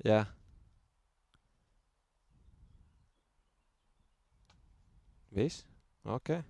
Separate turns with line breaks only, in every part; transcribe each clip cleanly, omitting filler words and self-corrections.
Ja. ¿Ves? Ok.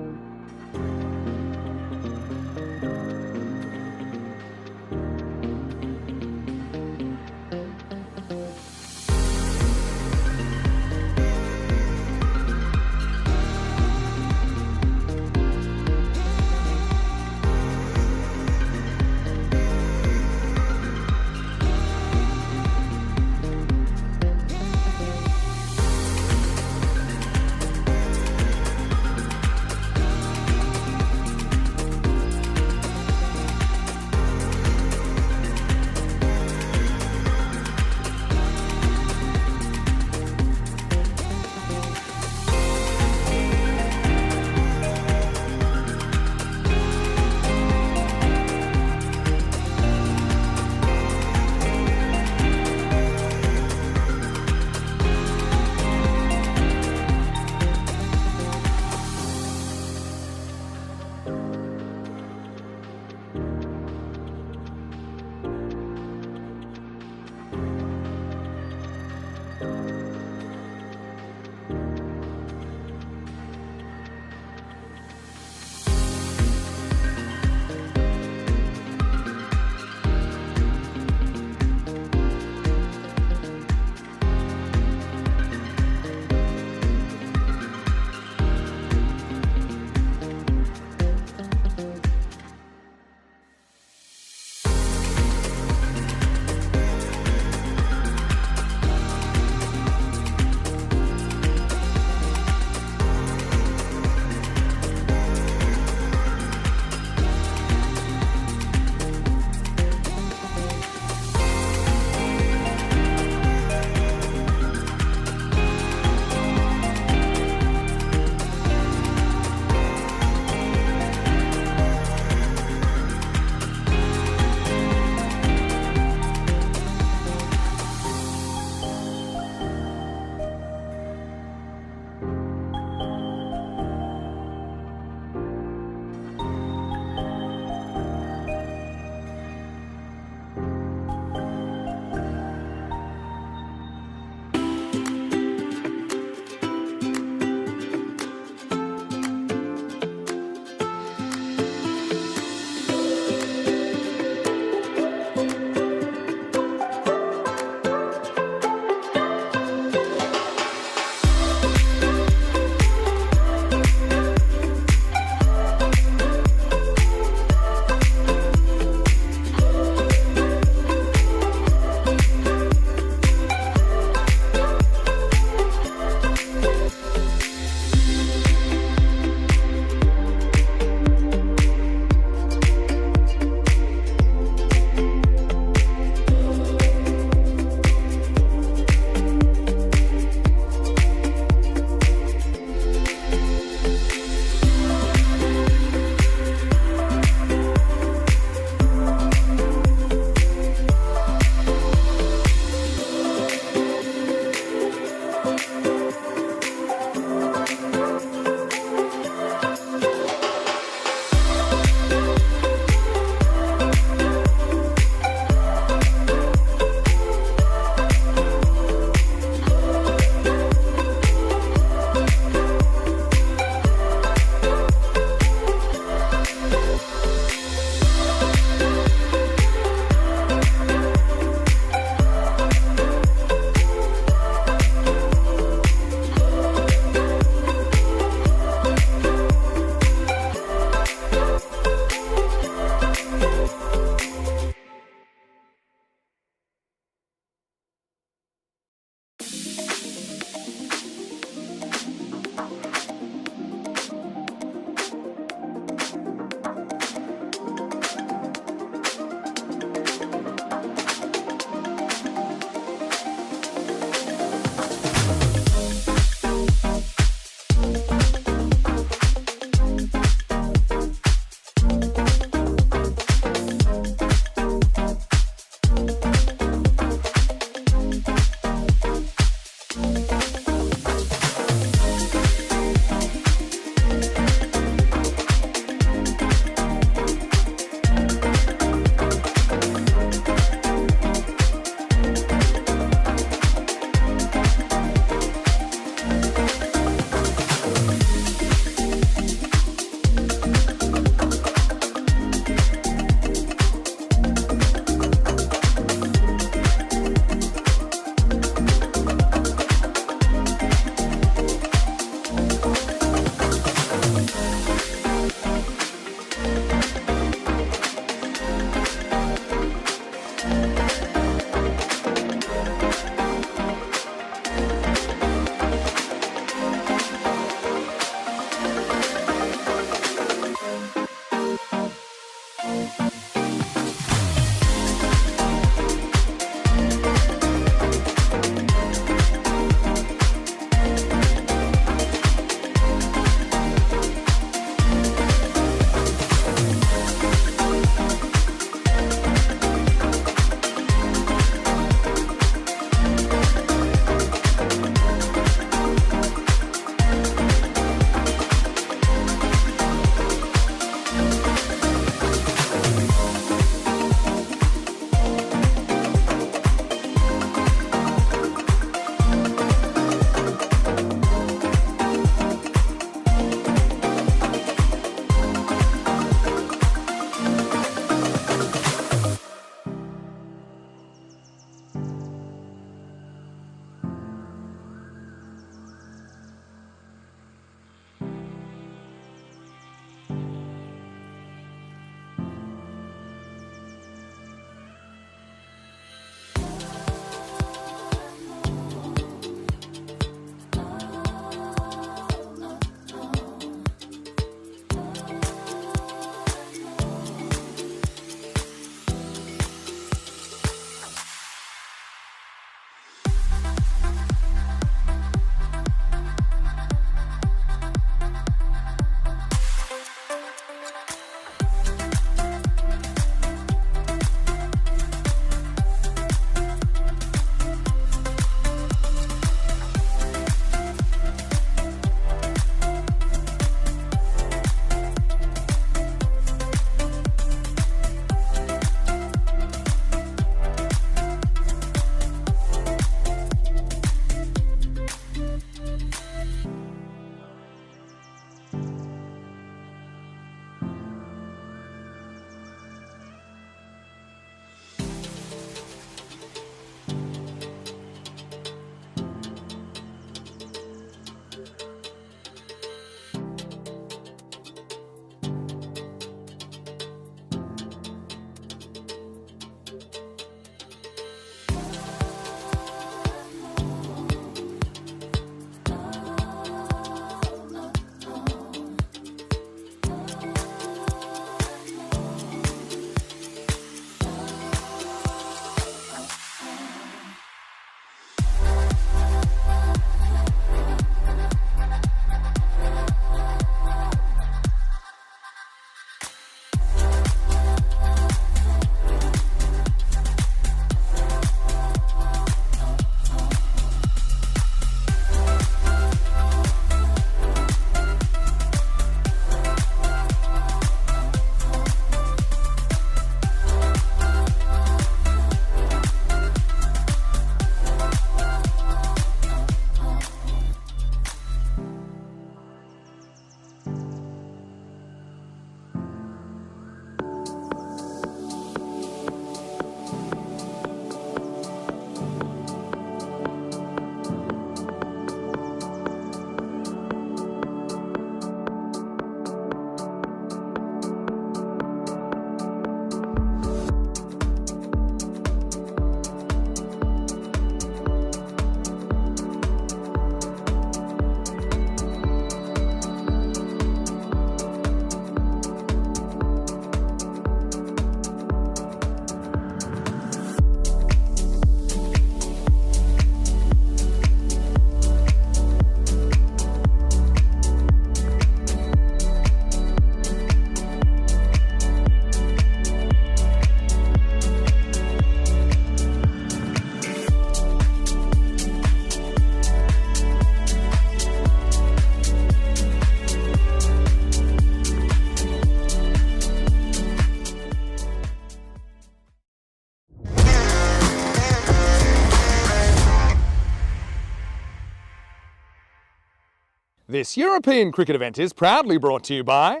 This European cricket event is proudly brought to you by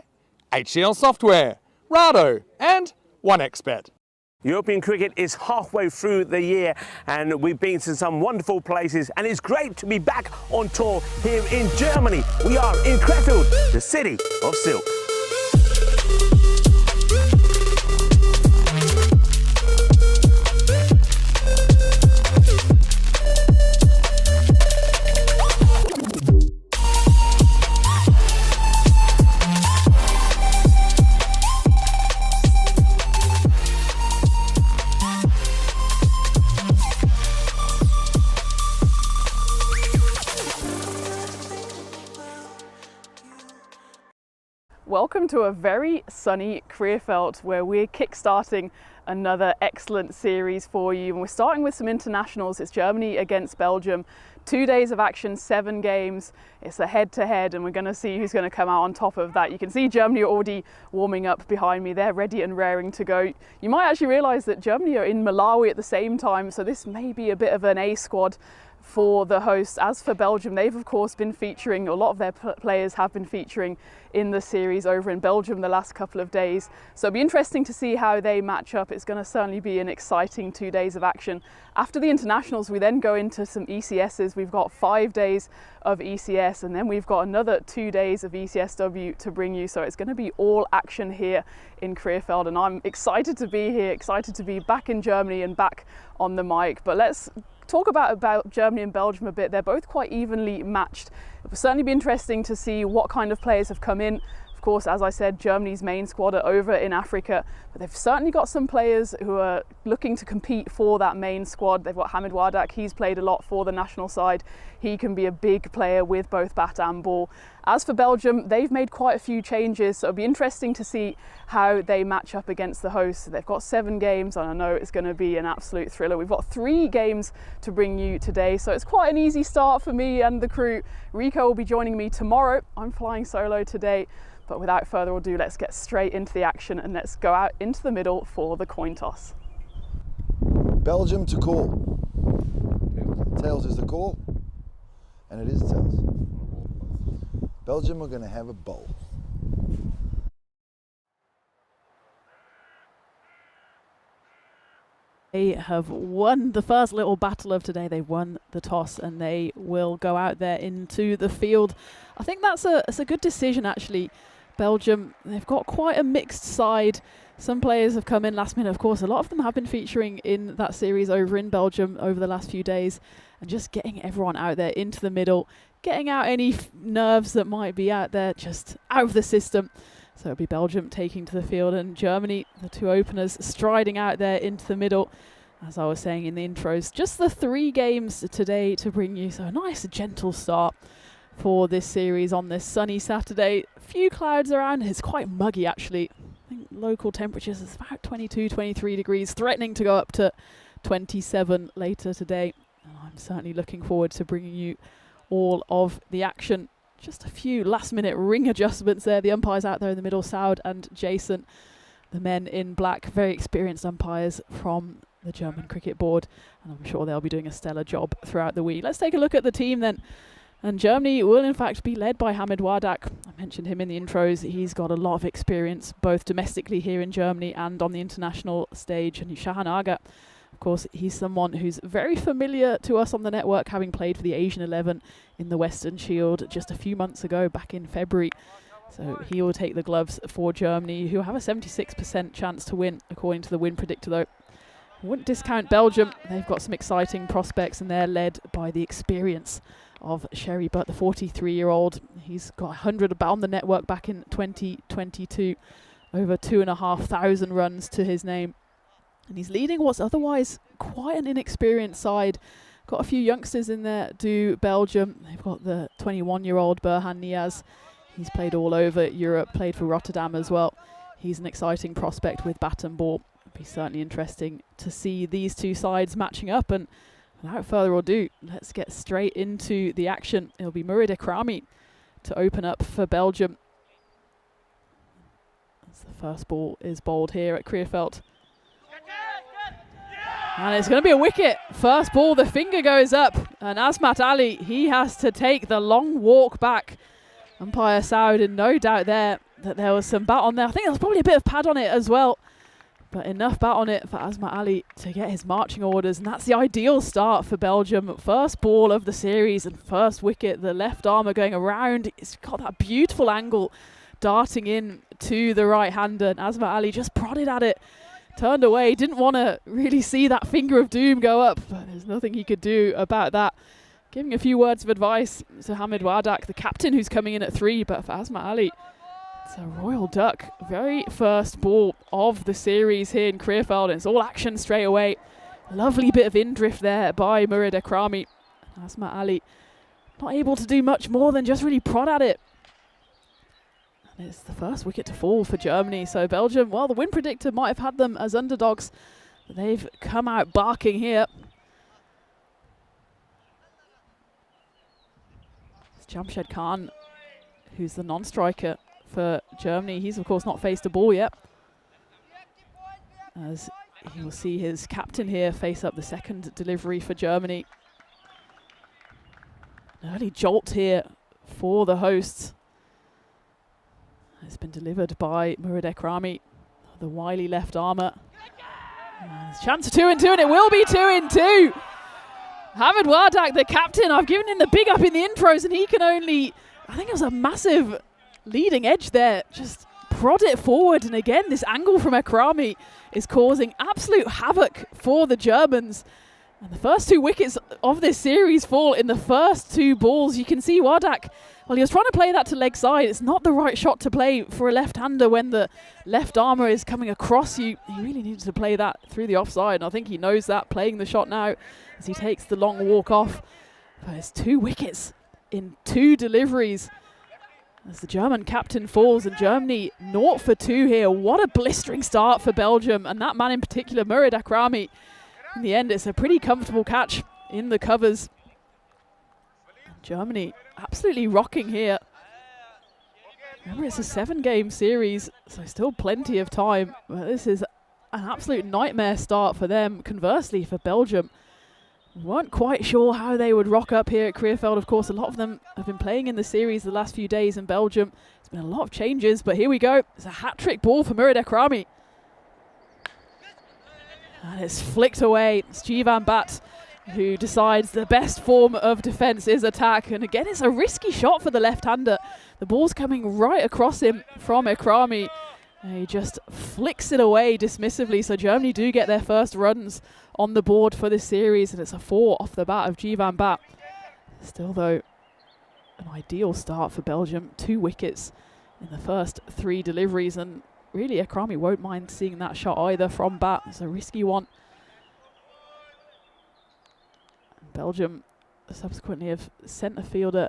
HCL Software, Rado and 1xBet.
European cricket is halfway through the year and we've been to some wonderful places, and it's great to be back on tour here in Germany. We are in Krefeld, the city of silk.
Welcome to a very sunny Krefeld, where we're kickstarting another excellent series for you. And we're starting with some internationals. It's Germany against Belgium. 2 days of action, 7 games. It's a head-to-head, and we're going to see who's going to come out on top of that. You can see Germany are already warming up behind me. They're ready and raring to go. You might actually realise that Germany are in Malawi at the same time, so this may be a bit of an A squad for the hosts. As for Belgium, they've of course been featuring, a lot of their players have been featuring in the series over in Belgium the last couple of days. So it'll be interesting to see how they match up. It's going to certainly be an exciting 2 days of action. After the internationals, we then go into some ECSs. We've got 5 days of ECS, and then we've got another 2 days of ECSW to bring you. So it's going to be all action here in Krefeld, and I'm excited to be here, excited to be back in Germany and back on the mic. But let's talk about Germany and Belgium a bit. They're both quite evenly matched. It will certainly be interesting to see what kind of players have come in. Of course, as I said, Germany's main squad are over in Africa, but they've certainly got some players who are looking to compete for that main squad. They've got Hamid Wardak. He's played a lot for the national side. He can be a big player with both bat and ball. As for Belgium, they've made quite a few changes, so it'll be interesting to see how they match up against the hosts. They've got 7 games, and I know it's going to be an absolute thriller. We've got 3 games to bring you today, so it's quite an easy start for me and the crew. Rico will be joining me tomorrow. I'm flying solo today. But without further ado, let's get straight into the action and let's go out into the middle for the coin toss.
Belgium to call. Tails is the call, and it is tails. Belgium are going to have a bowl.
They have won the first little battle of today. They won the toss and they will go out there into the field. I think that's a good decision, actually. Belgium, they've got quite a mixed side. Some players have come in last minute, of course. A lot of them have been featuring in that series over in Belgium over the last few days, and just getting everyone out there into the middle, getting out any nerves that might be out there, just out of the system. So it'll be Belgium taking to the field, and Germany, the 2 openers, striding out there into the middle. As I was saying in the intros, just the 3 games today to bring you. So a nice gentle start for this series on this sunny Saturday. A few clouds around. It's quite muggy, actually. I think local temperatures is about 22, 23 degrees, threatening to go up to 27 later today. And I'm certainly looking forward to bringing you all of the action. Just a few last-minute ring adjustments there. The umpires out there in the middle, Saud and Jason, the men in black, very experienced umpires from the German Cricket Board, and I'm sure they'll be doing a stellar job throughout the week. Let's take a look at the team then. And Germany will in fact be led by Hamid Wardak. I mentioned him in the intros. He's got a lot of experience both domestically here in Germany and on the international stage. And Shahan Aga, of course, he's someone who's very familiar to us on the network, having played for the Asian 11 in the Western Shield just a few months ago, back in February. So he will take the gloves for Germany, who have a 76% chance to win, according to the win predictor though. I wouldn't discount Belgium. They've got some exciting prospects, and they're led by the experience of Sherry Butt, the 43-year-old. He's got 100 on the network back in 2022, over 2,500 runs to his name. And he's leading what's otherwise quite an inexperienced side. Got a few youngsters in there, do Belgium. They've got the 21-year-old Burhan Niaz. He's played all over Europe, played for Rotterdam as well. He's an exciting prospect with bat and ball. It'll be certainly interesting to see these 2 sides matching up. And without further ado, let's get straight into the action. It'll be Murid Ekrami to open up for Belgium. As the first ball is bowled here at Krefeld. And it's going to be a wicket. First ball, the finger goes up. And Asmat Ali, he has to take the long walk back Umpire Saud, no doubt there that there was some bat on there. I think there was probably a bit of pad on it as well, but enough bat on it for Asmat Ali to get his marching orders, and that's the ideal start for Belgium. First ball of the series and first wicket, the left armour going around. It's got that beautiful angle darting in to the right-hander, and Asmat Ali just prodded at it, turned away, didn't want to really see that finger of doom go up, but there's nothing he could do about that. Giving a few words of advice to Hamid Wardak, the captain, who's coming in at 3, but for Asmat Ali, it's a royal duck. Very first ball of the series here in Krefeld, and it's all action straight away. Lovely bit of in-drift there by Murad Ekrami. Asmat Ali not able to do much more than just really prod at it. And it's the first wicket to fall for Germany. So Belgium, well, the win predictor might have had them as underdogs, but they've come out barking here. It's Jamshed Khan, who's the non-striker for Germany. He's of course not faced a ball yet, as he will see his captain here face up the second delivery for Germany. An early jolt here for the hosts. It's been delivered by Murad Ekrami, the wily left armour. There's a chance of 2 and 2, and it will be 2 and 2. Hamid Wardak, the captain, I've given him the big up in the intros, and he can only, I think it was a massive leading edge there, just prod it forward, and again this angle from Ekrami is causing absolute havoc for the Germans. And the first 2 wickets of this series fall in the first 2 balls. You can see Wardak, well, he was trying to play that to leg side. It's not the right shot to play for a left-hander when the left armour is coming across you. He really needed to play that through the offside, and I think he knows that, playing the shot now as he takes the long walk off. But it's 2 wickets in 2 deliveries as the German captain falls, and Germany 0 for 2 here. What a blistering start for Belgium, and that man in particular, Murad Ekrami. In the end, it's a pretty comfortable catch in the covers. And Germany absolutely rocking here. Remember, it's a 7-game series, so still plenty of time. But this is an absolute nightmare start for them. Conversely, for Belgium, weren't quite sure how they would rock up here at Krefeld. Of course, a lot of them have been playing in the series the last few days in Belgium. There's been a lot of changes, but here we go. It's a hat-trick ball for Murad Ekrami. And it's flicked away. It's Jivan Bat who decides the best form of defence is attack. And again, it's a risky shot for the left-hander. The ball's coming right across him from Ekrami. And he just flicks it away dismissively. So Germany do get their first runs on the board for this series. And it's a 4 off the bat of Jivan Bat. Still, though, an ideal start for Belgium. 2 wickets in the first 3 deliveries. And really, Ekrami won't mind seeing that shot either from bat. It's a risky one. Belgium subsequently have sent a fielder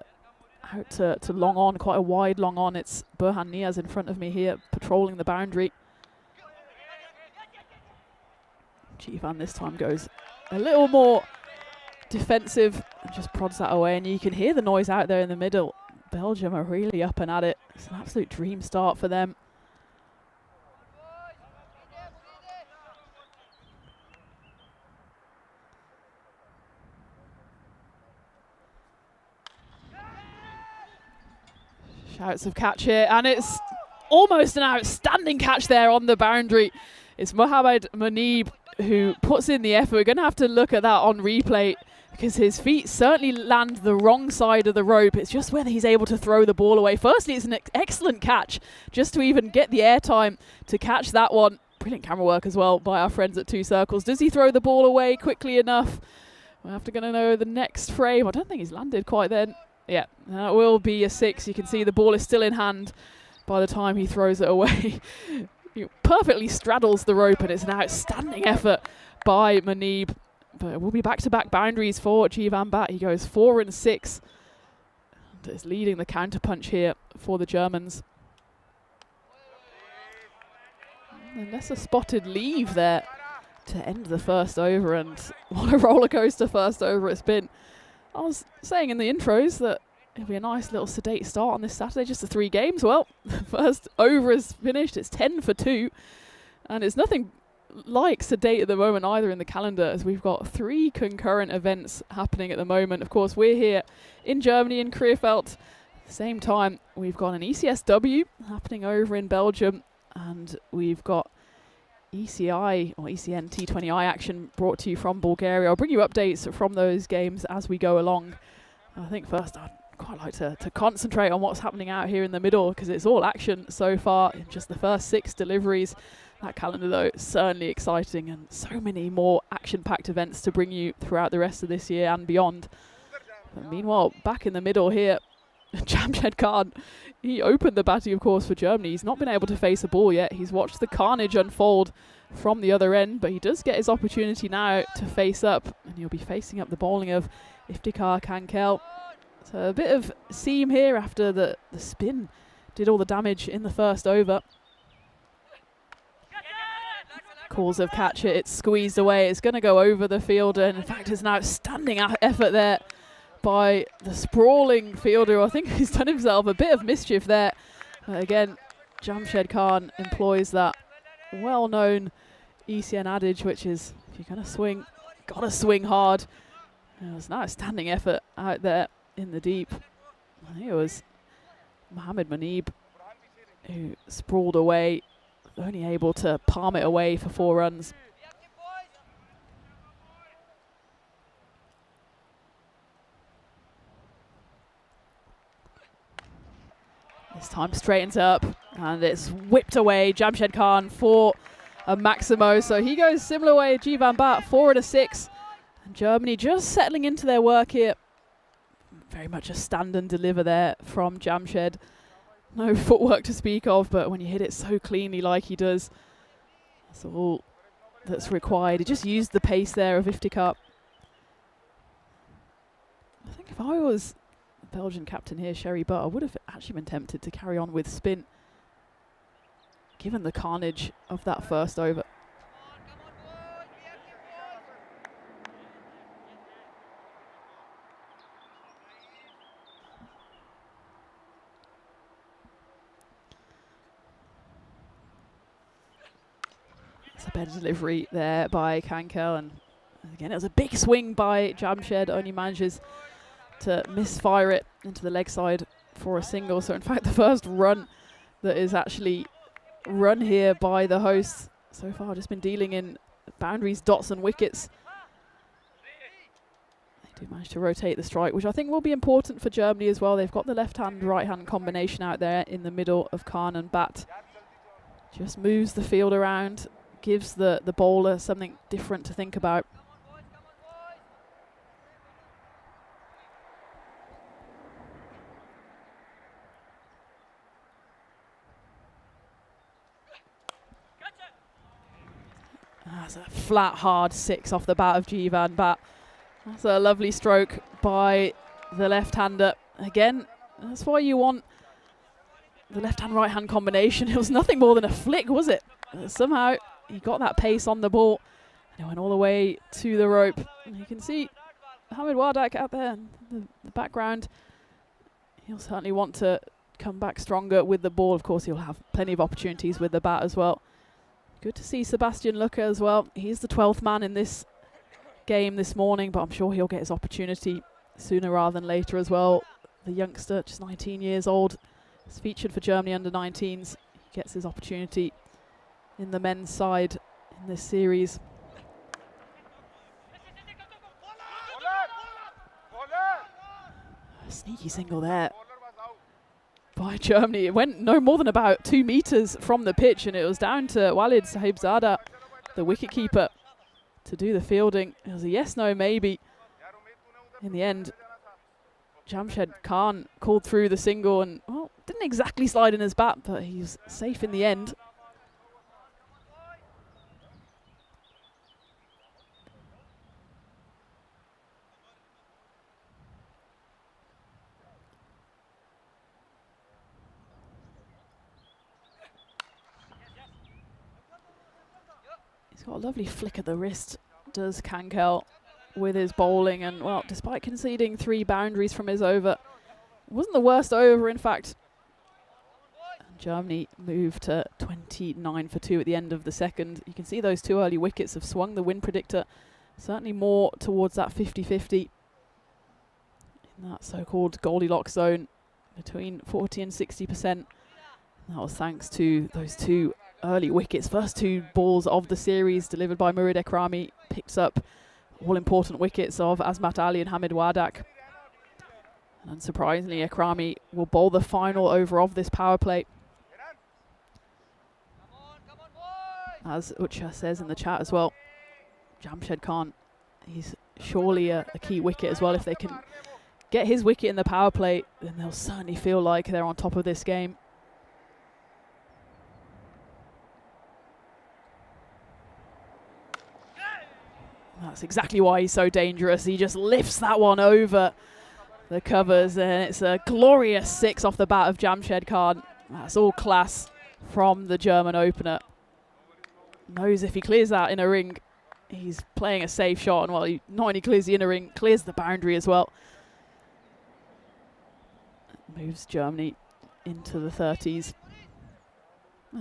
out to long on, quite a wide long on. It's Burhan Niaz in front of me here, patrolling the boundary. Jivan this time goes a little more defensive and just prods that away, and you can hear the noise out there in the middle. Belgium are really up and at it. It's an absolute dream start for them. Shouts of catch here, and it's almost an outstanding catch there on the boundary. It's Mohamed Munib who puts in the effort. We're going to have to look at that on replay because his feet certainly land the wrong side of the rope. It's just whether he's able to throw the ball away. Firstly, it's an excellent catch just to even get the airtime to catch that one. Brilliant camera work as well by our friends at 2 Circles. Does he throw the ball away quickly enough? We're going to know the next frame. I don't think he's landed quite then. Yeah, that will be a 6. You can see the ball is still in hand by the time he throws it away. He perfectly straddles the rope, and it's an outstanding effort by Munib. But it will be back-to-back boundaries for Jivan Bat. He goes 4 and 6. And is leading the counter-punch here for the Germans. Unless a spotted leave there to end the first over, and what a roller coaster first over it's been. I was saying in the intros that it'll be a nice little sedate start on this Saturday, just the 3 games. Well, the first over is finished. It's 10 for 2, and it's nothing like sedate at the moment either in the calendar, as we've got 3 concurrent events happening at the moment. Of course, we're here in Germany, in Krefeld. Same time, we've got an ECSW happening over in Belgium, and we've got ECI or ECN T20I action brought to you from Bulgaria. I'll bring you updates from those games as we go along. I think first I'd quite like to concentrate on what's happening out here in the middle, because it's all action so far in just the first 6 deliveries. That calendar, though, is certainly exciting, and so many more action-packed events to bring you throughout the rest of this year and beyond. But meanwhile, back in the middle here, Jamshed Khan, he opened the batting, of course, for Germany. He's not been able to face a ball yet. He's watched the carnage unfold from the other end, but he does get his opportunity now to face up, and he'll be facing up the bowling of Iftikhar Kankel. So a bit of seam here after the spin did all the damage in the first over. Calls of catch it, it's squeezed away, it's going to go over the fielder, and in fact it's an outstanding effort there by the sprawling fielder. I think he's done himself a bit of mischief there. Again, Jamshed Khan employs that well-known ECN adage, which is, if you're going to swing, got to swing hard. It was an outstanding effort out there in the deep. I think it was Mohammed Manib who sprawled away, only able to palm it away for 4 runs. This time straightens up, and it's whipped away. Jamshed Khan for a Maximo. So he goes similar way, Jivan Bat, 4 and a 6. And Germany just settling into their work here. Very much a stand and deliver there from Jamshed. No footwork to speak of, but when you hit it so cleanly like he does, that's all that's required. He just used the pace there of Iftikhar. I think if I was Belgian captain here, Sherry Butt, I would have actually been tempted to carry on with spin, given the carnage of that first over. It's a better delivery there by Kankel, and again it was a big swing by Jamshed, only manages to misfire it into the leg side for a single. So in fact the first run that is actually run here by the hosts so far just been dealing in boundaries, dots and wickets. They do manage to rotate the strike, which I think will be important for Germany as well. They've got the left-hand, right-hand combination out there in the middle of Khan and Bat. Just moves the field around, gives the bowler something different to think about. That's a flat, hard 6 off the bat of Jivan Bat. That's a lovely stroke by the left-hander. Again, that's why you want the left-hand, right-hand combination. It was nothing more than a flick, was it? Somehow he got that pace on the ball, and it went all the way to the rope. And you can see Hamid Wardak out there in the background. He'll certainly want to come back stronger with the ball. Of course, he'll have plenty of opportunities with the bat as well. Good to see Sebastian Lucke as well. He's the 12th man in this game this morning, but I'm sure he'll get his opportunity sooner rather than later as well. The youngster, just 19 years old, is featured for Germany under-19s. He gets his opportunity in the men's side in this series. A sneaky single there by Germany. It went no more than about 2 meters from the pitch, and it was down to Walid Sahibzada, the wicketkeeper, to do the fielding. It was a yes, no, maybe. In the end, Jamshed Khan called through the single, and well, didn't exactly slide in his bat, but he's safe in the end. He's got a lovely flick of the wrist, does Kankel, with his bowling, and well, despite conceding 3 boundaries from his over, it wasn't the worst over, in fact. And Germany moved to 29 for 2 at the end of the second. You can see those 2 early wickets have swung the win predictor certainly more towards that 50-50 in that so-called Goldilocks zone between 40 and 60%. That was thanks to those 2 early wickets. First 2 balls of the series delivered by Murid Ekrami. Picks up all important wickets of Azmat Ali and Hamid Wardak. And unsurprisingly, Ekrami will bowl the final over of this power play. As Ucha says in the chat as well, Jamshed Khan, he's surely a key wicket as well. If they can get his wicket in the power play, then they'll certainly feel like they're on top of this game. That's exactly why he's so dangerous. He just lifts that one over the covers, and it's a glorious 6 off the bat of Jamshed Khan. That's all class from the German opener. Knows if he clears that inner ring, he's playing a safe shot, and well, he not only clears the inner ring, clears the boundary as well. Moves Germany into the 30s.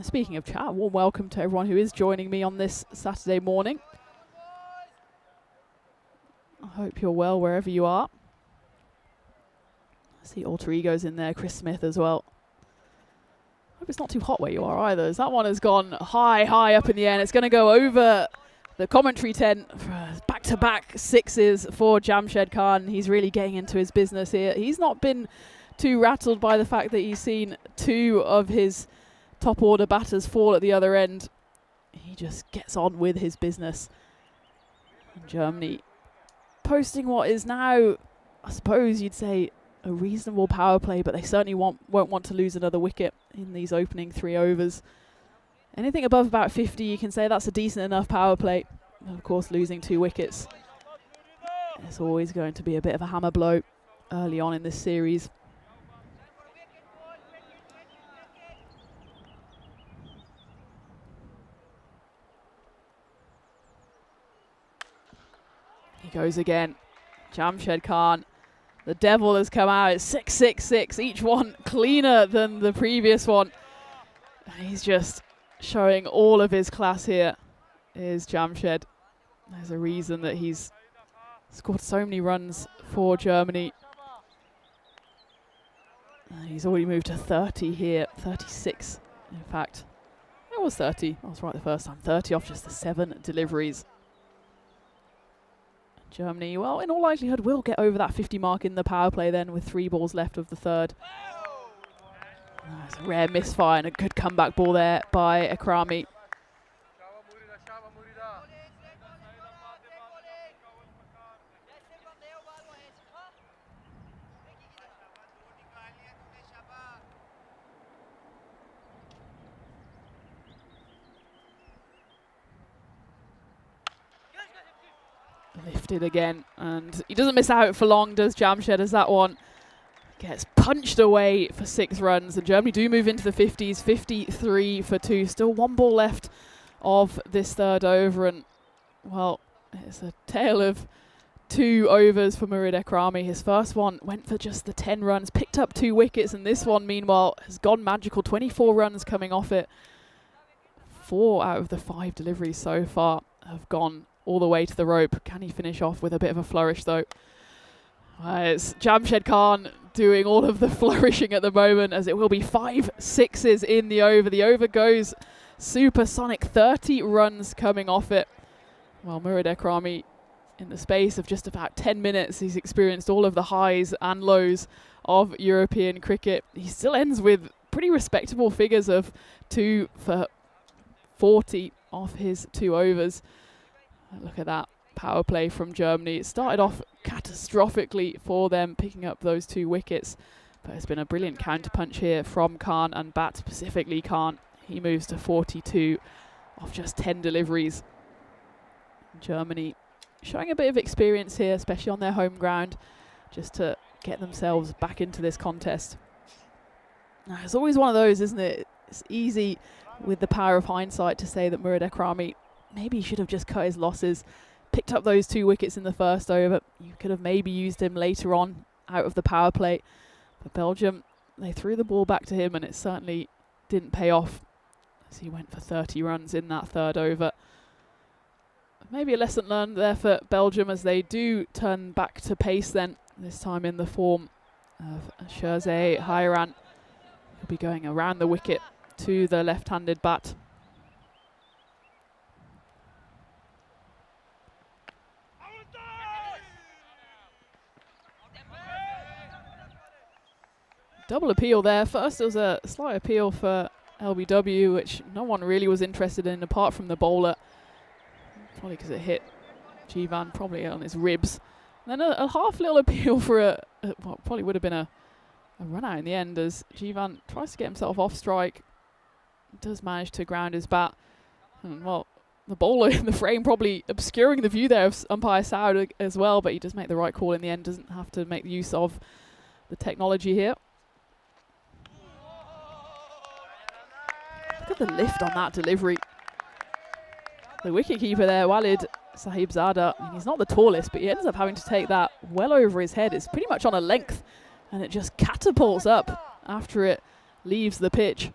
Speaking of chat, warm welcome to everyone who is joining me on this Saturday morning. I hope you're well wherever you are. I see Alter Ego's in there, Chris Smith as well. Hope it's not too hot where you are either, as that one has gone high up in the air, and it's going to go over the commentary tent for back-to-back 6s for Jamshed Khan. He's really getting into his business here. He's not been too rattled by the fact that he's seen 2 of his top order batters fall at the other end. He just gets on with his business. And Germany posting what is now, I suppose you'd say, a reasonable power play, but they certainly won't want to lose another wicket in these opening 3 overs. Anything above about 50, you can say that's a decent enough power play. Of course, losing 2 wickets, it's always going to be a bit of a hammer blow early on in this series. He goes again. Jamshed Khan. The devil has come out. It's 6-6-6. Each one cleaner than the previous one. And he's just showing all of his class here. Is Jamshed. There's a reason that he's scored so many runs for Germany. And he's already moved to 30 here. 36, in fact. It was 30. I was right the first time. 30 off just the 7 deliveries. Germany, well, in all likelihood, will get over that 50 mark in the power play then, with 3 balls left of the 3rd. That's a rare misfire and a good comeback ball there by Ekrami. Lifted again, and he doesn't miss out for long, does Jamshed, as that one gets punched away for 6 runs. And Germany do move into the 50s, 53 for 2. Still 1 ball left of this 3rd over, and well, it's a tale of 2 overs for Murid Ekrami. His first one went for just the 10 runs, picked up 2 wickets, and this one, meanwhile, has gone magical. 24 runs coming off it. 4 out of the 5 deliveries so far have gone all the way to the rope. Can he finish off with a bit of a flourish, though? It's Jamshed Khan doing all of the flourishing at the moment, as it will be 5 6s in the over. The over goes supersonic, 30 runs coming off it. Well, Murid Ekrami, in the space of just about 10 minutes, he's experienced all of the highs and lows of European cricket. He still ends with pretty respectable figures of 2 for 40 off his 2 overs. Look at that power play from Germany. It started off catastrophically for them, picking up those 2 wickets, but it's been a brilliant counterpunch here from Khan, and bat specifically Khan. He moves to 42 off just 10 deliveries. Germany showing a bit of experience here, especially on their home ground, just to get themselves back into this contest. Now, it's always one of those, isn't it? It's easy with the power of hindsight to say that Murid Ekrami maybe he should have just cut his losses, picked up those 2 wickets in the first over. You could have maybe used him later on out of the power play. But Belgium, they threw the ball back to him, and it certainly didn't pay off, as he went for 30 runs in that 3rd over. Maybe a lesson learned there for Belgium, as they do turn back to pace then, this time in the form of Jersey Hayran. He'll be going around the wicket to the left-handed bat. Double appeal there. First, there was a slight appeal for LBW, which no one really was interested in apart from the bowler. Probably because it hit Jivan probably on his ribs. And then a half little appeal for what probably would have been a run out in the end, as Jivan tries to get himself off strike. Does manage to ground his bat. And, well, the bowler in the frame probably obscuring the view there of umpire Saud as well, but he does make the right call in the end. Doesn't have to make use of the technology here. Look at the lift on that delivery. The wicketkeeper there, Walid Sahibzada, I mean, he's not the tallest, but he ends up having to take that well over his head. It's pretty much on a length, and it just catapults up after it leaves the pitch.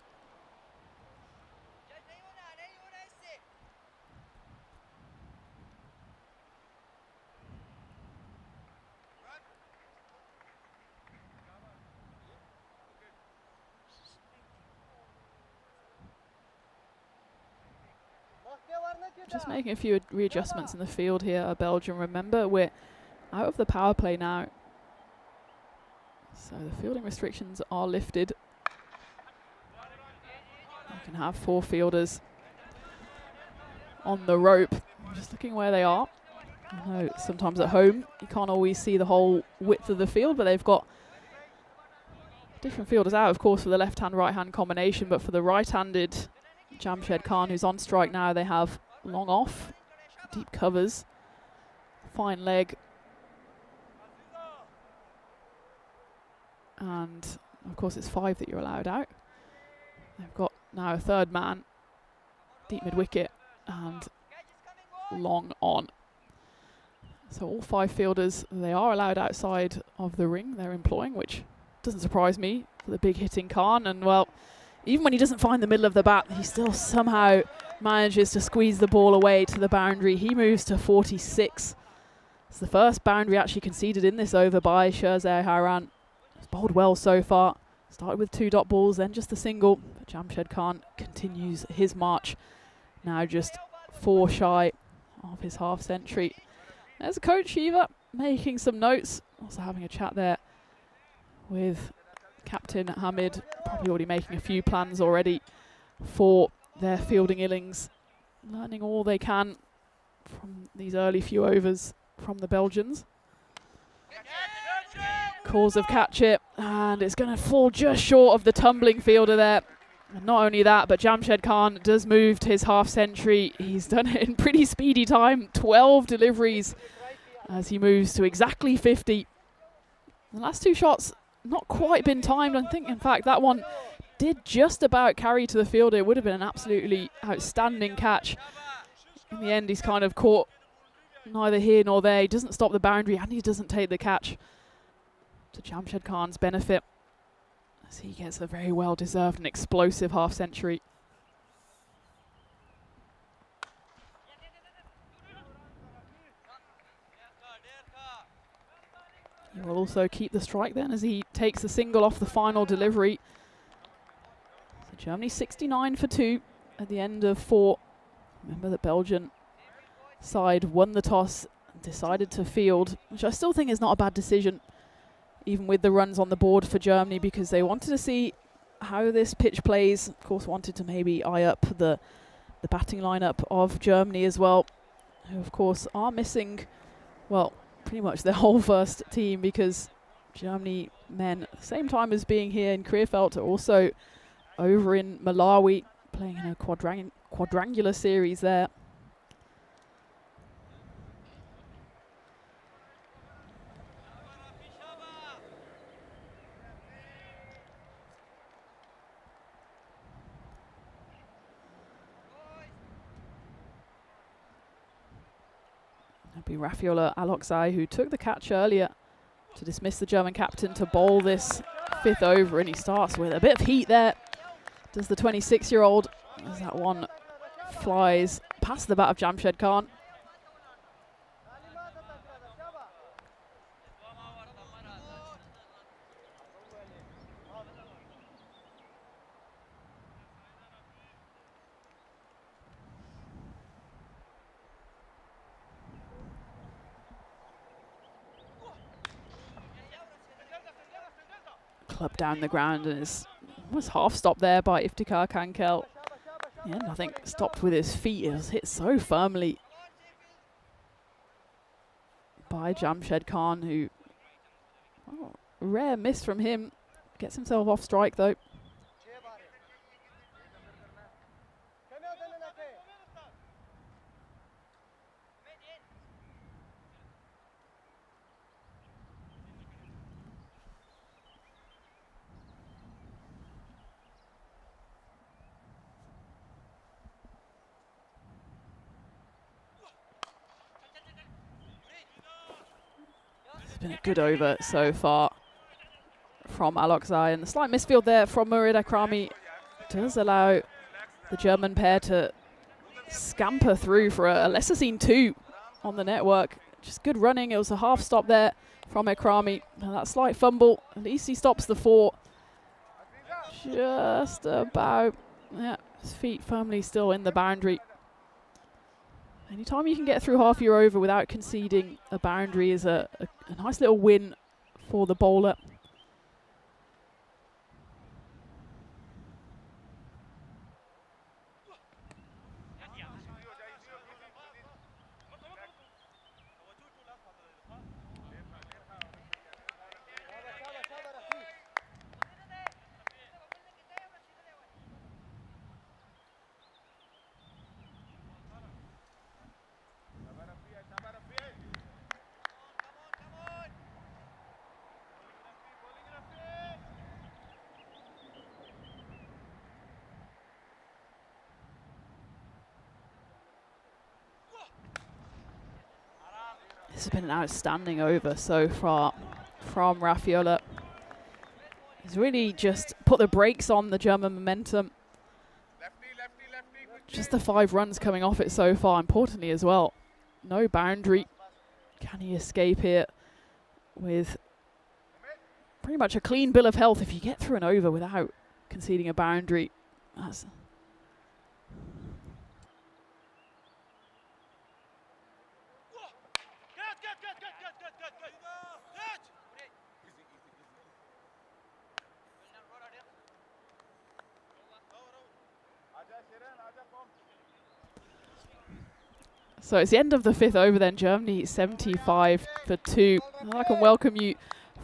Just making a few readjustments in the field here at Belgium. Remember, we're out of the power play now, so the fielding restrictions are lifted. You can have 4 fielders on the rope. I'm just looking where they are. I know sometimes at home you can't always see the whole width of the field, but they've got different fielders out, of course, for the left-hand, right-hand combination, but for the right-handed Jamshed Khan, who's on strike now, they have long off, deep covers, fine leg, and of course it's 5 that you're allowed out. They've got now a third man, deep mid-wicket, and long on. So all 5 fielders, they are allowed outside of the ring they're employing, which doesn't surprise me for the big hitting Khan. And well, even when he doesn't find the middle of the bat, he still somehow manages to squeeze the ball away to the boundary. He moves to 46. It's the first boundary actually conceded in this over by Sherzai Hayran. It's bowled well so far. Started with 2 dot balls, then just a single. But Jamshed Khan continues his march. Now just 4 shy of his half century. There's a coach, Shiva, making some notes. Also having a chat there with Captain Hamid. Probably already making a few plans already for their fielding innings, learning all they can from these early few overs from the Belgians. Cause of catch it, and it's going to fall just short of the tumbling fielder there. And not only that, but Jamshed Khan does move to his half century. He's done it in pretty speedy time, 12 deliveries as he moves to exactly 50. The last 2 shots not quite been timed. I think, in fact, that one did just about carry to the fielder. It would have been an absolutely outstanding catch. In the end, he's kind of caught neither here nor there. He doesn't stop the boundary and he doesn't take the catch, to Jamshed Khan's benefit, as he gets a very well-deserved and explosive half-century. He will also keep the strike then as he takes the single off the final delivery. So Germany 69 for 2 at the end of 4. Remember the Belgian side won the toss and decided to field, which I still think is not a bad decision, even with the runs on the board for Germany, because they wanted to see how this pitch plays. Of course, wanted to maybe eye up the batting lineup of Germany as well, who of course are missing, well, pretty much their whole first team, because Germany men, at the same time as being here in Krefeld, are also over in Malawi playing in a quadrangular series there. It'll be Rafiola Alokzai who took the catch earlier to dismiss the German captain to bowl this 5th over, and he starts with a bit of heat there. Does the 26-year-old, as that one flies past the bat of Jamshed Khan. club down the ground and was half stopped there by Iftikhar Kankel. Yeah, I think stopped with his feet. It was hit so firmly by Jamshed Khan, who, rare miss from him. Gets himself off strike though. It's been a good over so far from Alokzai, and the slight misfield there from Murid Akrami does allow the German pair to scamper through for a lesser seen 2 on the network. Just good running. It was a half stop there from Akrami. And that slight fumble, at least he stops the 4. Just about, yeah, his feet firmly still in the boundary. Anytime you can get through half your over without conceding a boundary is a nice little win for the bowler. This has been an outstanding over so far from Raffiola. He's really just put the brakes on the German momentum. Just the 5 runs coming off it so far, importantly as well. No boundary. Can he escape here with pretty much a clean bill of health if you get through an over without conceding a boundary? That's So it's the end of the 5th over then. Germany 75 for 2. And I can welcome you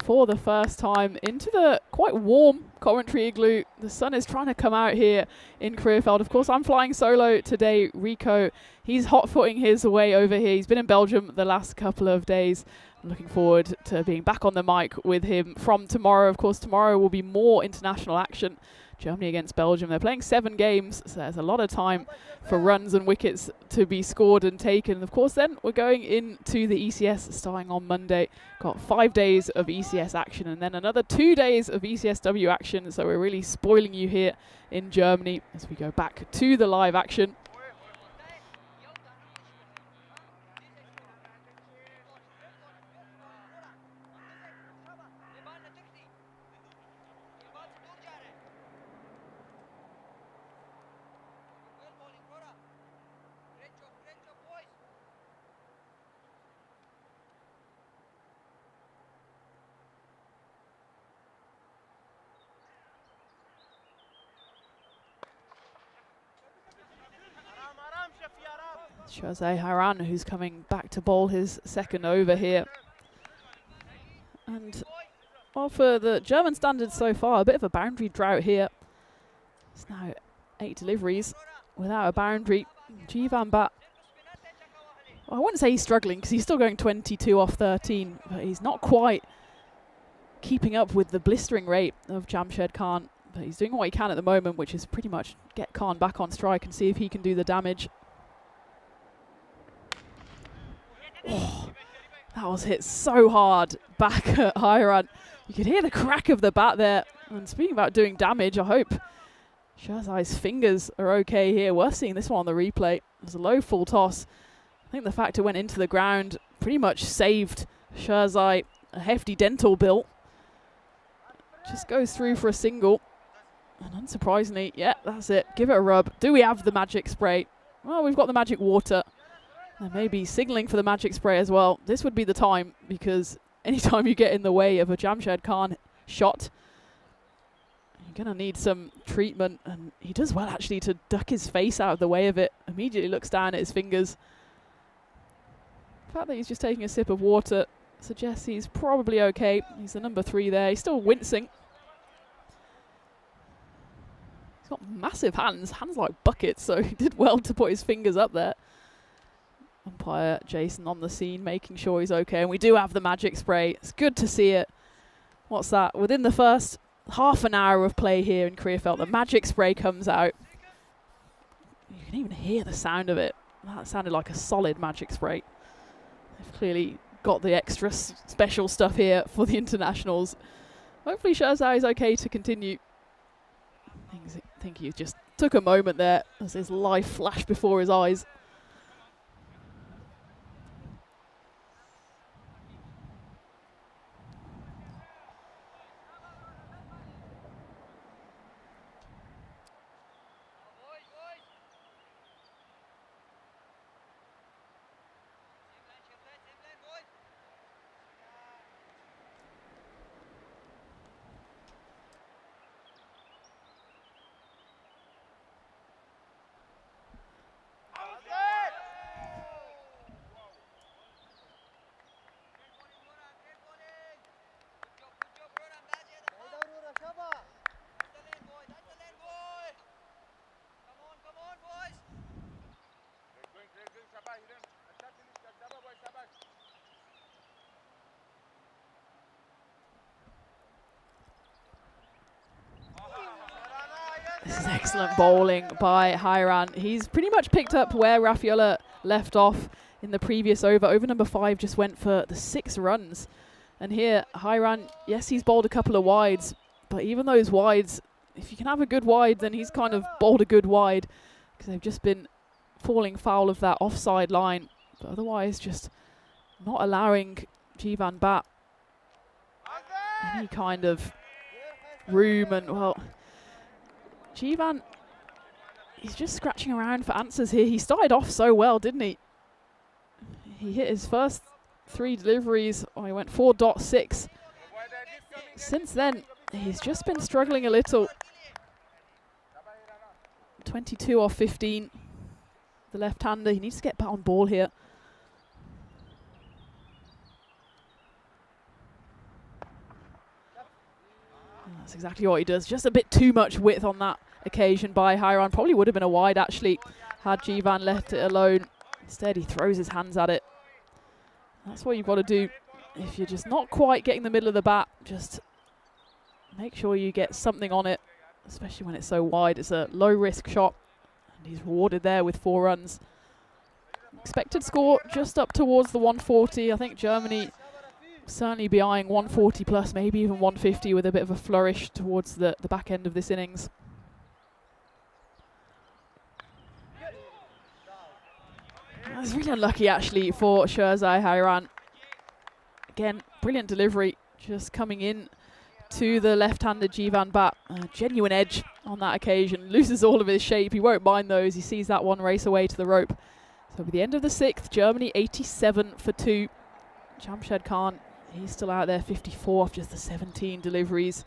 for the first time into the quite warm commentary igloo. The sun is trying to come out here in Krefeld. Of course, I'm flying solo today. Rico, he's hot-footing his way over here. He's been in Belgium the last couple of days. I'm looking forward to being back on the mic with him from tomorrow. Of course, tomorrow will be more international action. Germany against Belgium. They're playing 7 games, so there's a lot of time for runs and wickets to be scored and taken. And of course, then we're going into the ECS starting on Monday. Got 5 days of ECS action and then another 2 days of ECSW action. So we're really spoiling you here in Germany as we go back to the live action. Jose Haran, who's coming back to bowl his 2nd over here. And well, for the German standards so far, a bit of a boundary drought here. It's now 8 deliveries without a boundary. Jivan Bat, well, I wouldn't say he's struggling because he's still going 22 off 13, but he's not quite keeping up with the blistering rate of Jamshed Khan. But he's doing what he can at the moment, which is pretty much get Khan back on strike and see if he can do the damage. Oh, that was hit so hard back at Hiran. You could hear the crack of the bat there. And speaking about doing damage, I hope Sherzai's fingers are okay here. We're seeing this one on the replay. It was a low full toss. I think the fact it went into the ground pretty much saved Sherzai a hefty dental bill. Just goes through for a single. And unsurprisingly, yeah, that's it. Give it a rub. Do we have the magic spray? Well, we've got the magic water. They may be signalling for the magic spray as well. This would be the time, because anytime you get in the way of a Jamshed Khan shot, Gonna need some treatment, and he does well actually to duck his face out of the way of it. Immediately looks down at his fingers. The fact that he's just taking a sip of water suggests he's probably okay. He's the number 3 there. He's still wincing. He's got massive hands like buckets, so he did well to put his fingers up there. Umpire Jason on the scene, making sure he's okay. And we do have the magic spray. It's good to see it. What's that? Within the first half an hour of play here in Krefeld, the magic spray comes out. You can even hear the sound of it. That sounded like a solid magic spray. They've clearly got the extra special stuff here for the internationals. Hopefully Scherzau is okay to continue. I think he just took a moment there as his life flashed before his eyes. This is excellent bowling by Hairan. He's pretty much picked up where Raffaella left off in the previous over. Over number 5 just went for the 6 runs. And here, Hairan, yes, he's bowled a couple of wides, but even those wides, if you can have a good wide, then he's kind of bowled a good wide, because they've just been falling foul of that offside line. But otherwise, just not allowing Jivan Bat any kind of room. And, well, Jivan, he's just scratching around for answers here. He started off so well, didn't he? He hit his first 3 deliveries. Oh, he went 4.6. Since then, he's just been struggling a little. 22 off 15. The left-hander, he needs to get back on ball here. That's exactly what he does. Just a bit too much width on that occasion by Hairan. Probably would have been a wide, actually, had Jivan left it alone. Instead, he throws his hands at it. That's what you've got to do. If you're just not quite getting the middle of the bat, just make sure you get something on it, especially when it's so wide. It's a low-risk shot, and he's rewarded there with 4 runs. Expected score just up towards the 140. I think Germany certainly be eyeing 140 plus, maybe even 150 with a bit of a flourish towards the back end of this innings. That's really unlucky actually for Scherzau Hairan. Again, brilliant delivery, just coming in to the left-handed Jivan Bat. A genuine edge on that occasion, loses all of his shape, he won't mind those, he sees that one race away to the rope. So by the end of the 6th, Germany 87 for 2. Jamshed Khan, he's still out there, 54 off just the 17 deliveries.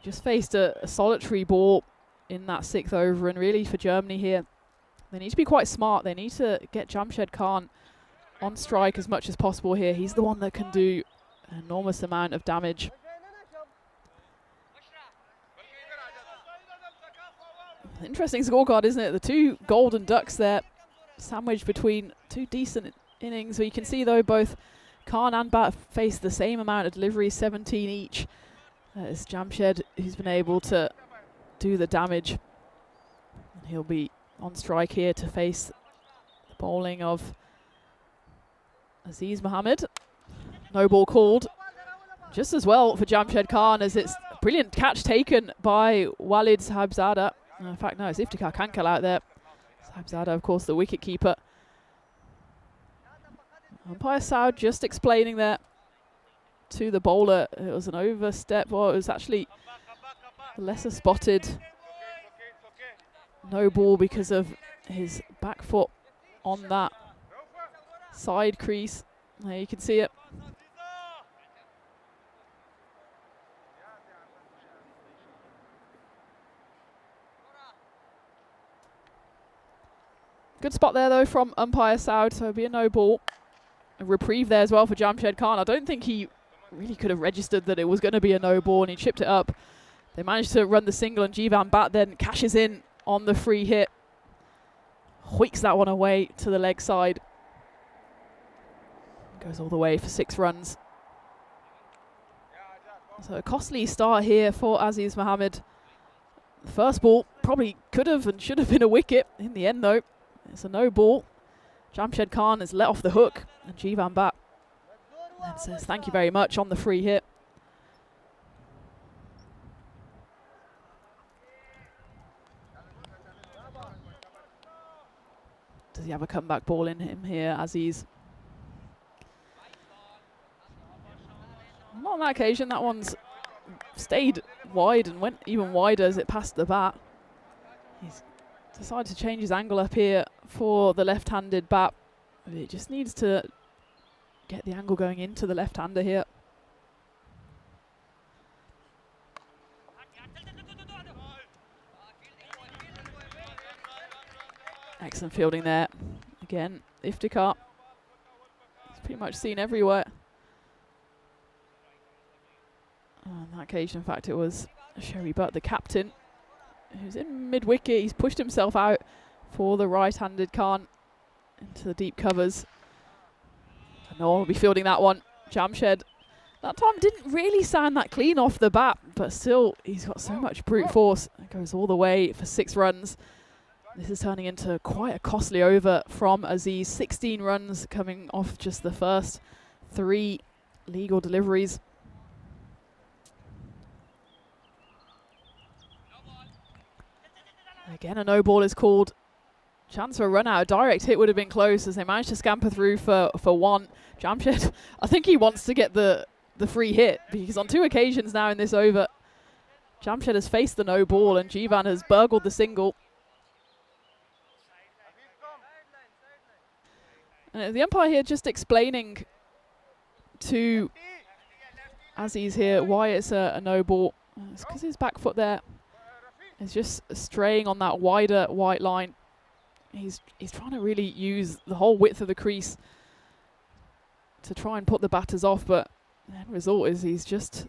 Just faced a solitary ball in that 6th over, and really for Germany here, they need to be quite smart. They need to get Jamshed Khan on strike as much as possible here. He's the one that can do an enormous amount of damage. Interesting scorecard, isn't it? The 2 golden ducks there, sandwiched between 2 decent innings. You can see, though, both Khan and Bat faced the same amount of deliveries, 17 each. It's Jamshed who's been able to do the damage. And he'll be on strike here to face the bowling of Aziz Mohammed. No ball called. Just as well for Jamshed Khan, as it's a brilliant catch taken by Walid Sahibzada. In fact, no, it's Iftikhar Kankal out there. Sahibzada, of course, the wicket keeper. Umpire Saud just explaining there to the bowler. It was an overstep, or it was actually a lesser spotted no ball because of his back foot on that side crease. There you can see it. Good spot there, though, from umpire Saud, so it'll be a no ball. A reprieve there as well for Jamshed Khan. I don't think he really could have registered that it was going to be a no ball, and he chipped it up. They managed to run the single, and Jivan Bat then cashes in on the free hit. Hoiks that one away to the leg side. Goes all the way for 6 runs. So a costly start here for Aziz Mohammed. The first ball probably could have and should have been a wicket. In the end, though, it's a no ball. Jamshed Khan is let off the hook, and Jivan Bat then says thank you very much on the free hit. Does he have a comeback ball in him here, Aziz? Not on that occasion. That one's stayed wide and went even wider as it passed the bat. He's decided to change his angle up here for the left-handed bat. It just needs to get the angle going into the left-hander here. Excellent fielding there. Again, Iftikhar. It's pretty much seen everywhere. On that occasion, in fact, it was Sherry Butt, the captain, who's in mid-wicket. He's pushed himself out for the right-handed Khan into the deep covers. No one will be fielding that one. Jamshed, that time didn't really sound that clean off the bat, but still, he's got so much brute force. It goes all the way for 6 runs. This is turning into quite a costly over from Aziz. 16 runs coming off just the first 3 legal deliveries. Again, a no ball is called. Chance for a run out. A direct hit would have been close as they managed to scamper through for 1. Jamshed, I think he wants to get the free hit because on 2 occasions now in this over, Jamshed has faced the no ball and Jivan has burgled the single. And the umpire here just explaining to Aziz here why it's a no ball. It's because his back foot there is just straying on that wider white line. He's trying to really use the whole width of the crease to try and put the batters off, but the end result is he's just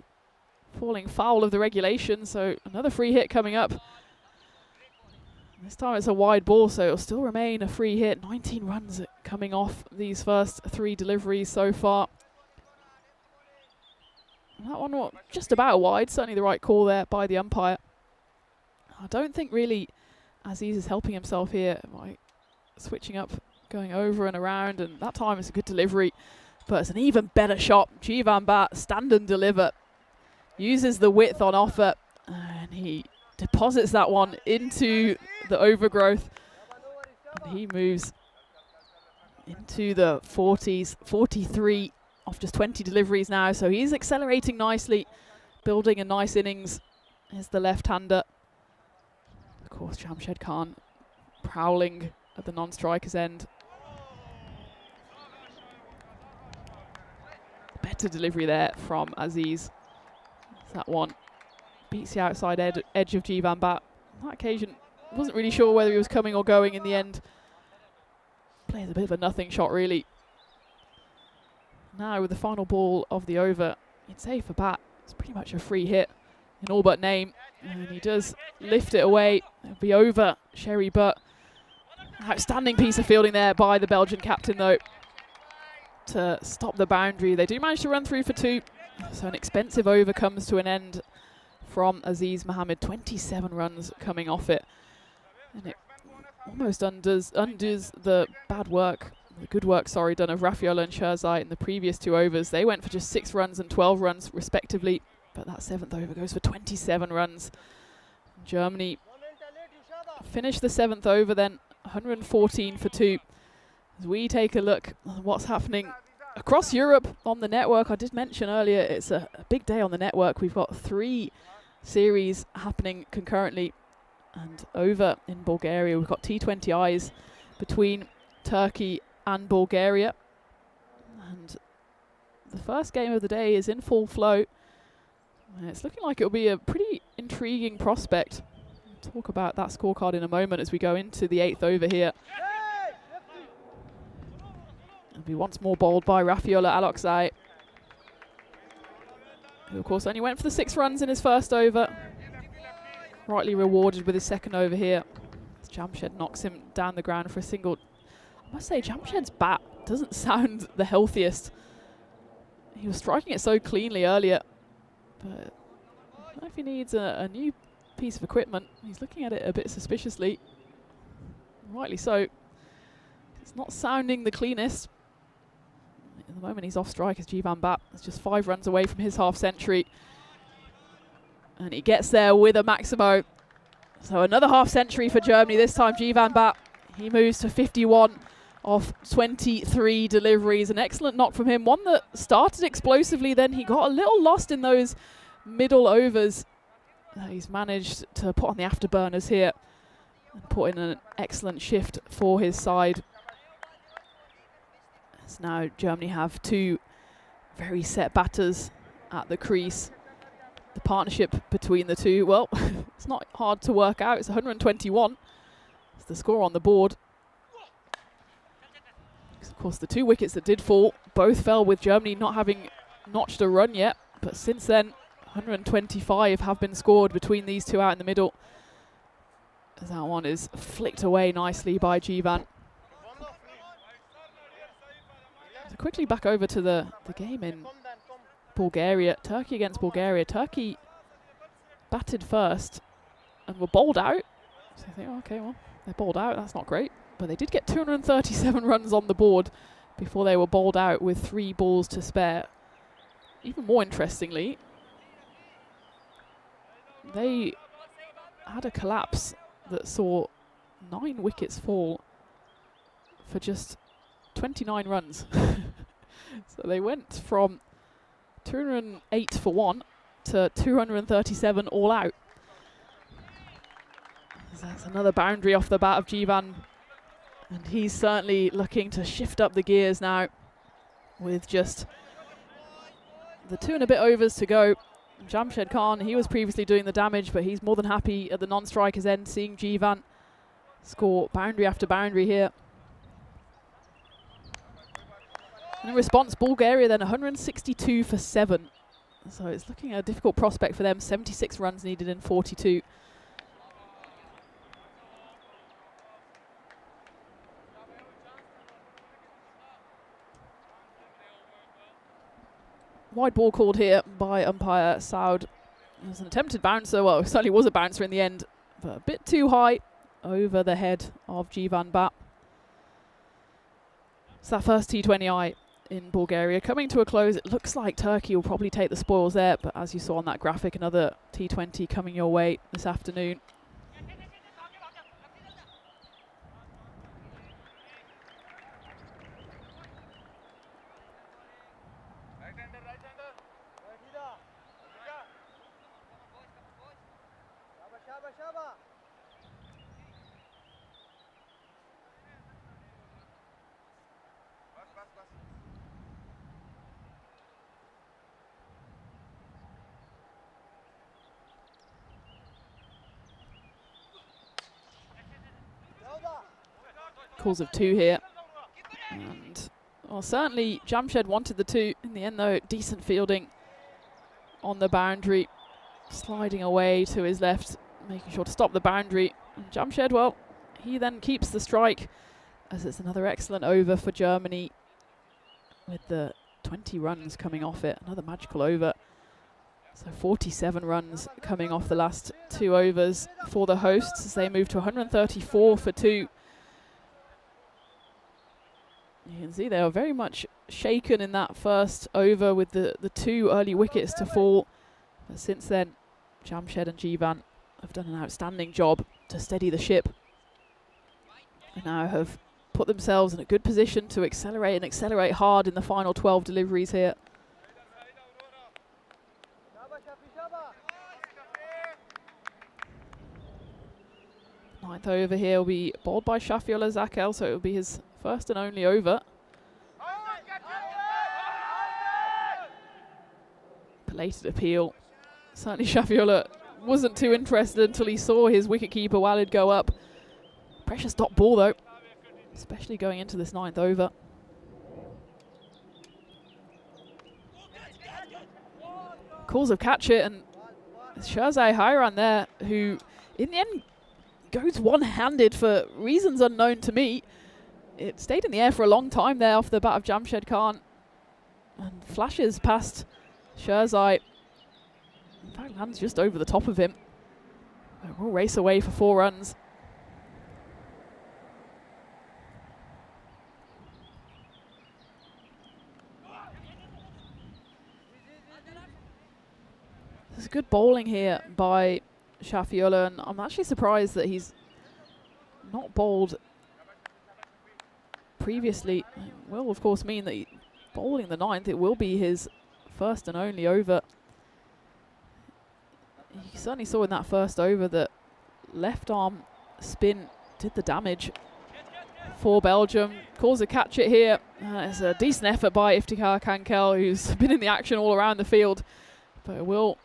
falling foul of the regulation. So another free hit coming up. This time it's a wide ball, so it'll still remain a free hit. 19 runs coming off these first 3 deliveries so far. And that one was just about wide, certainly the right call there by the umpire. I don't think really Aziz is helping himself here by switching up, going over and around, and that time it's a good delivery, but it's an even better shot. Jivan Bat, stand and deliver, uses the width on offer, and he deposits that one into the overgrowth, and he moves into the 40s, 43 off just 20 deliveries now, so he's accelerating nicely, building a nice innings. Here's the left-hander. Of course, Jamshed Khan prowling at the non-striker's end. Better delivery there from Aziz. That one beats the outside edge of Jivan Bat. On that occasion, wasn't really sure whether he was coming or going in the end. Plays a bit of a nothing shot, really. Now, with the final ball of the over, you'd say for Bat, it's pretty much a free hit in all but name. And he does lift it away. It'll be over Sherry Butt. Outstanding piece of fielding there by the Belgian captain, though, to stop the boundary. They do manage to run through for 2. So an expensive over comes to an end from Aziz Mohammed. 27 runs coming off it. And it almost undoes the good work, done of Rafael and Sherzai in the previous 2 overs. They went for just 6 runs and 12 runs, respectively. But that 7th over goes for 27 runs. Germany finished the 7th over then, 114 for 2. As we take a look at what's happening across Europe on the network. I did mention earlier it's a big day on the network. We've got 3 series happening concurrently. And over in Bulgaria, we've got T20Is between Turkey and Bulgaria. And the first game of the day is in full flow. It's looking like it'll be a pretty intriguing prospect. We'll talk about that scorecard in a moment as we go into the 8th over here. be once more bowled by Raffaella Aloxai, who of course only went for the 6 runs in his first over. Rightly rewarded with his second over here. As Jamshed knocks him down the ground for a single. I must say, Jamshed's bat doesn't sound the healthiest. He was striking it so cleanly earlier, but I don't know if he needs a new piece of equipment. He's looking at it a bit suspiciously. Rightly so. It's not sounding the cleanest. At the moment he's off strike as Jivan Bat is just 5 runs away from his half century. And he gets there with a Maximo. So another half century for Germany, this time Jivan Bat. He moves to 51 off 23 deliveries. An excellent knock from him, one that started explosively, then he got a little lost in those middle overs. He's managed to put on the afterburners here and put in an excellent shift for his side. As now Germany have 2 very set batters at the crease. The partnership between the two, well, it's not hard to work out. It's 121. It's the score on the board. Of course, the 2 wickets that did fall, both fell with Germany not having notched a run yet. But since then, 125 have been scored between these two out in the middle. As that one is flicked away nicely by Jivan. So quickly back over to the game in Bulgaria. Turkey against Bulgaria. Turkey batted first and were bowled out. So I think, oh, okay, well, they're bowled out. That's not great. But they did get 237 runs on the board before they were bowled out with 3 balls to spare. Even more interestingly, they had a collapse that saw 9 wickets fall for just 29 runs. So they went from 208 for 1 to 237 all out. So that's another boundary off the bat of Jivan. And he's certainly looking to shift up the gears now with just the 2 and a bit overs to go. Jamshed Khan, he was previously doing the damage, but he's more than happy at the non-striker's end, seeing Jivan score boundary after boundary here. And in response, Bulgaria then 162 for 7. So it's looking a difficult prospect for them. 76 runs needed in 42. Wide ball called here by umpire Saud. It was an attempted bouncer. Well, it certainly was a bouncer in the end, but a bit too high over the head of Jivan Bat. So that first T20I in Bulgaria coming to a close. It looks like Turkey will probably take the spoils there, but as you saw on that graphic, another T20 coming your way this afternoon. Calls of 2 here. And well, certainly Jamshed wanted the 2. In the end though, decent fielding on the boundary. Sliding away to his left, making sure to stop the boundary. And Jamshed, well, he then keeps the strike as it's another excellent over for Germany with the 20 runs coming off it. Another magical over. So 47 runs coming off the last 2 overs for the hosts as they move to 134 for 2. You can see they are very much shaken in that first over with the 2 early wickets to fall. But since then, Jamshed and Jivan have done an outstanding job to steady the ship. And now have put themselves in a good position to accelerate and accelerate hard in the final 12 deliveries here. Ninth over here will be bowled by Shafiola Zakel, so it will be his first and only over. Belated appeal. Certainly Shafiola wasn't too interested until he saw his wicketkeeper Walid go up. Precious dot ball though, especially going into this 9th over. calls of catch it, and Sherzai Hayran there, who in the end goes one-handed for reasons unknown to me. It stayed in the air for a long time there off the bat of Jamshed Khan, and flashes past Sherzai. In fact, lands just over the top of him. We'll race away for 4 runs. There's good bowling here by Shafiola, and I'm actually surprised that he's not bowled previously. It will, of course, mean that bowling the 9th, it will be his first and only over. You certainly saw in that first over that left arm spin did the damage for Belgium. Calls a catch it here. It's a decent effort by Iftikhar Kankel, who's been in the action all around the field, but it will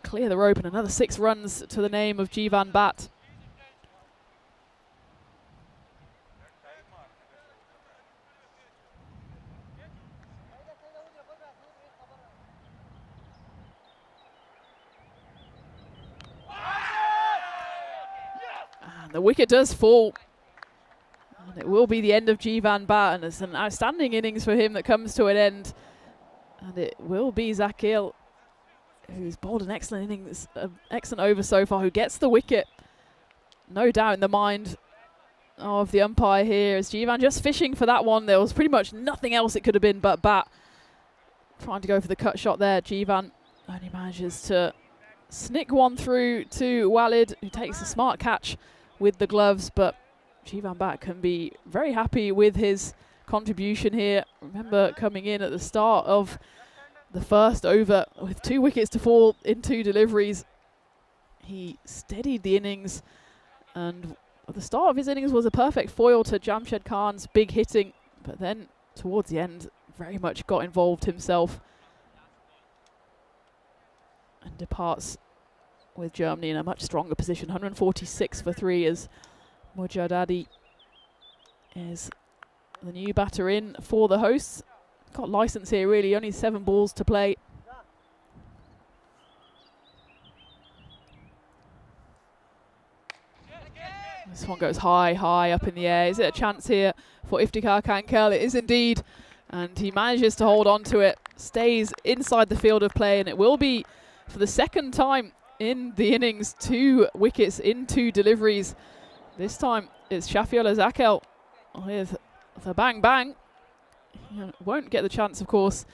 clear the rope, and another 6 runs to the name of Jivan Bhatt. And the wicket does fall, and it will be the end of Jivan Bhatt, and it's an outstanding innings for him that comes to an end, and it will be Zakil, who's bowled an excellent innings, excellent over so far, who gets the wicket. No doubt in the mind of the umpire here, as Jivan just fishing for that one. There was pretty much nothing else it could have been but Bhatt. Trying to go for the cut shot there. Jivan only manages to snick one through to Walid, who takes a smart catch with the gloves, but Jivan Bhatt can be very happy with his contribution here. Remember, coming in at the start of the first over with 2 wickets to fall in 2 deliveries, he steadied the innings, and at the start of his innings was a perfect foil to Jamshed Khan's big hitting, but then towards the end very much got involved himself and departs with Germany in a much stronger position. 146 for 3 as Mujadadi is the new batter in for the hosts. Got license here really, only 7 balls to play. This one goes high, high up in the air. Is it a chance here for Iftikhar Kankel? It is indeed, and he manages to hold on to it, stays inside the field of play, and it will be for the 2nd time in the innings 2 wickets in 2 deliveries. This time it's Shafiola Zakil with the bang bang. He won't get the chance, of course,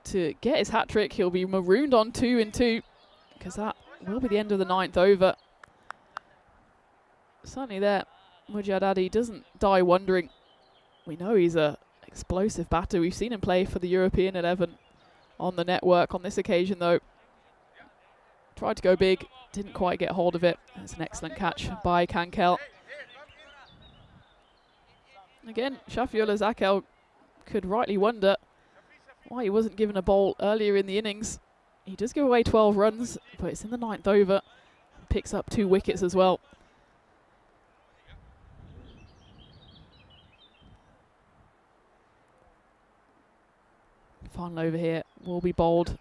to get his hat-trick. He'll be marooned on 2 in 2, because that will be the end of the 9th over. Certainly there, Mujadadi doesn't die wondering. We know he's a explosive batter. We've seen him play for the European 11 on the network. On this occasion, though, tried to go big, didn't quite get hold of it. It's an excellent catch by Kankel. Again, Shafiola Zakil could rightly wonder why he wasn't given a bowl earlier in the innings. He does give away 12 runs, but it's in the 9th over. Picks up 2 wickets as well. Final over here will be bowled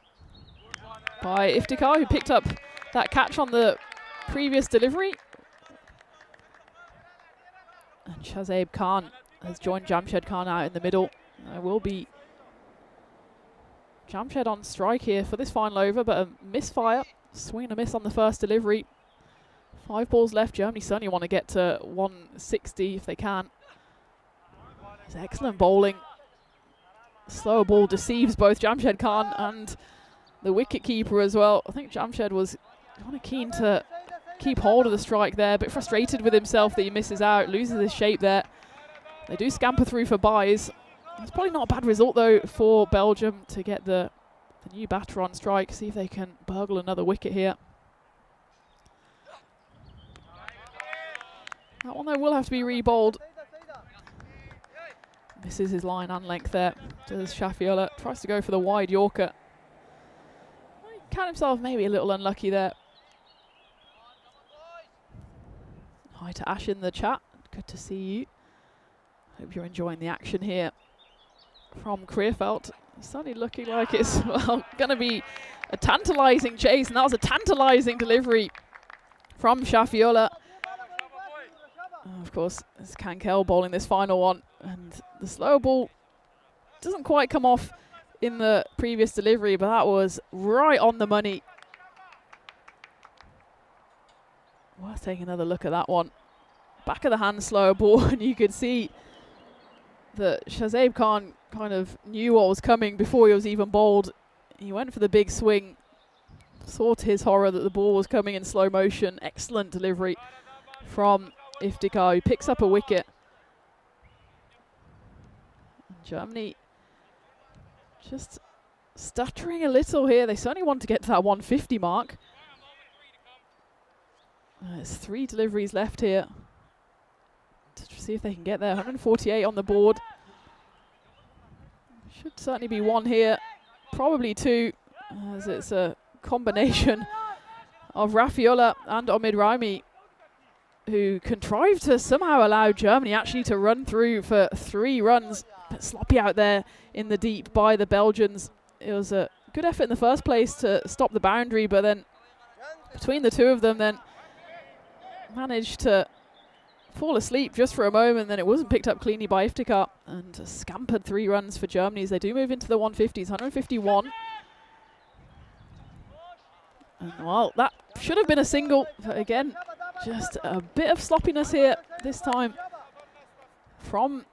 by Iftikhar, who picked up that catch on the previous delivery. And Shahzaib Khan has joined Jamshed Khan out in the middle. There will be Jamshed on strike here for this final over, but a misfire. Swing and a miss on the first delivery. 5 balls left. Germany certainly want to get to 160 if they can. It's excellent bowling. Slower ball deceives both Jamshed Khan and the wicket-keeper as well. I think Jamshed was kind of keen to keep hold of the strike there, a bit frustrated with himself that he misses out, loses his shape there. They do scamper through for byes. It's probably not a bad result, though, for Belgium to get the new batter on strike, see if they can burgle another wicket here. That one, though, will have to be re-bowled. Misses his line and length there. Does Shafiola. Tries to go for the wide Yorker. He count himself maybe a little unlucky there. Hi to Ash in the chat. Good to see you. Hope you're enjoying the action here from Creerfeld. It's certainly looking like it's going to be a tantalising chase, and that was a tantalising delivery from Shafiola. Of course, it's Kankel bowling this final one, and the slow ball doesn't quite come off in the previous delivery, but that was right on the money. Worth taking another look at that one. Back of the hand slow ball, and you could see that Shahzaib Khan kind of knew what was coming before he was even bowled. He went for the big swing, saw to his horror that the ball was coming in slow motion. Excellent delivery from Iftikhar, who picks up a wicket. Germany just stuttering a little here. They certainly want to get to that 150 mark. There's 3 deliveries left here to see if they can get there. 148 on the board. Should certainly be 1 here, probably 2, as it's a combination of Rafiola and Omid Raimi, who contrived to somehow allow Germany actually to run through for 3 runs. But sloppy out there in the deep by the Belgians. It was a good effort in the first place to stop the boundary, but then between the two of them then managed to fall asleep just for a moment. Then it wasn't picked up cleanly by Iftikhar, and scampered 3 runs for Germany as they do move into the 150s. 151. And well, that should have been a single, but again, just a bit of sloppiness here this time from,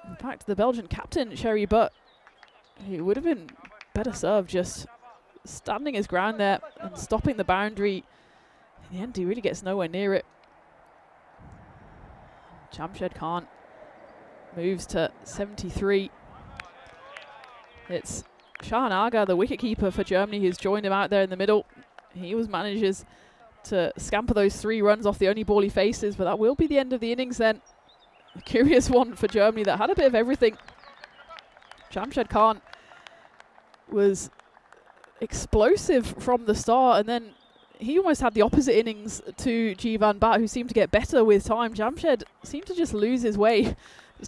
in fact, the Belgian captain, Sherry Butt. He would have been better served just standing his ground there and stopping the boundary. In the end, he really gets nowhere near it. Jamshed Khan moves to 73. It's Shahan Agha, the wicketkeeper for Germany, who's joined him out there in the middle. He manages to scamper those 3 runs off the only ball he faces, but that will be the end of the innings then. A curious one for Germany that had a bit of everything. Jamshed Khan was explosive from the start, and then he almost had the opposite innings to Jivan Bhatt, who seemed to get better with time. Jamshed seemed to just lose his way.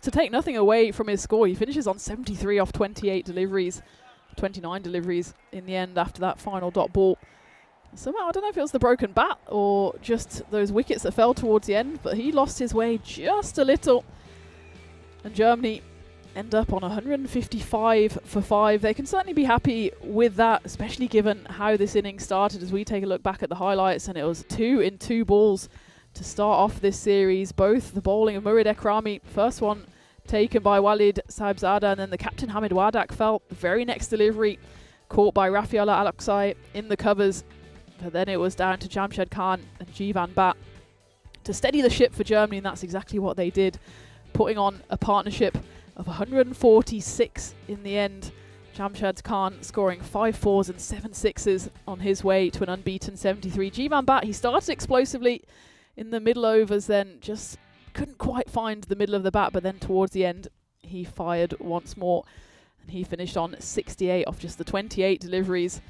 To take nothing away from his score, he finishes on 73 off 28 deliveries, 29 deliveries in the end after that final dot ball. Somehow, I don't know if it was the broken bat or just those wickets that fell towards the end, but he lost his way just a little. And Germany end up on 155 for 5. They can certainly be happy with that, especially given how this inning started. As we take a look back at the highlights, and it was 2 in 2 balls to start off this series. Both the bowling of Murid Ekrami, first one taken by Walid Sahibzada, and then the captain Hamid Wadak fell. The very next delivery caught by Rafiola Al-Aqsai in the covers. But then it was down to Jamshed Khan and Jivan Bhatt to steady the ship for Germany, and that's exactly what they did, putting on a partnership of 146 in the end. Jamshed Khan scoring 5 fours and 7 sixes on his way to an unbeaten 73. Jivan Bhatt, he started explosively in the middle overs, then just couldn't quite find the middle of the bat, but then towards the end he fired once more, and he finished on 68 off just the 28 deliveries.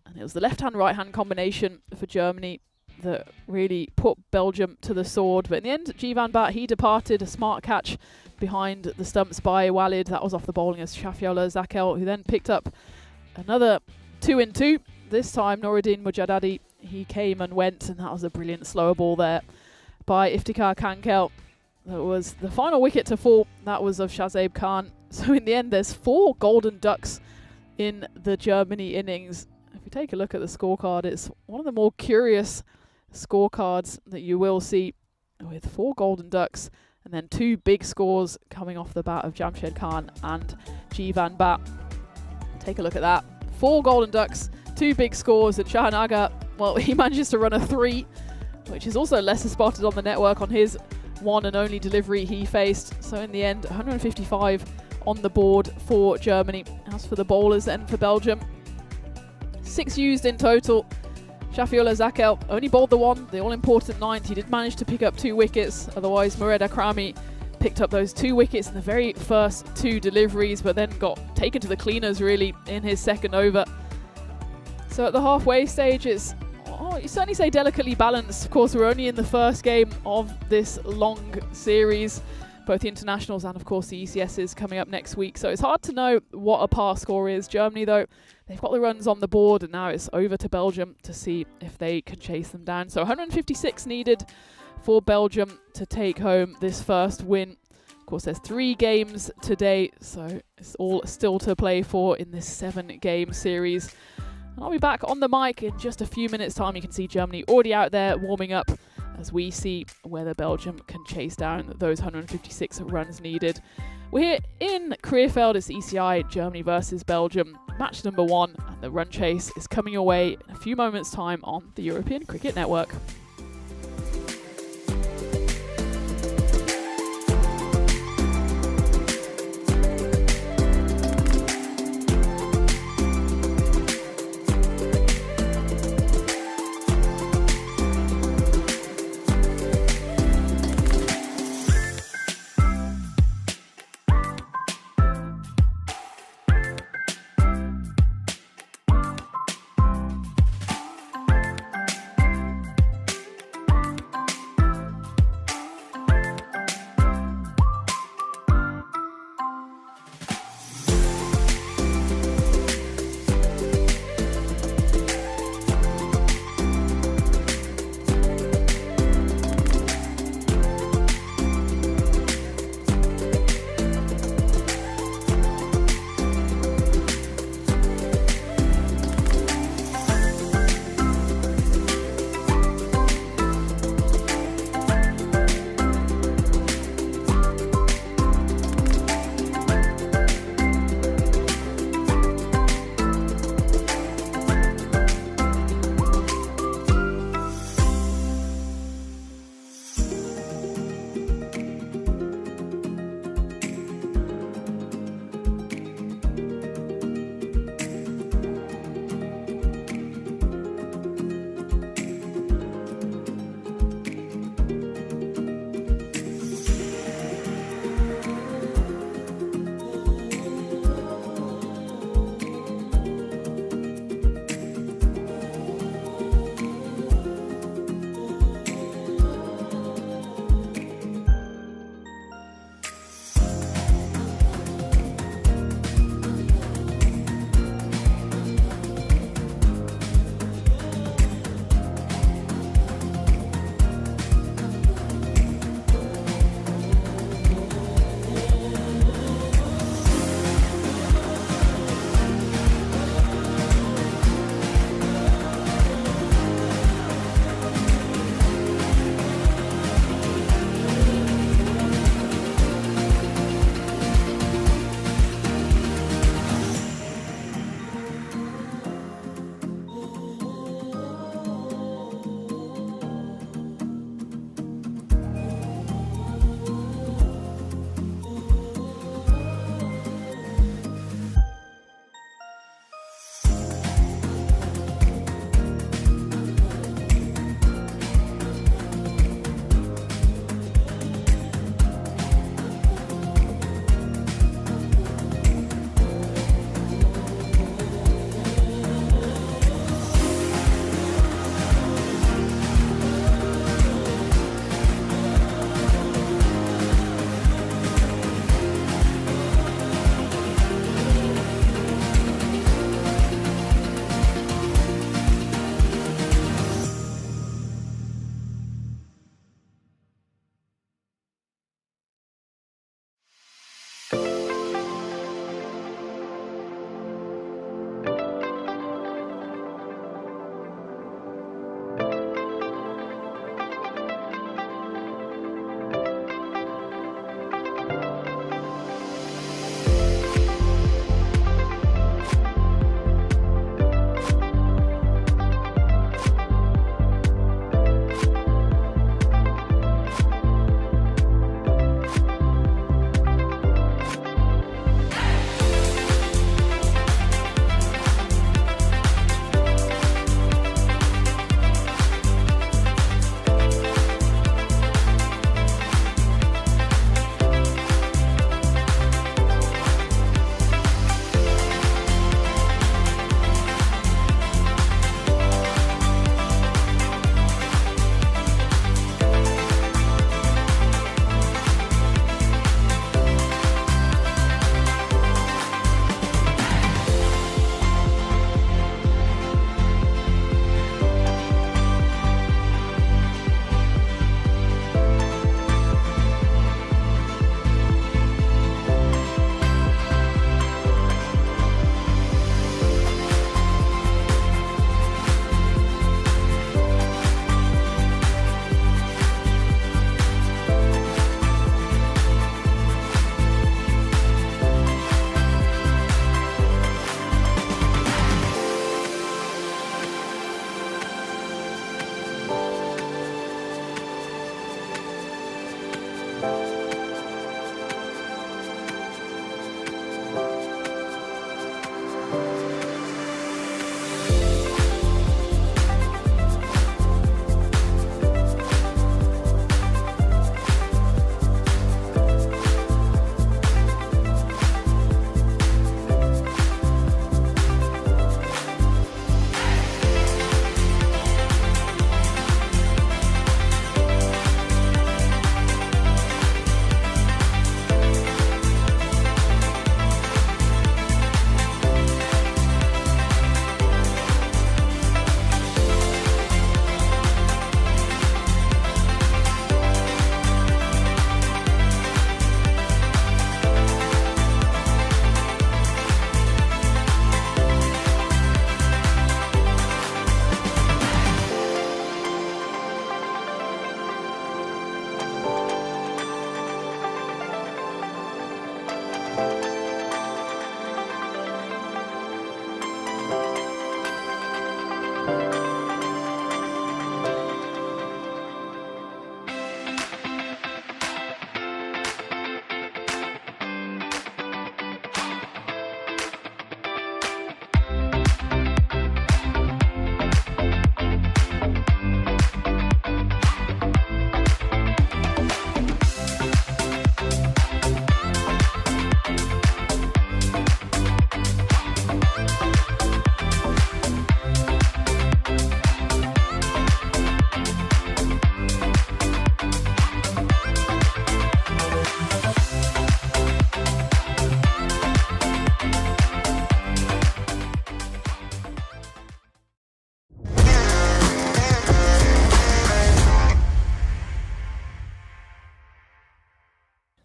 And it was the left-hand, right-hand combination for Germany that really put Belgium to the sword. But in the end, Jivan Bhatt, he departed. A smart catch behind the stumps by Walid. That was off the bowling of Shafiola Zakel, who then picked up another 2 in 2. This time, Nouruddin Mujaddadi, he came and went, and that was a brilliant slower ball there by Iftikhar Kankel. That was the final wicket to fall. That was of Shahzaib Khan. So in the end, there's 4 golden ducks in the Germany innings. If you take a look at the scorecard, it's one of the more curious scorecards that you will see, with 4 golden ducks and then 2 big scores coming off the bat of Jamshed Khan and Jivan Bhatt. Take a look at that. 4 golden ducks, 2 big scores, and Shahan Agha, well, he manages to run a 3, which is also lesser spotted on the network on his one and only delivery he faced. So in the end, 155 on the board for Germany. As for the bowlers then for Belgium, 6 used in total. Shafiola Zakel only bowled the 1, the all-important 9th. He did manage to pick up 2 wickets. Otherwise, Murid Ekrami picked up those 2 wickets in the very first 2 deliveries, but then got taken to the cleaners, really, in his second over. So at the halfway stage, it's, you certainly say delicately balanced. Of course, we're only in the first game of this long series, both the internationals and, of course, the ECSs coming up next week. So it's hard to know what a pass score is. Germany, though, they've got the runs on the board, and now it's over to Belgium to see if they can chase them down. So 156 needed for Belgium to take home this first win. Of course, there's 3 games today, so it's all still to play for in this 7-game series. And I'll be back on the mic in just a few minutes' time. You can see Germany already out there warming up as we see whether Belgium can chase down those 156 runs needed. We're here in Krefeld. It's ECI, Germany versus Belgium, match number 1, and the run chase is coming your way in a few moments' time on the European Cricket Network.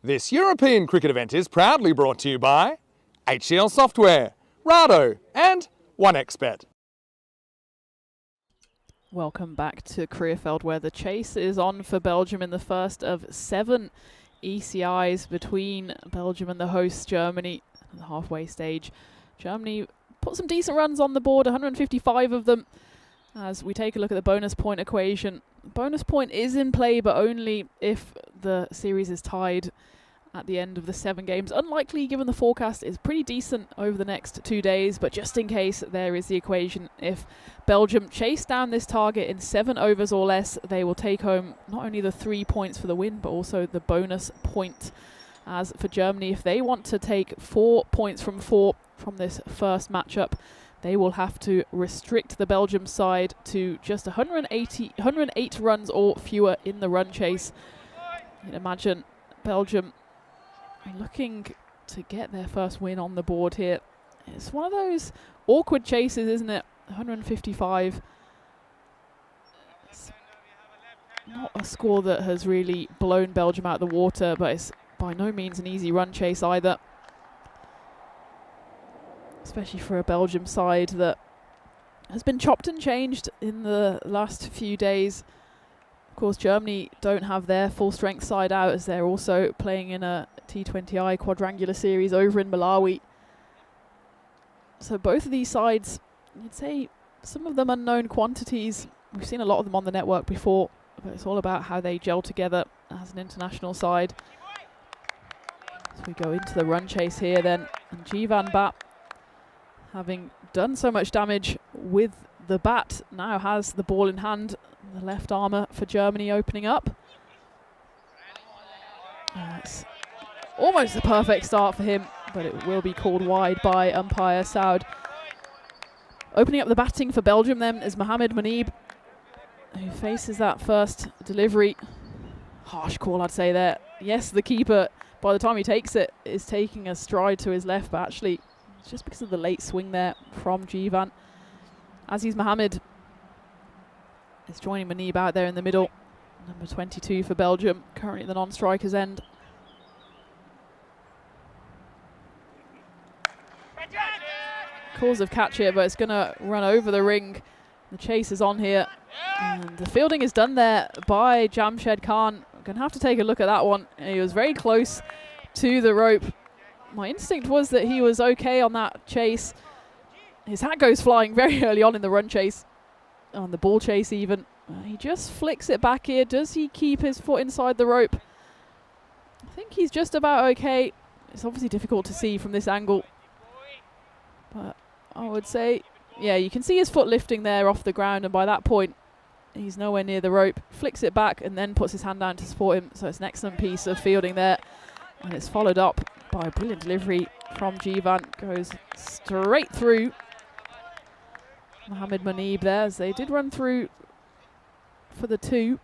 This European cricket event is proudly brought to you by HCL Software, Rado and 1xBet.
Welcome back to Careerfeld, where the chase is on for Belgium in the first of 7 ECIs between Belgium and the host Germany at the halfway stage. Germany put some decent runs on the board, 155 of them. As we take a look at the bonus point equation, bonus point is in play, but only if the series is tied at the end of the 7 games. Unlikely, given the forecast is pretty decent over the next 2 days, but just in case, there is the equation. If Belgium chase down this target in 7 overs or less, they will take home not only the 3 points for the win, but also the bonus point. As for Germany, if they want to take 4 points from 4 from this first matchup, they will have to restrict the Belgium side to just 108 runs or fewer in the run chase. You can imagine Belgium looking to get their first win on the board here. It's one of those awkward chases, isn't it? 155. It's not a score that has really blown Belgium out of the water, but it's by no means an easy run chase either. Especially for a Belgium side that has been chopped and changed in the last few days. Of course, Germany don't have their full strength side out, as they're also playing in a T20I quadrangular series over in Malawi. So both of these sides, you'd say some of them unknown quantities. We've seen a lot of them on the network before, but it's all about how they gel together as an international side. As we go into the run chase here then, and Jivan Bat, having done so much damage with the bat, now has the ball in hand. The left armour for Germany opening up. It's almost a perfect start for him, but it will be called wide by umpire Saud. Opening up the batting for Belgium then is Mohamed Manib, who faces that first delivery. Harsh call, I'd say there. Yes, the keeper, by the time he takes it, is taking a stride to his left, but actually it's just because of the late swing there from Jivan. Aziz Mohamed is joining Manib out there in the middle. Number 22 for Belgium, currently at the non-striker's end. Cause of catch here, but it's going to run over the ring. The chase is on here, and the fielding is done there by Jamshed Khan. Going to have to take a look at that one. He was very close to the rope. My instinct was that he was okay on that chase. His hat goes flying very early on in the run chase, on the ball chase even. He just flicks it back here. Does he keep his foot inside the rope? I think he's just about okay. It's obviously difficult to see from this angle, but I would say, yeah, you can see his foot lifting there off the ground, and by that point, he's nowhere near the rope. Flicks it back and then puts his hand down to support him. So it's an excellent piece of fielding there, and it's followed up by a brilliant delivery from Jivan. Goes straight through Mohamed Manib there, as they did run through for the 2.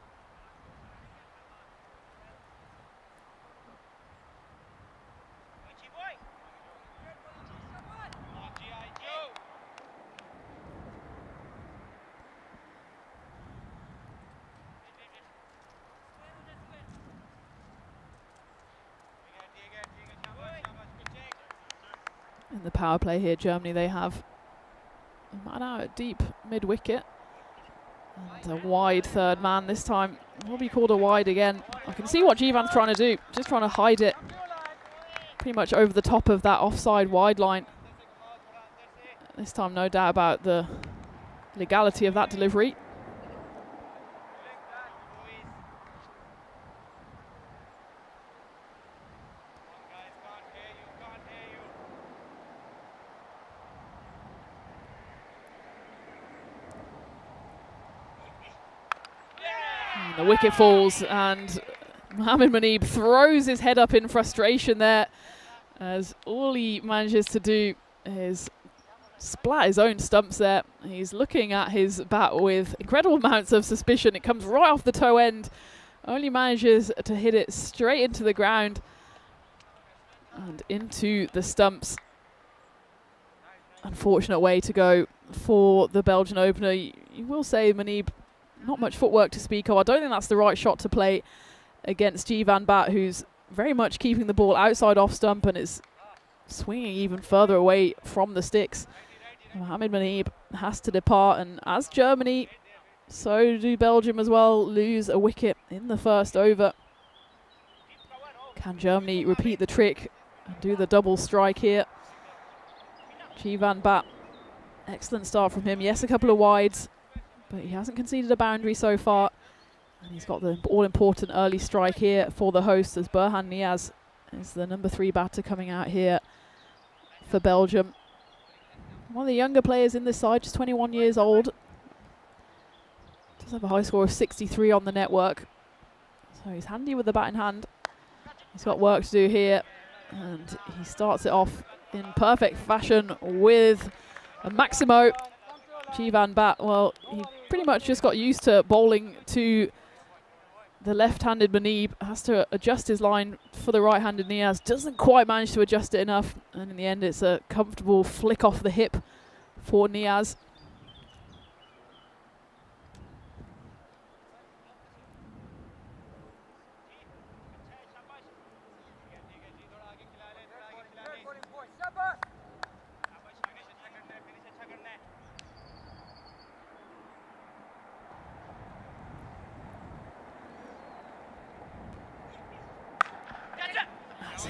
In the power play here, Germany, they have a man out at deep mid-wicket. And a wide third man this time. Will be called a wide again. I can see what Jivan's trying to do. Just trying to hide it pretty much over the top of that offside wide line. This time, no doubt about the legality of that delivery. The wicket falls, and Mohamed Manib throws his head up in frustration there, as all he manages to do is splat his own stumps there. He's looking at his bat with incredible amounts of suspicion. It comes right off the toe end, only manages to hit it straight into the ground and into the stumps. Unfortunate way to go for the Belgian opener. You will say Manib, not much footwork to speak of. I don't think that's the right shot to play against Jivan Bat, who's very much keeping the ball outside off stump and is swinging even further away from the sticks. Mohamed Manib has to depart, and as Germany, so do Belgium as well, lose a wicket in the first over. Can Germany repeat the trick and do the double strike here? Jivan Bat, excellent start from him. Yes, a couple of wides, but he hasn't conceded a boundary so far. And he's got the all-important early strike here for the hosts, as Burhan Niaz is the number 3 batter coming out here for Belgium. One of the younger players in this side, just 21 years old. Does have a high score of 63 on the network. So he's handy with the bat in hand. He's got work to do here. And he starts it off in perfect fashion with a Maximo. Jivan Bat, well, he pretty much just got used to bowling to the left-handed Manib, has to adjust his line for the right-handed Niaz, doesn't quite manage to adjust it enough, and in the end it's a comfortable flick off the hip for Niaz.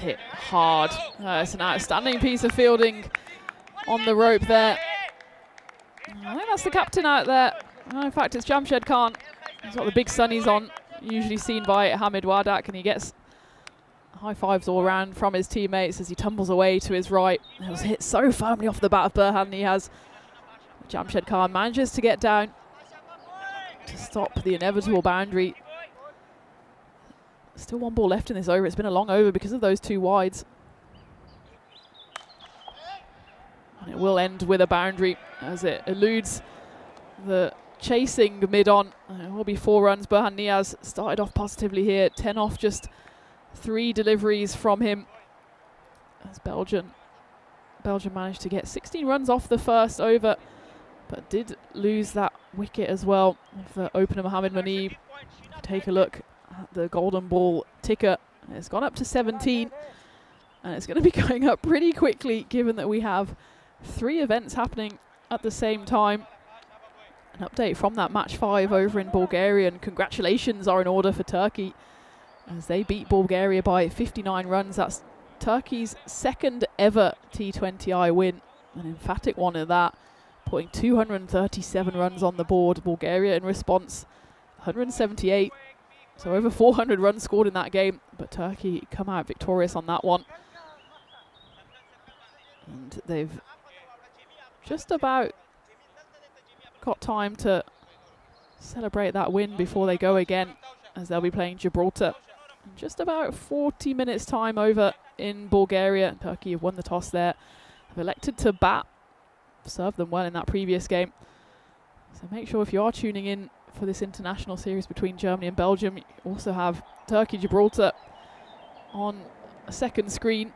Hit hard. It's an outstanding piece of fielding on the rope there. I think that's the captain out there. In fact, it's Jamshed Khan. He's got the big sunnies on, usually seen by Hamid Wadak, and he gets high fives all around from his teammates as he tumbles away to his right. It was hit so firmly off the bat of Burhan Niaz. Jamshed Khan manages to get down to stop the inevitable boundary. Still 1 ball left in this over. It's been a long over because of those 2 wides. And it will end with a boundary as it eludes the chasing mid-on. It will be 4 runs. Burhan Niaz started off positively here. 10 off just 3 deliveries from him. As Belgium managed to get 16 runs off the first over, but did lose that wicket as well for opener Mohamed Manib. Take a look at the golden ball ticker. It's gone up to 17, and it's going to be going up pretty quickly given that we have 3 events happening at the same time. An update from that match 5 over in Bulgaria, and congratulations are in order for Turkey as they beat Bulgaria by 59 runs. That's Turkey's 2nd ever T20I win, an emphatic one of that, putting 237 runs on the board. Bulgaria in response 178. So over 400 runs scored in that game, but Turkey come out victorious on that one. And they've just about got time to celebrate that win before they go again, as they'll be playing Gibraltar in just about 40 minutes time over in Bulgaria. Turkey have won the toss there, have elected to bat, served them well in that previous game. So make sure if you are tuning in for this international series between Germany and Belgium, you also have Turkey-Gibraltar on a second screen.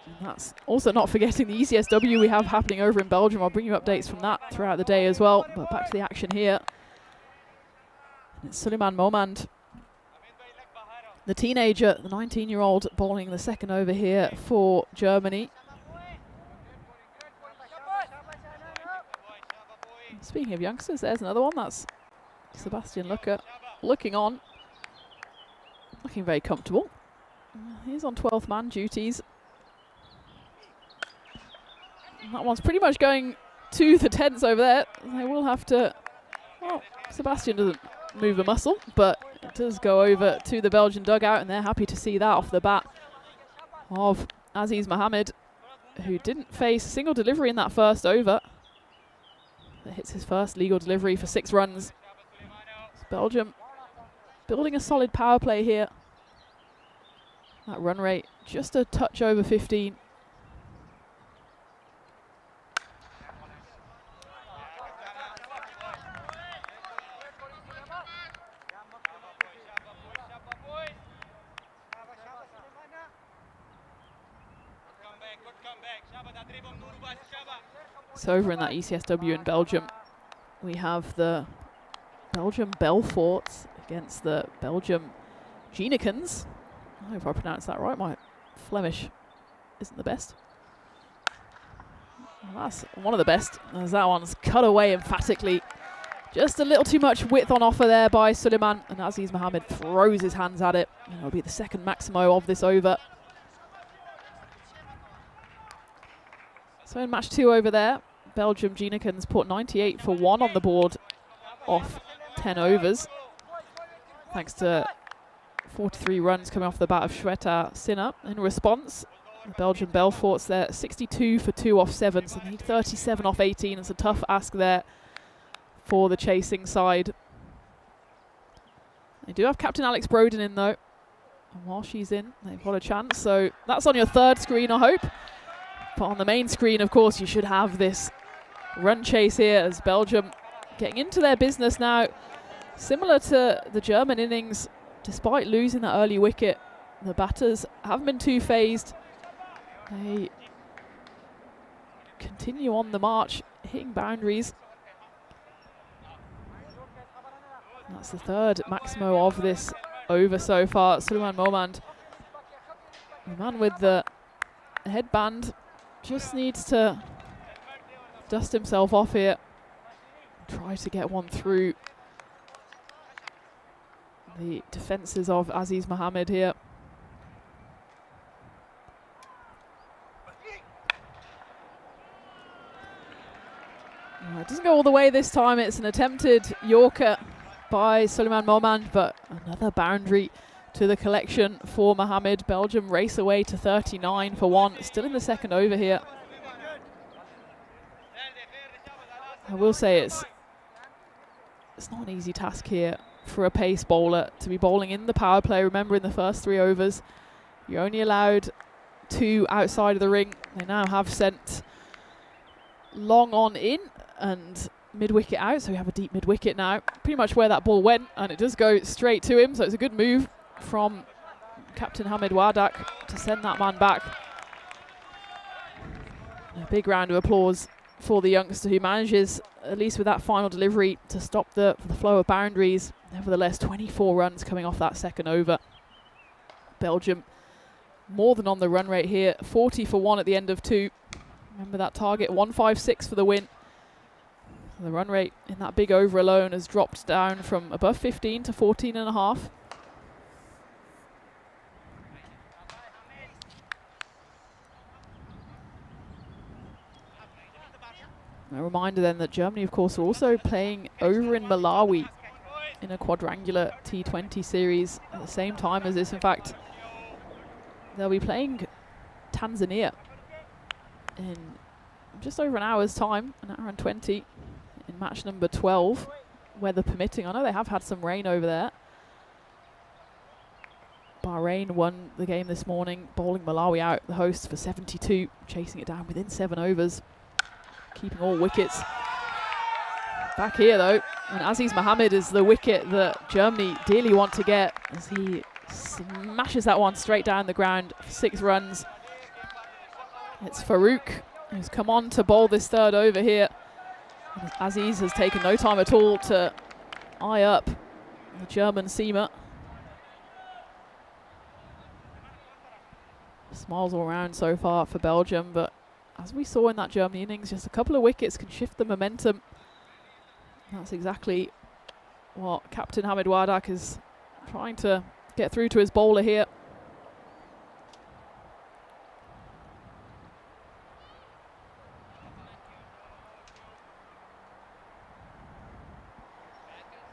And that's also not forgetting the ECSW we have happening over in Belgium. I'll bring you updates from that throughout the day as well. But back to the action here. And it's Suleiman Momand, the teenager, the 19-year-old, bowling the second over here for Germany. Speaking of youngsters, there's another one. That's Sebastian Looker looking on, looking very comfortable. He's on 12th man duties. And that one's pretty much going to the tents over there. They will have to, well, Sebastian doesn't move a muscle, but it does go over to the Belgian dugout, and they're happy to see that off the bat of Aziz Mohammed, who didn't face a single delivery in that first over. That hits his first legal delivery for 6 runs. Belgium building a solid power play here. That run rate just a touch over 15. So over in that ECSW in Belgium, we have the Belgium Belforts against the Belgium Genicans. I hope I pronounced that right. My Flemish isn't the best. Well, that's one of the best, as that one's cut away emphatically. Just a little too much width on offer there by Suleiman, and Aziz Mohammed throws his hands at it. And it'll be the second Maximo of this over. So in match 2 over there, Belgium Genikens put 98 for 1 on the board off 10 overs. Thanks to 43 runs coming off the bat of Shweta Sinha. In response, the Belgian Belforts, they're 62 for 2 off 7, so they need 37 off 18. It's a tough ask there for the chasing side. They do have Captain Alex Broden in though, and while she's in, they've got a chance. So that's on your third screen, I hope. But on the main screen, of course, you should have this run chase here as Belgium getting into their business now. Similar to the German innings, despite losing that early wicket, the batters haven't been too phased. They continue on the march, hitting boundaries. That's the third Maximo of this over so far. Suleiman Momand, the man with the headband, just needs to dust himself off here. Try to get one through the defences of Aziz Mohammed here. It doesn't go all the way this time. It's an attempted Yorker by Suleiman Momand, but another boundary to the collection for Mohammed. Belgium race away to 39 for 1. Still in the second over here. I will say it's not an easy task here for a pace bowler to be bowling in the power play. Remember, in the first 3 overs, you're only allowed 2 outside of the ring. They now have sent long on in and mid-wicket out, so we have a deep mid-wicket now. Pretty much where that ball went, and it does go straight to him, so it's a good move from Captain Hamid Wardak to send that man back. A big round of applause for the youngster who manages, at least with that final delivery, to stop the flow of boundaries. Nevertheless, 24 runs coming off that second over. Belgium more than on the run rate here, 40 for 1 at the end of 2. Remember that target, 156 for the win. The run rate in that big over alone has dropped down from above 15 to 14.5. A reminder then that Germany, of course, are also playing over in Malawi in a quadrangular T20 series at the same time as this. In fact, they'll be playing Tanzania in just over an hour's time, an hour and 20, in match number 12, weather permitting. I know they have had some rain over there. Bahrain won the game this morning, bowling Malawi out, the hosts, for 72, chasing it down within 7 overs, keeping all wickets. Back here though, and Aziz Mohammed is the wicket that Germany dearly want to get, as he smashes that one straight down the ground for 6 runs. It's Farouk who's come on to bowl this third over here. And Aziz has taken no time at all to eye up the German seamer. Smiles all around so far for Belgium, but as we saw in that Germany innings, just a couple of wickets can shift the momentum. That's exactly what Captain Hamid Wardak is trying to get through to his bowler here.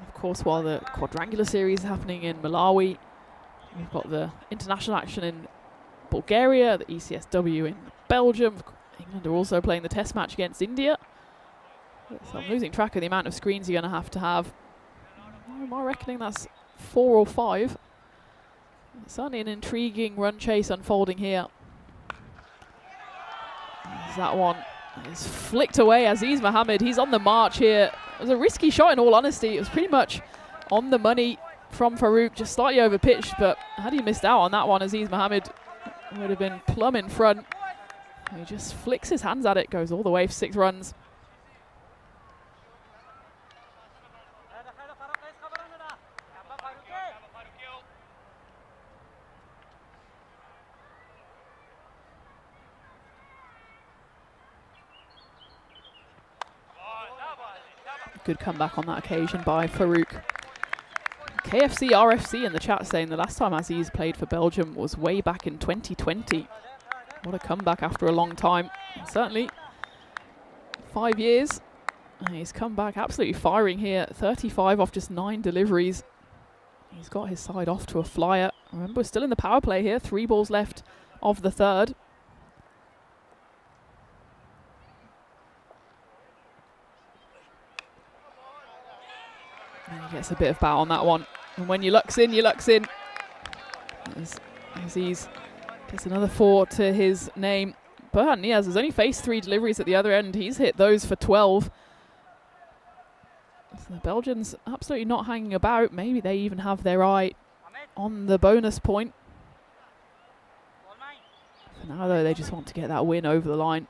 Of course, while the quadrangular series is happening in Malawi, we've got the international action in Bulgaria, the ECSW in Belgium. England are also playing the test match against India. So I'm losing track of the amount of screens you're going to have. Am I reckoning that's 4 or 5? Certainly an intriguing run chase unfolding here. As that one is flicked away. Aziz Mohammed, he's on the march here. It was a risky shot in all honesty. It was pretty much on the money from Farouk, just slightly over pitched, but had he missed out on that one, Aziz Mohammed would have been plumb in front. He just flicks his hands at it, goes all the way for 6 runs. Good comeback on that occasion by Farouk. KFC RFC in the chat saying the last time Aziz played for Belgium was way back in 2020. What a comeback after a long time. And certainly 5 years. And he's come back absolutely firing here. 35 off just 9 deliveries. He's got his side off to a flyer. Remember, we're still in the power play here. 3 balls left of the third. And he gets a bit of bow on that one. And when your luck's in, your luck's in. As Aziz gets another 4 to his name. Berhan Niaz has only faced 3 deliveries at the other end. He's hit those for 12. So the Belgians absolutely not hanging about. Maybe they even have their eye on the bonus point. For now, though, they just want to get that win over the line.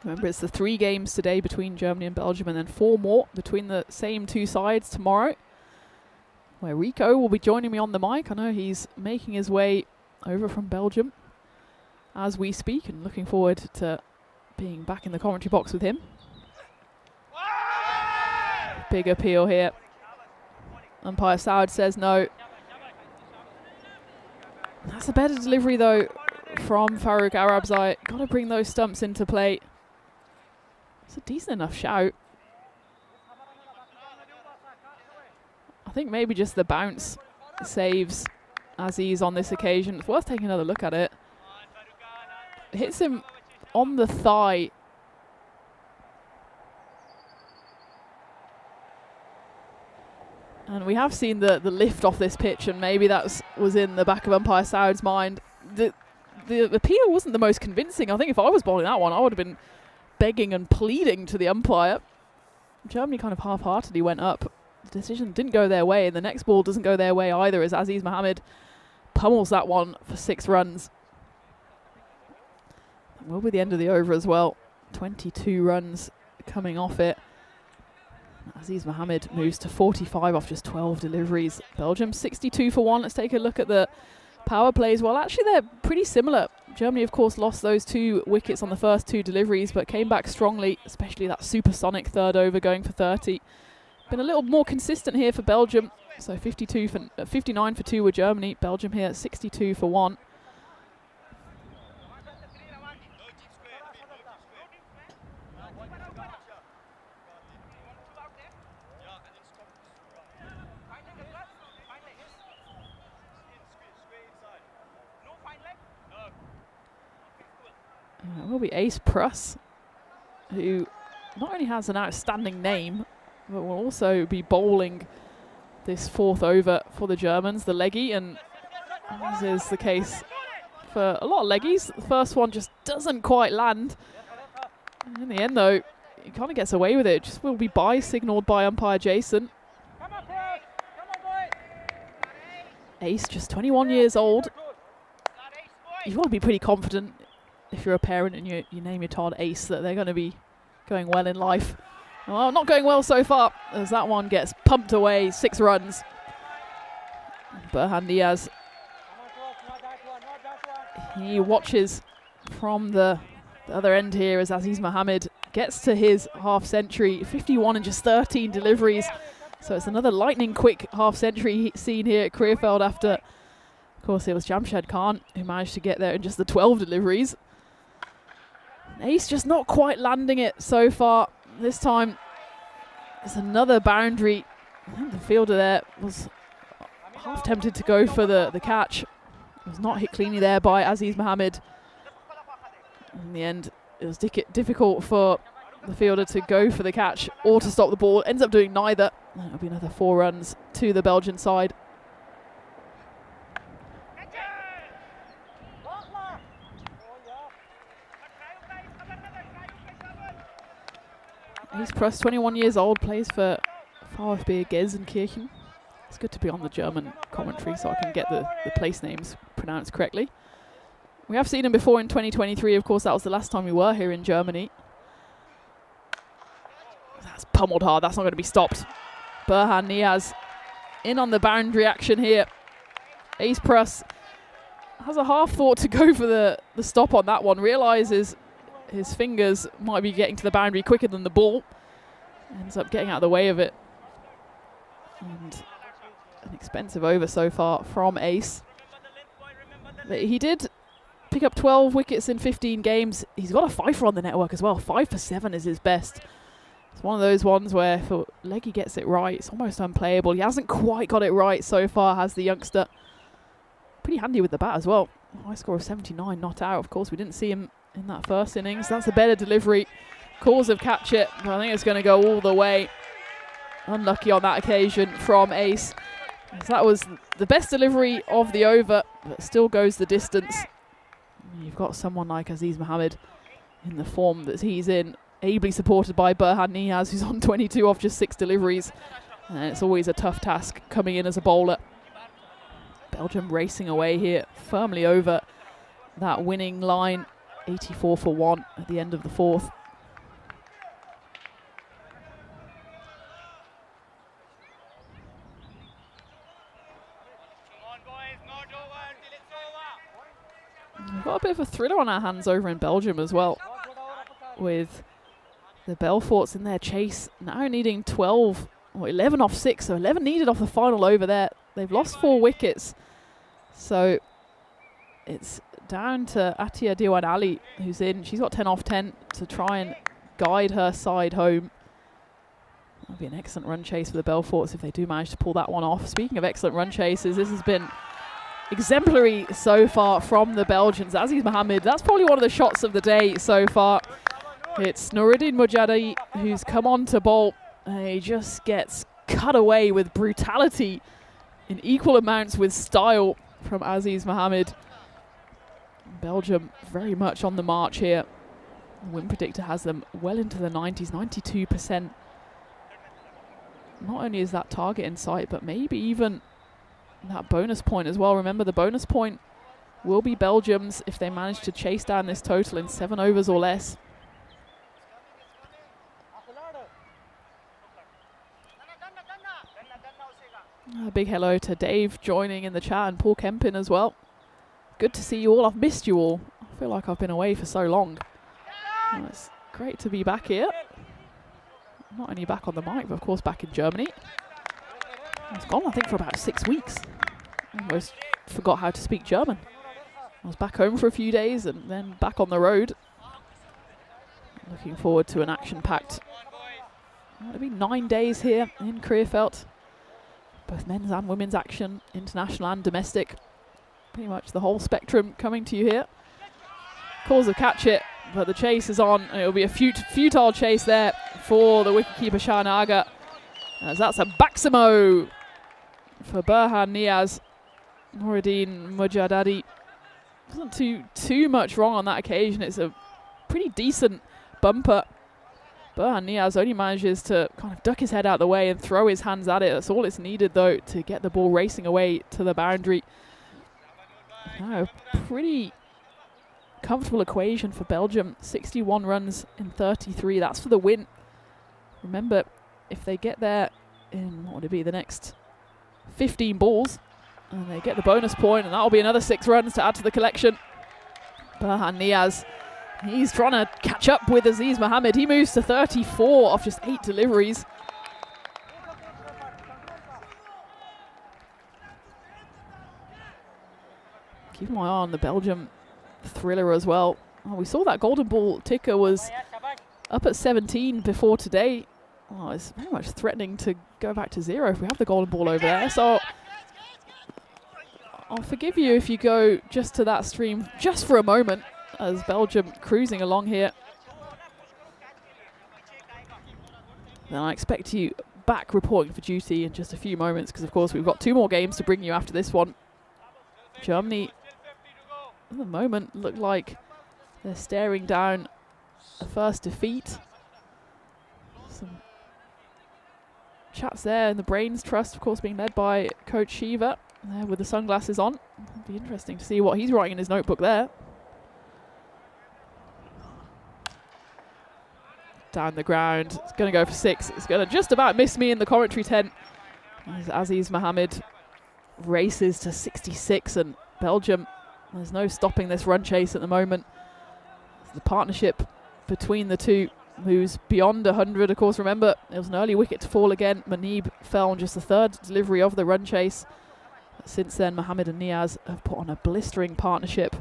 Remember, it's the 3 games today between Germany and Belgium, and then 4 more between the same 2 sides tomorrow, where Rico will be joining me on the mic. I know he's making his way over from Belgium as we speak, and looking forward to being back in the commentary box with him. Big appeal here. Umpire Saud says no. That's a better delivery, though, from Farouk Arabzai. Got to bring those stumps into play. It's a decent enough shout. I think maybe just the bounce saves Aziz on this occasion. It's worth taking another look at it. Hits him on the thigh. And we have seen the lift off this pitch, and maybe that was in the back of umpire Saud's mind. The appeal wasn't the most convincing. I think if I was bowling that one, I would have been begging and pleading to the umpire. Germany kind of half-heartedly went up. The decision didn't go their way, and the next ball doesn't go their way either, as Aziz Mohammed pummels that one for 6 runs. That will be the end of the over as well. 22 runs coming off it. Aziz Mohammed moves to 45 off just 12 deliveries. Belgium 62 for 1. Let's take a look at the power plays. Well, actually, they're pretty similar. Germany, of course, lost those 2 wickets on the first 2 deliveries, but came back strongly, especially that supersonic third over going for 30. Been a little more consistent here for Belgium. So 59 for 2 with Germany. Belgium here at 62 for 1. It will be Ace Pruss, who not only has an outstanding name, but will also be bowling this 4th over for the Germans, the leggy, and as is the case for a lot of leggies, the first one just doesn't quite land. In the end, though, he kind of gets away with it. Just will be signalled by umpire Jason. Ace, just 21 years old. You want to be pretty confident if you're a parent and you name your child Ace that they're going to be going well in life. Well, not going well so far, as that one gets pumped away, 6 runs. Berhan Diaz, he watches from the other end here as Aziz Mohammed gets to his half century, 51 in just 13 deliveries. So it's another lightning quick half century seen here at Creerfeld after, of course, it was Jamshed Khan who managed to get there in just the 12 deliveries. Ace just not quite landing it so far. This time, it's another boundary. I think the fielder there was half tempted to go for the catch. It was not hit cleanly there by Aziz Mohammed. In the end, it was difficult for the fielder to go for the catch or to stop the ball. Ends up doing neither. That'll be another 4 runs to the Belgian side. Ace Pruss, 21 years old, plays for VfB Gelsenkirchen. It's good to be on the German commentary so I can get the place names pronounced correctly. We have seen him before in 2023. Of course, that was the last time we were here in Germany. That's pummeled hard. That's not going to be stopped. Berhan Niaz in on the boundary action here. Ace Pruss has a half thought to go for the stop on that one. Realises his fingers might be getting to the boundary quicker than the ball. ends up getting out of the way of it. And an expensive over so far from Ace. But he did pick up 12 wickets in 15 games. He's got a fifer on the network as well. 5 for 7 is his best. It's one of those ones where if Leggy gets it right, it's almost unplayable. He hasn't quite got it right so far, has the youngster. Pretty handy with the bat as well. High score of 79, not out. Of course, we didn't see him in that first innings. That's a better delivery. Calls of catch it, but I think it's going to go all the way. Unlucky on that occasion from Ace. So that was the best delivery of the over, but still goes the distance. You've got someone like Aziz Mohammed in the form that he's in, ably supported by Burhan Niaz, who's on 22 off just 6 deliveries. And it's always a tough task coming in as a bowler. Belgium racing away here, firmly over that winning line. 84 for 1 at the end of the 4th. We've got a bit of a thriller on our hands over in Belgium as well, with the Belforts in their chase now needing 12 or 11 off 6, so 11 needed off the final over there. They've lost 4 wickets, so it's down to Atia Diwan Ali, who's in. She's got 10 off 10 to try and guide her side home. That'll be an excellent run chase for the Belforts if they do manage to pull that one off. Speaking of excellent run chases, this has been exemplary so far from the Belgians. Aziz Mohammed, that's probably one of the shots of the day so far. It's Noureddin Mujadi who's come on to bowl. He just gets cut away with brutality in equal amounts with style from Aziz Mohammed. Belgium very much on the march here. The win predictor has them well into the 90s, 92%. Not only is that target in sight, but maybe even that bonus point as well. Remember, the bonus point will be Belgium's if they manage to chase down this total in 7 overs or less. A big hello to Dave joining in the chat and Paul Kempin as well. Good to see you all. I've missed you all. I feel like I've been away for so long. Well, it's great to be back here. Not only back on the mic, but of course back in Germany. I was gone, I think, for about 6 weeks. Almost forgot how to speak German. I was back home for a few days and then back on the road. Looking forward to an action-packed, it'll be 9 days here in Krefeld. Both men's and women's action, international and domestic. Pretty much the whole spectrum coming to you here. Calls of catch it, but the chase is on. And it'll be a futile chase there for the wicketkeeper Shahan Aga, as that's a Baximo for Burhan Niaz. Noureddin Mujadadi wasn't too much wrong on that occasion. It's a pretty decent bumper. Burhan Niaz only manages to kind of duck his head out of the way and throw his hands at it. That's all it's needed, though, to get the ball racing away to the boundary. Now, pretty comfortable equation for Belgium. 61 runs in 33. That's for the win. Remember, if they get there in, what would it be, the next 15 balls, and they get the bonus point, and that'll be another 6 runs to add to the collection. Burhan Niaz, he's trying to catch up with Aziz Mohammed. He moves to 34 off just 8 deliveries. Keep my eye on the Belgium thriller as well. Oh, we saw that golden ball ticker was up at 17 before today. Oh, it's very much threatening to go back to 0 if we have the golden ball over there. So I'll forgive you if you go just to that stream just for a moment, as Belgium cruising along here. Then I expect you back reporting for duty in just a few moments, because of course we've got 2 more games to bring you after this one. Germany at the moment look like they're staring down a first defeat. Some chats there in the Brains Trust, of course, being led by Coach Shiva there with the sunglasses on. It'll be interesting to see what he's writing in his notebook there. Down the ground, it's going to go for 6. It's going to just about miss me in the commentary tent, as Aziz Mohammed races to 66, and Belgium, there's no stopping this run chase at the moment. The partnership between the two moves beyond 100. Of course, remember, it was an early wicket to fall again. Manib fell on just the third delivery of the run chase. Since then, Mohammed and Niaz have put on a blistering partnership.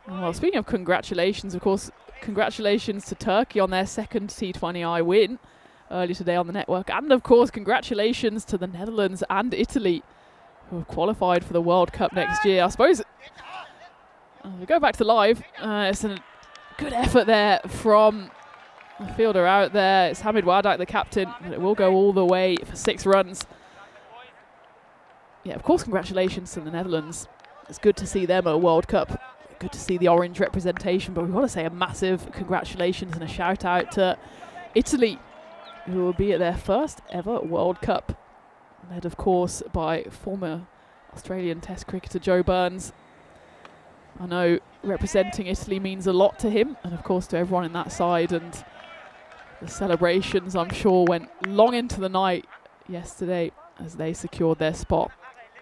Well, speaking of congratulations, of course, congratulations to Turkey on their second T20I win earlier today on the network. And, of course, congratulations to the Netherlands and Italy, who have qualified for the World Cup next year. I suppose, we go back to live. It's a good effort there from the fielder out there. It's Hamid Wadak, the captain, but it will go all the way for 6 runs. Yeah, of course, congratulations to the Netherlands. It's good to see them at a World Cup. Good to see the orange representation, but we've got to say a massive congratulations and a shout out to Italy, who will be at their first ever World Cup, led of course by former Australian Test cricketer Joe Burns. I know representing Italy means a lot to him, and of course to everyone in that side, and the celebrations I'm sure went long into the night yesterday as they secured their spot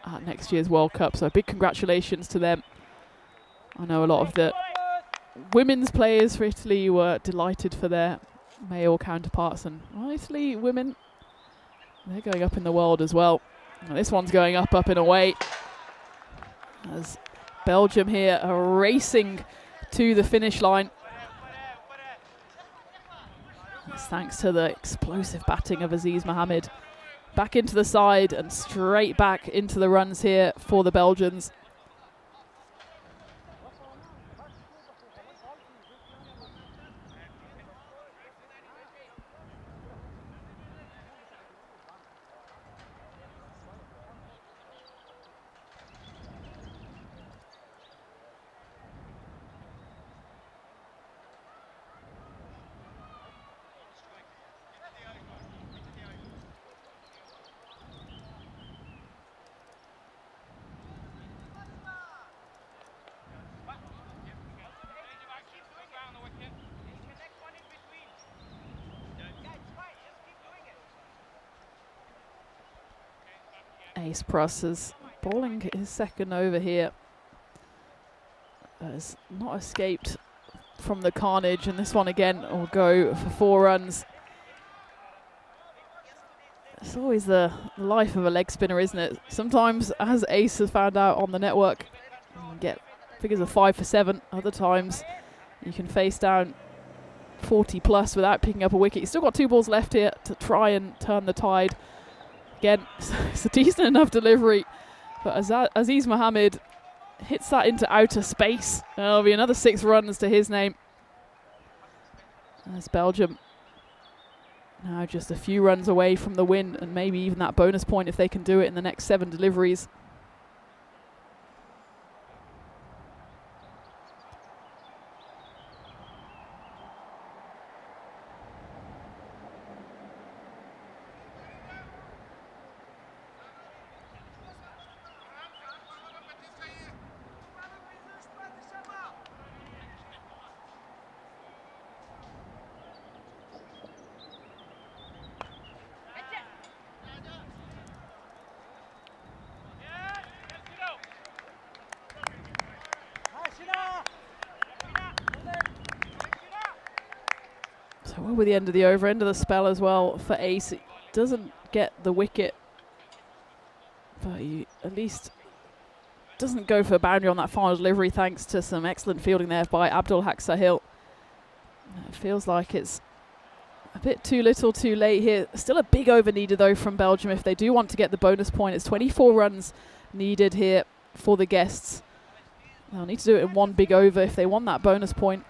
at next year's World Cup. So big congratulations to them. I know a lot of the women's players for Italy were delighted for their male counterparts, and Italy women, they're going up in the world as well. And this one's going up and away as Belgium here are racing to the finish line. That's thanks to the explosive batting of Aziz Mohammed. Back into the side and straight back into the runs here for the Belgians. Ace Pruss is bowling his second over here. Has not escaped from the carnage, and this one again will go for 4 runs. It's always the life of a leg spinner, isn't it? Sometimes, as Ace has found out on the network, you can get figures of 5 for 7. Other times, you can face down 40 plus without picking up a wicket. You've still got 2 balls left here to try and turn the tide. Again, it's a decent enough delivery, but Aziz Mohammed hits that into outer space. There'll be another 6 runs to his name. As Belgium now just a few runs away from the win, and maybe even that bonus point if they can do it in the next 7 deliveries. So we're with the end of the over, end of the spell as well for Ace. It doesn't get the wicket, but he at least doesn't go for a boundary on that final delivery thanks to some excellent fielding there by Abdul Haq Sahil. It feels like it's a bit too little too late here. Still a big over needed though from Belgium if they do want to get the bonus point. It's 24 runs needed here for the guests. They'll need to do it in 1 big over if they want that bonus point.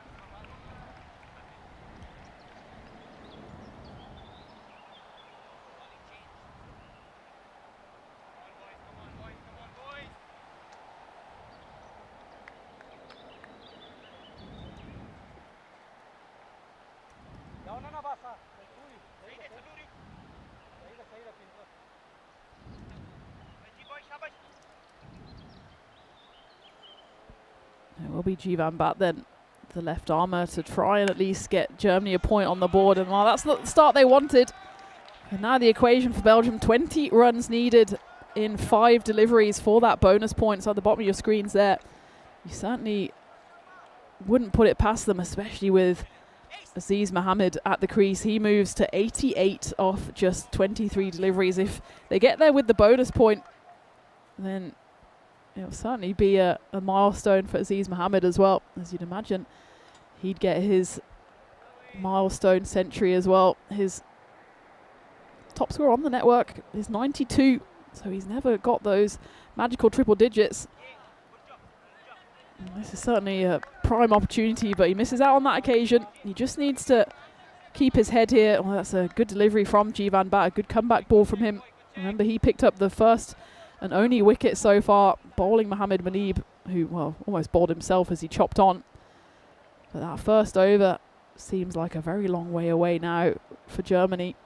It will be Jivan Bat then, the left armour, to try and at least get Germany a point on the board. And while that's not the start they wanted, and now the equation for Belgium, 20 runs needed in 5 deliveries for that bonus point. So at the bottom of your screens there, you certainly wouldn't put it past them, especially with Aziz Mohammed at the crease. He moves to 88 off just 23 deliveries. If they get there with the bonus point, then it'll certainly be a milestone for Aziz Mohammed as well. As you'd imagine, he'd get his milestone century as well. His top score on the network is 92, so he's never got those magical triple digits. And this is certainly a prime opportunity, but he misses out on that occasion. He just needs to keep his head here. Well, that's a good delivery from Jivan Bat, a good comeback ball from him. Remember, he picked up the first and only wicket so far, bowling Mohammed Manib, who, well, almost bowled himself as he chopped on. But that first over seems like a very long way away now for Germany.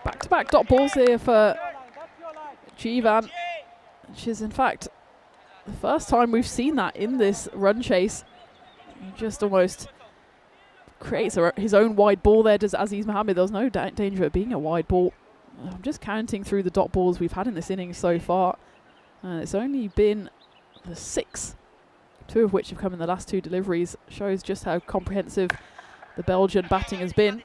Back-to-back dot balls here for Jivan, which is in fact the first time we've seen that in this run chase. He just almost creates his own wide ball there, does Aziz Mohammed. There's no danger of being a wide ball. I'm just counting through the dot balls we've had in this innings so far. It's only been the 6, 2 of which have come in the last 2 deliveries. Shows just how comprehensive the Belgian batting has been.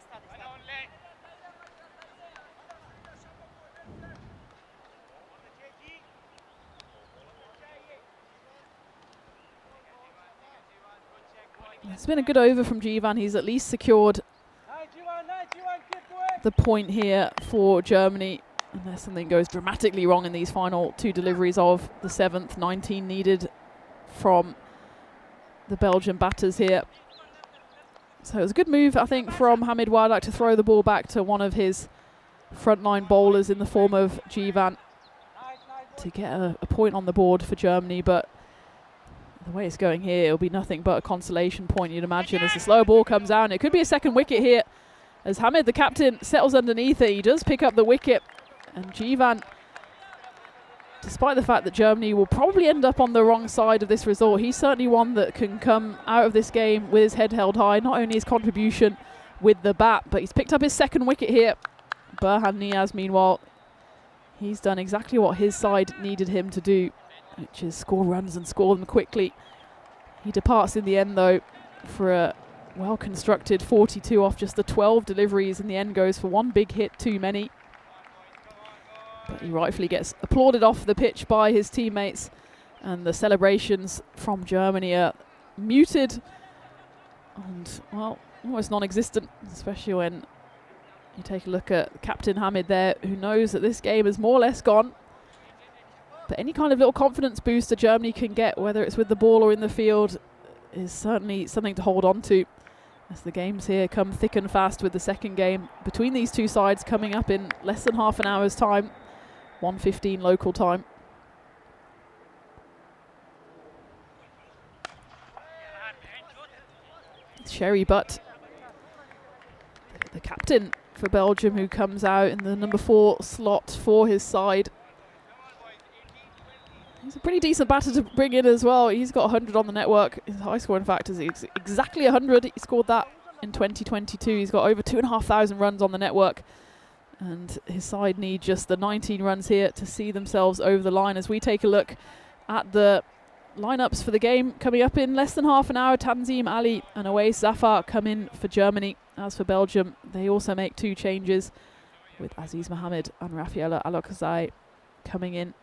It's been a good over from Jivan. He's at least secured the point here for Germany, unless something goes dramatically wrong in these final 2 deliveries of the 7th. 19 needed from the Belgian batters here. So it was a good move, I think, from Hamid Wardak to throw the ball back to one of his frontline bowlers in the form of Jivan to get a point on the board for Germany. But the way it's going here, it'll be nothing but a consolation point, you'd imagine, as the slow ball comes down. It could be a second wicket here, as Hamid, the captain, settles underneath it. He does pick up the wicket, and Jivan, despite the fact that Germany will probably end up on the wrong side of this result, he's certainly one that can come out of this game with his head held high. Not only his contribution with the bat, but he's picked up his second wicket here. Burhan Niaz, meanwhile, he's done exactly what his side needed him to do, which is score runs and score them quickly. He departs in the end, though, for a well-constructed 42 off just the 12 deliveries. In the end, goes for 1 big hit too many. But he rightfully gets applauded off the pitch by his teammates, and the celebrations from Germany are muted and, well, almost non-existent, especially when you take a look at Captain Hamid there, who knows that this game is more or less gone. But any kind of little confidence boost that Germany can get, whether it's with the ball or in the field, is certainly something to hold on to, as the games here come thick and fast, with the second game between these 2 sides coming up in less than half an hour's time, 1:15 local time. Sherry Butt, the captain for Belgium, who comes out in the number 4 slot for his side. He's a pretty decent batter to bring in as well. He's got 100 on the network. His high score, in fact, is exactly 100. He scored that in 2022. He's got over 2,500 runs on the network. And his side need just the 19 runs here to see themselves over the line. As we take a look at the lineups for the game coming up in less than half an hour, Tanzim Ali and Awais Zafar come in for Germany. As for Belgium, they also make 2 changes, with Aziz Mohammed and Rafaela Alokazai coming in.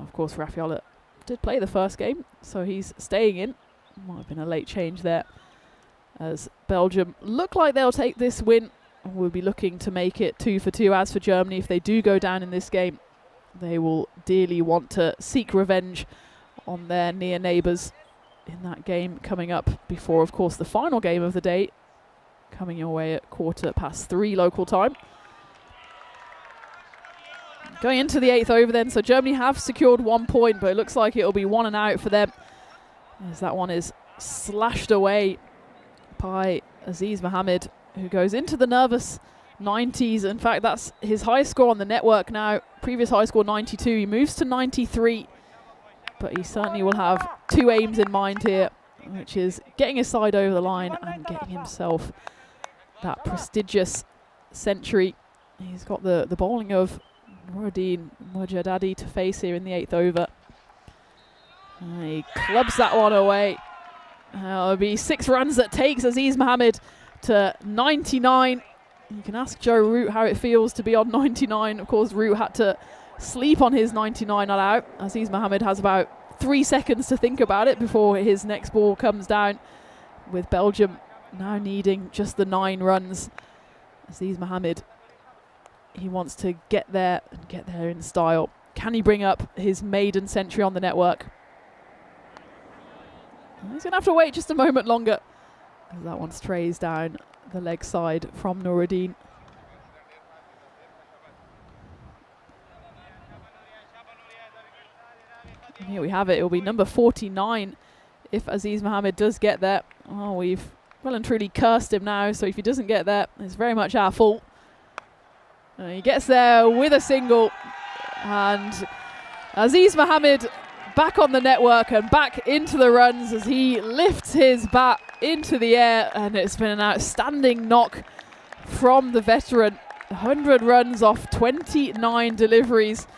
Of course, Rafaela did play the first game, so he's staying in. Might have been a late change there, as Belgium look like they'll take this win and will be looking to make it 2 for 2. As for Germany, if they do go down in this game, they will dearly want to seek revenge on their near neighbours in that game coming up before, of course, the final game of the day, coming your way at 3:15 local time. Going into the 8th over then, so Germany have secured 1 point, but it looks like it'll be 1 and out for them, as that one is slashed away by Aziz Mohammed who goes into the nervous 90s. In fact, that's his highest score on the network now. Previous high score 92. He moves to 93, but he certainly will have two aims in mind here, which is getting his side over the line and getting himself that prestigious century. He's got the bowling of Nuruddin Mujadadi to face here in the 8th over. He clubs that one away. It'll be 6 runs that takes Aziz Mohammed to 99. You can ask Joe Root how it feels to be on 99. Of course, Root had to sleep on his 99 not out. Aziz Mohammed has about 3 seconds to think about it before his next ball comes down, with Belgium now needing just the 9 runs. Aziz Mohammed, he wants to get there and get there in style. Can he bring up his maiden century on the network? He's going to have to wait just a moment longer, as that one strays down the leg side from Nuruddin. And here we have it. It will be number 49 if Aziz Mohammed does get there. Oh, we've well and truly cursed him now, so if he doesn't get there, it's very much our fault. He gets there with a single, and Aziz Mohammed back on the network and back into the runs as he lifts his bat into the air, and it's been an outstanding knock from the veteran. 100 runs off 29 deliveries.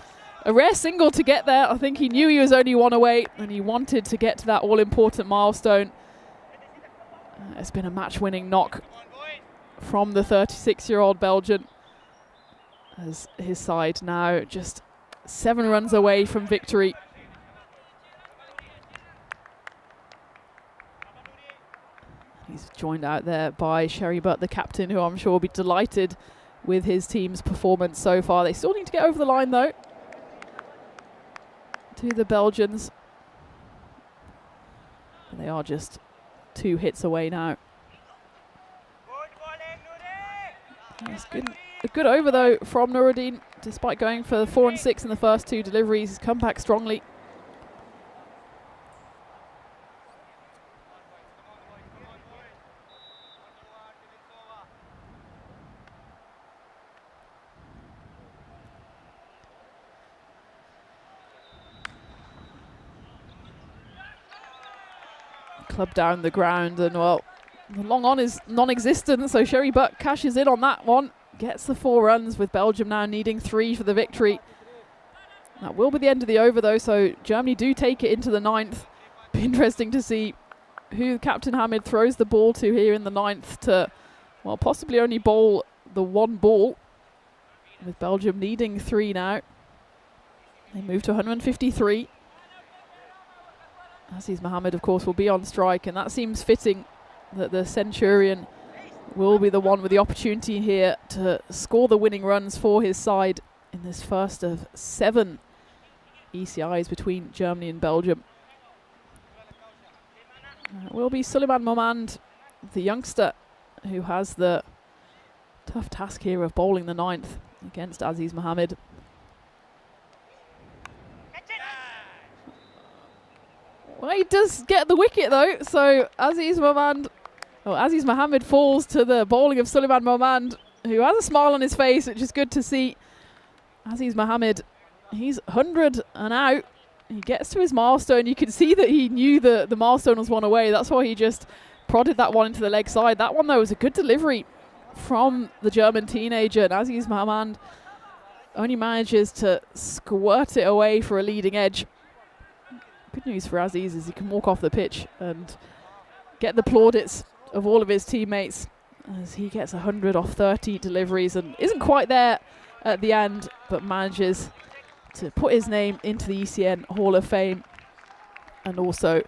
A rare single to get there. I think he knew he was only one away and he wanted to get to that all-important milestone. It's been a match-winning knock from the 36-year-old Belgian, as his side now just 7 runs away from victory. He's joined out there by Sherry Butt, the captain, who I'm sure will be delighted with his team's performance so far. They still need to get over the line, though, to the Belgians. And they are just 2 hits away now. That's good. A good over, though, from Nuruddin. Despite going for 4 and 6 in the first 2 deliveries, he's come back strongly. Club down the ground, and well, the long on is non-existent, so Sherry Buck cashes in on that one, gets the 4 runs, with Belgium now needing 3 for the victory. That will be the end of the over, though, so Germany do take it into the 9th. Be interesting to see who Captain Hamid throws the ball to here in the 9th to, well, possibly only bowl the 1 ball, with Belgium needing 3 now. They move to 153. Aziz Mohammed, of course, will be on strike, and that seems fitting that the Centurion will be the one with the opportunity here to score the winning runs for his side in this first of 7 ECIs between Germany and Belgium. It will be Suleiman Momand, the youngster, who has the tough task here of bowling the 9th against Aziz Mohammed. Well, he does get the wicket, though, so Aziz Mohammed falls to the bowling of Suleiman Momand, who has a smile on his face, which is good to see. Aziz Mohammed, he's 100 and out. He gets to his milestone. You can see that he knew the milestone was 1 away. That's why he just prodded that one into the leg side. That one, though, was a good delivery from the German teenager, and Aziz Mohammed only manages to squirt it away for a leading edge. Good news for Aziz is he can walk off the pitch and get the plaudits of all of his teammates as he gets 100 off 30 deliveries and isn't quite there at the end, but manages to put his name into the ECN Hall of Fame and also,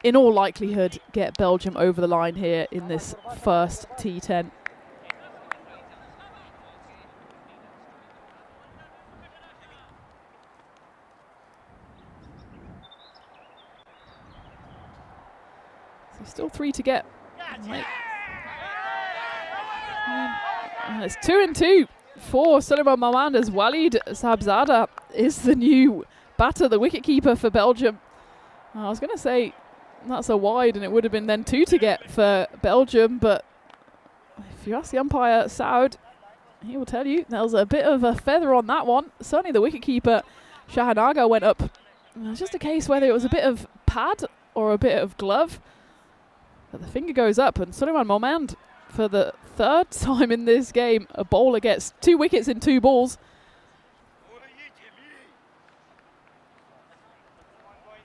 in all likelihood, get Belgium over the line here in this first T10. Still 3 to get. And it's 2 and 2 for Suleiman Momand, as Walid Sabzada is the new batter, the wicketkeeper for Belgium. I was going to say that's a wide, and it would have been then 2 to get for Belgium, but if you ask the umpire, Saud, he will tell you there was a bit of a feather on that one. Certainly the wicketkeeper, Shahanaga, went up. And it was just a case whether it was a bit of pad or a bit of glove. But the finger goes up, and Suleiman Momand, for the third time in this game, a bowler gets 2 wickets in 2 balls.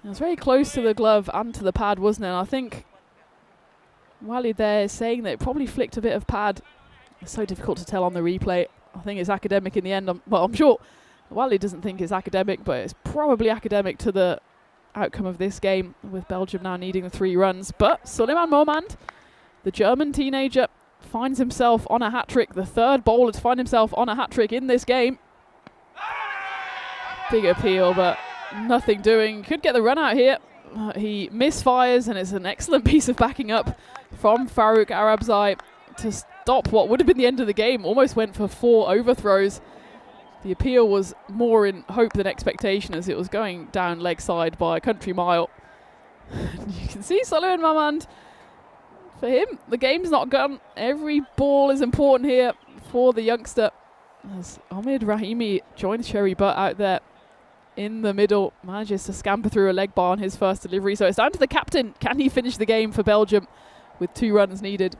It was very close to the glove and to the pad, wasn't it? And I think Walid there is saying that it probably flicked a bit of pad. It's so difficult to tell on the replay. I think it's academic in the end. I'm sure Walid doesn't think it's academic, but it's probably academic to the outcome of this game, with Belgium now needing the 3 runs. But Suleiman Momand, the German teenager, finds himself on a hat-trick. The third bowler to find himself on a hat-trick in this game. Big appeal, but nothing doing. Could get the run out here. He misfires, and it's an excellent piece of backing up from Farouk Arabzai to stop what would have been the end of the game. Almost went for 4 overthrows. The appeal was more in hope than expectation, as it was going down leg side by a country mile. You can see Suleiman Momand. For him, the game's not gone. Every ball is important here for the youngster. As Omid Rahimi joins Sherry Butt out there in the middle, manages to scamper through a leg bar on his first delivery. So it's down to the captain. Can he finish the game for Belgium with 2 runs needed?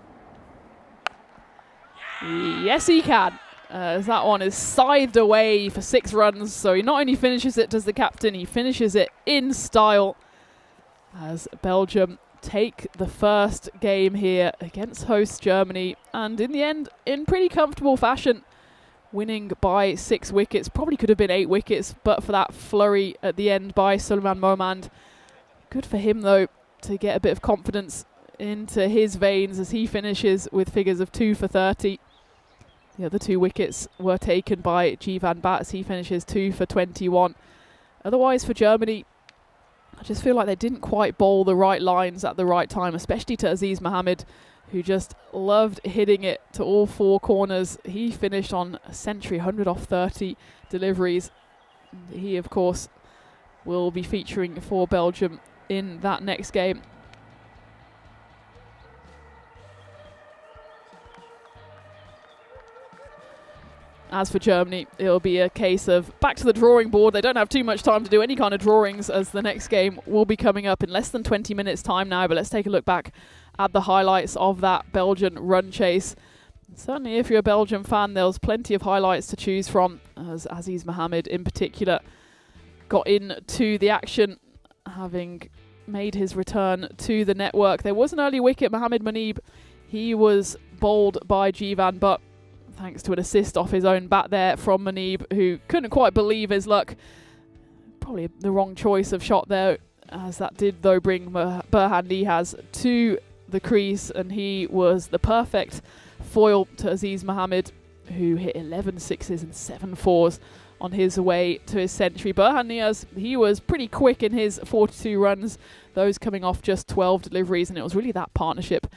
Yes, he can. As that one is scythed away for 6 runs. So he not only finishes it, does the captain, he finishes it in style, as Belgium take the first game here against host Germany, and in the end, in pretty comfortable fashion, winning by 6 wickets. Probably could have been 8 wickets, but for that flurry at the end by Suleiman Momand. Good for him, though, to get a bit of confidence into his veins as he finishes with figures of 2 for 30. The other 2 wickets were taken by Jivan Bat as he finishes 2 for 21. Otherwise, for Germany, I just feel like they didn't quite bowl the right lines at the right time, especially to Aziz Mohammed, who just loved hitting it to all 4 corners. He finished on a century, 100 off 30 deliveries. He, of course, will be featuring for Belgium in that next game. As for Germany, it'll be a case of back to the drawing board. They don't have too much time to do any kind of drawings, as the next game will be coming up in less than 20 minutes time now. But let's take a look back at the highlights of that Belgian run chase. Certainly if you're a Belgian fan, there's plenty of highlights to choose from, as Aziz Mohammed in particular got into the action, having made his return to the network. There was an early wicket. Mohammed Munib, he was bowled by Jivan, but thanks to an assist off his own bat there from Munib, who couldn't quite believe his luck. Probably the wrong choice of shot there, as that did though bring Burhan Nihaz to the crease, and he was the perfect foil to Aziz Mohammed, who hit 11 sixes and 7 fours on his way to his century. Burhan Nihaz, he was pretty quick in his 42 runs, those coming off just 12 deliveries, and it was really that partnership,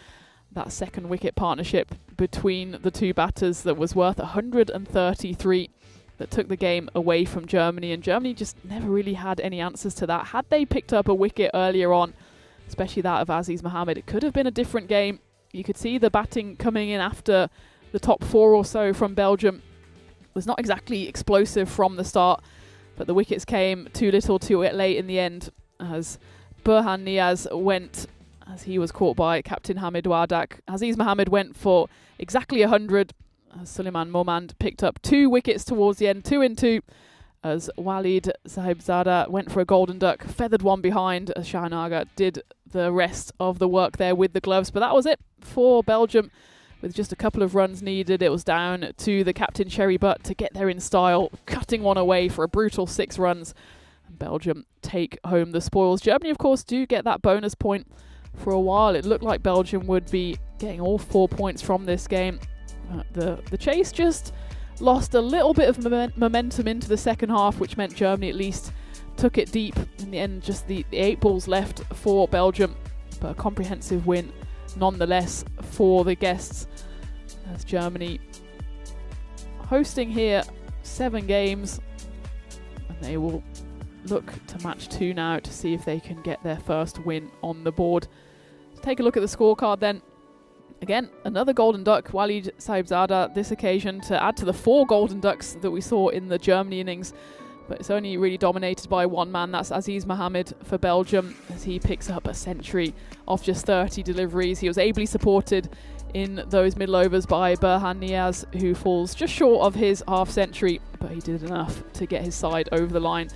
that second wicket partnership between the 2 batters, that was worth 133, that took the game away from Germany. And Germany just never really had any answers to that. Had they picked up a wicket earlier on, especially that of Aziz Mohammed, it could have been a different game. You could see the batting coming in after the top 4 or so from Belgium was not exactly explosive from the start, but the wickets came too little too late in the end, as Burhan Nihaz went, as he was caught by Captain Hamid Wardak. Aziz Mohammed went for exactly 100, as Suleiman Momand picked up 2 wickets towards the end, 2 in 2, as Walid Sahibzada went for a golden duck, feathered one behind, as Shahanaga did the rest of the work there with the gloves. But that was it for Belgium. With just a couple of runs needed, it was down to the captain Sherry Butt to get there in style, cutting one away for a brutal 6 runs. And Belgium take home the spoils. Germany, of course, do get that bonus point. For a while, it looked like Belgium would be getting all 4 points from this game. The chase just lost a little bit of momentum into the second half, which meant Germany at least took it deep. In the end, just the 8 balls left for Belgium, but a comprehensive win nonetheless for the guests, as Germany hosting here 7 games, and they will look to match 2 now to see if they can get their first win on the board. Let's take a look at the scorecard then. Again, another golden duck, Walid Saibzada, this occasion to add to the 4 golden ducks that we saw in the Germany innings. But it's only really dominated by one man, that's Aziz Mohammed for Belgium, as he picks up a century off just 30 deliveries. He was ably supported in those middle overs by Berhan Niaz, who falls just short of his half century, but he did enough to get his side over the line.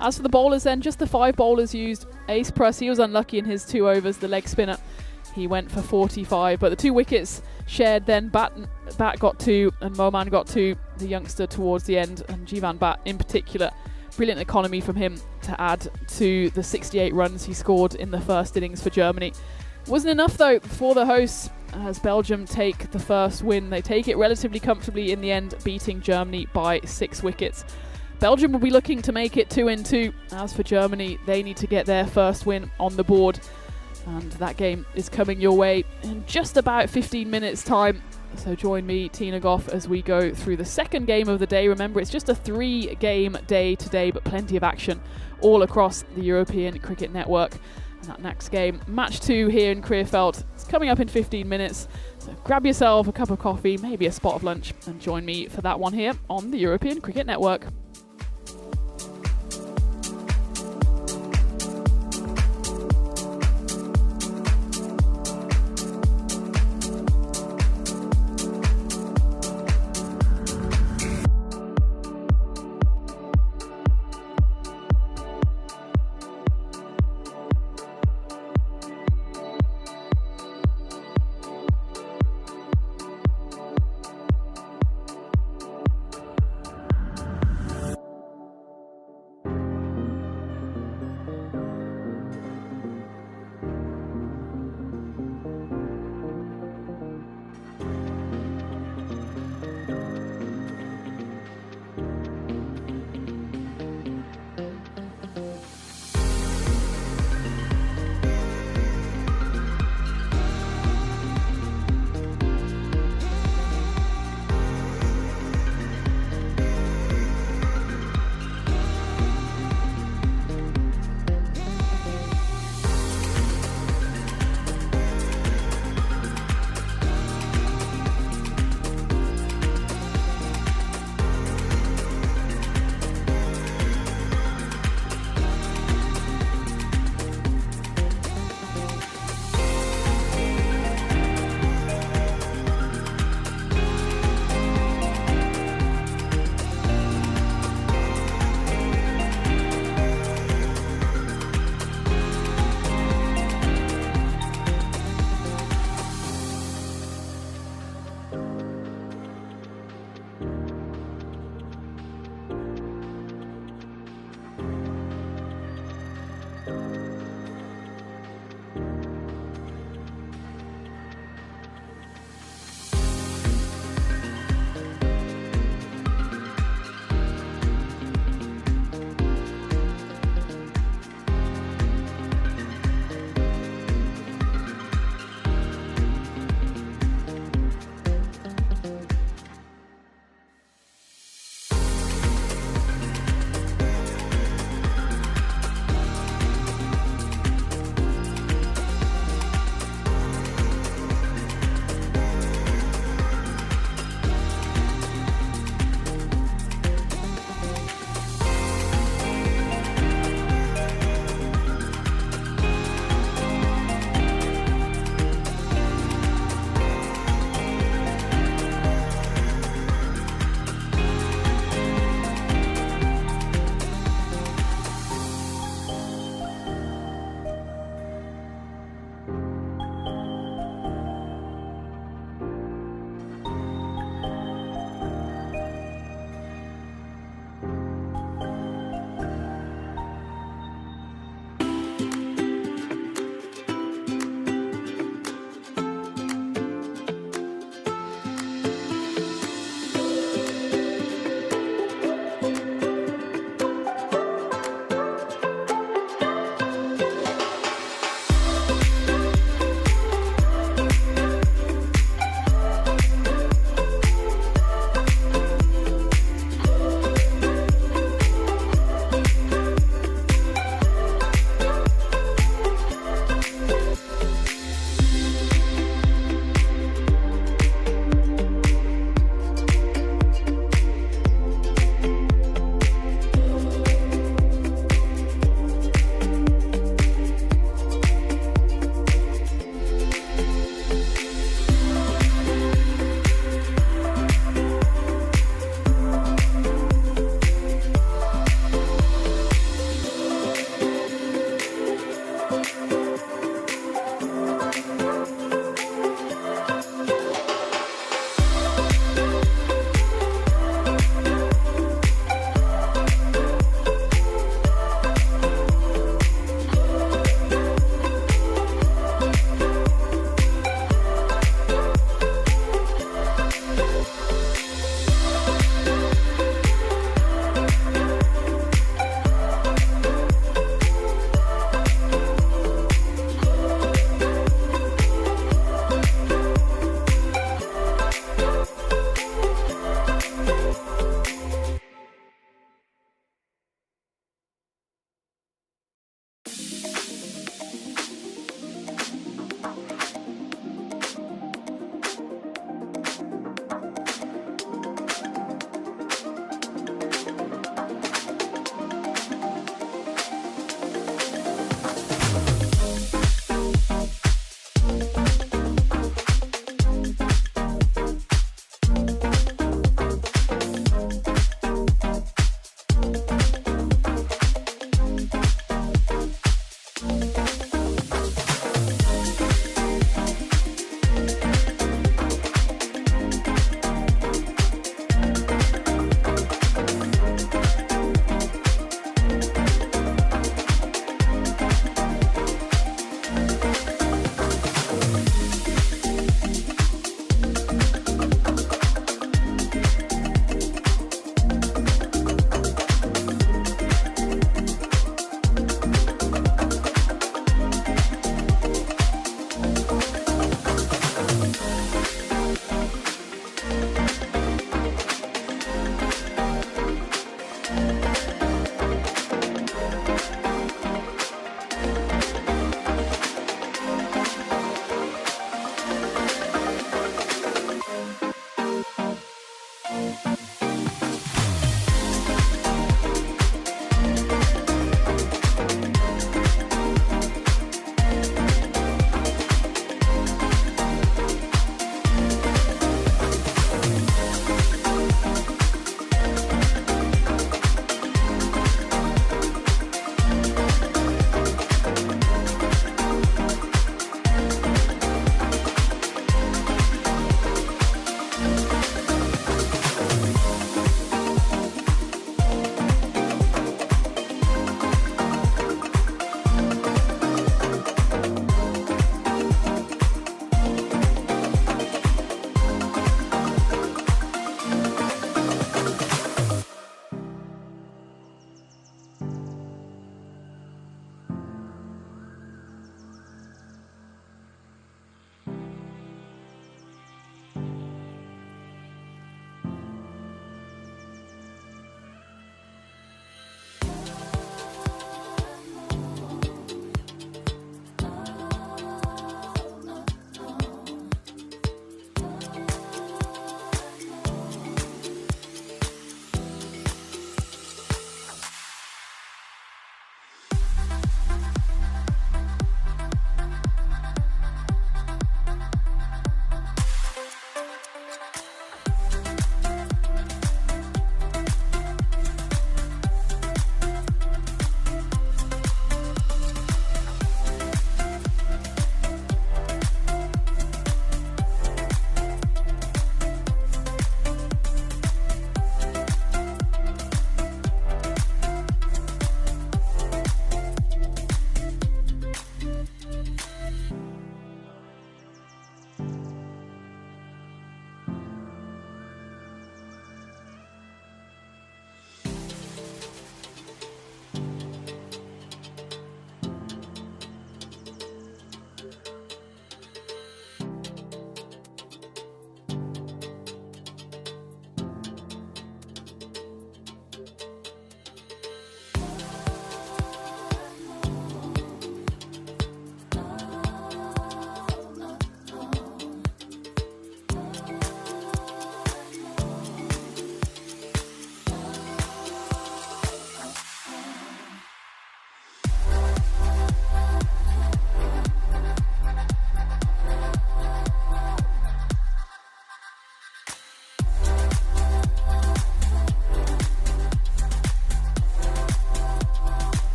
As for the bowlers then, just the 5 bowlers used. Ace Press, he was unlucky in his 2 overs, the leg spinner. He went for 45, but the 2 wickets shared then. Bat got 2 and Moman got 2, the youngster towards the end, and Jivan Bat in particular. Brilliant economy from him to add to the 68 runs he scored in the first innings for Germany. Wasn't enough though for the hosts, as Belgium take the first win. They take it relatively comfortably in the end, beating Germany by 6 wickets. Belgium will be looking to make it 2-2. As for Germany, they need to get their first win on the board. And that game is coming your way in just about 15 minutes time. So join me, Tina Goff, as we go through the second game of the day. Remember, it's just a 3-game day today, but plenty of action all across the European Cricket Network. And that next game, match 2 here in Creerfeld, it's coming up in 15 minutes. So grab yourself a cup of coffee, maybe a spot of lunch, and join me for that one here on the European Cricket Network.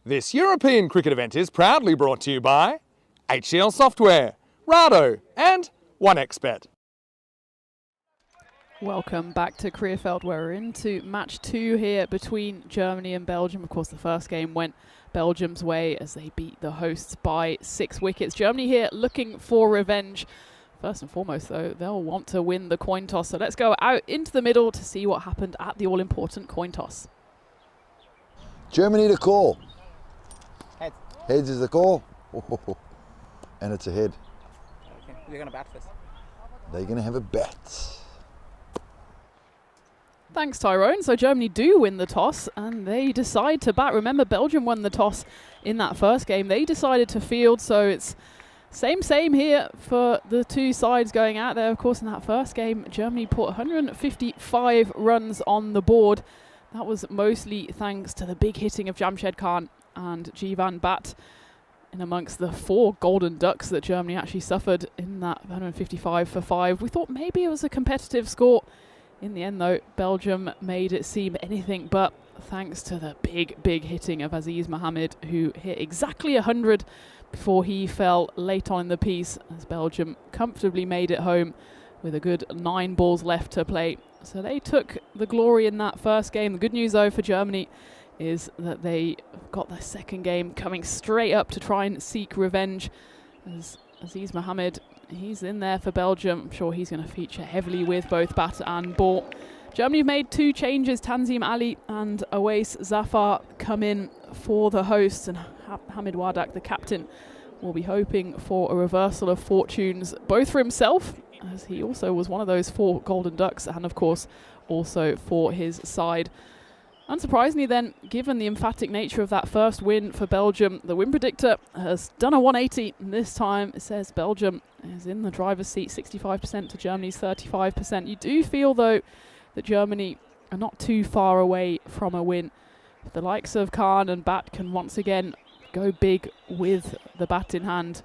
This European cricket event is proudly brought to you by HCL Software, Rado and 1xBet.
Welcome back to Krefeld. We're into match 2 here between Germany and Belgium. Of course, the first game went Belgium's way as they beat the hosts by 6 wickets. Germany here looking for revenge. First and foremost, though, they'll want to win the coin toss. So let's go out into the middle to see what happened at the all-important coin toss.
Germany to call.
Heads.
Heads is the call. And it's a head.
Okay. You're going to bat first.
They're going to have a bet.
Thanks, Tyrone. So Germany do win the toss and they decide to bat. Remember, Belgium won the toss in that first game. They decided to field, so it's same here for the two sides going out there. Of course, in that first game, Germany put 155 runs on the board. That was mostly thanks to the big hitting of Jamshed Khan and Jivan Bat in amongst the 4 golden ducks that Germany actually suffered in that 155 for 5. We thought maybe it was a competitive score. In the end, though, Belgium made it seem anything but, thanks to the big hitting of Aziz Mohammed, who hit exactly 100 before he fell late on in the piece, as Belgium comfortably made it home with a good 9 balls left to play. So they took the glory in that first game. The good news, though, for Germany is that they got their second game coming straight up to try and seek revenge. As Aziz Mohammed, he's in there for Belgium. I'm sure he's going to feature heavily with both bat and ball. Germany have made 2 changes. Tanzim Ali and Awais Zafar come in for the hosts, and Hamid Wadak, the captain, will be hoping for a reversal of fortunes, both for himself, as he also was one of those 4 golden ducks, and of course also for his side. Unsurprisingly then, given the emphatic nature of that first win for Belgium, the win predictor has done a 180, and this time it says Belgium is in the driver's seat, 65% to Germany's 35%. You do feel, though, that Germany are not too far away from a win. The likes of Khan and Bat can once again go big with the bat in hand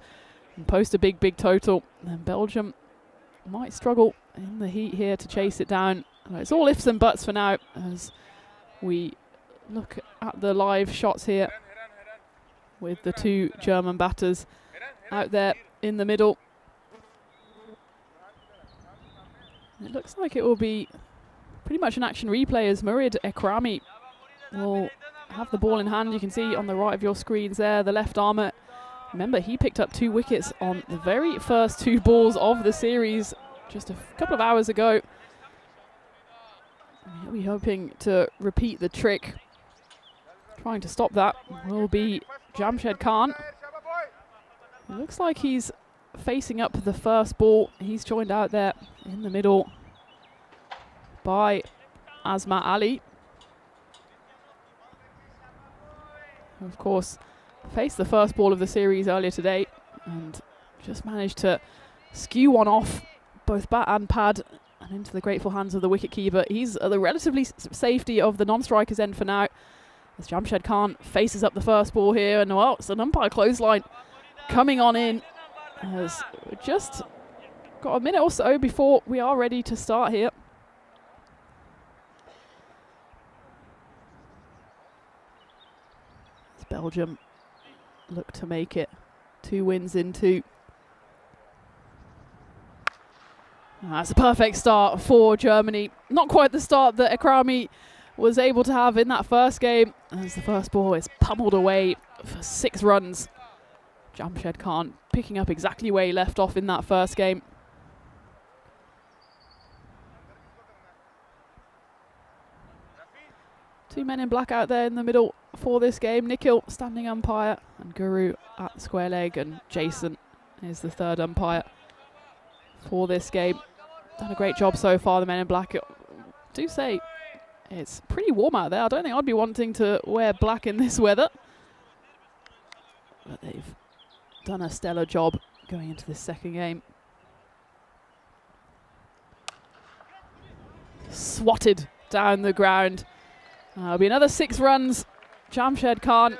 and post a big total, and Belgium might struggle in the heat here to chase it down. It's all ifs and buts for now, as we look at the live shots here with the 2 German batters out there in the middle. It looks like it will be pretty much an action replay as Murid Ekrami will have the ball in hand. You can see on the right of your screens there, the left armour. Remember, he picked up 2 wickets on the very first 2 balls of the series just a couple of hours ago. He'll be hoping to repeat the trick. Trying to stop that will be Jamshed Khan. It looks like he's facing up the first ball. He's joined out there in the middle by Asma Ali. Of course, faced the first ball of the series earlier today and just managed to skew one off both bat and pad and into the grateful hands of the wicketkeeper. He's at the relatively safety of the non-striker's end for now, as Jamshed Khan faces up the first ball here, and well, it's an umpire clothesline coming on in. As just got a minute or so before we are ready to start here. As Belgium look to make it 2 wins in 2. That's a perfect start for Germany. Not quite the start that Ekrami was able to have in that first game, as the first ball is pummeled away for 6 runs. Jamshed Khan picking up exactly where he left off in that first game. Two men in black out there in the middle for this game. Nikhil, standing umpire, and Guru at the square leg, and Jason is the 3rd umpire for this game. Done a great job so far, the men in black. I do say it's pretty warm out there. I don't think I'd be wanting to wear black in this weather, but they've done a stellar job going into this second game. Swatted down the ground. It'll be another 6 runs. Jamshed Khan,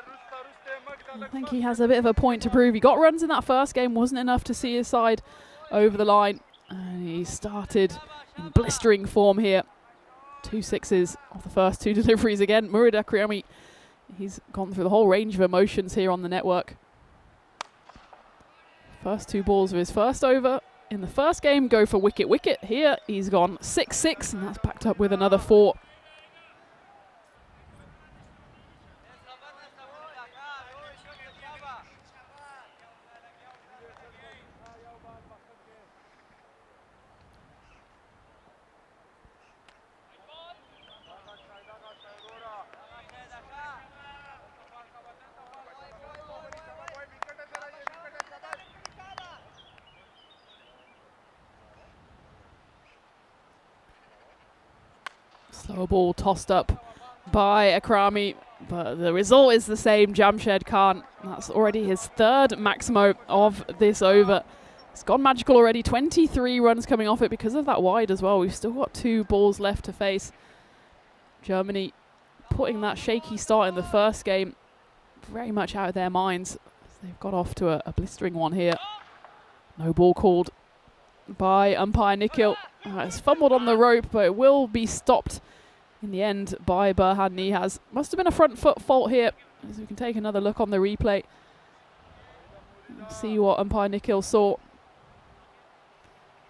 I think he has a bit of a point to prove. He got runs in that first game, wasn't enough to see his side over the line. And he started in blistering form here. 2 sixes off the first 2 deliveries again. Murid Akrami He's gone through the whole range of emotions here on the network. First 2 balls of his first over in the first game go for wicket, wicket. Here he's gone 6-6, and that's backed up with another 4. Slow ball tossed up by Akrami, but the result is the same. Jamshed Khan, that's already his 3rd Maximo of this over. It's gone magical already, 23 runs coming off it because of that wide as well. We've still got 2 balls left to face. Germany putting that shaky start in the first game very much out of their minds. They've got off to a blistering one here. No ball called by umpire Nikhil. It's fumbled on the rope, but it will be stopped in the end by Burhan Nihaz. Must have been a front foot fault here, as we can take another look on the replay. See what umpire Nikhil saw.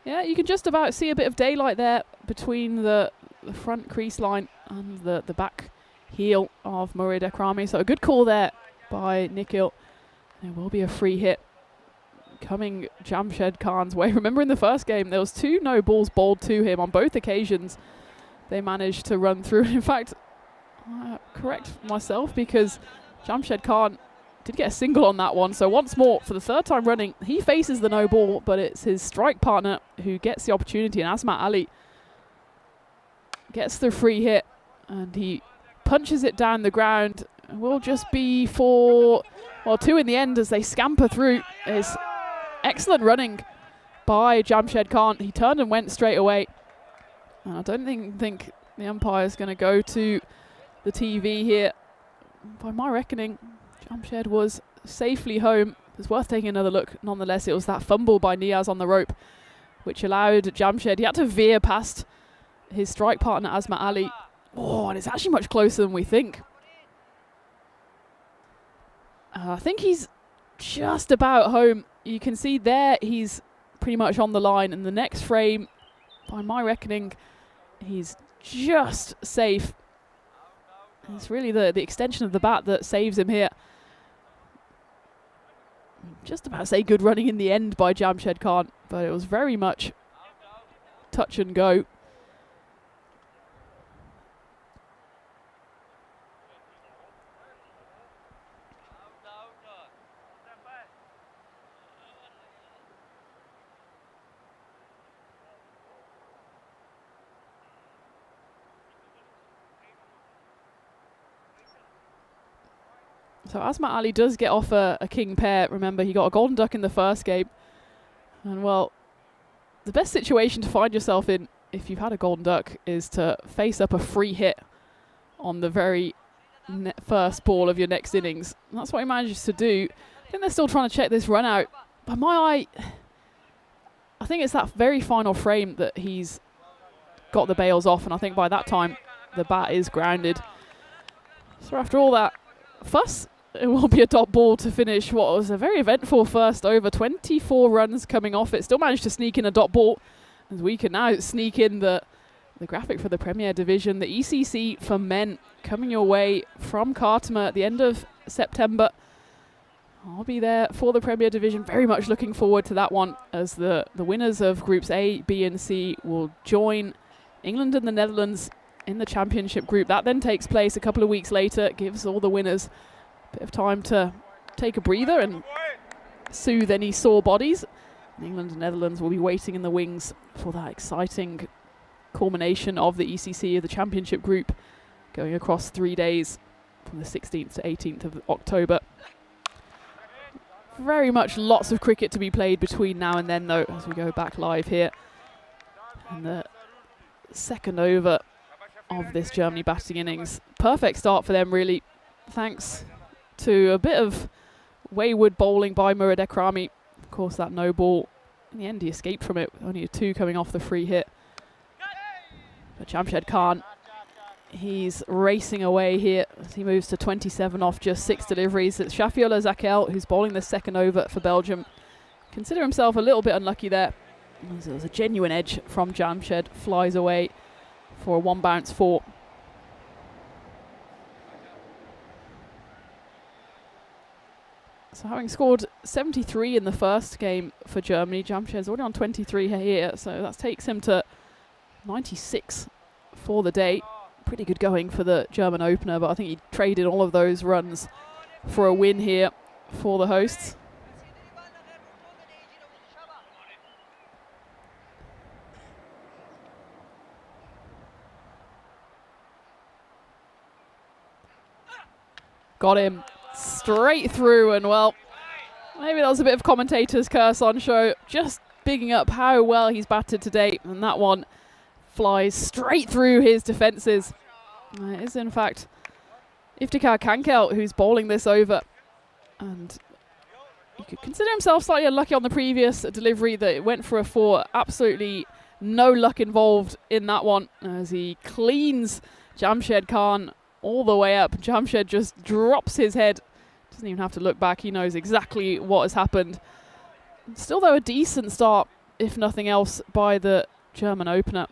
Yeah, you can just about see a bit of daylight there between the front crease line and the back heel of Murid Akrami. So a good call there by Nikhil. There will be a free hit coming Jamshed Khan's way. Remember in the first game, there was 2 no balls bowled to him on both occasions. They managed to run through. In fact, correct myself, because Jamshed Khan did get a single on that one. So once more, for the 3rd time running, he faces the no ball, but it's his strike partner who gets the opportunity. And Asmat Ali gets the free hit, and he punches it down the ground. It will just be for, well, 2 in the end as they scamper through. It's excellent running by Jamshed Khan. He turned and went straight away. And I don't think the umpire is going to go to the TV here. By my reckoning, Jamshed was safely home. It's worth taking another look. Nonetheless, it was that fumble by Niaz on the rope which allowed Jamshed, he had to veer past his strike partner Asmat Ali. Oh, and it's actually much closer than we think. I think he's just about home. You can see there he's pretty much on the line. In the next frame, by my reckoning, he's just safe. It's really the extension of the bat that saves him here. Just about to say good running in the end by Jamshed Khan, but it was very much touch and go. So Asmat Ali does get off a king pair. Remember, he got a golden duck in the first game. And, well, the best situation to find yourself in if you've had a golden duck is to face up a free hit on the very first ball of your next innings. And that's what he manages to do. I think they're still trying to check this run out. By my eye, I think it's that very final frame that he's got the bails off. And I think by that time, the bat is grounded. So after all that fuss, it will be a dot ball to finish what was a very eventful first over. 24 runs coming off it. Still managed to sneak in a dot ball. As we can now sneak in the graphic for the Premier Division. The ECC for men coming your way from Khartoum at the end of September. I'll be there for the Premier Division. Very much looking forward to that one, as the winners of Groups A, B and C will join England and the Netherlands in the championship group. That then takes place a couple of weeks later. It gives all the winners a bit of time to take a breather and soothe any sore bodies. And England and Netherlands will be waiting in the wings for that exciting culmination of the ECC, of the championship group, going across 3 days from the 16th to 18th of October. Very much lots of cricket to be played between now and then, though, as we go back live here. And the second over of this Germany batting innings. Perfect start for them, really, thanks to a bit of wayward bowling by Murid Akrami. Of course, that no ball, in the end he escaped from it, only a 2 coming off the free hit. But Jamshed Khan, He's racing away here as he moves to 27 off just 6 deliveries. It's Shafiola Zakel who's bowling the second over for Belgium. Consider himself a little bit unlucky there. There was a genuine edge from Jamshed. Flies away for a 1 bounce 4. So having scored 73 in the first game for Germany, Jamshed's already on 23 here, so that takes him to 96 for the day. Pretty good going for the German opener, but I think he traded all of those runs for a win here for the hosts. Got him straight through, and well, maybe that was a bit of commentator's curse on show, just bigging up how well he's batted today, and that one flies straight through his defences. It is in fact Iftikhar Kankel who's bowling this over, and he could consider himself slightly unlucky on the previous delivery that it went for a 4. Absolutely no luck involved in that one as he cleans Jamshed Khan all the way up. Jamshed just drops his head, doesn't even have to look back, he knows exactly what has happened. Still though a decent start, if nothing else, by the German opener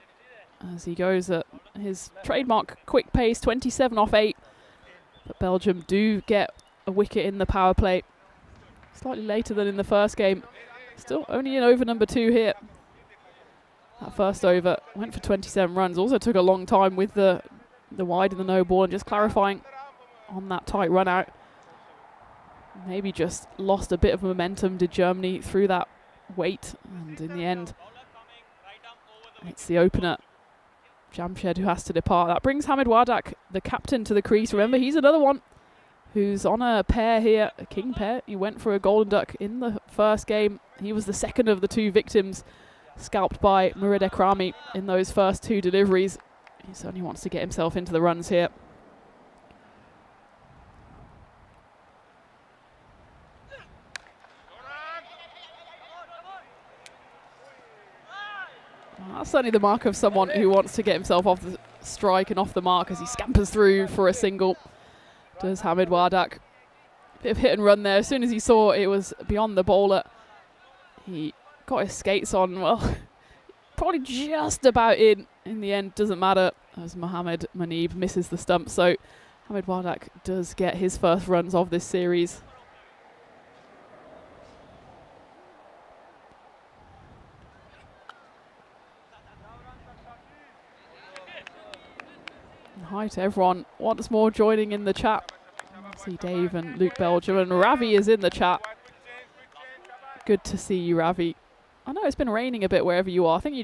as he goes at his trademark quick pace, 27 off 8. But Belgium do get a wicket in the power play slightly later than in the first game. Still only in over number 2 here. That first over went for 27 runs, also took a long time with the wide and the no ball, and just clarifying on that tight run out. Maybe just lost a bit of momentum, did Germany, through that weight, and in the end it's the opener Jamshed who has to depart. That brings Hamid Wardak, the captain, to the crease. Remember, he's another one who's on a pair here, a king pair. He went for a golden duck in the first game. He was the second of the 2 victims scalped by Murid Ekrami in those first 2 deliveries. He certainly wants to get himself into the runs here. That's certainly the mark of someone who wants to get himself off the strike and off the mark as he scampers through for a single. Does Hamid Wardak. Bit of hit and run there. As soon as he saw it was beyond the bowler, he got his skates on. Well, probably just about in the end, doesn't matter, as Mohamed Manib misses the stump. So Hamid Wardak does get his first runs of this series. Hi to everyone once more joining in the chat. See Dave and Luke Belgium, and Ravi is in the chat. Good to see you, Ravi. I know it's been raining a bit wherever you are. I think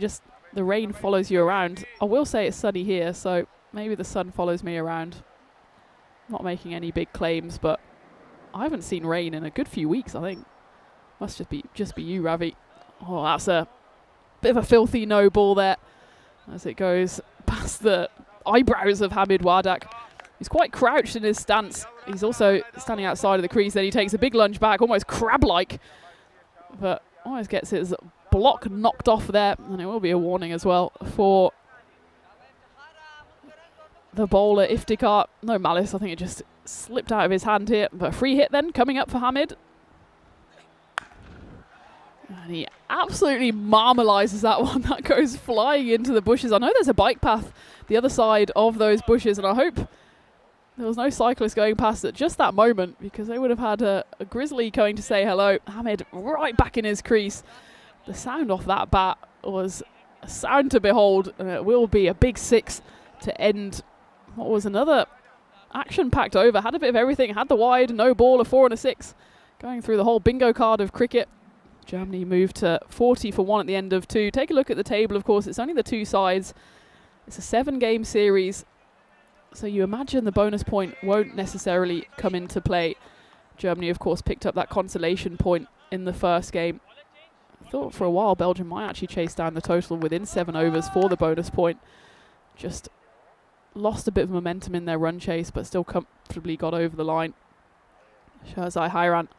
the rain follows you around. I will say it's sunny here, so maybe the sun follows me around. Not making any big claims, but I haven't seen rain in a good few weeks, I think. Must just be you, Ravi. Oh, that's a bit of a filthy no ball there as it goes past the eyebrows of Hamid Wardak. He's quite crouched in his stance. He's also standing outside of the crease. Then he takes a big lunge back, almost crab-like, but almost gets his block knocked off there, and it will be a warning as well for the bowler Iftikhar. No malice, I think it just slipped out of his hand here, but a free hit then coming up for Hamid. And he absolutely marmalises that one. That goes flying into the bushes. I know there's a bike path the other side of those bushes, and I hope there was no cyclist going past at just that moment, because they would have had a grizzly going to say hello. Hamid right back in his crease. The sound off that bat was a sound to behold, and it will be a big 6 to end what was another action-packed over. Had a bit of everything. Had the wide, no ball, a 4 and a 6. Going through the whole bingo card of cricket. Germany moved to 40 for 1 at the end of 2. Take a look at the table, of course. It's only the 2 sides. It's a 7-game series, so you imagine the bonus point won't necessarily come into play. Germany, of course, picked up that consolation point in the first game. I thought for a while Belgium might actually chase down the total within 7 overs for the bonus point. Just lost a bit of momentum in their run chase, but still comfortably got over the line. Sherzai Hairan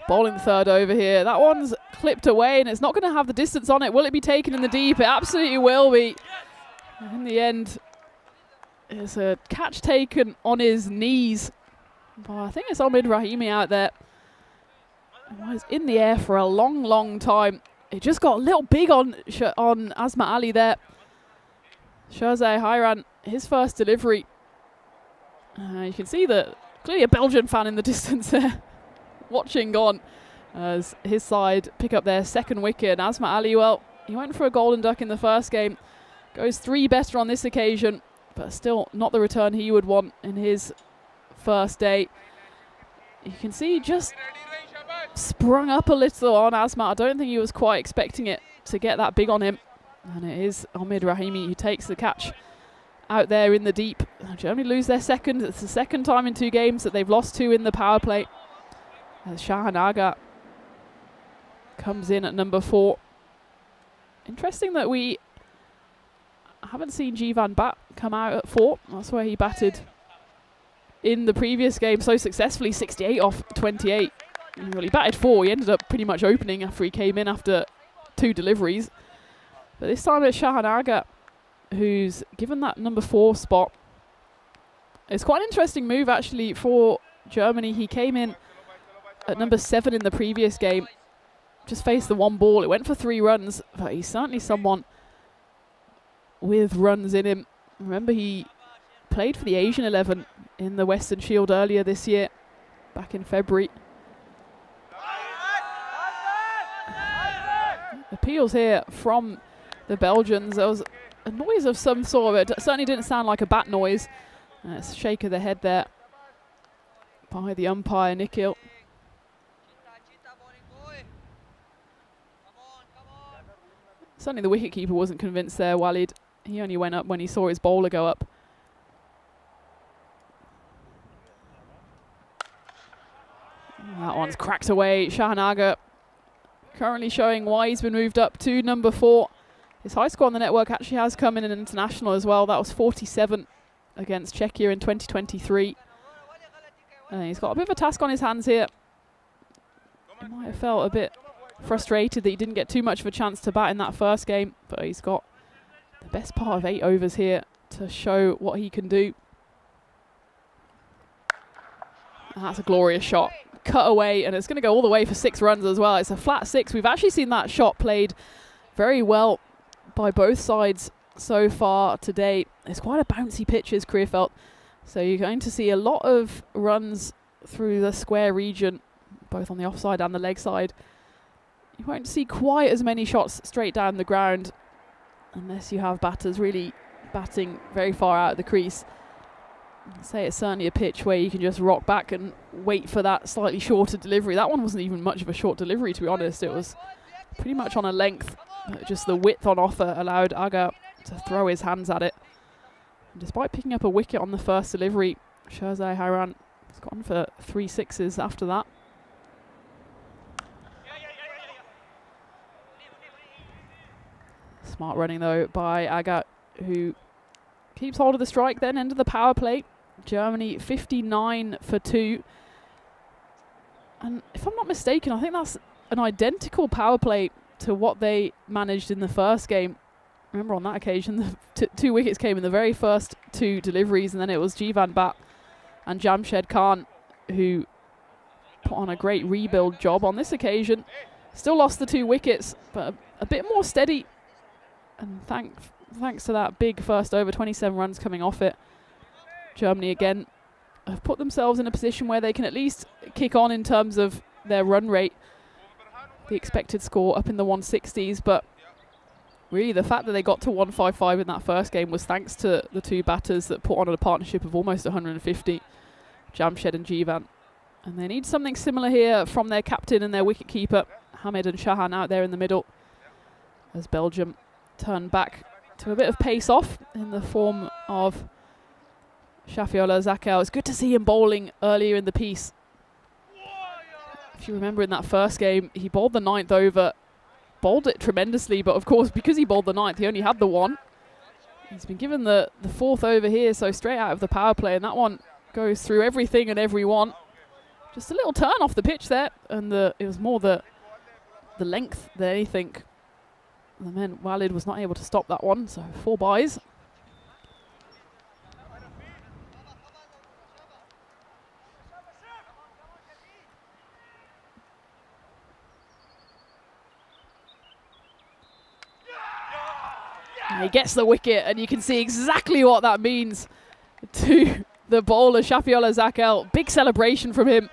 bowling the third over here. That one's clipped away, and it's not going to have the distance on it. Will it be taken in the deep? It absolutely will be. In the end, There's a catch taken on his knees. But I think it's Omid Rahimi out there. He was in the air for a long, long time. It just got a little big on Asma Ali there. Sherzai Hayran, his first delivery. You can see that clearly a Belgian fan in the distance there, watching on as his side pick up their second wicket. And Asma Ali, well, he went for a golden duck in the first game. Goes 3 better on this occasion, but still not the return he would want in his first day. You can see he just sprung up a little on Asma. I don't think he was quite expecting it to get that big on him. And it is Omid Rahimi who takes the catch out there in the deep. Germany lose their second. It's the second time in 2 games that they've lost 2 in the power play. As Shahan Aga comes in at number 4. Interesting that we haven't seen Jivan Bat come out at 4. That's where he batted in the previous game so successfully, 68 off 28. Well, he batted 4. He ended up pretty much opening after he came in after 2 deliveries. But this time it's Shahan Aga who's given that number 4 spot. It's quite an interesting move actually for Germany. He came in at number 7 in the previous game. Just faced the 1 ball. It went for 3 runs, but he's certainly someone with runs in him. Remember, he played for the Asian 11 in the Western Shield earlier this year, back in February. Appeals here from the Belgians. There was a noise of some sort. It certainly didn't sound like a bat noise. It's a shake of the head there by the umpire, Nikhil. Certainly the wicketkeeper wasn't convinced there, Walid. He only went up when he saw his bowler go up. That one's cracked away. Shahan Aga currently showing why he's been moved up to number 4. His high score on the network actually has come in an international as well. That was 47 against Czechia in 2023. He's got a bit of a task on his hands here. He might have felt a bit frustrated that he didn't get too much of a chance to bat in that first game, but he's got the best part of 8 overs here to show what he can do. And that's a glorious shot. Cut away, and it's going to go all the way for 6 runs as well. It's a flat 6. We've actually seen that shot played very well by both sides so far today. It's quite a bouncy pitch, is Creerfeld. So you're going to see a lot of runs through the square region, both on the offside and the leg side. You won't see quite as many shots straight down the ground unless you have batters really batting very far out of the crease. I'd say it's certainly a pitch where you can just rock back and wait for that slightly shorter delivery. That one wasn't even much of a short delivery, to be honest. It was pretty much on a length. Just the width on offer allowed Aga to throw his hands at it. And despite picking up a wicket on the first delivery, Sherzai Hayran has gone for 3 sixes after that. Smart running though by Aga, who keeps hold of the strike, then end of the power play. Germany 59 for 2. And if I'm not mistaken, I think that's an identical power play to what they managed in the first game. Remember on that occasion, the 2 wickets came in the very first 2 deliveries, and then it was Jivan Bat and Jamshed Khan who put on a great rebuild job. On this occasion, still lost the 2 wickets, but a bit more steady. And thanks to that big first over, 27 runs coming off it, Germany again have put themselves in a position where they can at least kick on in terms of their run rate. The expected score up in the 160s, but really the fact that they got to 155 in that first game was thanks to the 2 batters that put on a partnership of almost 150, Jamshed and Jivan. And they need something similar here from their captain and their wicketkeeper, Hamid and Shahan, out there in the middle, as Belgium turn back to a bit of pace off in the form of Shafiola Zakel. It's good to see him bowling earlier in the piece. If you remember in that first game, he bowled the 9th over, bowled it tremendously, but of course because he bowled the 9th, he only had the 1. He's been given the 4th over here, so straight out of the power play, and that one goes through everything and everyone. Just a little turn off the pitch there, and it was more the length than anything. And then Walid was not able to stop that one, so 4 byes. And he gets the wicket, and you can see exactly what that means to the bowler, Shafiola Zakel. Big celebration from him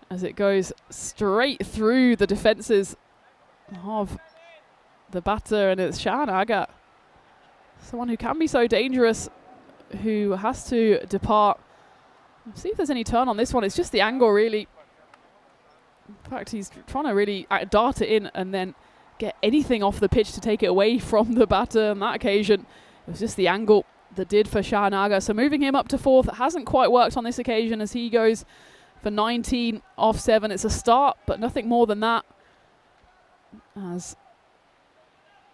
as it goes straight through the defences of the batter, and it's Shahan Aga, someone who can be so dangerous, who has to depart. Let's see if there's any turn on this one. It's just the angle, really. In fact, he's trying to really dart it in and then get anything off the pitch to take it away from the batter. On that occasion, it was just the angle that did for Shahan Aga. So moving him up to fourth hasn't quite worked on this occasion as he goes for 19 off 7. It's a start, but nothing more than that. As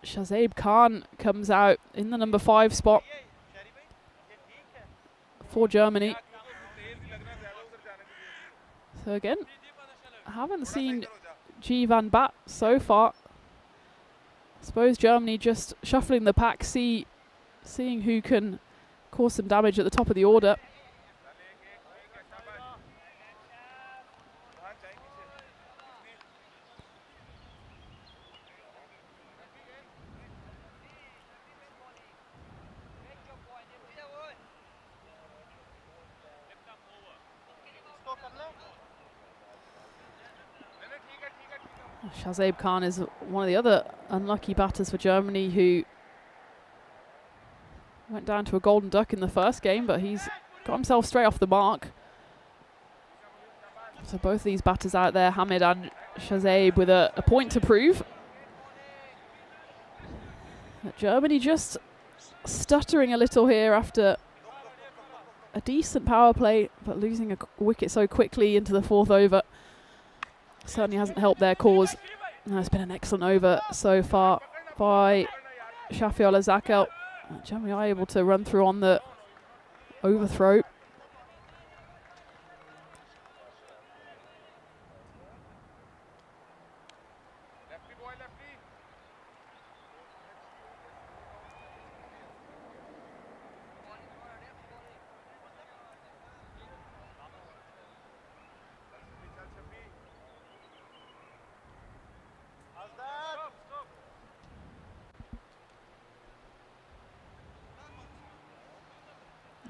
Shahzaib Khan comes out in the number 5 spot for Germany. So again, I haven't seen Jivan bat so far. I suppose Germany just shuffling the pack, seeing who can cause some damage at the top of the order. Shahzaib Khan is one of the other unlucky batters for Germany who went down to a golden duck in the first game, but he's got himself straight off the mark. So both these batters out there, Hamid and Shahzaib, with a point to prove. But Germany just stuttering a little here after a decent power play, but losing a wicket so quickly into the 4th over certainly hasn't helped their cause. No, it's been an excellent over so far by Shafiola Zakel. Germany are able to run through on the overthrow.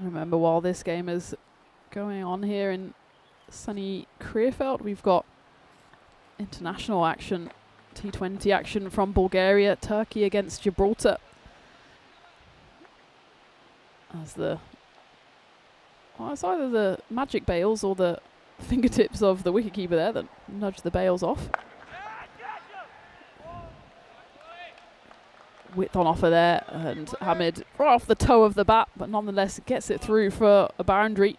Remember, while this game is going on here in sunny Krefeld, we've got international action, T20 action from Bulgaria, Turkey against Gibraltar. As it's either the magic bails or the fingertips of the wicketkeeper there that nudge the bails off. Width on offer there, and Hamid right off the toe of the bat, but nonetheless gets it through for a boundary.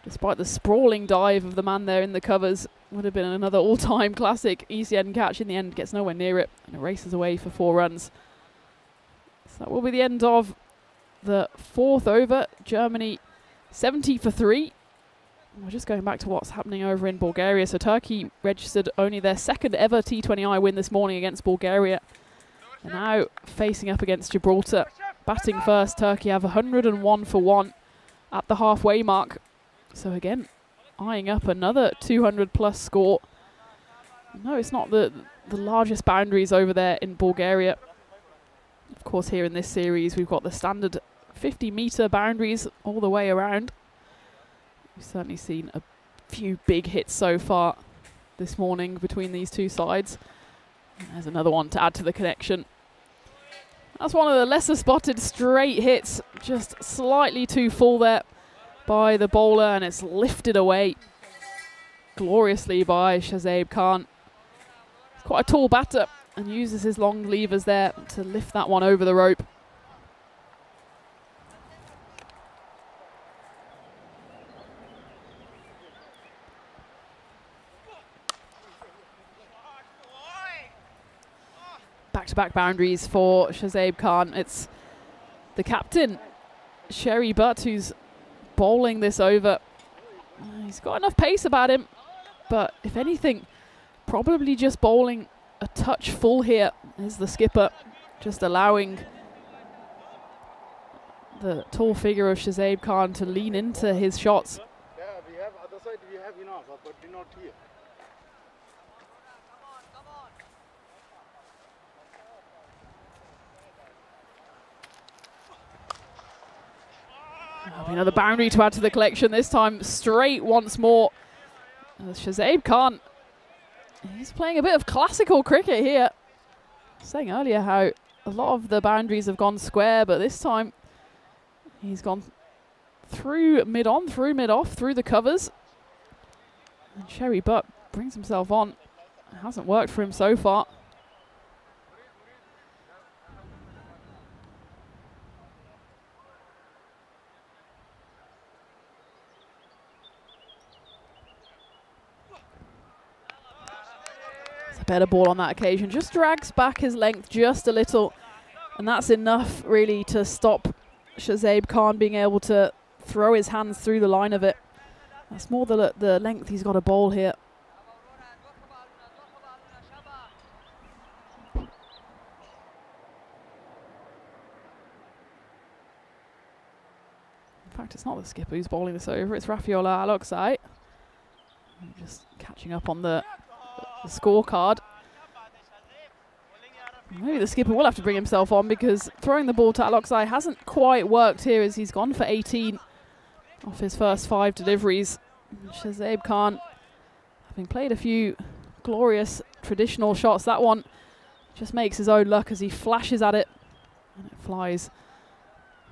Despite the sprawling dive of the man there in the covers, would have been another all-time classic ECN catch. In the end, gets nowhere near it, and it races away for 4 runs. So that will be the end of the 4th over. Germany 70 for 3. We're just going back to what's happening over in Bulgaria. So Turkey registered only their 2nd ever T20I win this morning against Bulgaria. And now facing up against Gibraltar. Batting first, Turkey have 101 for 1 at the halfway mark. So again, eyeing up another 200 plus score. No, it's not the largest boundaries over there in Bulgaria. Of course, here in this series, we've got the standard 50-meter boundaries all the way around. We've certainly seen a few big hits so far this morning between these two sides. There's another one to add to the connection. That's one of the lesser spotted straight hits, just slightly too full there by the bowler, and it's lifted away gloriously by Shahzaib Khan. He's quite a tall batter and uses his long levers there to lift that one over the rope. Back-to-back boundaries for Shahzaib Khan. It's the captain, Sherry Butt, who's bowling this over. He's got enough pace about him, but if anything, probably just bowling a touch full here is the skipper, just allowing the tall figure of Shahzaib Khan to lean into his shots.
Yeah, we have other side, we have enough, but not here.
Another boundary to add to the collection, this time straight once more. Shahzaib Khan, he's playing a bit of classical cricket here. I was saying earlier how a lot of the boundaries have gone square, but this time he's gone through mid-on, through mid-off, through the covers. And Sherry Butt brings himself on. It hasn't worked for him so far. It's a better ball on that occasion. Just drags back his length just a little. And that's enough really to stop Shahzaib Khan being able to throw his hands through the line of it. That's more the length he's got to bowl here. In fact, it's not the skipper who's bowling this over, it's Rafiola Aloksai. Just catching up on the scorecard. Maybe the skipper will have to bring himself on, because throwing the ball to Aloksai hasn't quite worked here, as he's gone for 18 off his first 5 deliveries. Shahzaib Khan, having played a few glorious traditional shots, that one just makes his own luck as he flashes at it and it flies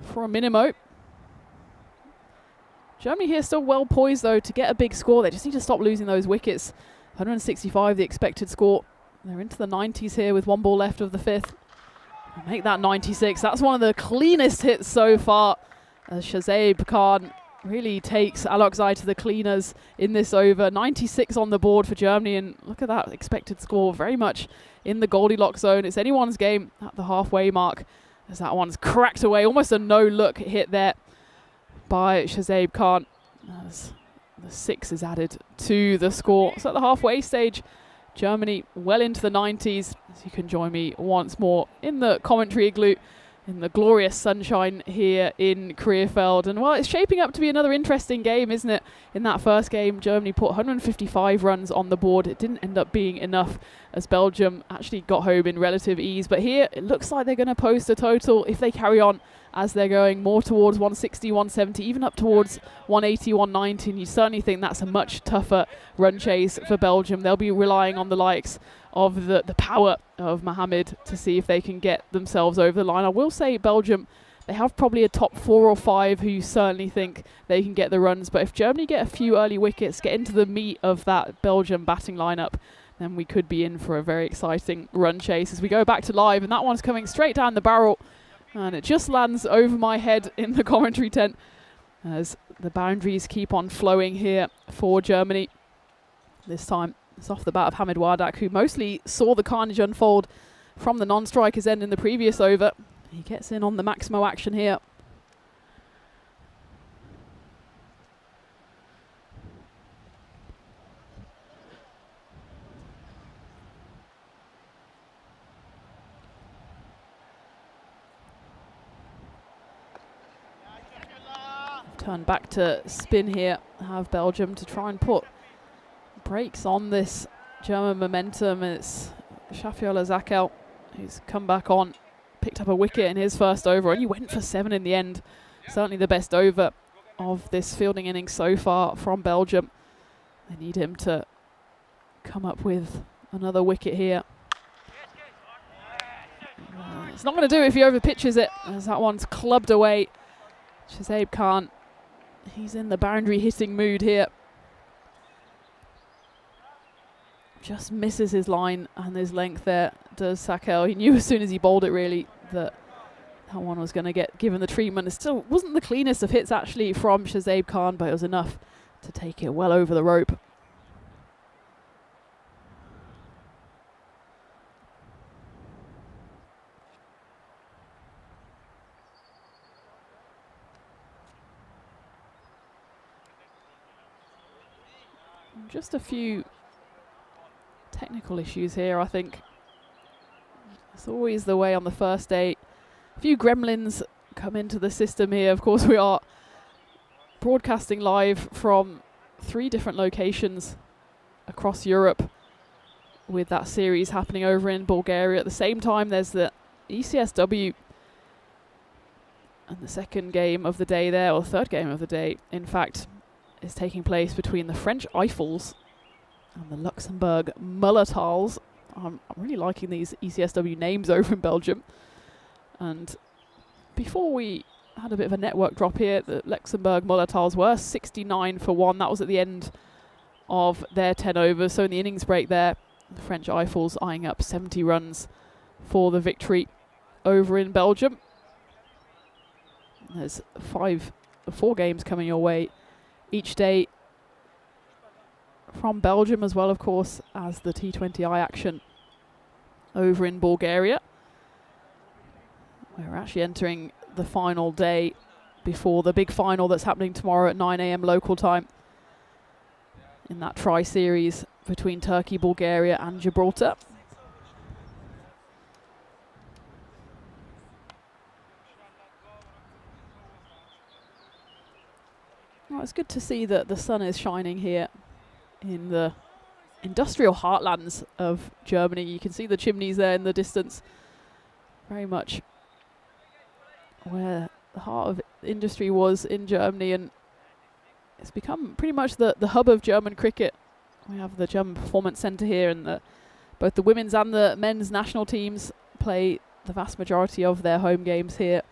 for a minimo. Germany here still well poised though to get a big score. They just need to stop losing those wickets. 165 the expected score. They're into the 90s here with 1 ball left of the 5th. Make that 96. That's one of the cleanest hits so far, as Shahzaib Khan really takes Aloksai to the cleaners in this over. 96 on the board for Germany, and look at that expected score, very much in the Goldilocks zone. It's anyone's game at the halfway mark, as that one's cracked away. Almost a no-look hit there by Shahzaib Khan, as the 6 is added to the score. So at the halfway stage, Germany well into the 90s, as you can join me once more in the commentary igloo in the glorious sunshine here in Krefeld. And well, it's shaping up to be another interesting game, isn't it? In that first game, Germany put 155 runs on the board. It didn't end up being enough, as Belgium actually got home in relative ease. But here, it looks like they're going to post a total, if they carry on as they're going, more towards 160, 170, even up towards 180, 190. And you certainly think that's a much tougher run chase for Belgium. They'll be relying on the likes of the power of Mohamed to see if they can get themselves over the line. I will say Belgium, they have probably a top 4 or 5 who you certainly think they can get the runs. But if Germany get a few early wickets, get into the meat of that Belgium batting lineup, then we could be in for a very exciting run chase as we go back to live. And that one's coming straight down the barrel, and it just lands over my head in the commentary tent as the boundaries keep on flowing here for Germany. This time it's off the bat of Hamid Wardak, who mostly saw the carnage unfold from the non-striker's end in the previous over. He gets in on the Maximo action here. Turn back to spin here, have Belgium to try and put brakes on this German momentum. And it's Shafiola Zakel who's come back on, picked up a wicket in his first over, and he went for 7 in the end. Certainly the best over of this fielding innings so far from Belgium. They need him to come up with another wicket here. It's not going to do it if he over pitches it, as that one's clubbed away. Shahzaib Khan, he's in the boundary hitting mood here. Just misses his line and his length there, does Zakel. He knew as soon as he bowled it really that that one was going to get given the treatment. It still wasn't the cleanest of hits actually from Shahzaib Khan, but it was enough to take it well over the rope. Just a few technical issues here, I think. It's always the way on the first day. A few gremlins come into the system here. Of course, we are broadcasting live from 3 different locations across Europe, with that series happening over in Bulgaria. At the same time, there's the ECSW And the second game of the day there, or third game of the day, in fact, is taking place between the French Eiffels and the Luxembourg Mullertals. I'm really liking these ECSW names over in Belgium. And before we had a bit of a network drop here, the Luxembourg Mullertals were 69-1. That was at the end of their 10 overs. So in the innings break there, the French Eiffels eyeing up 70 runs for the victory over in Belgium. There's 4 games coming your way each day from Belgium, as well, of course, as the T20I action over in Bulgaria. We're actually entering the final day before the big final that's happening tomorrow at 9 AM local time in that tri-series between Turkey, Bulgaria and Gibraltar. Well, it's good to see that the sun is shining here in the industrial heartlands of Germany. You can see the chimneys there in the distance. Very much where the heart of industry was in Germany, and it's become pretty much the hub of German cricket. We have the German Performance Centre here, and both the women's and the men's national teams play the vast majority of their home games here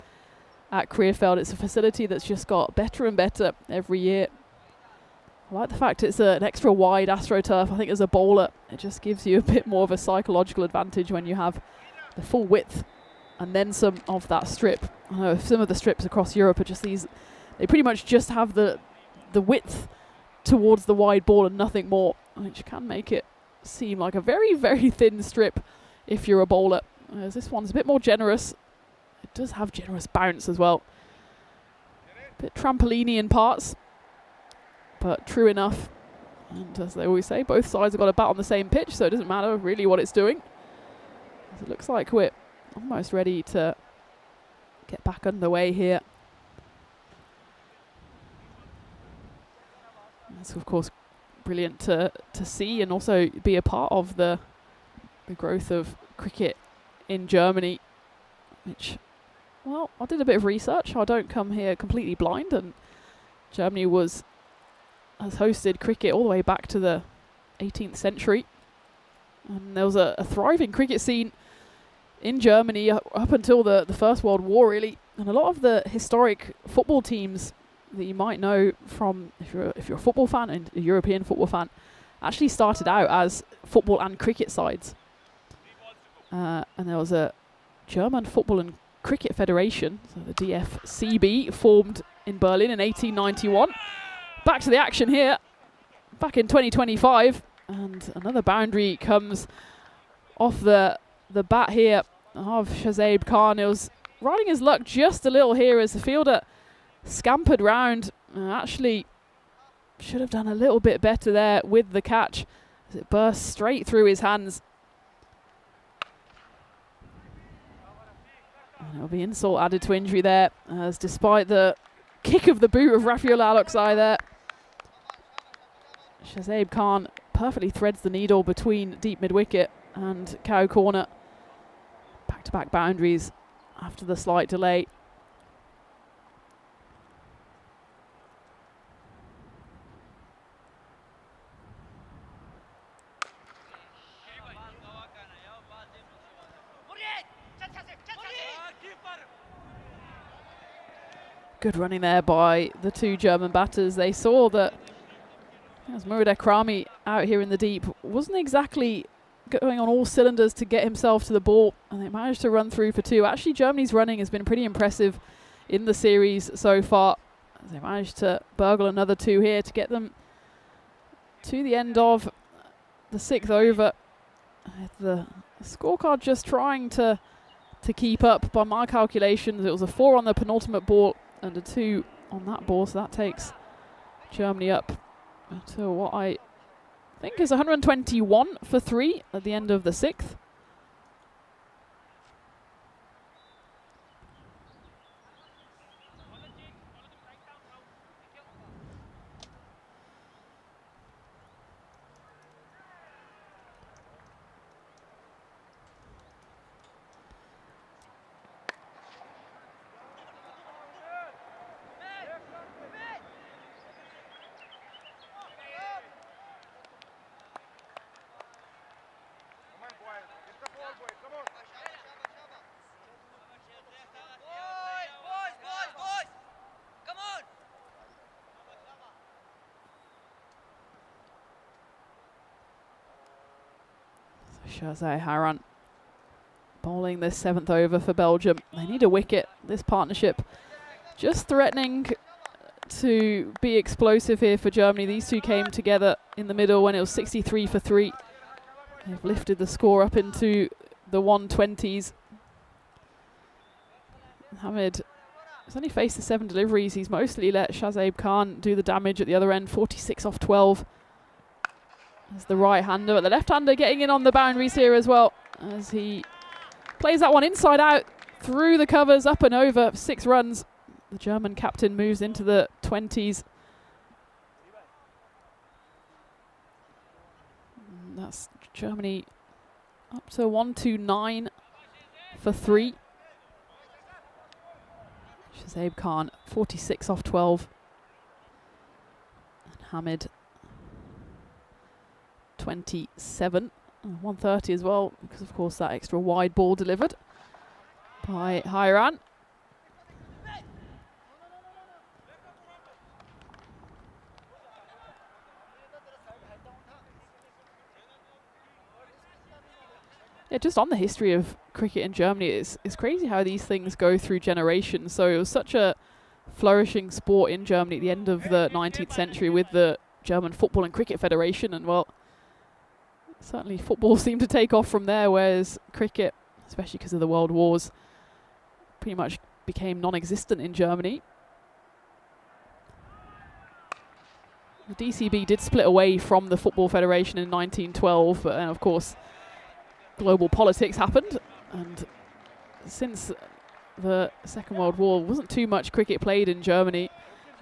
at Krefeld. It's a facility that's just got better and better every year. I like the fact it's an extra wide AstroTurf. I think as a bowler, it just gives you a bit more of a psychological advantage when you have the full width and then some of that strip. I know some of the strips across Europe are just these, they pretty much just have the width towards the wide ball and nothing more, which can make it seem like a very, very thin strip if you're a bowler. Whereas this one's a bit more generous. It does have generous bounce as well. A bit trampoliny in parts, but true enough. And as they always say, both sides have got a bat on the same pitch, so it doesn't matter really what it's doing. As it looks like we're almost ready to get back underway here. It's of course brilliant to see and also be a part of the growth of cricket in Germany, which, well, I did a bit of research. I don't come here completely blind, and Germany has hosted cricket all the way back to the 18th century. And there was a thriving cricket scene in Germany up until the First World War, really. And a lot of the historic football teams that you might know from, if you're a football fan and a European football fan, actually started out as football and cricket sides. And there was a German Football and Cricket Federation, so the DFCB, formed in Berlin in 1891. Back to the action here, back in 2025, and another boundary comes off the bat here of Shazib Khan. It was riding his luck just a little here as the fielder scampered round. Actually should have done a little bit better there with the catch as it burst straight through his hands. And it'll be insult added to injury there, as despite the kick of the boot of Rafael Aloxai there, Shazib Khan perfectly threads the needle between deep mid-wicket and cow corner. Back-to-back boundaries after the slight delay. Good running there by the two German batters. They saw that as Murad Akrami out here in the deep wasn't exactly going on all cylinders to get himself to the ball, and they managed to run through for 2. Actually, Germany's running has been pretty impressive in the series so far. They managed to burgle another 2 here to get them to the end of the 6th over. The scorecard just trying to keep up. By my calculations, it was a 4 on the penultimate ball and a 2 on that ball, so that takes Germany up to what I think is 121 for 3 at the end of the 6th. Shazay Haran bowling this 7th over for Belgium. They need a wicket. This partnership just threatening to be explosive here for Germany. These two came together in the middle when it was 63 for 3. They've lifted the score up into the 120s. Hamid has only faced the 7 deliveries. He's mostly let Shazib Khan do the damage at the other end. 46 off 12. As the right-hander, but the left-hander getting in on the boundaries here as well, as he plays that one inside out through the covers, up and over, 6 runs. The German captain moves into the 20s. And that's Germany up to 129 for 3. Shazib Khan 46 off 12. And Hamid 27, 130 as well, because of course that extra wide ball delivered by Hairan. Yeah, just on the history of cricket in Germany, it's crazy how these things go through generations. So it was such a flourishing sport in Germany at the end of the 19th century with the German Football and Cricket Federation, and well, certainly football seemed to take off from there, whereas cricket, especially because of the World Wars, pretty much became non-existent in Germany. The DCB did split away from the Football Federation in 1912, but then of course global politics happened, and since the Second World War wasn't too much cricket played in Germany,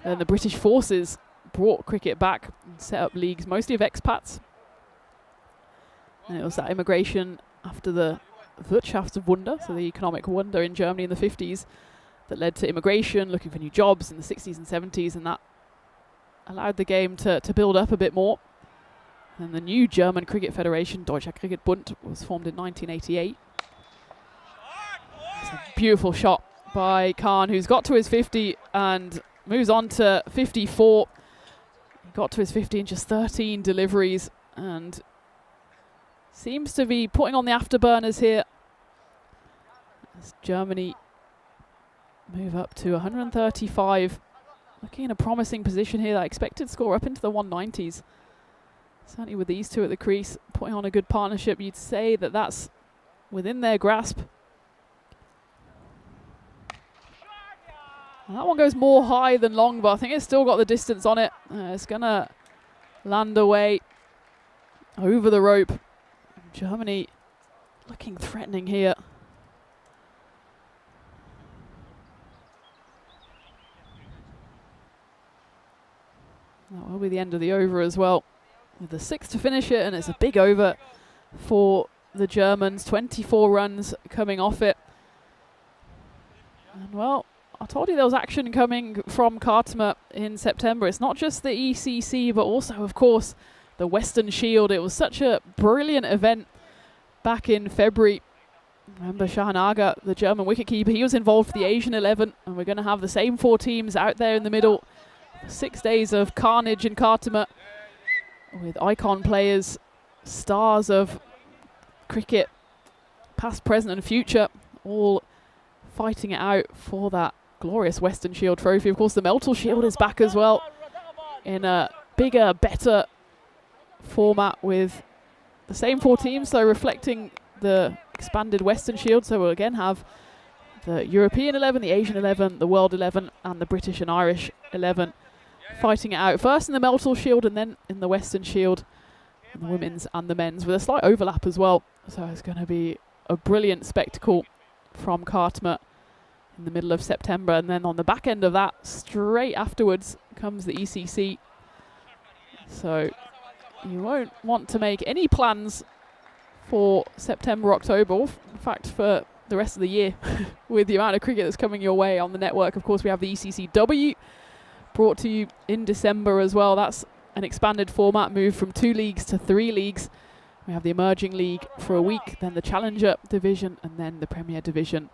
and the British forces brought cricket back and set up leagues, mostly of expats. And it was that immigration after the Wirtschaftswunder, so the economic wonder in Germany in the 50s, that led to immigration, looking for new jobs in the 60s and 70s, and that allowed the game to build up a bit more. And the new German Cricket Federation, Deutscher Cricketbund, was formed in 1988. It's a beautiful shot by Khan, who's got to his 50 and moves on to 54. He got to his 50 in just 13 deliveries, and seems to be putting on the afterburners here as Germany move up to 135. Looking in a promising position here. That expected score up into the 190s. Certainly with these two at the crease, putting on a good partnership, you'd say that that's within their grasp. And that one goes more high than long, but I think it's still got the distance on it. It's going to land away over the rope. Germany looking threatening here. That will be the end of the over as well, with the 6 to finish it, and it's a big over for the Germans. 24 runs coming off it. And well, I told you there was action coming from Khartoum in September. It's not just the ECC, but also, of course, the Western Shield. It was such a brilliant event back in February. Remember Shahanaga, the German wicketkeeper, he was involved for the Asian 11, and we're going to have the same 4 teams out there in the middle. 6 days of carnage in Khartoum, with icon players, stars of cricket, past, present and future, all fighting it out for that glorious Western Shield trophy. Of course, the Meltle Shield is back as well, in a bigger, better format with the same 4 teams, so reflecting the expanded Western Shield. So we'll again have the European 11, the Asian 11, the World 11 and the British and Irish 11 fighting it out. First in the Meltle Shield and then in the Western Shield, and the women's and the men's, with a slight overlap as well. So it's going to be a brilliant spectacle from Khartoum in the middle of September. And then on the back end of that, straight afterwards, comes the ECC. So you won't want to make any plans for September, October, or in fact for the rest of the year with the amount of cricket that's coming your way on the network. Of course, we have the ECCW brought to you in December as well. That's an expanded format, moved from 2 leagues to 3 leagues. We have the Emerging League for a week, then the Challenger Division, and then the Premier Division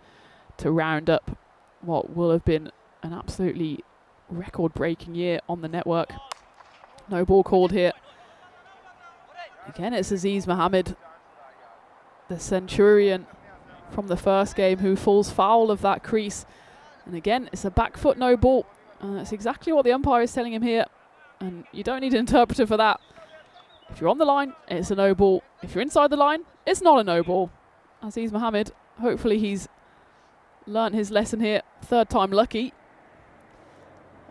to round up what will have been an absolutely record-breaking year on the network. No ball called here. Again, it's Aziz Mohammed the Centurion from the first game who falls foul of that crease. And again, it's a back foot no ball. That's exactly what the umpire is telling him here. And you don't need an interpreter for that. If you're on the line, it's a no ball. If you're inside the line, it's not a no ball. Aziz Mohammed, hopefully he's learnt his lesson here. Third time lucky.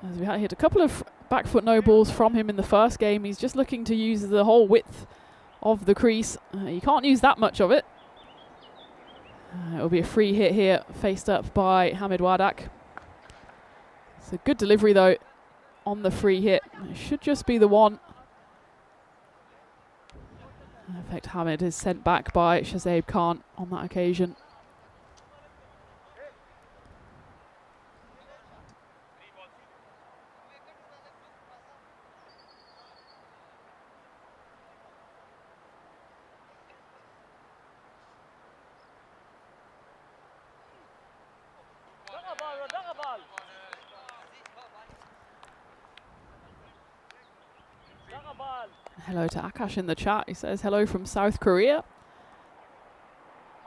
As we had hit a couple of back foot no balls from him in the first game. He's just looking to use the whole width of the crease. You can't use that much of it. It'll be a free hit here, faced up by Hamid Wardak. It's a good delivery though on the free hit. It should just be the one. In fact, Hamid is sent back by Shazib Khan on that occasion. Hello to Akash in the chat. He says hello from South Korea.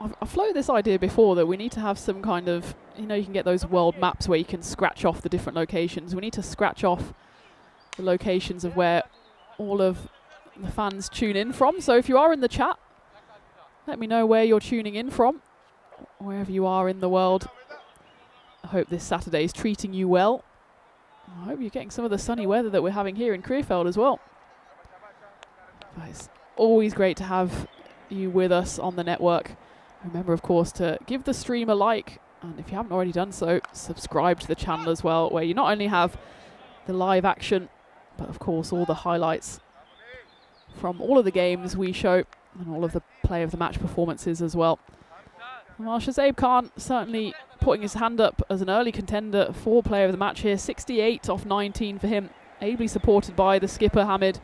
I've floated this idea before that we need to have some kind of, you can get those world maps where you can scratch off the different locations. We need to scratch off the locations of where all of the fans tune in from. So if you are in the chat, let me know where you're tuning in from, wherever you are in the world. I hope this Saturday is treating you well. I hope you're getting some of the sunny weather that we're having here in Krefeld as well. But it's always great to have you with us on the network. Remember, of course, to give the stream a like, and if you haven't already done so, subscribe to the channel as well, where you not only have the live action, but of course all the highlights from all of the games we show and all of the play of the match performances as well. Well, Shazib Khan certainly putting his hand up as an early contender for player of the match here. 68 off 19 for him, ably supported by the skipper Hamid.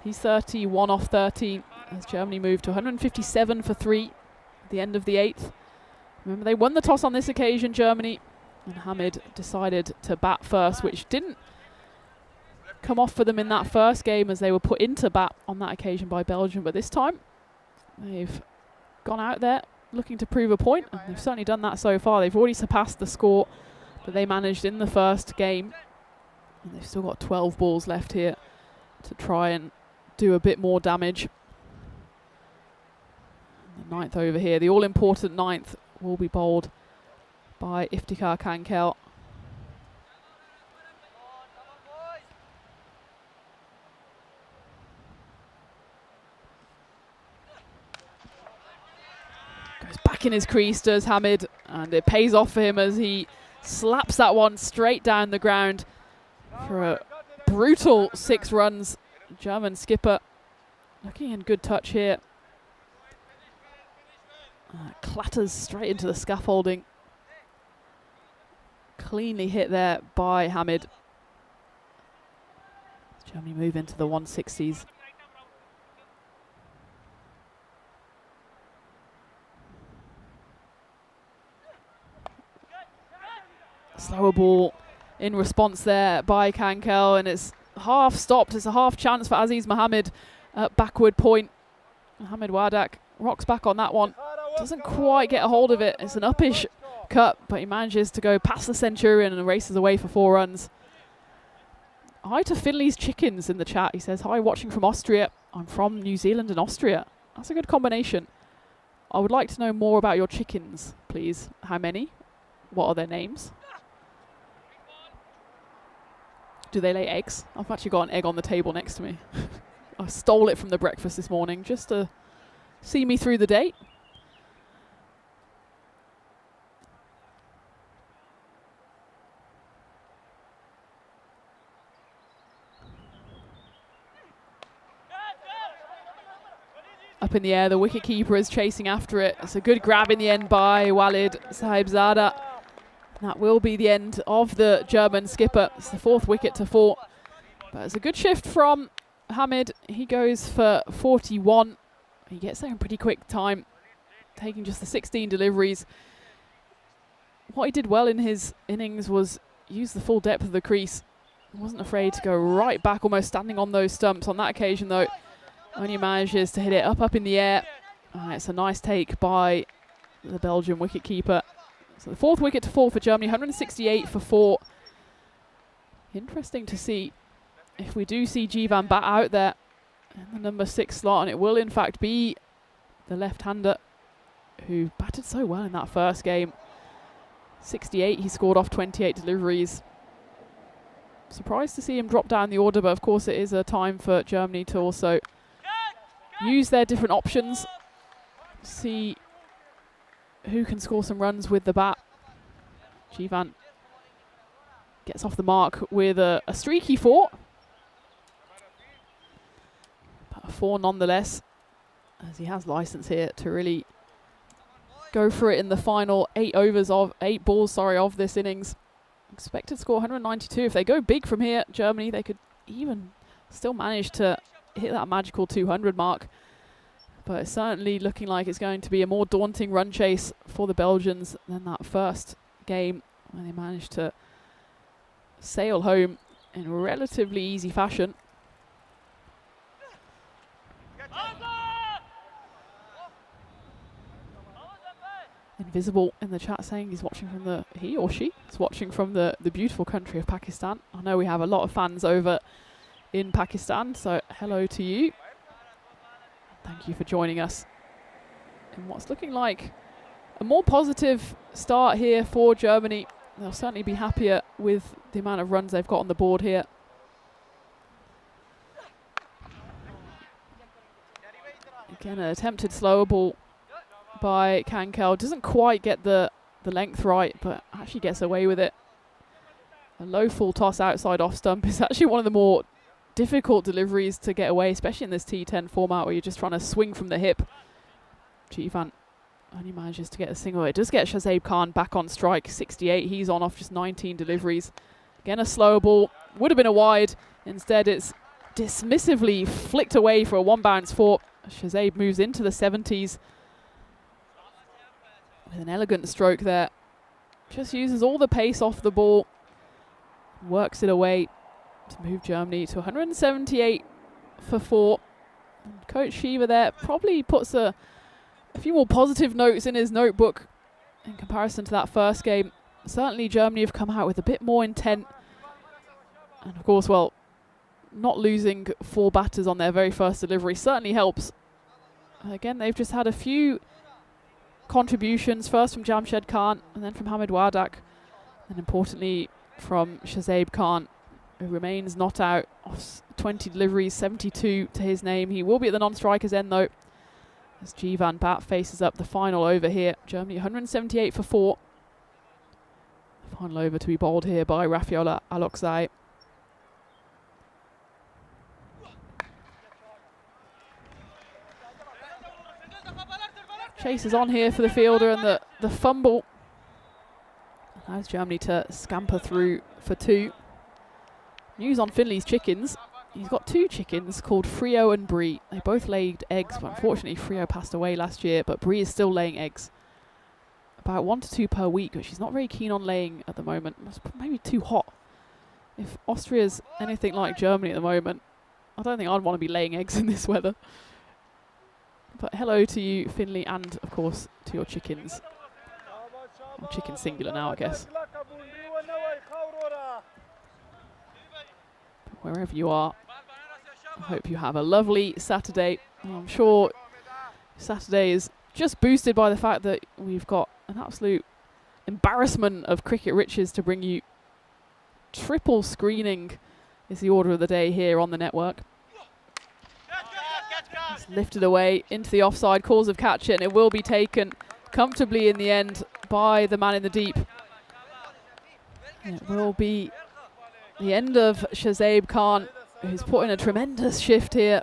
He's 31 off 13 as Germany moved to 157 for 3 at the end of the 8th. Remember, they won the toss on this occasion, Germany, and Hamid decided to bat first, which didn't come off for them in that first game as they were put into bat on that occasion by Belgium. But this time, they've gone out there looking to prove a point, and they've certainly done that so far. They've already surpassed the score that they managed in the first game, and they've still got 12 balls left here to try and do a bit more damage. The 9th over here, the all-important 9th, will be bowled by Iftikhar Kankel. Goes back in his crease, does Hamid, and it pays off for him as he slaps that one straight down the ground for a brutal 6 runs. German skipper looking in good touch here. Clatters straight into the scaffolding. Cleanly hit there by Hamid. Germany move into the 160s. Slower ball in response there by Kankel, and it's half stopped. It's a half chance for Aziz Mohammed at backward point. Hamid Wardak rocks back on that one. Doesn't quite get a hold of it. It's an uppish cut, but he manages to go past the Centurion and races away for 4 runs. Hi to Finley's Chickens in the chat. He says, hi, watching from Austria. I'm from New Zealand and Austria. That's a good combination. I would like to know more about your chickens, please. How many? What are their names? Do they lay eggs? I've actually got an egg on the table next to me. I stole it from the breakfast this morning just to see me through the day. Up in the air, the wicketkeeper is chasing after it. It's a good grab in the end by Walid Sahibzada. That will be the end of the German skipper. It's the 4th wicket to fall. But it's a good shift from Hamid. He goes for 41. He gets there in pretty quick time, taking just the 16 deliveries. What he did well in his innings was use the full depth of the crease. He wasn't afraid to go right back, almost standing on those stumps. On that occasion, though, only manages to hit it up in the air It's a nice take by the Belgian wicketkeeper. So the 4th wicket to fall for Germany, 168 for 4. Interesting to see if we do see Jivan bat out there in the number 6 slot, and it will in fact be the left-hander who batted so well in that first game. 68, he scored off 28 deliveries. Surprised to see him drop down the order, but of course it is a time for Germany to also use their different options, see who can score some runs with the bat. Jivan gets off the mark with a streaky 4. But a 4 nonetheless, as he has license here to really go for it in the final 8 balls of this innings. Expected score 192. If they go big from here, Germany, they could even still manage to hit that magical 200 mark. But it's certainly looking like it's going to be a more daunting run chase for the Belgians than that first game, where they managed to sail home in relatively easy fashion. Invisible in the chat saying he's watching from he or she is watching from the beautiful country of Pakistan. I know we have a lot of fans over in Pakistan, so hello to you. Thank you for joining us in what's looking like a more positive start here for Germany. They'll certainly be happier with the amount of runs they've got on the board here. Again, an attempted slower ball by Kankel. Doesn't quite get the length right, but actually gets away with it. A low full toss outside off stump is actually one of the more difficult deliveries to get away, especially in this T10 format where you're just trying to swing from the hip. Jivan only manages to get a single. It does get Shazib Khan back on strike, 68. He's on off just 19 deliveries. Again, a slower ball. Would have been a wide. Instead, it's dismissively flicked away for a 1 bounce 4. Shazib moves into the 70s. With an elegant stroke there. Just uses all the pace off the ball. Works it away to move Germany to 178 for 4. And Coach Shiva there probably puts a few more positive notes in his notebook in comparison to that first game. Certainly Germany have come out with a bit more intent. And of course, well, not losing 4 batters on their very first delivery certainly helps. Again, they've just had a few contributions, first from Jamshed Khan and then from Hamid Wardak, and importantly from Shazib Khan, who remains not out off 20 deliveries, 72 to his name. He will be at the non-strikers end though, as Jivan bat faces up the final over here. Germany 178 for 4. The final over to be bowled here by Rafiola Alokzai. Chase is on here for the fielder, and the fumble allows Germany to scamper through for 2. News on Finley's chickens. He's got 2 chickens called Frio and Brie. They both laid eggs, but unfortunately Frio passed away last year, but Brie is still laying eggs. About 1 to 2 per week, but she's not very keen on laying at the moment. It's maybe too hot. If Austria's anything like Germany at the moment, I don't think I'd want to be laying eggs in this weather. But hello to you, Finley, and of course to your chickens. Or chicken singular now, I guess. But wherever you are, I hope you have a lovely Saturday. I'm sure Saturday is just boosted by the fact that we've got an absolute embarrassment of cricket riches to bring you. Triple screening is the order of the day here on the network. It's lifted away into the offside, calls of catch it, and it will be taken comfortably in the end by the man in the deep. And it will be the end of Shazib Khan, who's put in a tremendous shift here.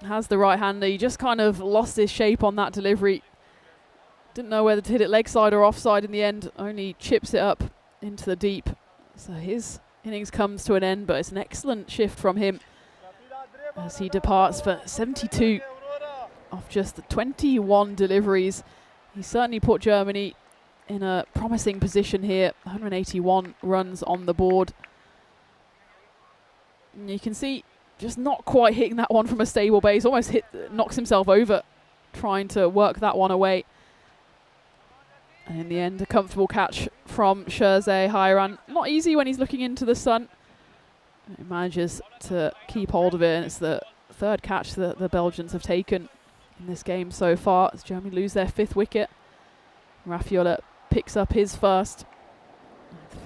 Has the right hander. He just kind of lost his shape on that delivery. Didn't know whether to hit it leg side or offside in the end. Only chips it up into the deep. So his innings comes to an end, but it's an excellent shift from him as he departs for 72 off just 21 deliveries. He certainly put Germany in a promising position here. 181 runs on the board. And you can see just not quite hitting that one from a stable base. Almost knocks himself over trying to work that one away. And in the end, a comfortable catch from Jersey Hayran. Not easy when he's looking into the sun. He manages to keep hold of it, and it's the third catch that the Belgians have taken in this game so far as Germany lose their 5th wicket. Rafiola picks up his first.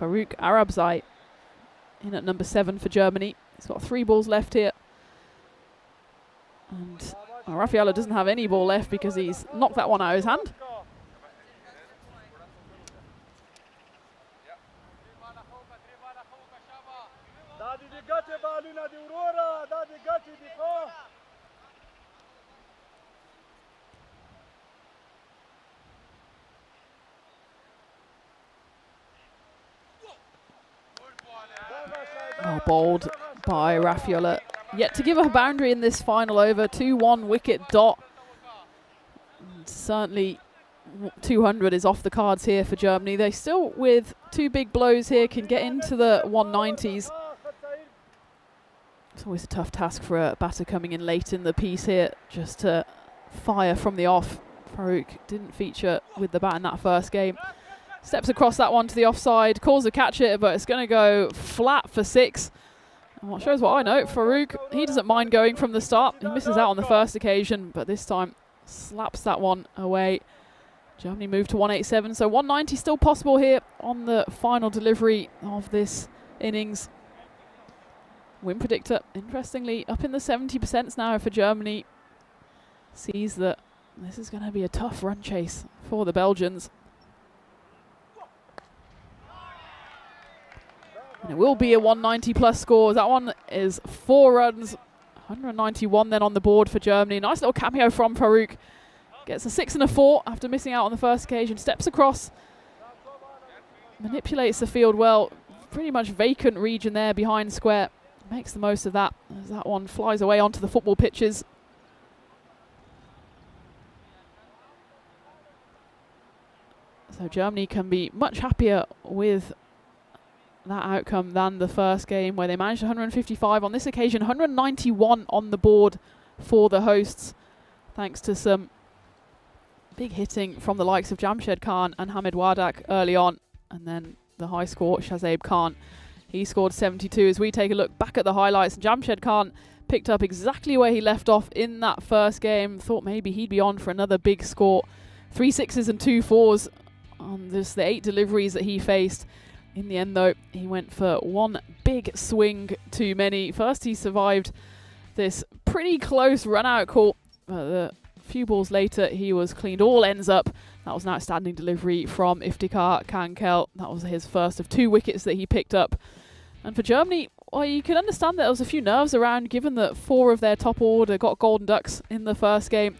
Farouk Arabzai in at number 7 for Germany. He's got 3 balls left here. And Rafiola doesn't have any ball left because he's knocked that one out of his hand. Oh, bowled by Rafiola. Yet to give a boundary in this final over. 2-1 wicket dot. And certainly 200 is off the cards here for Germany. They still, with 2 big blows here, can get into the 190s. It's always a tough task for a batter coming in late in the piece here, just to fire from the off. Farouk didn't feature with the bat in that first game. Steps across that one to the offside, calls a catch it, but it's going to go flat for 6. And what shows what I know, Farouk, he doesn't mind going from the start. He misses out on the first occasion, but this time slaps that one away. Germany moved to 187, so 190 still possible here on the final delivery of this innings. Win predictor, interestingly, up in the 70% now for Germany. Sees that this is going to be a tough run chase for the Belgians. And it will be a 190 plus score. That one is 4 runs, 191 then on the board for Germany. Nice little cameo from Farouk. Gets a 6 and a 4 after missing out on the first occasion. Steps across, manipulates the field well. Pretty much vacant region there behind square. Makes the most of that as that one flies away onto the football pitches. So Germany can be much happier with that outcome than the first game, where they managed 155. On this occasion, 191 on the board for the hosts, thanks to some big hitting from the likes of Jamshed Khan and Hamid Wardak early on, and then the high score, Shazib Khan. He scored 72. As we take a look back at the highlights, Jamshed Khan picked up exactly where he left off in that first game. Thought maybe he'd be on for another big score. 3 6s and 2 4s on the 8 deliveries that he faced. In the end, though, he went for one big swing too many. First, he survived this pretty close run-out call. A few balls later, he was cleaned all ends up. That was an outstanding delivery from Iftikhar Kankel. That was his first of 2 wickets that he picked up. And for Germany, well, you can understand that there was a few nerves around, given that 4 of their top order got golden ducks in the first game.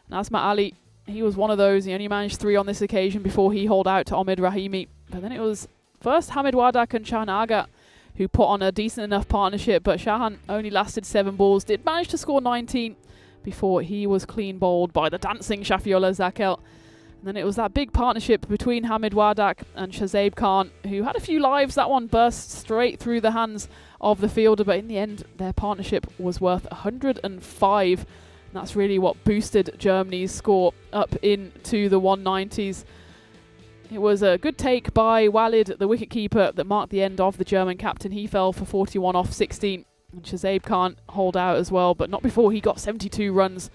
Nazmat Ali, he was one of those. He only managed 3 on this occasion before he hauled out to Omid Rahimi. But then it was first Hamid Wardak and Shahan Aga who put on a decent enough partnership, but Shahan only lasted 7 balls, did manage to score 19 before he was clean bowled by the dancing Shafiola Zakel. And then it was that big partnership between Hamid Wardak and Shazib Khan, who had a few lives. That one burst straight through the hands of the fielder, but in the end, their partnership was worth 105. And that's really what boosted Germany's score up into the 190s. It was a good take by Walid, the wicketkeeper, that marked the end of the German captain. He fell for 41 off 16. And Shazib Khan hold out as well, but not before he got 72 runs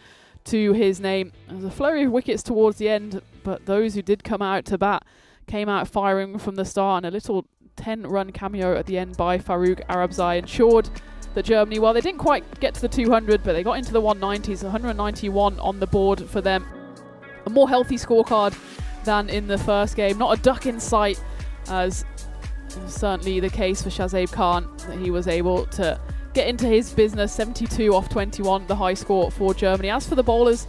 to his name. There was a flurry of wickets towards the end, but those who did come out to bat came out firing from the start, and a little 10-run cameo at the end by Farouk Arabzai ensured that Germany, well, they didn't quite get to the 200, but they got into the 190s, 191 on the board for them. A more healthy scorecard than in the first game. Not a duck in sight, as was certainly the case for Shazib Khan, that he was able to get into his business. 72 off 21, the high score for Germany. As for the bowlers,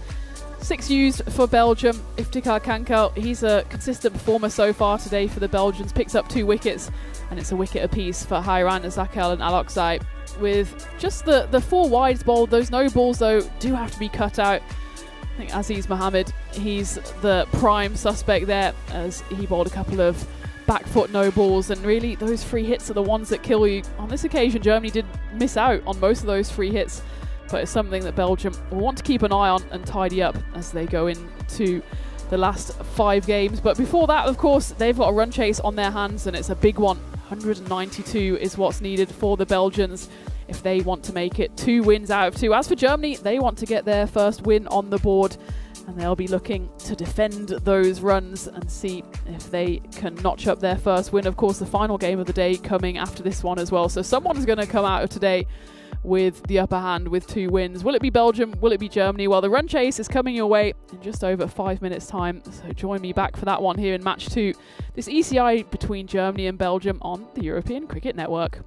6 used for Belgium. Iftikhar Kankel, he's a consistent performer so far today for the Belgians. Picks up 2 wickets, and it's a wicket apiece for Hayran, Zakel and Alokzai. With just the 4 wides bowled, those no balls though do have to be cut out. I think Aziz Mohammed, he's the prime suspect there, as he bowled a couple of back foot no balls, and really those free hits are the ones that kill you. On this occasion, Germany did miss out on most of those free hits. but it's something that Belgium will want to keep an eye on and tidy up as they go into the last 5 games. But before that, of course, they've got a run chase on their hands, and it's a big one. 192 is what's needed for the Belgians if they want to make it 2 wins out of 2. As for Germany, they want to get their first win on the board, and they'll be looking to defend those runs and see if they can notch up their first win. Of course, the final game of the day coming after this one as well. So someone's going to come out of today with the upper hand with 2 wins. Will it be Belgium? Will it be Germany? Well, the run chase is coming your way in just over 5 minutes time. So join me back for that one here in match 2. This ECI between Germany and Belgium on the European Cricket Network.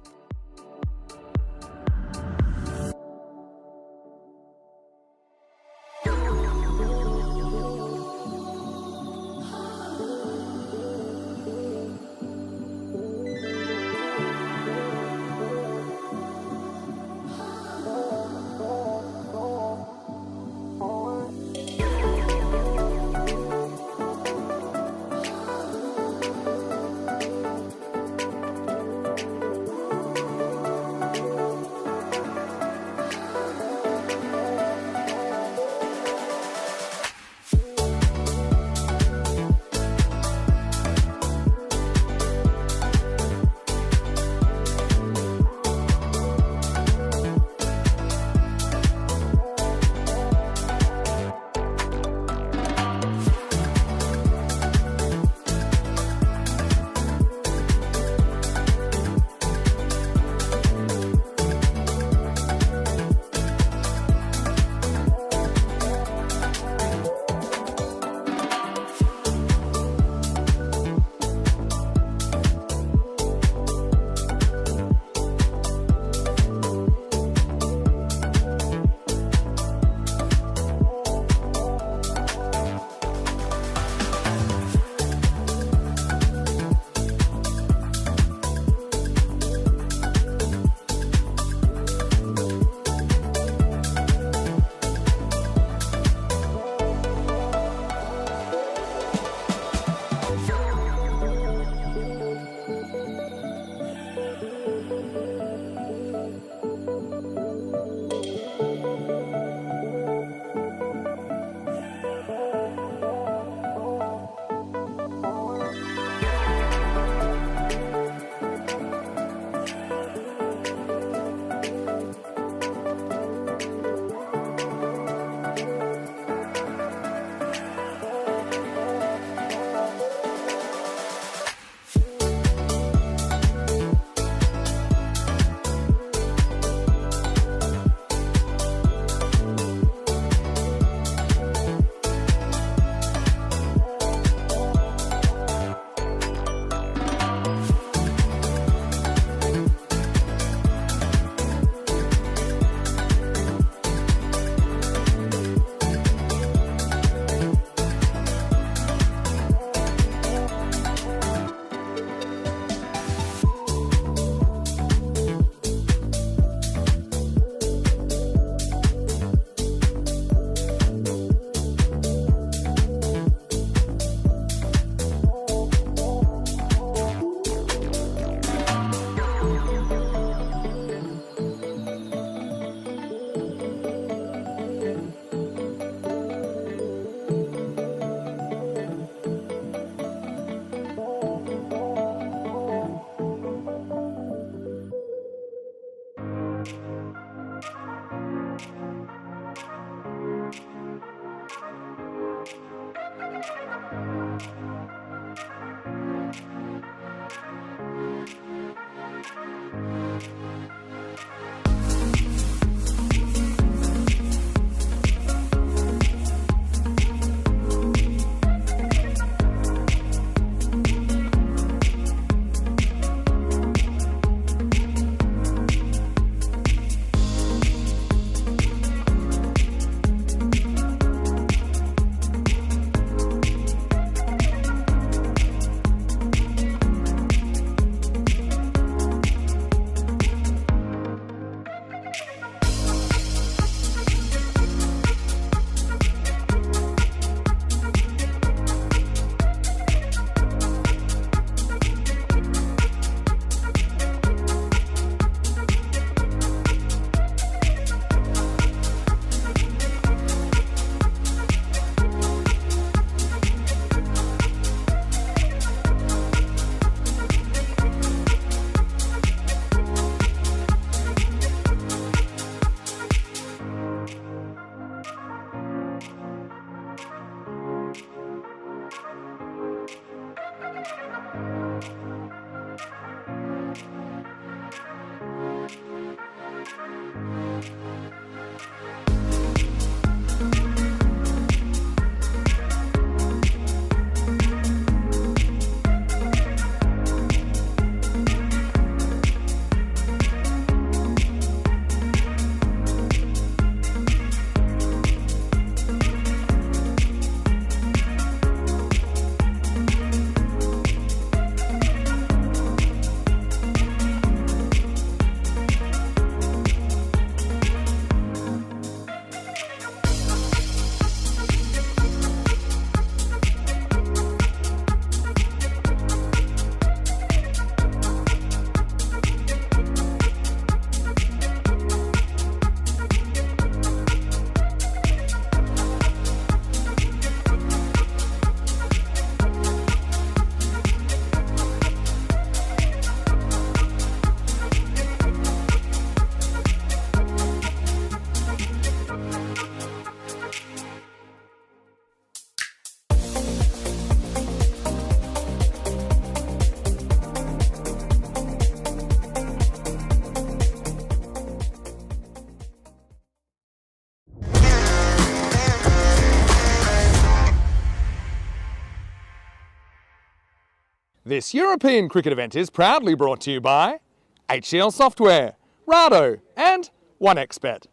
This European cricket event is proudly brought to you by HCL Software, Rado and OneXBet.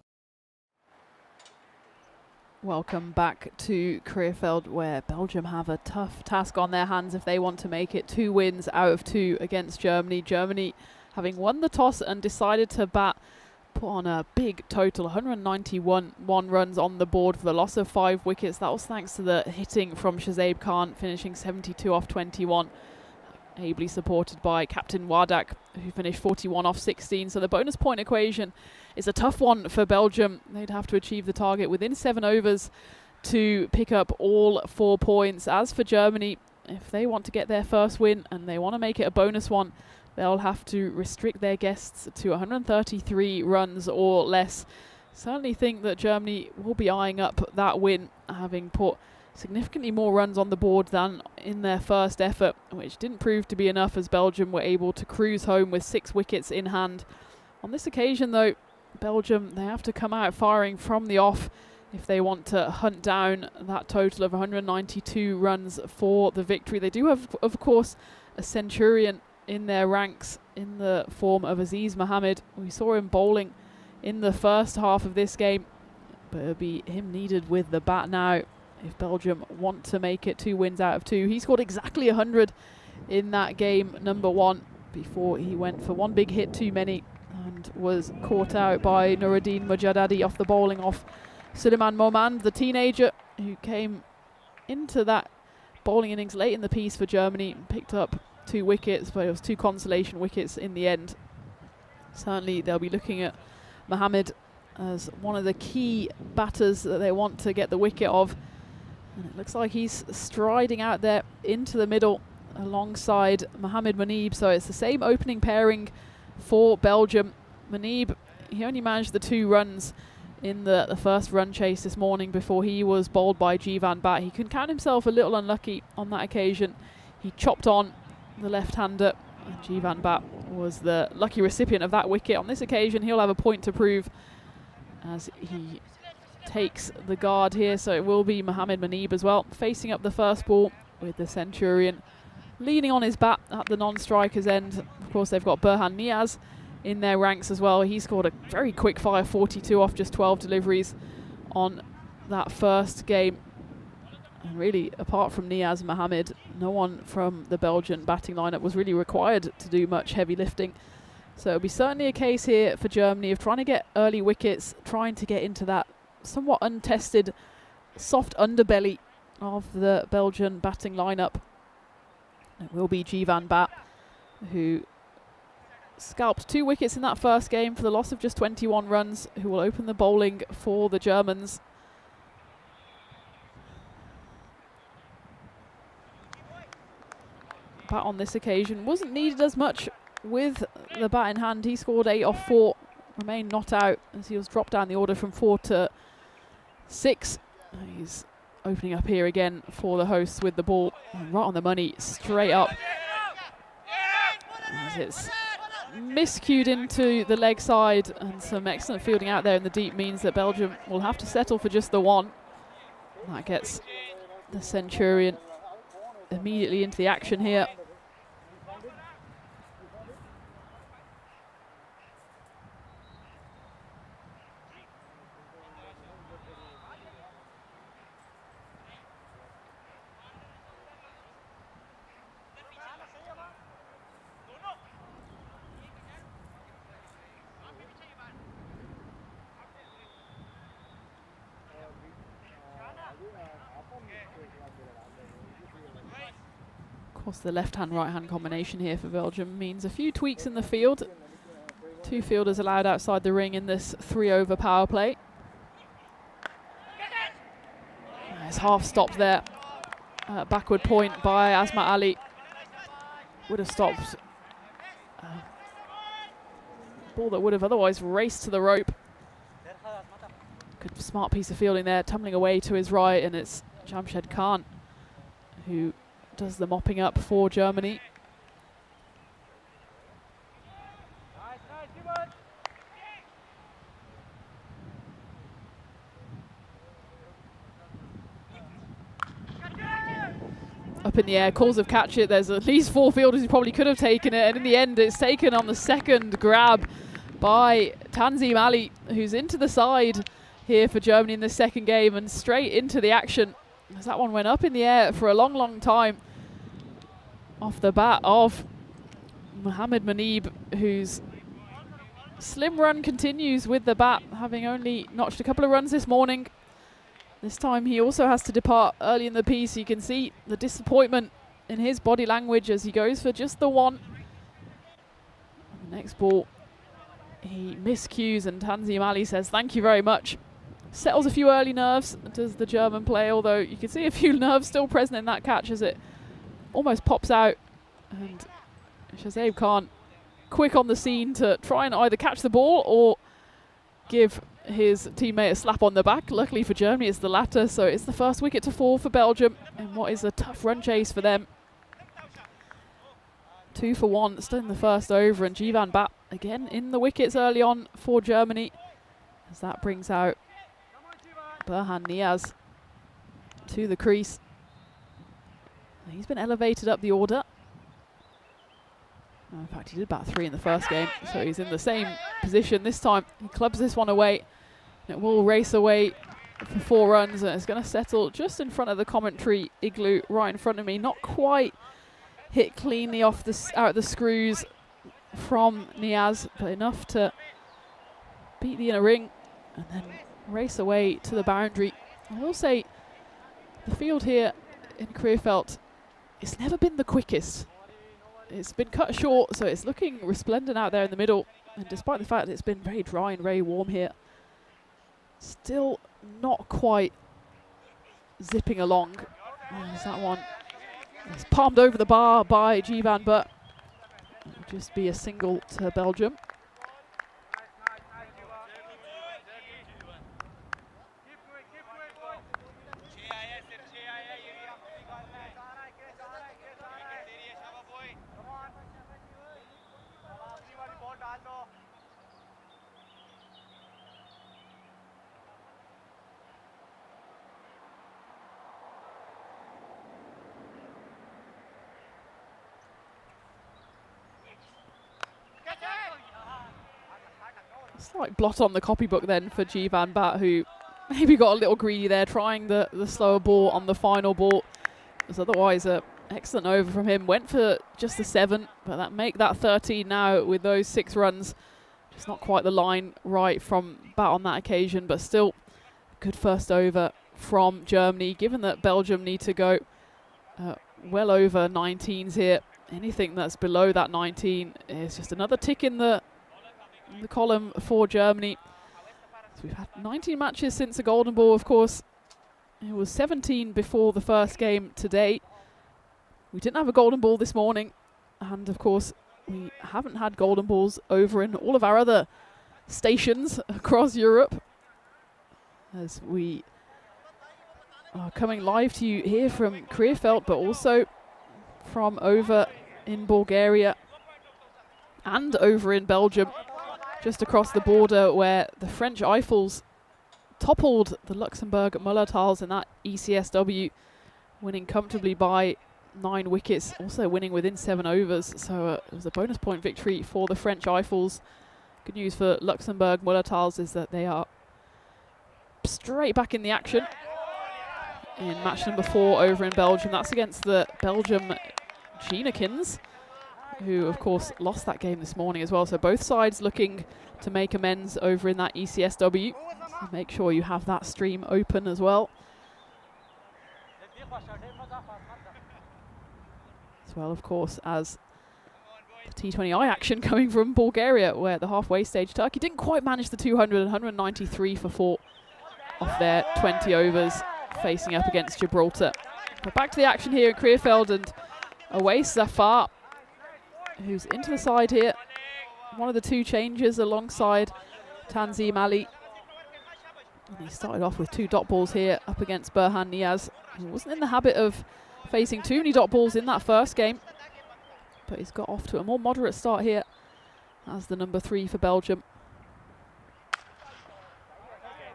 Welcome back to Creerfeld, where Belgium have a tough task on their hands if they want to make it 2 wins out of 2 against Germany. Germany, having won the toss and decided to bat, put on a big total, 191 runs on the board for the loss of 5 wickets. That was thanks to the hitting from Shazaib Khan, finishing 72 off 21. Ably supported by Captain Wardak, who finished 41 off 16. So the bonus point equation is a tough one for Belgium. They'd have to achieve the target within 7 overs to pick up all 4 points. As for Germany, if they want to get their first win and they want to make it a bonus one, they'll have to restrict their guests to 133 runs or less. Certainly think that Germany will be eyeing up that win, having put significantly more runs on the board than in their first effort, which didn't prove to be enough as Belgium were able to cruise home with 6 wickets in hand. On this occasion though, Belgium, they have to come out firing from the off if they want to hunt down that total of 192 runs for the victory. They do have, of course, a centurion in their ranks in the form of Aziz Mohammed. We saw him bowling in the first half of this game, but it'll be him needed with the bat now if Belgium want to make it 2 wins out of 2. He scored exactly 100 in that game number 1 before he went for 1 big hit too many and was caught out by Nuruddin Mujadadi off the bowling off Suleiman Momand, the teenager who came into that bowling innings late in the piece for Germany and picked up 2 wickets, but it was 2 consolation wickets in the end. Certainly they'll be looking at Mohammed as one of the key batters that they want to get the wicket of. And it looks like he's striding out there into the middle alongside Mohammed Munib. So it's the same opening pairing for Belgium. Munib, he only managed the 2 runs in the first run chase this morning before he was bowled by Jivan Bat. He can count himself a little unlucky on that occasion. He chopped on the left-hander, and Jivan Bat was the lucky recipient of that wicket. On this occasion, he'll have a point to prove as he takes the guard here. So it will be Mohammed Munib as well, facing up the first ball with the Centurion leaning on his bat at the non-striker's end. Of course, they've got Burhan Niaz in their ranks as well. He scored a very quick fire 42 off just 12 deliveries on that first game. And really, apart from Niaz Mohammed, no one from the Belgian batting lineup was really required to do much heavy lifting. So it'll be certainly a case here for Germany of trying to get early wickets, trying to get into that somewhat untested soft underbelly of the Belgian batting lineup. It will be Jivan Bat, who scalped 2 wickets in that first game for the loss of just 21 runs, who will open the bowling for the Germans. Bat on this occasion wasn't needed as much with the bat in hand. He scored 8 off 4, remained not out as he was dropped down the order from 4 to 6. He's opening up here again for the hosts with the ball right on the money, straight up. As it's miscued into the leg side, and some excellent fielding out there in the deep means that Belgium will have to settle for just the 1. That gets the Centurion immediately into the action here. Of course, the left-hand, right-hand combination here for Belgium means a few tweaks in the field. 2 fielders allowed outside the ring in this 3-over power play. Nice half stop there. Backward point by Asma Ali. Would have stopped. Ball that would have otherwise raced to the rope. Good smart piece of fielding there, tumbling away to his right, and it's Jamshed Khan who does the mopping up for Germany. up in the air, calls of catch it. There's at least 4 fielders who probably could have taken it, and in the end it's taken on the second grab by Tanzim Ali, who's into the side here for Germany in the second game and straight into the action, as that one went up in the air for a long time off the bat of Mohamed Manib, whose slim run continues with the bat, having only notched a couple of runs this morning. This time he also has to depart early in the piece. You can see the disappointment in his body language as he goes for just the one. The next ball, he miscues and Tanzim Ali says thank you very much. Settles a few early nerves, does the German player, although you can see a few nerves still present in that catch as it almost pops out. And Shazib Khan quick on the scene to try and either catch the ball or give his teammate a slap on the back. Luckily for Germany, it's the latter, so it's the first wicket to fall for Belgium in what is a tough run chase for them. 2 for 1 still in the first over, and Jivan Bat again in the wickets early on for Germany, as that brings out Berhan Niaz to the crease. He's been elevated up the order. In fact, he did bat 3 in the first game, so he's in the same position this time. He clubs this one away. It will race away for 4 runs, and it's going to settle just in front of the commentary igloo right in front of me. Not quite hit cleanly off out the screws from Niaz, but enough to beat the inner ring and then race away to the boundary. I will say the field here in Krefeld, it's never been the quickest. It's been cut short, so it's looking resplendent out there in the middle. And despite the fact that it's been very dry and very warm here, still not quite zipping along. There's that one. It's palmed over the bar by Jivan, but it'll just be a single to Belgium. Slight blot on the copybook then for Jivan Bat, who maybe got a little greedy there, trying the slower ball on the final ball. It was otherwise a excellent over from him. Went for just the 7, but that make that 13 now with those 6 runs. Just not quite the line right from Bat on that occasion, but still good first over from Germany, given that Belgium need to go well over 19s here. Anything that's below that 19 is just another tick in the column for Germany. So we've had 19 matches since the Golden Ball, of course. It was 17 before the first game today. We didn't have a Golden Ball this morning, and of course we haven't had Golden Balls over in all of our other stations across Europe, as we are coming live to you here from Krefeld, but also from over in Bulgaria and over in Belgium, just across the border, where the French Eiffels toppled the Luxembourg Mullertals in that ECSW, winning comfortably by 9 wickets, also winning within 7 overs. So it was a bonus point victory for the French Eiffels. Good news for Luxembourg Mullertals is that they are straight back in the action in match number 4 over in Belgium. That's against the Belgium Genekins, who of course lost that game this morning as well. So both sides looking to make amends over in that ECSW. So make sure you have that stream open as well. As well, of course, as the T20I action coming from Bulgaria, where the halfway stage Turkey didn't quite manage the 200, 193 for 4 off their 20 overs, facing up against Gibraltar. But back to the action here in Krefeld, and away Zafar, who's into the side here. One of the 2 changes alongside Tanzim Ali. And he started off with 2 dot balls here up against Berhan Niaz. He wasn't in the habit of facing too many dot balls in that first game, but he's got off to a more moderate start here as the number 3 for Belgium.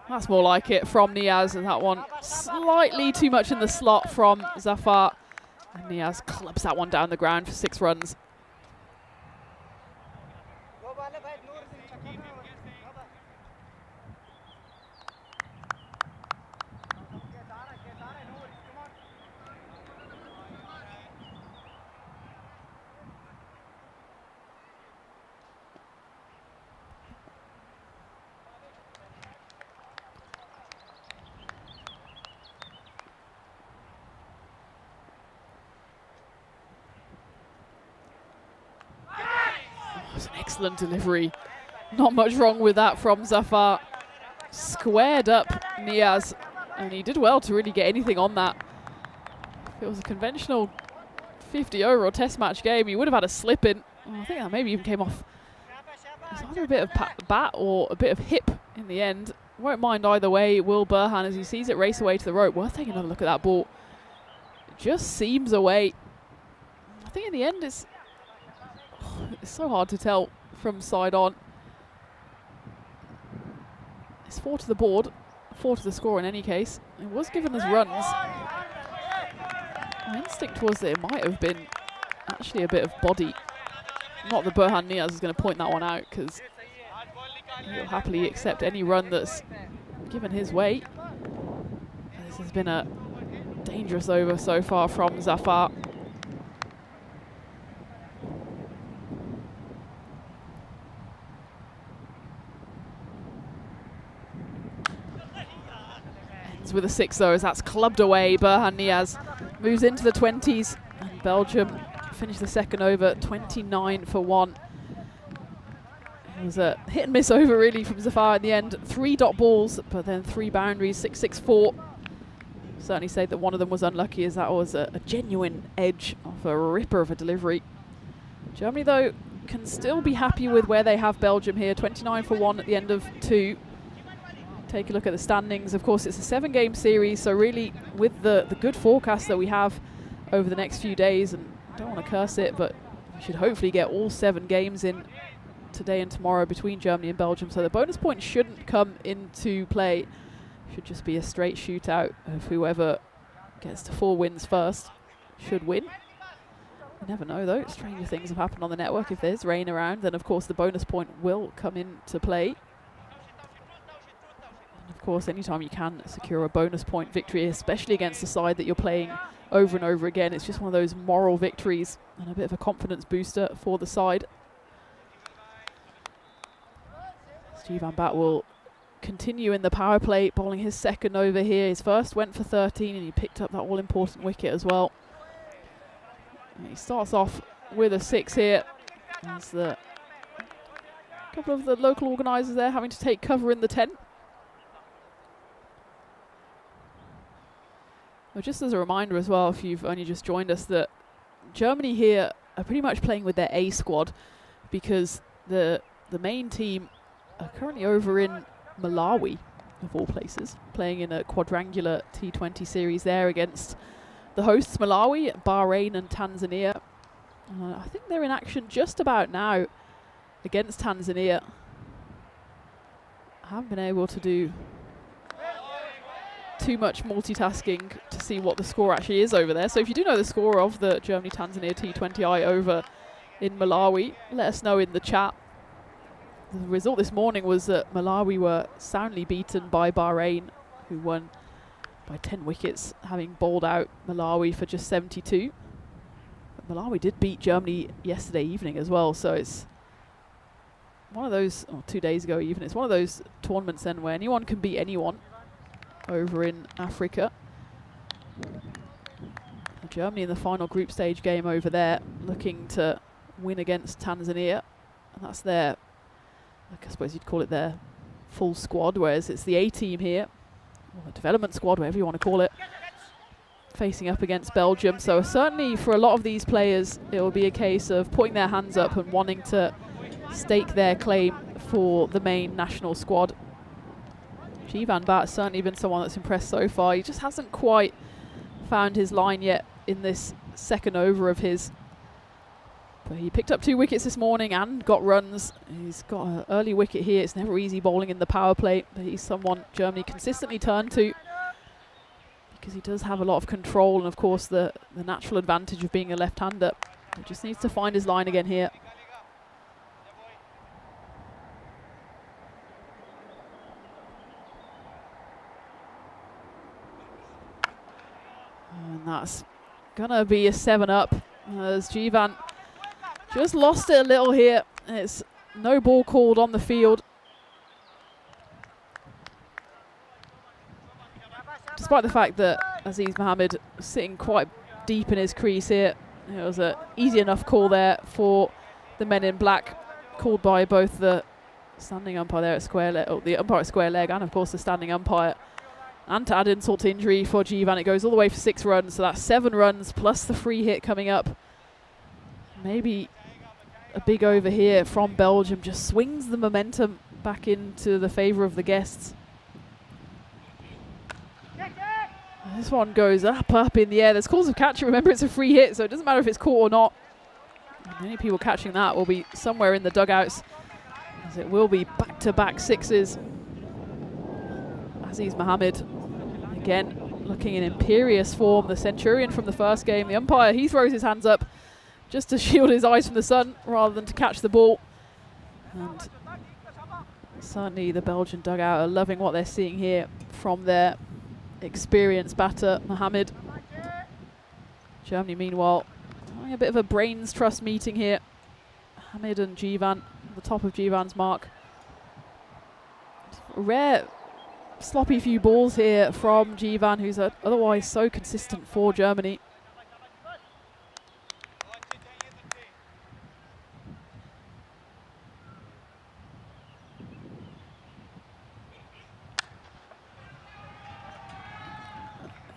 That's more like it from Niaz, and that one slightly too much in the slot from Zafar. And Niaz clubs that one down the ground for 6 runs. It's an excellent delivery. Not much wrong with that from Zafar. Squared up Niaz, and he did well to really get anything on that. If it was a conventional 50-over or test match game, he would have had a slip in. Oh, I think that maybe even came off. It's either a bit of bat or a bit of hip in the end. Won't mind either way, Will Burhan, as he sees it race away to the rope. Worth taking another look at that ball. It just seems away. I think in the end it's so hard to tell from side on. It's 4 to the board, 4 to the score in any case. It was given as runs. My instinct was that it might have been actually a bit of body. Not that Burhan Niaz is going to point that one out, because he'll happily accept any run that's given his way. This has been a dangerous over so far from Zafar. With a 6 though, as that's clubbed away. Burhan Niaz moves into the 20s, and Belgium finish the second over 29 for 1. It was a hit and miss over really from Zafar in the end. 3 dot balls, but then 3 boundaries, 6-6-4. Certainly say that one of them was unlucky, as that was a genuine edge of a ripper of a delivery. Germany though can still be happy with where they have Belgium here, 29 for 1 at the end of 2. Take a look at the standings. Of course, it's a 7-game series, so really with the good forecast that we have over the next few days, and I don't want to curse it, but we should hopefully get all 7 games in today and tomorrow between Germany and Belgium, so the bonus point shouldn't come into play. Should just be a straight shootout of whoever gets to 4 wins first should win. You never know though, stranger things have happened on the network. If there's rain around, then of course the bonus point will come into play. Of course, anytime you can secure a bonus point victory, especially against the side that you're playing over and over again, it's just one of those moral victories and a bit of a confidence booster for the side. Stjepan Bat will continue in the power play, bowling his second over here. His first went for 13, and he picked up that all-important wicket as well. And he starts off with a 6 here, as a couple of the local organisers there having to take cover in the tent. Well, just as a reminder as well, if you've only just joined us, that Germany here are pretty much playing with their A squad, because the main team are currently over in Malawi, of all places, playing in a quadrangular T20 series there against the hosts Malawi, Bahrain and Tanzania. I think they're in action just about now against Tanzania. I haven't been able to do too much multitasking to see what the score actually is over there. So if you do know the score of the Germany-Tanzania T20I over in Malawi, let us know in the chat. The result this morning was that Malawi were soundly beaten by Bahrain, who won by 10 wickets, having bowled out Malawi for just 72. But Malawi did beat Germany yesterday evening as well, so it's one of those, or 2 days ago even, it's one of those tournaments then where anyone can beat anyone over in Africa. Germany in the final group stage game over there, looking to win against Tanzania. And that's their, I suppose you'd call it their full squad, whereas it's the A team here, or the development squad, whatever you want to call it, facing up against Belgium. So certainly for a lot of these players, it will be a case of putting their hands up and wanting to stake their claim for the main national squad. Stjepan Bat has certainly been someone that's impressed so far. He just hasn't quite found his line yet in this second over of his. But he picked up 2 wickets this morning and got runs. He's got an early wicket here. It's never easy bowling in the power play, but he's someone Germany consistently turn to because he does have a lot of control and, of course, the natural advantage of being a left-hander. He just needs to find his line again here. And that's gonna be a 7-up as Jivan just lost it a little here. It's no ball called on the field. Despite the fact that Aziz Mohammed was sitting quite deep in his crease here, it was an easy enough call there for the men in black, called by both the standing umpire there at square leg, the umpire at square leg, and of course the standing umpire. And to add insult to injury for Jivan, it goes all the way for 6 runs, so that's 7 runs plus the free hit coming up. Maybe a big over here from Belgium just swings the momentum back into the favour of the guests. This one goes up in the air. There's calls of catch. Remember, it's a free hit, so it doesn't matter if it's caught or not. And the only people catching that will be somewhere in the dugouts, as it will be back-to-back 6s. Aziz Mohammed, again, looking in imperious form. The Centurion from the first game. The umpire, he throws his hands up just to shield his eyes from the sun rather than to catch the ball. And certainly the Belgian dugout are loving what they're seeing here from their experienced batter, Mohammed. Germany, meanwhile, having a bit of a brains trust meeting here. Mohammed and Jivan, the top of Jivan's mark. A rare sloppy few balls here from Jivan, who's otherwise so consistent for Germany.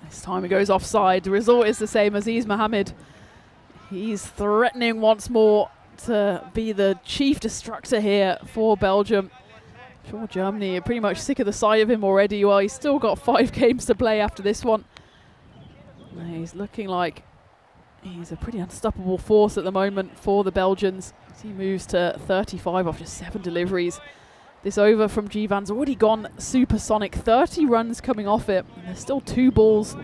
This time it goes offside. The result is the same. Aziz Mohammed, he's threatening once more to be the chief destructor here for Belgium. I'm sure Germany are pretty much sick of the sight of him already. Well, he's still got 5 games to play after this one. He's looking like he's a pretty unstoppable force at the moment for the Belgians. As he moves to 35 after 7 deliveries. This over from Jivan's already gone supersonic. 30 runs coming off it. And there's still 2 balls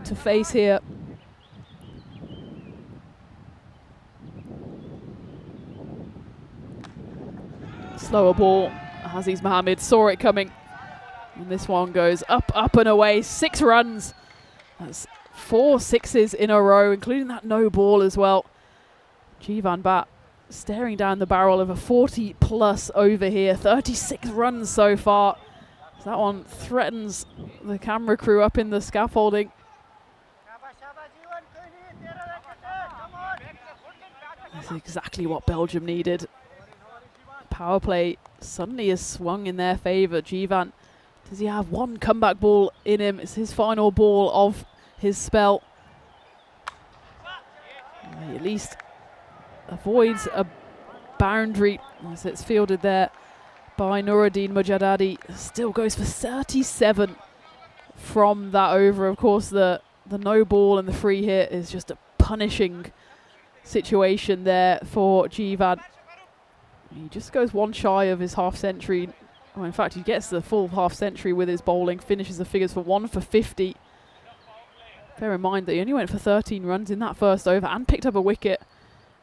to face here. Slower ball. Aziz Mohammed saw it coming. And this one goes up and away. 6 runs. That's 4 6s in a row, including that no ball as well. Jivan bat staring down the barrel of a 40+ over here. 36 runs so far. So that one threatens the camera crew up in the scaffolding. That's exactly what Belgium needed. Power play suddenly has swung in their favour. Jivan, does he have one comeback ball in him? It's his final ball of his spell. He at least avoids a boundary as it's fielded there by Nuruddin Mujadadi. Still goes for 37 from that over. Of course, the no ball and the free hit is just a punishing situation there for Jivan. He just goes one shy of his half century. Well, in fact, he gets the full half century with his bowling, finishes the figures for 1 for 50. Bear in mind that he only went for 13 runs in that first over and picked up a wicket.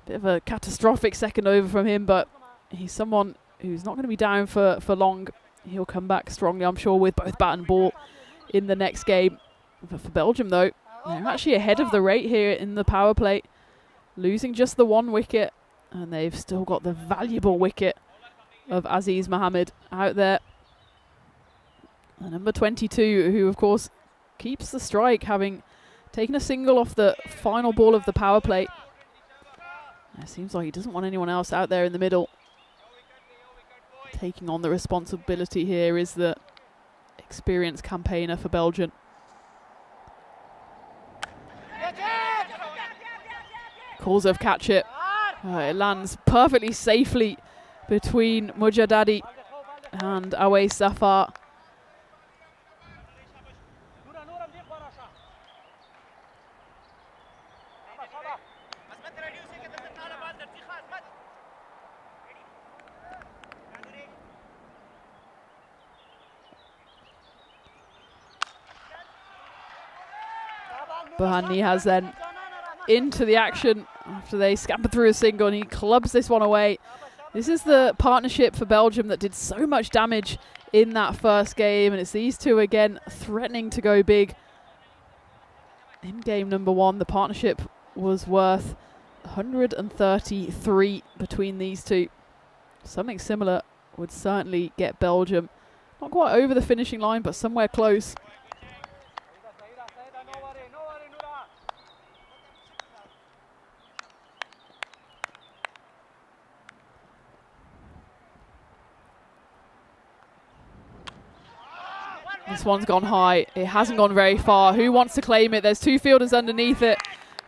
Bit of a catastrophic second over from him, but he's someone who's not going to be down for long. He'll come back strongly, I'm sure, with both bat and ball in the next game. But for Belgium, though, they're actually ahead of the rate here in the power play, losing just the 1 wicket, and they've still got the valuable wicket of Aziz Mohammed out there. And number 22, who, of course, keeps the strike, having taken a single off the final ball of the power play. It seems like he doesn't want anyone else out there in the middle. Taking on the responsibility here is the experienced campaigner for Belgium. Calls of catch it. It lands perfectly safely between Mujadadi and Awais Zafar. Burhan Nihaz then into the action after they scamper through a single, and he clubs this one away. This is the partnership for Belgium that did so much damage in that first game, and it's these two again threatening to go big. In game number 1, the partnership was worth 133 between these two. Something similar would certainly get Belgium not quite over the finishing line, but somewhere close. This one's gone high. It hasn't gone very far. Who wants to claim it? There's 2 fielders underneath it,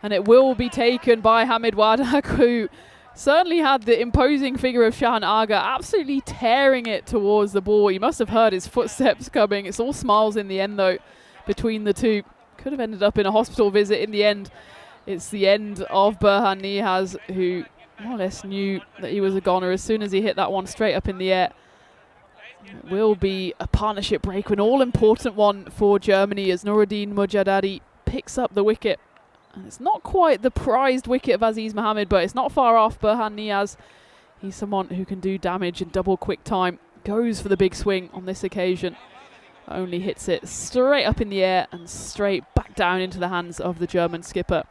and it will be taken by Hamid Wadak, who certainly had the imposing figure of Shahan Aga, absolutely tearing it towards the ball. You must have heard his footsteps coming. It's all smiles in the end, though, between the two. Could have ended up in a hospital visit in the end. It's the end of Burhan Nihaz, who more or less knew that he was a goner as soon as he hit that one straight up in the air. It will be a partnership break, an all-important one for Germany, as Nuruddin Mujadadi picks up the wicket. And it's not quite the prized wicket of Aziz Mohammed, but it's not far off. Burhan Nihaz, he's someone who can do damage in double quick time. Goes for the big swing on this occasion. Only hits it straight up in the air and straight back down into the hands of the German skipper.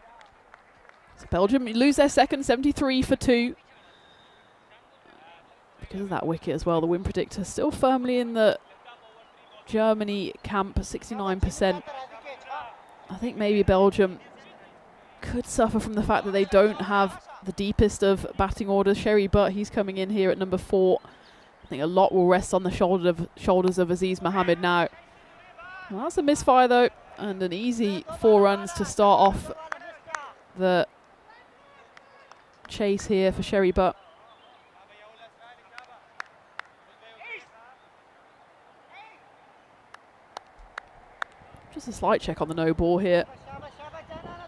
So Belgium lose their second, 73 for 2. Because of that wicket as well, the win predictor still firmly in the Germany camp, 69%. I think maybe Belgium could suffer from the fact that they don't have the deepest of batting orders. Sherry Butt, he's coming in here at number 4. I think a lot will rest on the shoulders of Aziz Mohammed now. Well, that's a misfire though, and an easy 4 runs to start off the chase here for Sherry Butt. Just a slight check on the no ball here.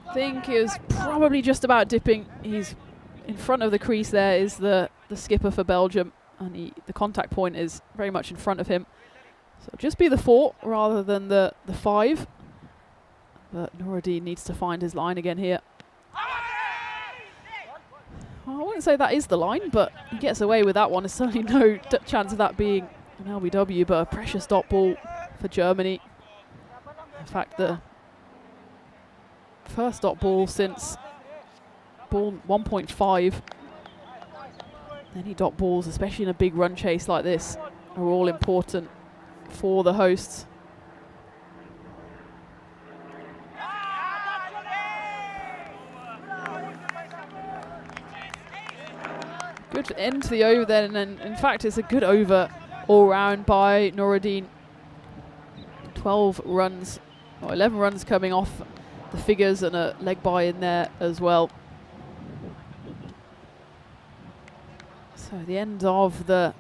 I think it was probably just about dipping. He's in front of the crease. There is the skipper for Belgium, and the contact point is very much in front of him. So just be the 4 rather than the 5. But Nuruddin needs to find his line again here. Well, I wouldn't say that is the line, but he gets away with that one. There's certainly no chance of that being an LBW, but a pressure stop ball for Germany. In fact, the first dot ball since ball 1.5. Any dot balls, especially in a big run chase like this, are all important for the hosts. Good end to the over then, and in fact it's a good over all round by Nuruddin. 12 runs, or 11 runs coming off the figures, and a leg by in there as well. So the end of the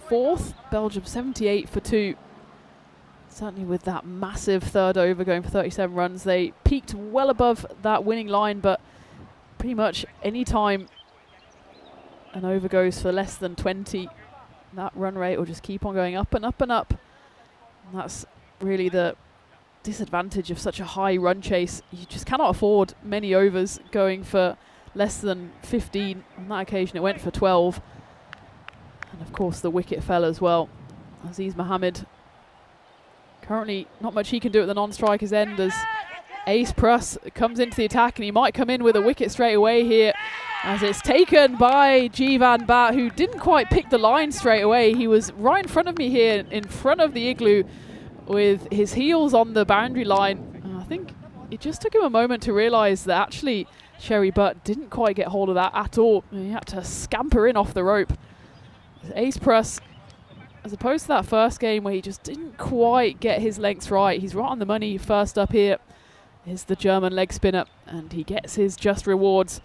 4th, Belgium 78 for 2. Certainly with that massive third over going for 37 runs, they peaked well above that winning line, but pretty much any time an over goes for less than 20, that run rate will just keep on going up and up and up. And that's really the disadvantage of such a high run chase. You just cannot afford many overs going for less than 15. On that occasion it went for 12. And of course the wicket fell as well. Aziz Mohammed, currently not much he can do at the non-striker's end, as Ace Pruss comes into the attack, and he might come in with a wicket straight away here, as it's taken by Jivan Bat, who didn't quite pick the line straight away. He was right in front of me here, in front of the igloo, with his heels on the boundary line. I think it just took him a moment to realise that actually Sherry Butt didn't quite get hold of that at all. He had to scamper in off the rope. Ace Pruss, as opposed to that first game where he just didn't quite get his lengths right, he's right on the money. First up here is the German leg spinner, and he gets his just rewards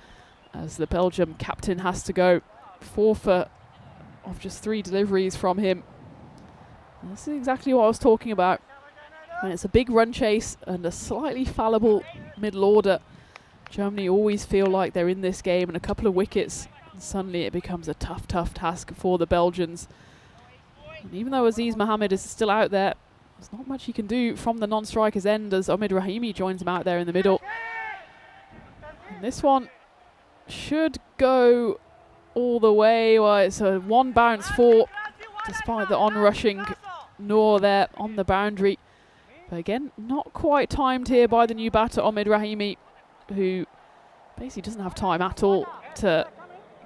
as the Belgium captain has to go. 4 for of just 3 deliveries from him. And this is exactly what I was talking about. When it's a big run chase and a slightly fallible middle order, Germany always feel like they're in this game, and a couple of wickets, and suddenly it becomes a tough task for the Belgians. And even though Aziz Mohammed is still out there, there's not much he can do from the non-striker's end as Omid Rahimi joins him out there in the middle. And this one should go all the way. Well, it's a one bounce for, despite the onrushing Noor there on the boundary. But again, not quite timed here by the new batter, Omid Rahimi, who basically doesn't have time at all to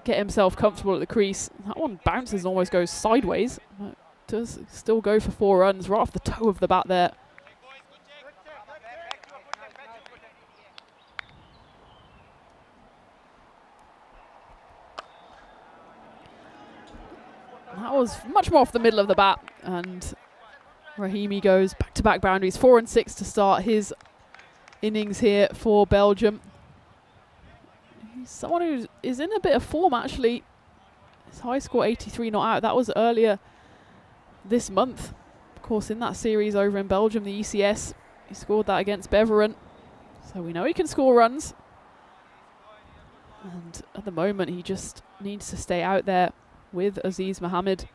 get himself comfortable at the crease. That one bounces and almost goes sideways, but does still go for 4 runs right off the toe of the bat there. That was much more off the middle of the bat, and Rahimi goes back-to-back boundaries, 4 and 6 to start his innings here for Belgium. He's someone who is in a bit of form actually. His high score 83 not out. That was earlier this month. Of course, in that series over in Belgium, the ECS, he scored that against Beveren. So we know he can score runs. And at the moment, he just needs to stay out there with Aziz Mohammed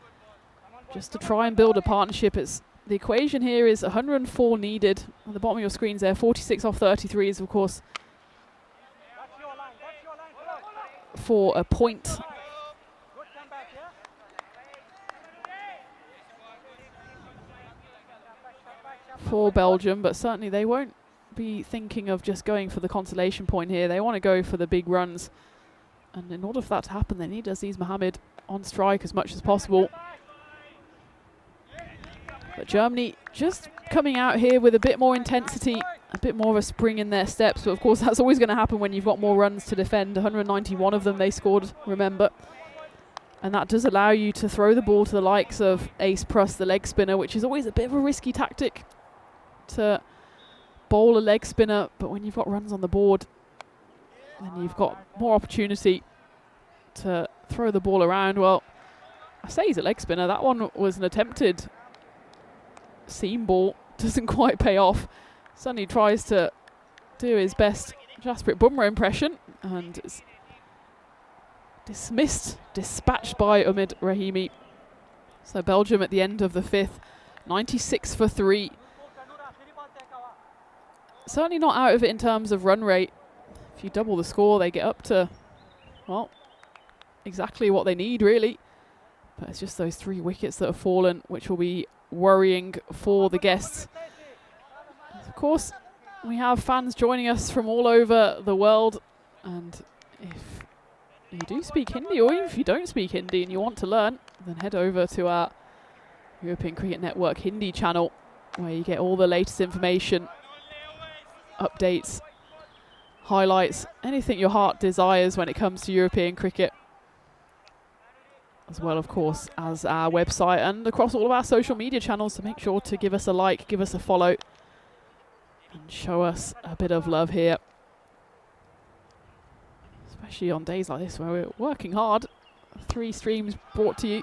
just to try and build a partnership. It's the equation here is 104 needed. On the bottom of your screens there, 46 off 33 is of course for a point. For Belgium, but certainly they won't be thinking of just going for the consolation point here. They want to go for the big runs. And in order for that to happen, they need Aziz Mohammed on strike as much as possible. But Germany just coming out here with a bit more intensity, a bit more of a spring in their steps. But of course, that's always going to happen when you've got more runs to defend. 191 of them they scored, remember. And that does allow you to throw the ball to the likes of Ace Prus, the leg spinner, which is always a bit of a risky tactic to bowl a leg spinner. But when you've got runs on the board, then you've got more opportunity to throw the ball around. Well, I say he's a leg spinner. That one was an attempted seam ball. Doesn't quite pay off. Sonny tries to do his best Jasprit Bumrah impression and it's dismissed, dispatched by Omid Rahimi. So Belgium at the end of the 5th, 96 for 3. Certainly not out of it in terms of run rate. If you double the score, they get up to, well, exactly what they need, really. But it's just those 3 wickets that have fallen, which will be worrying for the guests. Of course, we have fans joining us from all over the world. And if you do speak Hindi, or even if you don't speak Hindi and you want to learn, then head over to our European Cricket Network Hindi channel, where you get all the latest information, updates, highlights, anything your heart desires when it comes to European cricket. As well, of course, as our website and across all of our social media channels. So make sure to give us a like, give us a follow, and show us a bit of love here. Especially on days like this where we're working hard. 3 streams brought to you.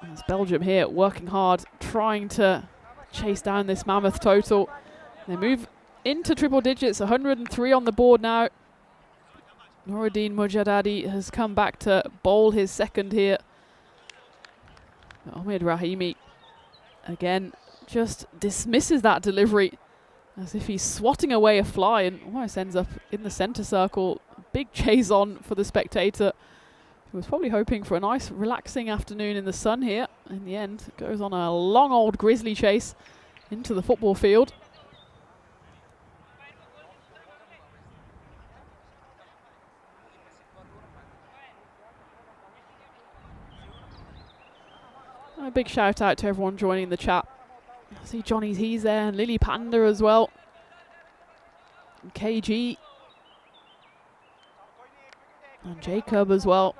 And it's Belgium here working hard, trying to chase down this mammoth total. They move into triple digits, 103 on the board now. Nuruddin Mujadadi has come back to bowl his second here. But Omid Rahimi, again, just dismisses that delivery as if he's swatting away a fly and almost ends up in the centre circle. Big chase on for the spectator, who was probably hoping for a nice relaxing afternoon in the sun here. In the end, it goes on a long old grizzly chase into the football field. A big shout out to everyone joining the chat. I see Johnny's he's there, and Lily Panda as well. And KG. And Jacob as well.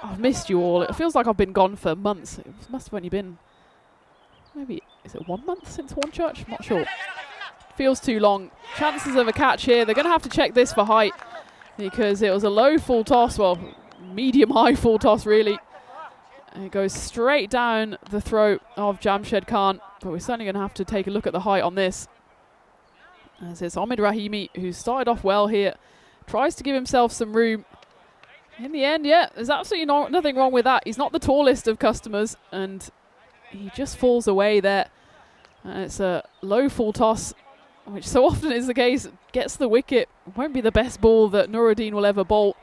I've missed you all. It feels like I've been gone for months. It must have only been, maybe, is it 1 month since Hornchurch? I'm not sure. Feels too long. Chances of a catch here. They're going to have to check this for height because it was a low full toss. Well, medium-high full toss, really. And it goes straight down the throat of Jamshed Khan. But we're certainly going to have to take a look at the height on this. As it's Omid Rahimi, who started off well here. Tries to give himself some room. In the end, yeah, there's absolutely nothing wrong with that. He's not the tallest of customers. And he just falls away there. And it's a low full toss, which so often is the case, gets the wicket. Won't be the best ball that Nuruddin will ever bowl.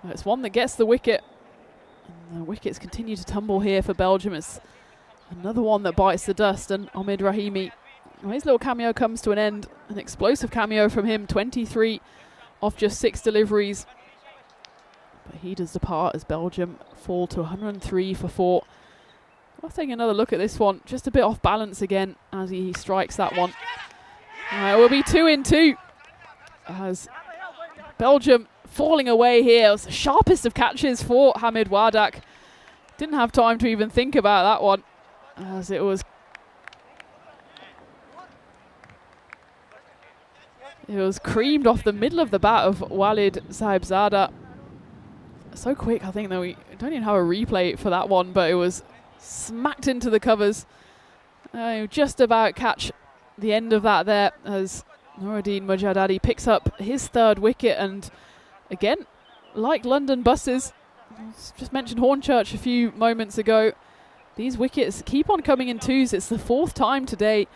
But it's one that gets the wicket. And the wickets continue to tumble here for Belgium. It's another one that bites the dust, and Omid Rahimi, well, his little cameo comes to an end. An explosive cameo from him, 23 off just 6 deliveries. But he does depart as Belgium fall to 103 for 4. I'll take another look at this one. Just a bit off balance again as he strikes that one. It will be 2 in 2 as Belgium falling away here. It was the sharpest of catches for Hamid Wardak. Didn't have time to even think about that one as it was creamed off the middle of the bat of Walid Sahibzada. So quick, I think, that we don't even have a replay for that one, but it was smacked into the covers. Just about catch the end of that there as Nuruddin Mujadadi picks up his 3rd wicket. And again, like London buses, just mentioned Hornchurch a few moments ago, these wickets keep on coming in 2s. It's the 4th time today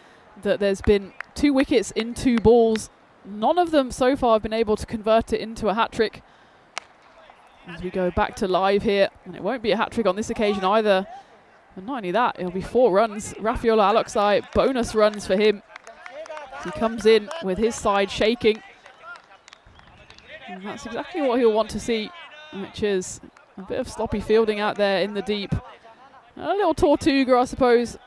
that there's been 2 wickets in 2 balls. None of them so far have been able to convert it into a hat-trick. As we go back to live here, and it won't be a hat-trick on this occasion either. And not only that, it'll be 4 runs. Rafiola Aloksai, bonus runs for him. He comes in with his side shaking. And that's exactly what he'll want to see, which is a bit of sloppy fielding out there in the deep. A little Tortuga, I suppose,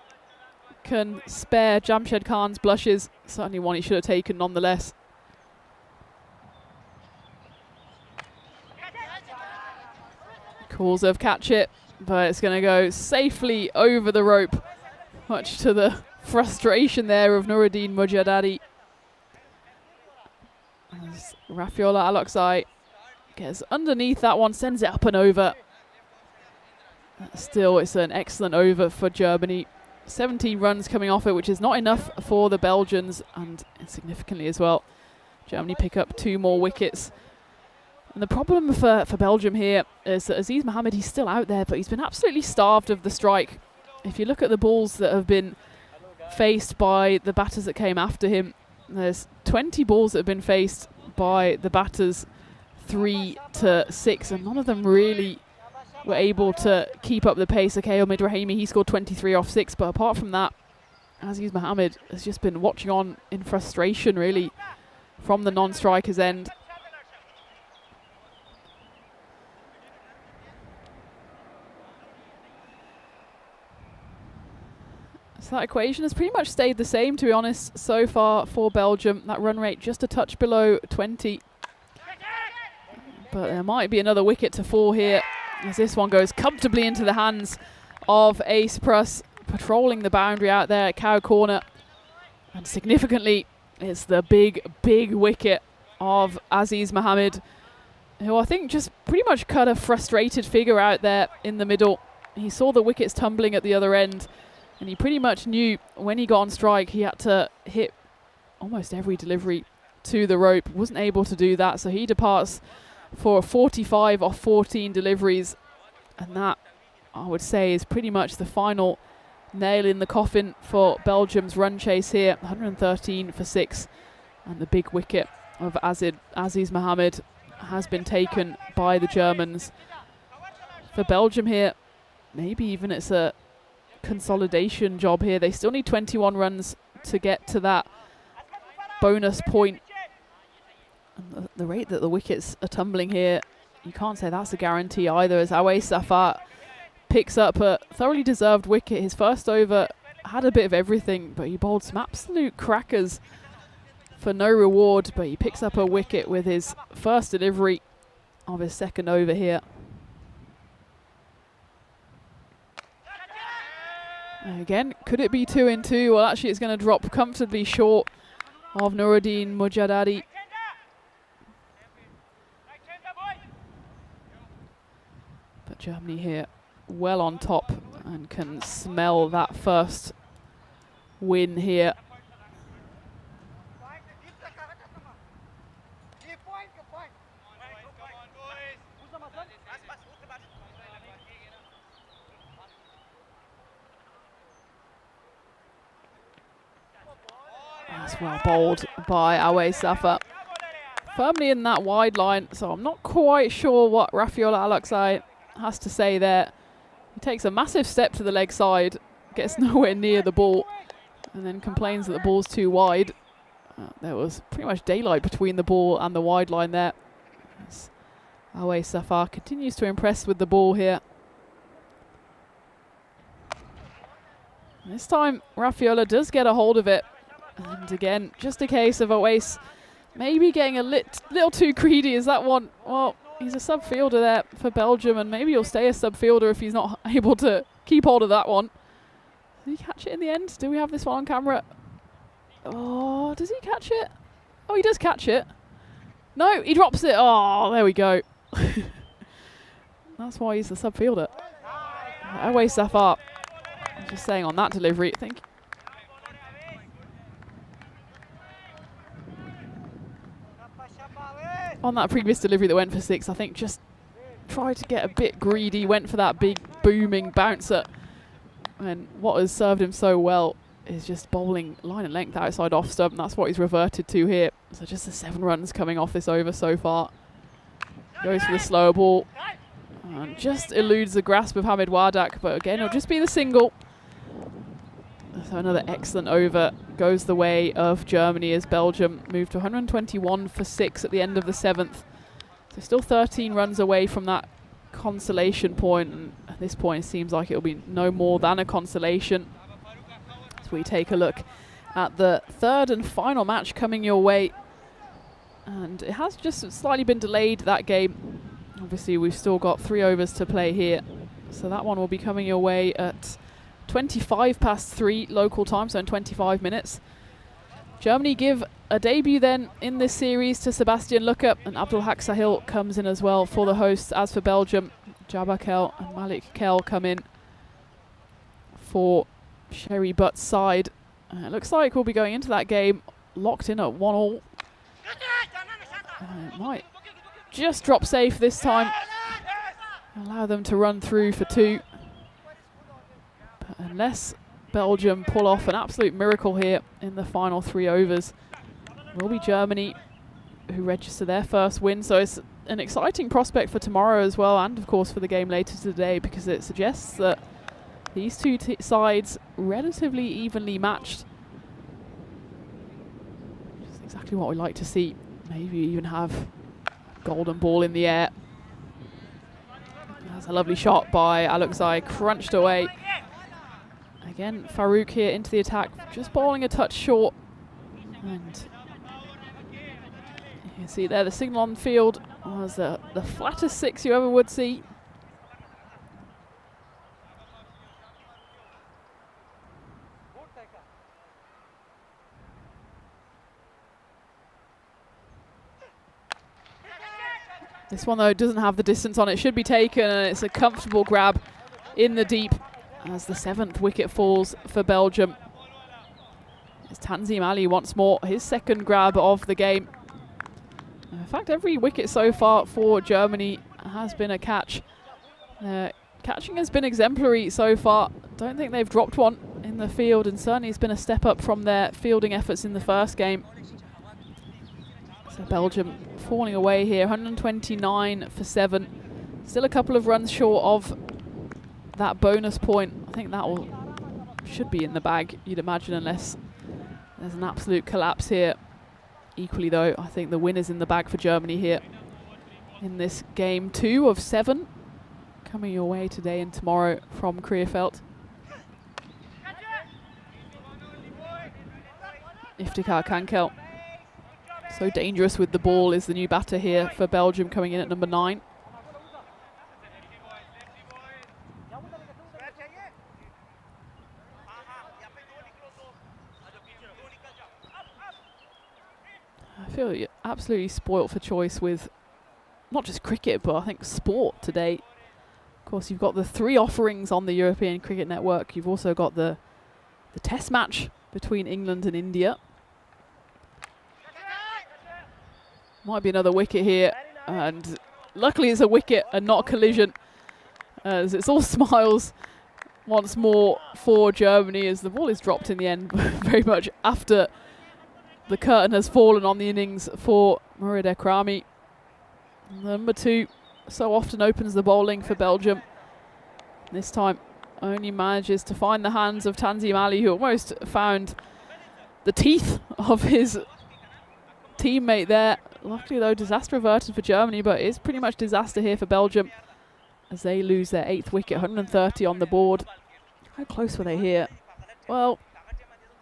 can spare Jamshed Khan's blushes. Certainly one he should have taken nonetheless. Calls of catch it, but it's going to go safely over the rope, much to the frustration there of Nuruddin Mujadadi. As Rafiola Aloksai gets underneath that one, sends it up and over. Still, it's an excellent over for Germany. 17 runs coming off it, which is not enough for the Belgians, and significantly as well. Germany pick up 2 more wickets. And the problem for Belgium here is that Aziz Mohammed, he's still out there, but he's been absolutely starved of the strike. If you look at the balls that have been faced by the batters that came after him, there's 20 balls that have been faced by the batters 3 to 6, and none of them really were able to keep up the pace. Okay, Omid Rahimi, he scored 23 off 6, but apart from that, Aziz Mohammed has just been watching on in frustration, really, from the non-striker's end. So that equation has pretty much stayed the same, to be honest, so far for Belgium. That run rate just a touch below 20. But there might be another wicket to fall here, as this one goes comfortably into the hands of Ace Prus, patrolling the boundary out there at Cow Corner. And significantly, it's the big, big wicket of Aziz Mohammed, who I think just pretty much cut a frustrated figure out there in the middle. He saw the wickets tumbling at the other end, and he pretty much knew when he got on strike he had to hit almost every delivery to the rope. Wasn't able to do that, so he departs for 45 off 14 deliveries. And that, I would say, is pretty much the final nail in the coffin for Belgium's run chase here. 113 for 6. And the big wicket of Aziz Mohammed has been taken by the Germans. For Belgium here, maybe even it's a consolidation job here. They still need 21 runs to get to that bonus point. And the rate that the wickets are tumbling here, you can't say that's a guarantee either, as Awais Safar picks up a thoroughly deserved wicket. His first over had a bit of everything, but he bowled some absolute crackers for no reward, but he picks up a wicket with his first delivery of his second over here. Again, could it be 2 in 2? Well, actually, it's going to drop comfortably short of Nuruddin Mujadadi. But Germany here well on top and can smell that first win here. That's well bowled by Awe Safa. Firmly in that wide line, so I'm not quite sure what Rafiola Alexei has to say there. He takes a massive step to the leg side, gets nowhere near the ball, and then complains that the ball's too wide. There was pretty much daylight between the ball and the wide line there. Awe Safa continues to impress with the ball here. This time, Rafiola does get a hold of it. And again, just a case of Awais maybe getting a little too greedy. Is that one? Well, he's a sub-fielder there for Belgium, and maybe he'll stay a sub-fielder if he's not able to keep hold of that one. Did he catch it in the end? Do we have this one on camera? Oh, does he catch it? Oh, he does catch it. No, he drops it. Oh, there we go. That's why he's the sub-fielder. Away stuff up. Just saying on that delivery, I think. On that previous delivery that went for 6, I think just tried to get a bit greedy, went for that big booming bouncer. And what has served him so well is just bowling line and length outside off stump, and that's what he's reverted to here. So just the 7 runs coming off this over so far. Goes for the slower ball and just eludes the grasp of Hamid Wardak, but again, it'll just be the single. So another excellent over goes the way of Germany as Belgium moved to 121 for 6 at the end of the 7th. So still 13 runs away from that consolation point, and at this point it seems like it'll be no more than a consolation. As we take a look at the 3rd and final match coming your way, and it has just slightly been delayed, that game. Obviously we've still got 3 overs to play here, so that one will be coming your way at 3:25 local time, so in 25 minutes. Germany give a debut then in this series to Sebastian Lucke, and Abdul Haq Sahil comes in as well for the hosts. As for Belgium, Jabbar Kell and Malik Kell come in for Sherry Butt's side. It looks like we'll be going into that game locked in at 1-1. It might just drop safe this time. Allow them to run through for 2. Unless Belgium pull off an absolute miracle here in the final 3 overs, it will be Germany who register their first win. So it's an exciting prospect for tomorrow as well, and of course for the game later today, because it suggests that these two sides relatively evenly matched. Just exactly what we like to see. Maybe even have golden ball in the air. That's a lovely shot by Alexei, crunched away. Again, Farouk here into the attack, just bowling a touch short. And you can see there the signal on field was the flattest 6 you ever would see. This one though doesn't have the distance on it, should be taken, and it's a comfortable grab in the deep as the 7th wicket falls for Belgium. It's Tanzim Ali once more, his 2nd grab of the game. In fact, every wicket so far for Germany has been a catch. Catching has been exemplary so far. Don't think they've dropped one in the field, and certainly it's been a step up from their fielding efforts in the first game. So Belgium falling away here, 129 for 7. Still a couple of runs short of that bonus point. I think that should be in the bag, you'd imagine, unless there's an absolute collapse here. Equally though, I think the win is in the bag for Germany here in this game 2 of 7 coming your way today and tomorrow from Krefeld. Iftikhar Kankel, so dangerous with the ball, is the new batter here for Belgium, coming in at number 9. I feel you're absolutely spoilt for choice with not just cricket, but I think sport today. Of course, you've got the 3 offerings on the European Cricket Network. You've also got the test match between England and India. Might be another wicket here, and luckily it's a wicket and not a collision, as it's all smiles once more for Germany as the ball is dropped in the end very much after the curtain has fallen on the innings for Mourid Ekrami. Number 2 so often opens the bowling for Belgium. This time only manages to find the hands of Tanzim Ali, who almost found the teeth of his teammate there. Luckily though, disaster averted for Germany, but it's pretty much disaster here for Belgium as they lose their 8th wicket, 130 on the board. How close were they here? Well,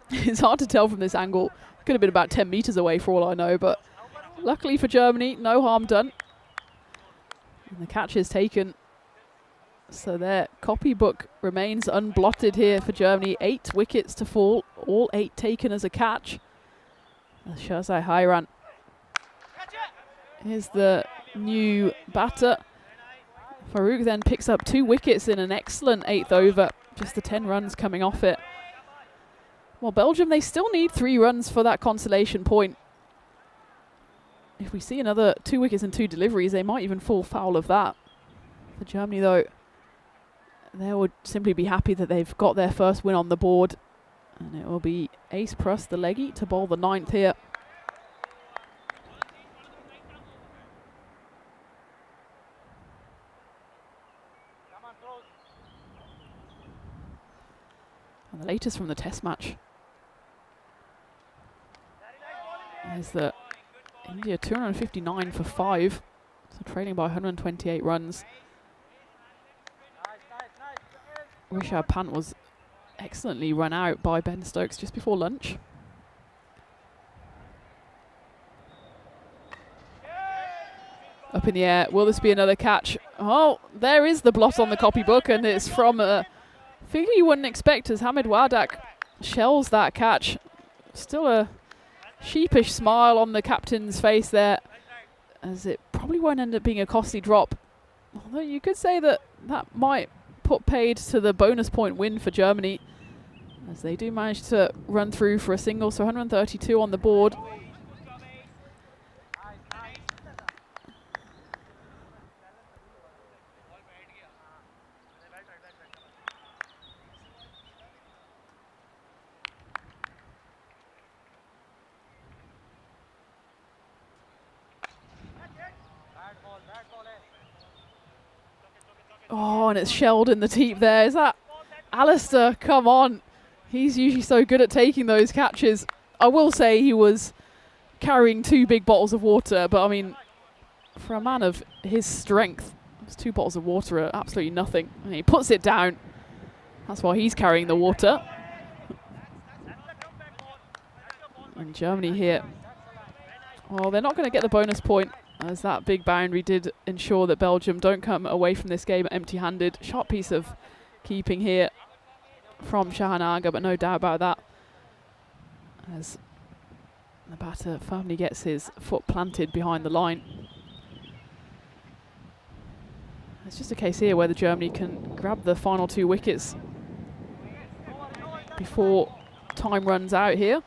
it's hard to tell from this angle. Could have been about 10 metres away for all I know, but luckily for Germany, no harm done. And the catch is taken. So their copybook remains unblotted here for Germany. 8 wickets to fall, all 8 taken as a catch. Sherzai Hairan is the new batter. Farouk then picks up 2 wickets in an excellent 8th over. Just the 10 runs coming off it. Well, Belgium, they still need 3 runs for that consolation point. If we see another 2 wickets and 2 deliveries, they might even fall foul of that. For Germany, though, they would simply be happy that they've got their first win on the board. And it will be Ace Prus, the leggy, to bowl the 9th here. And the latest from the test match is that India 259 for 5, so trailing by 128 runs. Rishabh Pant was excellently run out by Ben Stokes just before lunch. Up in the air, will this be another catch? Oh, there is the blot on the copybook, and it's from a figure you wouldn't expect as Hamid Wardak shells that catch. Still a sheepish smile on the captain's face there, as it probably won't end up being a costly drop. Although you could say that that might put paid to the bonus point win for Germany, as they do manage to run through for a single, so 132 on the board. Oh, and it's shelled in the teep there. Is that Alistair? Come on. He's usually so good at taking those catches. I will say he was carrying 2 big bottles of water, but I mean, for a man of his strength, those 2 bottles of water are absolutely nothing. And he puts it down. That's why he's carrying the water. And Germany here, well, they're not going to get the bonus point, as that big boundary did ensure that Belgium don't come away from this game empty-handed. Sharp piece of keeping here from Shahan Aga, but no doubt about that, as the batter firmly gets his foot planted behind the line. It's just a case here whether Germany can grab the final 2 wickets before time runs out here.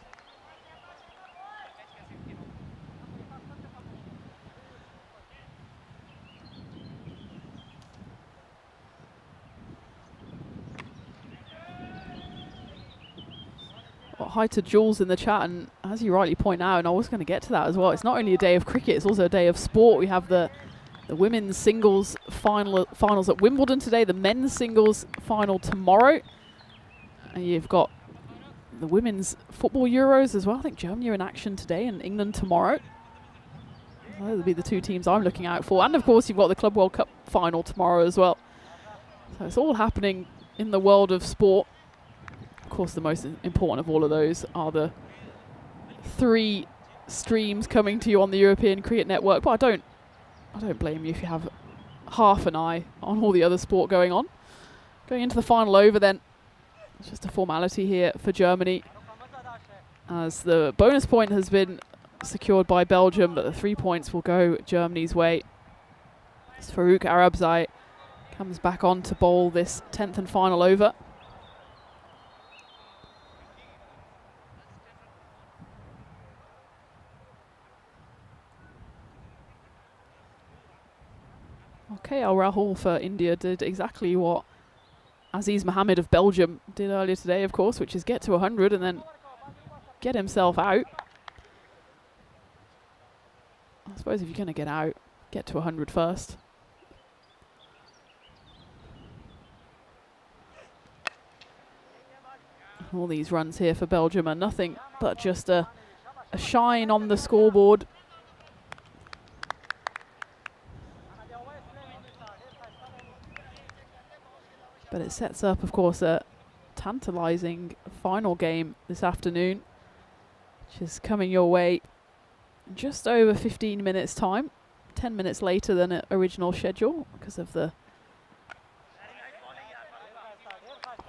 Hi to Jules in the chat, and as you rightly point out, and I was going to get to that as well, it's not only a day of cricket, it's also a day of sport. We have the women's singles finals at Wimbledon today, the men's singles final tomorrow, and you've got the women's football Euros as well. I think Germany are in action today and England tomorrow. Those will be the 2 teams I'm looking out for, and of course you've got the Club World Cup final tomorrow as well. So it's all happening in the world of sport. Of course, the most important of all of those are the 3 streams coming to you on the European Cricket Network. But I don't blame you if you have half an eye on all the other sport going on. Going into the final over then, it's just a formality here for Germany, as the bonus point has been secured by Belgium, but the 3 points will go Germany's way. As Farouk Arabzai comes back on to bowl this 10th and final over. Okay, Al Rahul for India did exactly what Aziz Mohammed of Belgium did earlier today, of course, which is get to 100 and then get himself out. I suppose if you're going to get out, get to 100 first. All these runs here for Belgium are nothing but just a shine on the scoreboard. But it sets up, of course, a tantalising final game this afternoon, which is coming your way in just over 15 minutes' time, 10 minutes later than the original schedule because of the,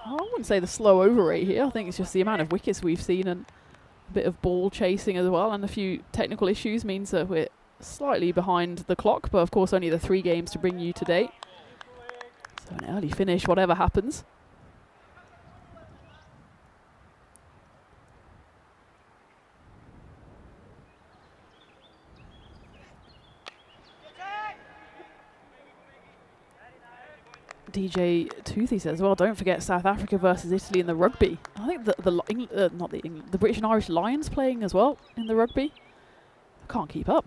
I wouldn't say the slow over rate here. I think it's just the amount of wickets we've seen and a bit of ball chasing as well, and a few technical issues means that we're slightly behind the clock, but of course only the 3 games to bring you today. So an early finish, whatever happens. DJ Toothy says, well, don't forget South Africa versus Italy in the rugby. I think the British and Irish Lions playing as well in the rugby. I can't keep up.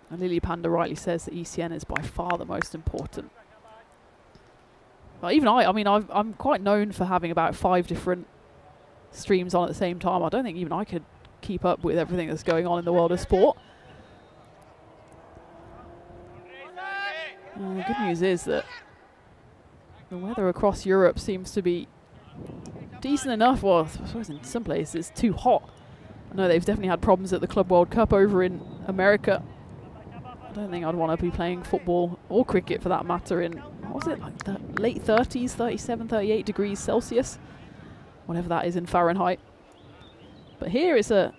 And Lily Panda rightly says that ECN is by far the most important. But even I'm quite known for having about 5 different streams on at the same time. I don't think even I could keep up with everything that's going on in the world of sport. The good news is that the weather across Europe seems to be decent enough. Well, I suppose in some places it's too hot. I know they've definitely had problems at the Club World Cup over in America. I don't think I'd want to be playing football or cricket for that matter in, what was it, like the late 30s, 37, 38 degrees Celsius, whatever that is in Fahrenheit. But here it's a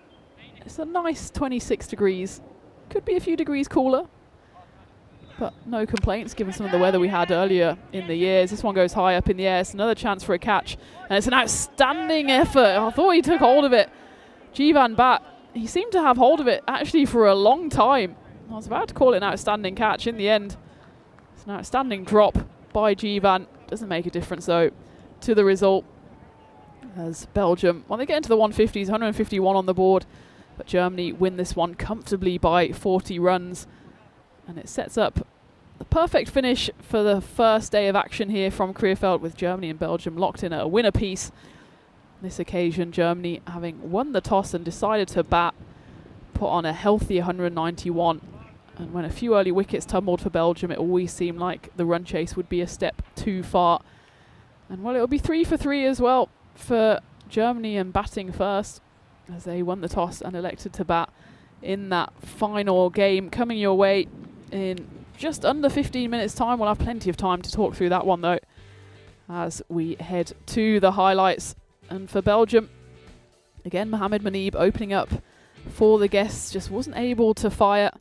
nice 26 degrees. Could be a few degrees cooler, but no complaints given some of the weather we had earlier in the years. This one goes high up in the air. It's another chance for a catch, and it's an outstanding effort. I thought he took hold of it. Jivan Bhatt, he seemed to have hold of it actually for a long time. I was about to call it an outstanding catch. In the end, it's an outstanding drop by Jivan. Doesn't make a difference though to the result, as Belgium, when they get into the 150s, 151 on the board, but Germany win this one comfortably by 40 runs. And it sets up the perfect finish for the first day of action here from Krefeld, with Germany and Belgium locked in at a win apiece. This occasion, Germany having won the toss and decided to bat, put on a healthy 191. And when a few early wickets tumbled for Belgium, it always seemed like the run chase would be a step too far. And well, it'll be 3 for 3 as well for Germany, and batting first, as they won the toss and elected to bat in that final game. Coming your way in just under 15 minutes time. We'll have plenty of time to talk through that one though, as we head to the highlights. And for Belgium, again, Mohamed Manib opening up for the guests, just wasn't able to fire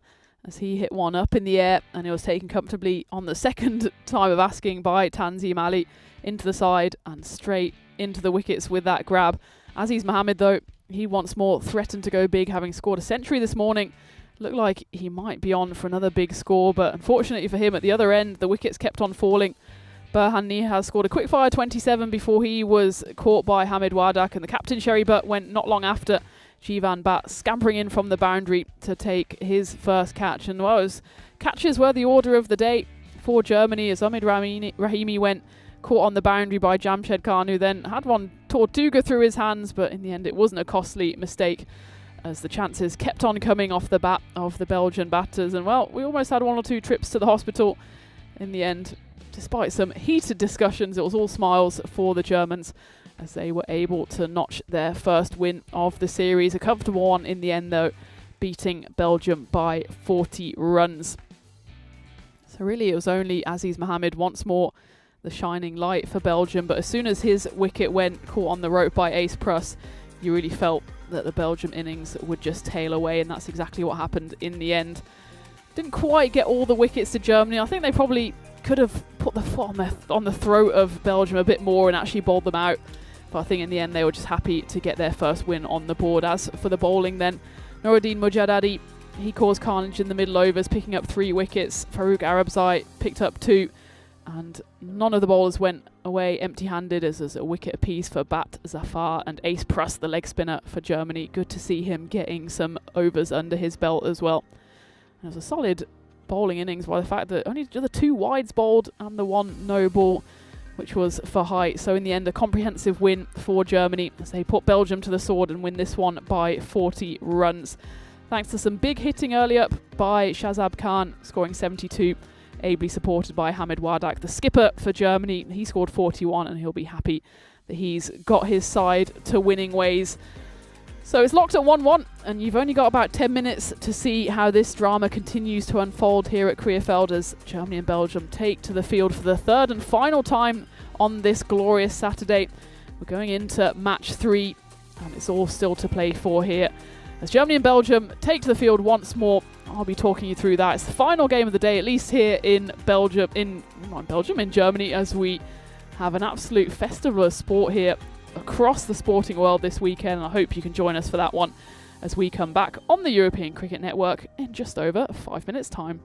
as he hit one up in the air, and it was taken comfortably on the second time of asking by Tanzim Ali into the side and straight into the wickets with that grab. Aziz Mohammed though, he once more threatened to go big, having scored a century this morning. Looked like he might be on for another big score, but unfortunately for him at the other end, the wickets kept on falling. Burhan Nihaz scored a quickfire 27 before he was caught by Hamid Wardak, and the captain Sherry Butt went not long after. Jivan Bhatt scampering in from the boundary to take his first catch. And well, catches were the order of the day for Germany, as Omid Rahimi went caught on the boundary by Jamshed Khan, who then had one Tortuga through his hands, but in the end it wasn't a costly mistake, as the chances kept on coming off the bat of the Belgian batters. And well, we almost had 1 or 2 trips to the hospital in the end. Despite some heated discussions, it was all smiles for the Germans, as they were able to notch their first win of the series. A comfortable one in the end though, beating Belgium by 40 runs. So really it was only Aziz Mohammed once more the shining light for Belgium, but as soon as his wicket went caught on the rope by Ace Pruss, you really felt that the Belgium innings would just tail away, and that's exactly what happened in the end. Didn't quite get all the wickets to Germany. I think they probably could have put the foot on the throat of Belgium a bit more and actually bowled them out. But I think in the end they were just happy to get their first win on the board. As for the bowling then, Nouruddin Mujaddadi, he caused carnage in the middle overs, picking up 3 wickets. Farouk Arabzai picked up 2. and none of the bowlers went away empty-handed, as there's a wicket apiece for Bat Zafar and Ace Prus, the leg spinner for Germany. Good to see him getting some overs under his belt as well. It was a solid bowling innings by the fact that only the 2 wides bowled and the 1 no ball, which was for height. So in the end, a comprehensive win for Germany as they put Belgium to the sword and win this one by 40 runs. Thanks to some big hitting early up by Shazab Khan, scoring 72, ably supported by Hamid Wardak, the skipper for Germany. He scored 41 and he'll be happy that he's got his side to winning ways. So it's locked at 1-1, and you've only got about 10 minutes to see how this drama continues to unfold here at Krefeld as Germany and Belgium take to the field for the 3rd and final time on this glorious Saturday. We're going into match 3, and it's all still to play for here. As Germany and Belgium take to the field once more, I'll be talking you through that. It's the final game of the day, at least here in Belgium, in Germany, as we have an absolute festival of sport here across the sporting world this weekend. I hope you can join us for that one as we come back on the European Cricket Network in just over 5 minutes' time.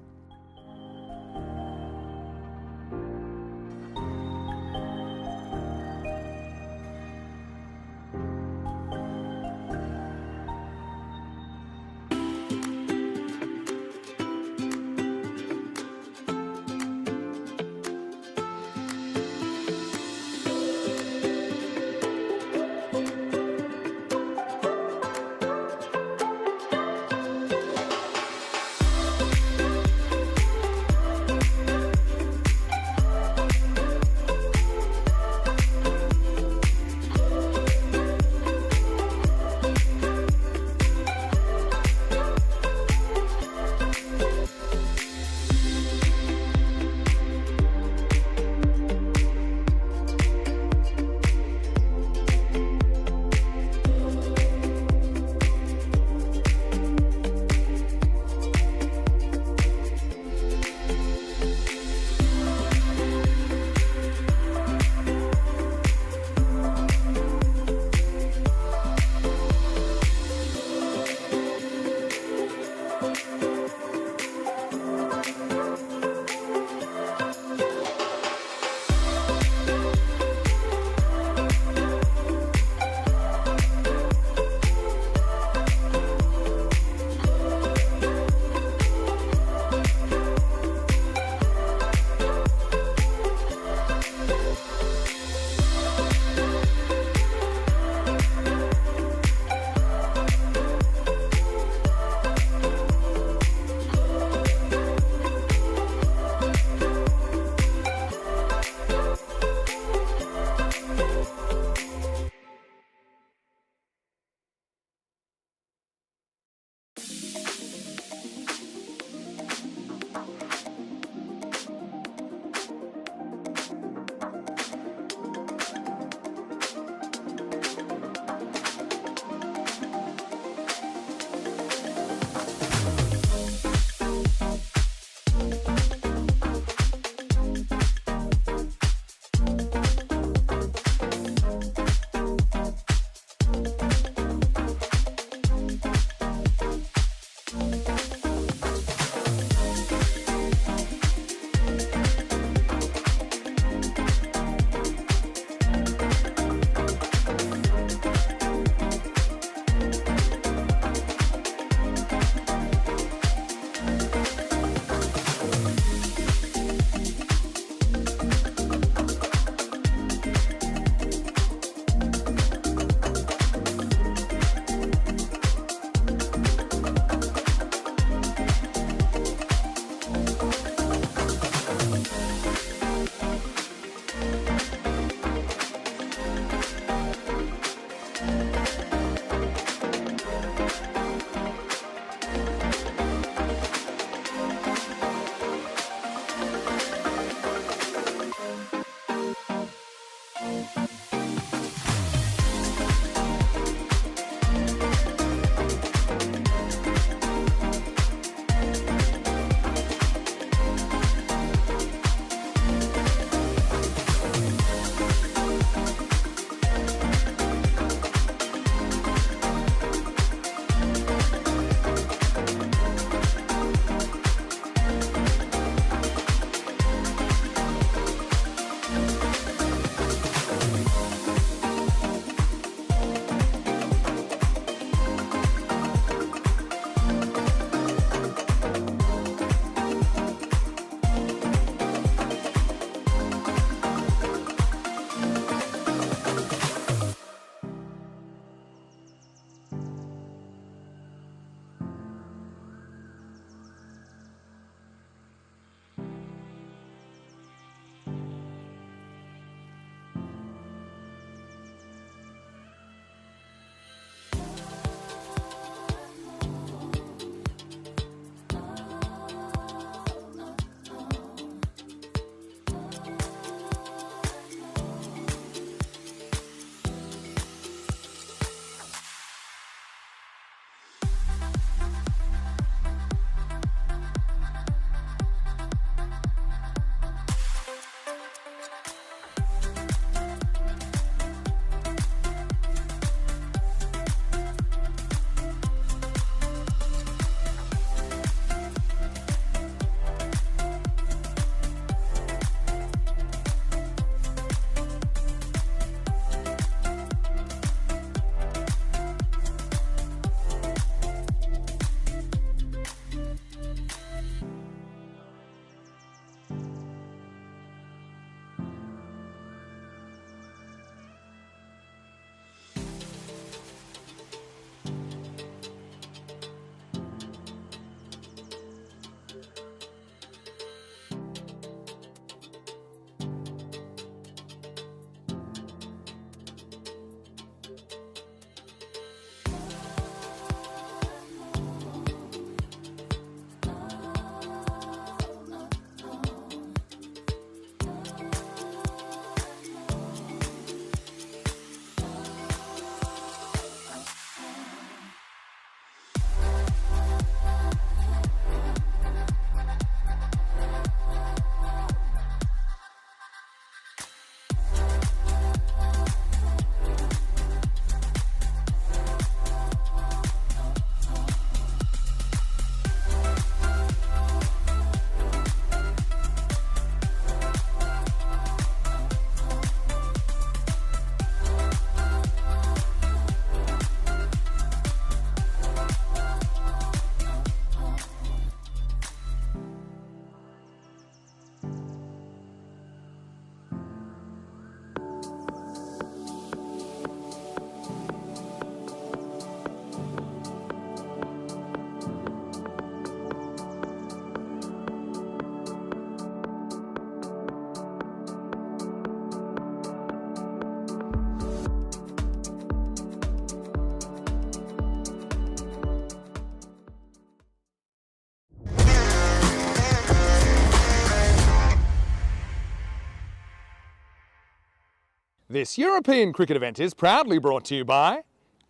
This European cricket event is proudly brought to you by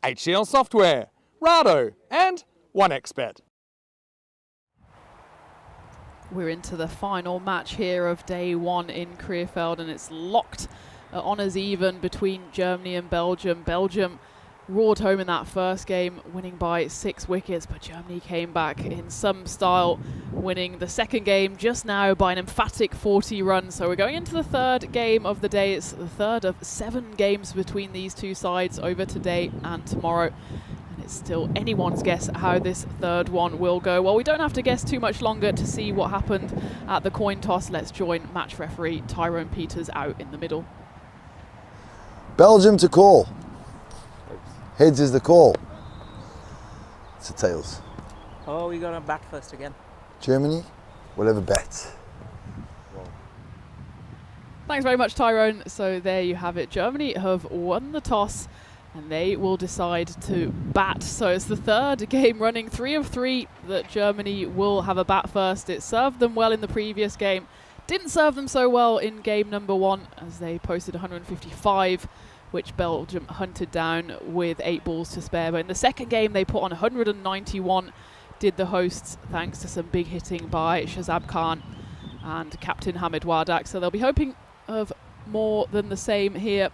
HCL Software, Rado and 1xBet.
We're into the final match here of day one in Krefeld, and it's locked at honours even between Germany and Belgium. Belgium roared home in that first game, winning by 6 wickets, but Germany came back in some style, winning the second game just now by an emphatic 40 runs. So we're going into the third game of the day. It's the third of 7 games between these two sides over today and tomorrow. And it's still anyone's guess how this third one will go. Well, we don't have to guess too much longer to see what happened at the coin toss. Let's join match referee Tyrone Peters out in the middle.
Belgium to call. Heads is the call. It's a tails.
Oh, we're going to bat first again.
Germany will have a bet.
Thanks very much, Tyrone. So there you have it. Germany have won the toss and they will decide to bat. So it's the third game running, 3 of 3 that Germany will have a bat first. It served them well in the previous game. Didn't serve them so well in game number 1 as they posted 155, which Belgium hunted down with 8 balls to spare. But in the second game, they put on 191, did the hosts, thanks to some big hitting by Shazab Khan and captain Hamid Wardak. So they'll be hoping of more than the same here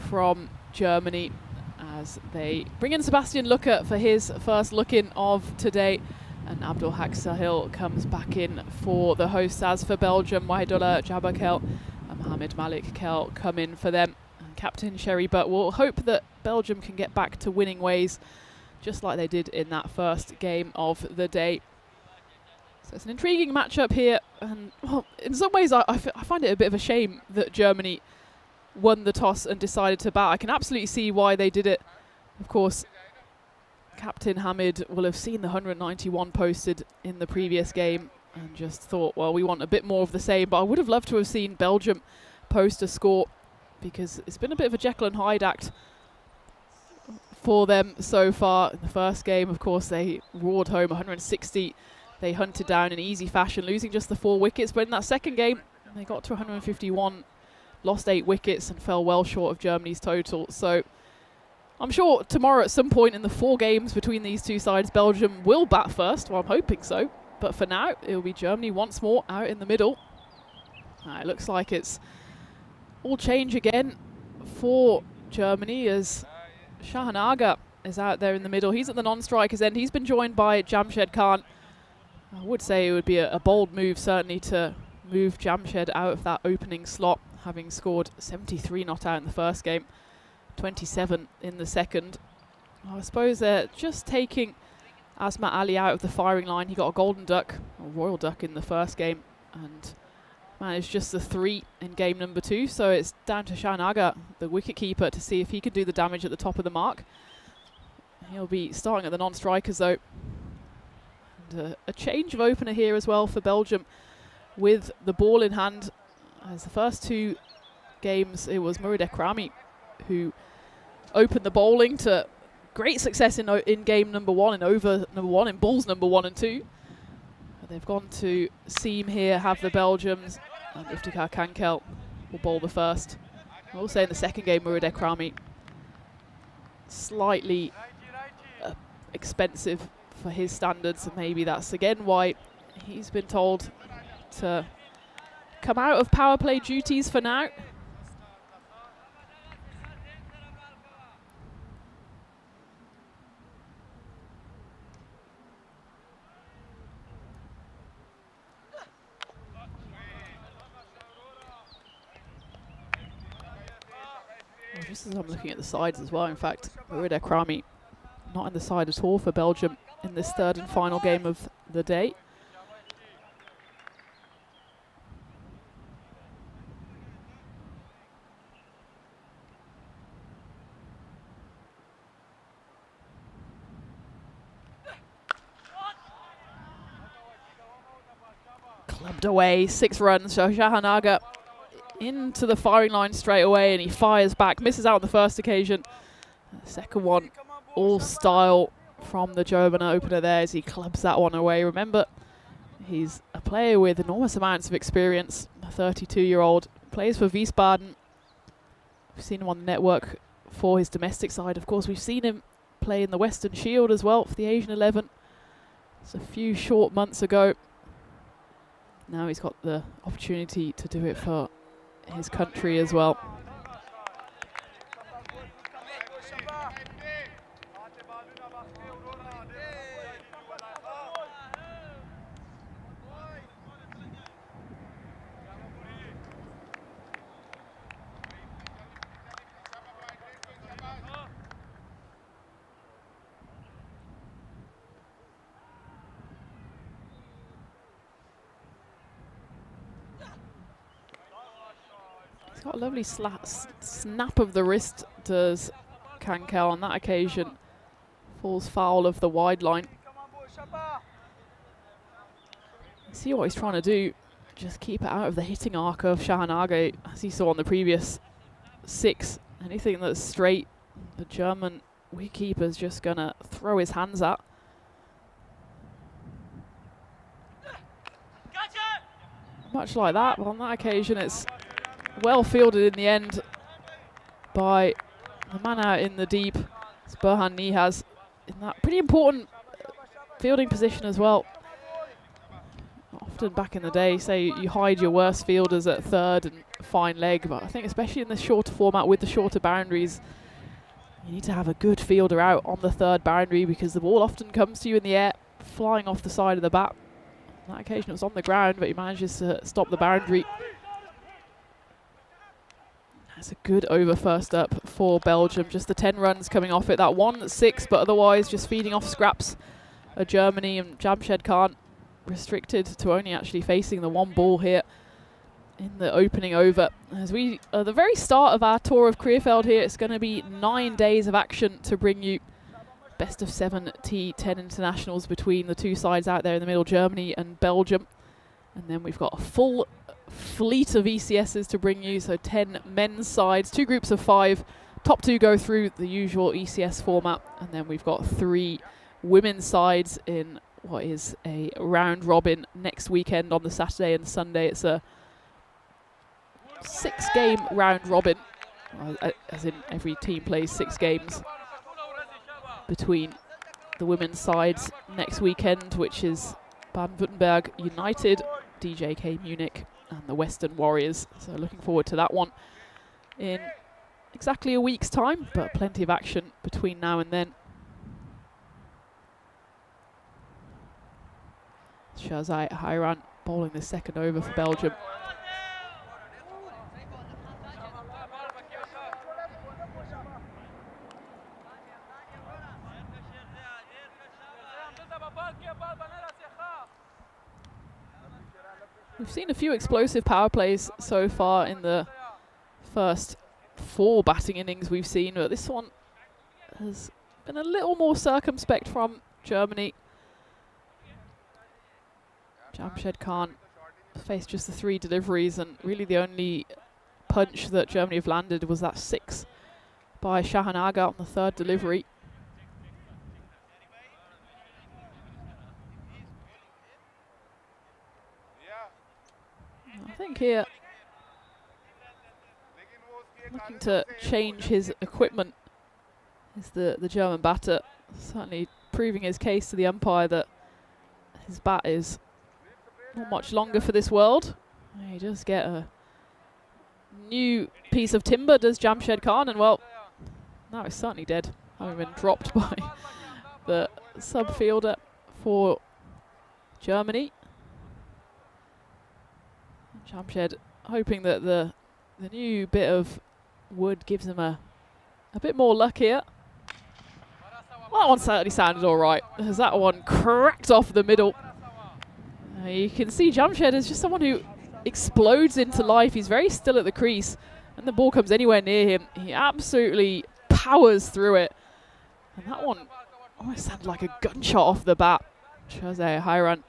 from Germany as they bring in Sebastian Looker for his first look-in of today. And Abdul Haq Sahil comes back in for the hosts. As for Belgium, Wahidullah Jabakel and Mohamed Malik Kel come in for them. Captain Sherry Butt will hope that Belgium can get back to winning ways, just like they did in that first game of the day. So it's an intriguing matchup here, and well, in some ways I find it a bit of a shame that Germany won the toss and decided to bat. I can absolutely see why they did it. Of course, Captain Hamid will have seen the 191 posted in the previous game and just thought, well, we want a bit more of the same. But I would have loved to have seen Belgium post a score, because it's been a bit of a Jekyll and Hyde act for them so far. In the first game, of course, they roared home 160. They hunted down in easy fashion, losing just the 4 wickets. But in that second game, they got to 151, lost 8 wickets and fell well short of Germany's total. So I'm sure tomorrow at some point in the 4 games between these two sides, Belgium will bat first. Well, I'm hoping so. But for now, it'll be Germany once more out in the middle. It looks like it's all change again for Germany as Shahanaga is out there in the middle. He's at the non-strikers end. He's been joined by Jamshed Khan. I would say it would be a bold move, certainly, to move Jamshed out of that opening slot, having scored 73 not out in the first game, 27 in the second. I suppose they're just taking Asmat Ali out of the firing line. He got a golden duck, or royal duck, in the first game, and managed just the 3 in game number 2. So it's down to Shahanaga, the wicketkeeper, to see if he can do the damage at the top of the mark. He'll be starting at the non-strikers though. And a change of opener here as well for Belgium with the ball in hand. As the first 2 games, it was Mourid Ekrami who opened the bowling to great success in game number 1, in over number 1, in balls number 1 and 2. They've gone to seam here, have the Belgians, and Iftikhar Kankel will bowl the first. I will say in the second game, Mourid Ekrami slightly expensive for his standards, and maybe that's again why he's been told to come out of power play duties for now. Just as I'm looking at the sides as well, in fact, Mourid Ekrami not in the side at all for Belgium in this third and final game of the day. Clubbed away, 6 runs, so Shahanaga into the firing line straight away, and he fires back, misses out on the first occasion. The second one, all style from the German opener there as he clubs that one away. Remember, he's a player with enormous amounts of experience, a 32-year-old, plays for Wiesbaden We've seen him on the network for his domestic side. Of course, we've seen him play in the Western Shield as well for the Asian 11. It's a few short months ago. Now he's got the opportunity to do it for his country as well. He's got a lovely snap of the wrist, does Kankel on that occasion. Falls foul of the wide line. See what he's trying to do. Just keep it out of the hitting arc of Shahanage, as he saw on the previous 6. Anything that's straight, the German wicketkeeper's just going to throw his hands at. Much like that, but on that occasion it's well fielded in the end by the man out in the deep. It's Burhan Nihaz in that pretty important fielding position as well. Often back in the day, say you hide your worst fielders at third and fine leg, but I think especially in the shorter format with the shorter boundaries, you need to have a good fielder out on the third boundary because the ball often comes to you in the air, flying off the side of the bat. On that occasion it was on the ground, but he manages to stop the boundary. That's a good over first up for Belgium. Just the 10 runs coming off it. That 1-6, but otherwise just feeding off scraps of Germany, and Jamshed Khan restricted to only actually facing the 1 ball here in the opening over. As we are the very start of our tour of Krefeld here, it's going to be 9 days of action to bring you best of 7 T10 internationals between the two sides out there in the middle, Germany and Belgium. And then we've got a full fleet of ECSs to bring you, so 10 men's sides, 2 groups of 5. Top 2 go through the usual ECS format, and then we've got 3 women's sides in what is a round robin next weekend on the Saturday and Sunday. It's a 6-game round robin, as in every team plays 6 games between the women's sides next weekend, which is Baden-Württemberg United, DJK Munich and the Western Warriors. So looking forward to that one in exactly a week's time, but plenty of action between now and then. Shazai Hayran bowling the second over for Belgium. We've seen a few explosive power plays so far in the first 4 batting innings we've seen, but this one has been a little more circumspect from Germany. Jamshed Khan faced just the 3 deliveries, and really the only punch that Germany have landed was that 6 by Shahanage on the 3rd delivery. I think here, looking to change his equipment is the German batter, certainly proving his case to the umpire that his bat is not much longer for this world. He does get a new piece of timber, does Jamshed Khan, and well, now it's certainly dead, having been dropped by the sub-fielder for Germany. Jamshed hoping that the new bit of wood gives him a bit more luck here. Well, that one certainly sounded all right, as that one cracked off the middle. You can see Jamshed is just someone who explodes into life. He's very still at the crease, and the ball comes anywhere near him, he absolutely powers through it. And that one almost sounded like a gunshot off the bat. Shazai Hayran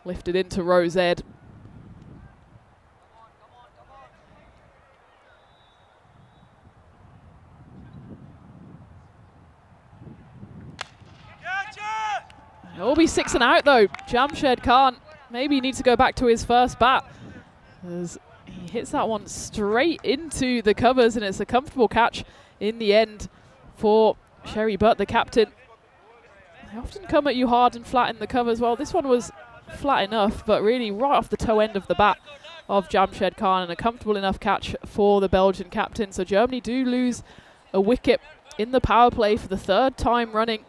lifted into Rose Ed. It'll be 6 and out though. Jamshed Khan maybe needs to go back to his first bat, as he hits that one straight into the covers, and it's a comfortable catch in the end for Sherry Butt, the captain. They often come at you hard and flat in the covers. Well, this one was flat enough, but really right off the toe end of the bat of Jamshed Khan, and a comfortable enough catch for the Belgian captain. So Germany do lose a wicket in the power play for the third time running.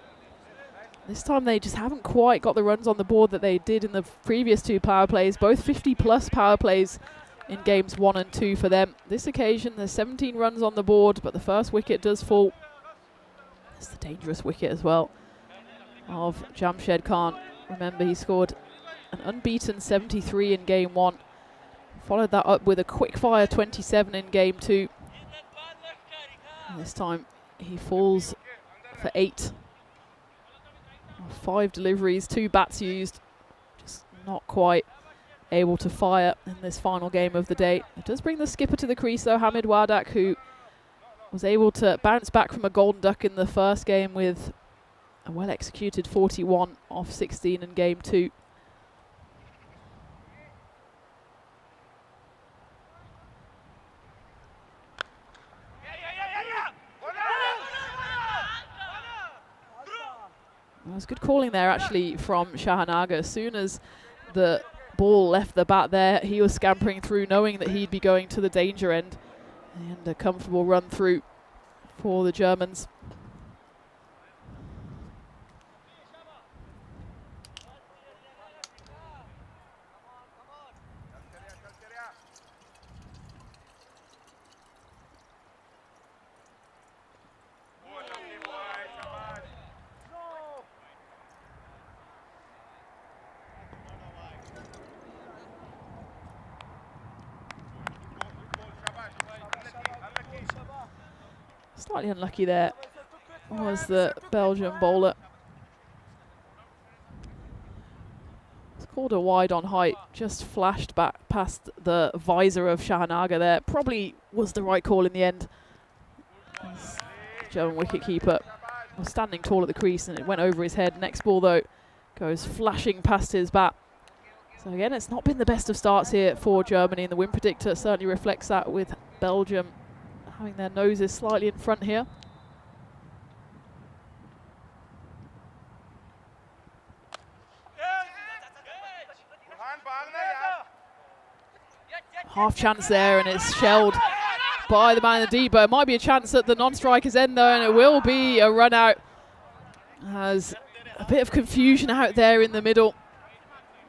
This time they just haven't quite got the runs on the board that they did in the previous two power plays, both 50-plus power plays in games 1 and 2 for them. This occasion there's 17 runs on the board, but the first wicket does fall. It's the dangerous wicket as well of Jamshed Khan. Remember, he scored an unbeaten 73 in game 1. Followed that up with a quick-fire 27 in game 2. And this time he falls for 8. 5 deliveries, 2 bats used. Just not quite able to fire in this final game of the day. It does bring the skipper to the crease though, Hamid Wardak, who was able to bounce back from a golden duck in the first game with a well-executed 41 off 16 in game 2. Well, it was good calling there actually from Shahanaga. As soon as the ball left the bat there, he was scampering through knowing that he'd be going to the danger end, and a comfortable run through for the Germans. Slightly unlucky there was the Belgian bowler. It's called a wide on height, just flashed back past the visor of Shahanaga there. Probably was the right call in the end. As German wicketkeeper was standing tall at the crease and it went over his head. Next ball though goes flashing past his bat. So again, it's not been the best of starts here for Germany, and the win predictor certainly reflects that, with Belgium having their noses slightly in front here. Half chance there, and it's shelled by the man in the deep, but it might be a chance at the non-striker's end though, and it will be a run out. As a bit of confusion out there in the middle.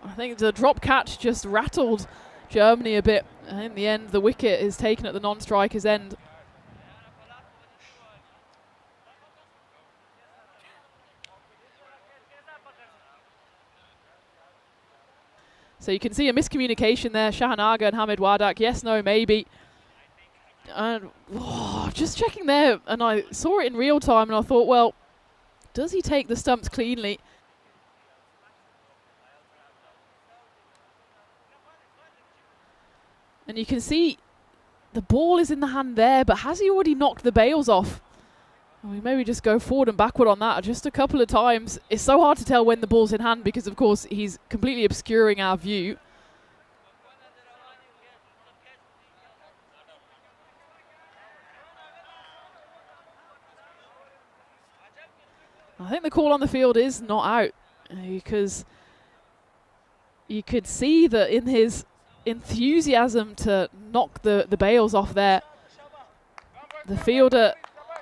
I think the drop catch just rattled Germany a bit, and in the end the wicket is taken at the non-striker's end. So you can see a miscommunication there, Shahanaga and Hamid Wardak. Yes, no, maybe. And just checking there, and I saw it in real time, and I thought, well, does he take the stumps cleanly? And you can see the ball is in the hand there, but has he already knocked the bails off? I mean, maybe just go forward and backward on that just a couple of times. It's so hard to tell when the ball's in hand because, of course, he's completely obscuring our view. I think the call on the field is not out, because you could see that in his enthusiasm to knock the bails off there, the fielder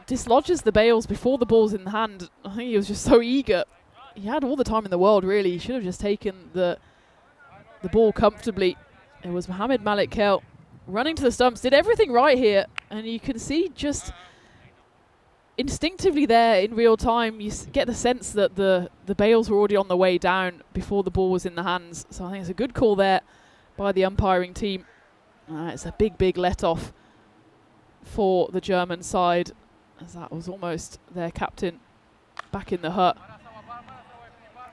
dislodges the bails before the ball's in the hand. I think he was just so eager. He had all the time in the world, really. He should have just taken the ball comfortably. It was Mohammed Malik Kel running to the stumps, did everything right here, and you can see just instinctively there in real time, you get the sense that the bails were already on the way down before the ball was in the hands. So I think it's a good call there by the umpiring team. It's a big let-off for the German side, as that was almost their captain back in the hut.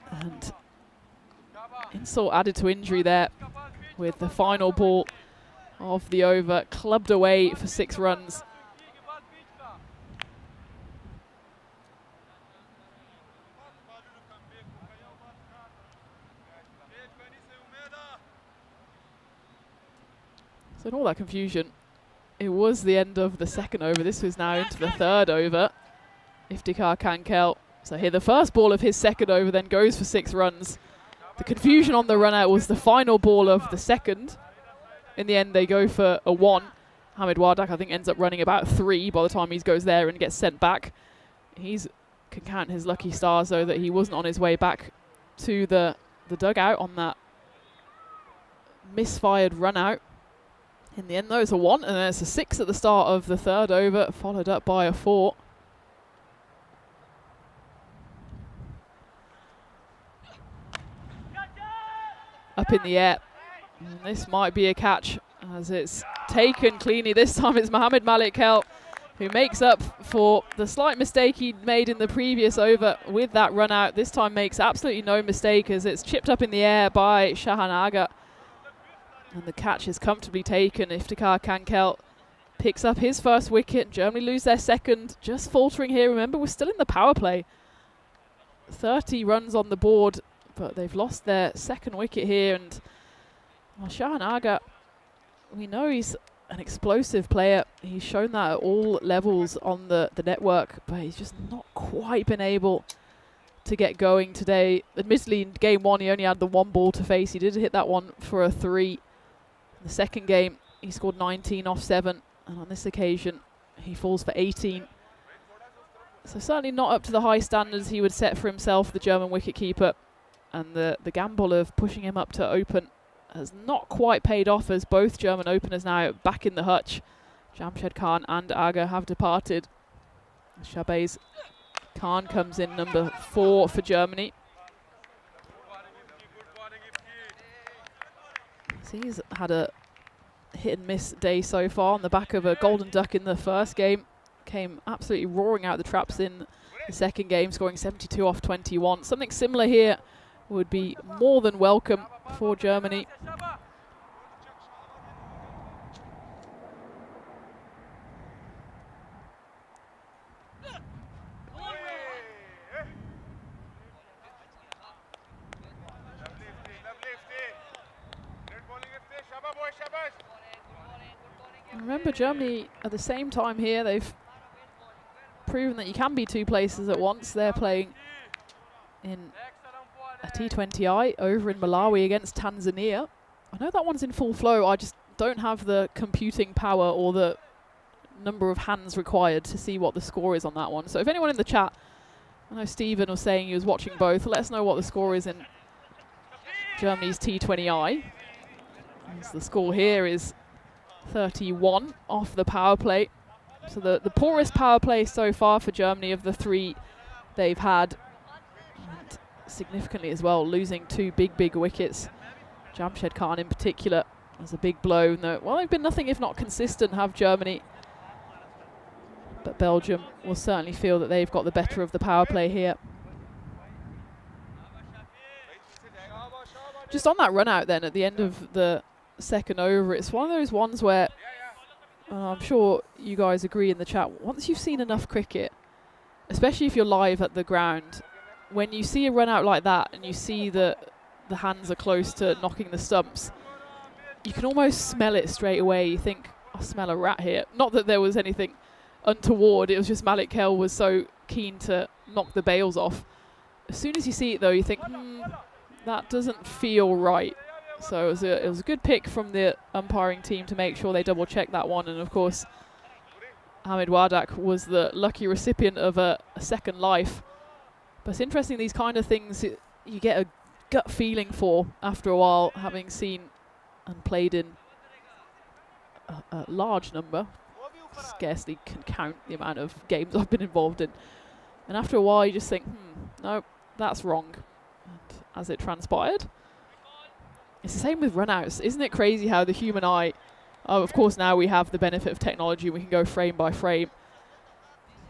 And insult added to injury there, with the final ball of the over clubbed away for 6 runs. So in all that confusion, it was the end of the second over. This was now into the third over. Iftikhar Kankel. So here the first ball of his second over then goes for 6 runs. The confusion on the run out was the final ball of the second. In the end, they go for a 1. Hamid Wardak, I think, ends up running about 3 by the time he goes there and gets sent back. He's can count his lucky stars, though, that he wasn't on his way back to the dugout on that misfired run out. In the end, though, it's a 1, and then it's a 6 at the start of the third over, followed up by a 4. Up in the air. And this might be a catch, as it's taken cleanly. This time it's Mohammed Malik Kel who makes up for the slight mistake he made in the previous over with that run out. This time makes absolutely no mistake, as it's chipped up in the air by Shahan Aga. And the catch is comfortably taken. Iftikhar Kankel picks up his first wicket. Germany lose their second, just faltering here. Remember, we're still in the power play. 30 runs on the board, but they've lost their second wicket here. And well, Shahan Aga, we know he's an explosive player. He's shown that at all levels on the network, but he's just not quite been able to get going today. Admittedly, in game 1, he only had the 1 ball to face. He did hit that one for a 3. In the second game, he scored 19 off 7, and on this occasion, he falls for 18. So certainly not up to the high standards he would set for himself, the German wicketkeeper. And the gamble of pushing him up to open has not quite paid off, as both German openers now back in the hutch. Jamshed Khan and Aga have departed. Shabaz Khan comes in number 4 for Germany. So he's had a hit and miss day so far on the back of a golden duck in the first game. Came absolutely roaring out the traps in the second game, scoring 72 off 21. Something similar here would be more than welcome for Germany. Remember, Germany at the same time here, they've proven that you can be 2 places at once. They're playing in a T20I over in Malawi against Tanzania. I know that one's in full flow. I just don't have the computing power or the number of hands required to see what the score is on that one. So if anyone in the chat, I know Stephen was saying he was watching both, let us know what the score is in Germany's T20I. As the score here is 31 off the power play. So the poorest power play so far for Germany of the 3 they've had. And significantly as well, losing 2 big wickets. Jamshed Khan in particular was a big blow. Well, they've been nothing if not consistent, have Germany. But Belgium will certainly feel that they've got the better of the power play here. Just on that run out then at the end of the second over, it's one of those ones where I'm sure you guys agree in the chat, once you've seen enough cricket, especially if you're live at the ground, when you see a run out like that and you see the hands are close to knocking the stumps, you can almost smell it straight away. You think, I smell a rat here. Not that there was anything untoward, it was just Malik Kel was so keen to knock the bails off. As soon as you see it though, you think, that doesn't feel right. So it was a good pick from the umpiring team to make sure they double check that one. And of course, Hamid Wardak was the lucky recipient of a second life. But it's interesting, these kind of things you get a gut feeling for after a while, having seen and played in a large number. Scarcely can count the amount of games I've been involved in. And after a while you just think, no, that's wrong. And as it transpired, it's the same with runouts. Isn't it crazy how the human eye, of course now we have the benefit of technology, we can go frame by frame.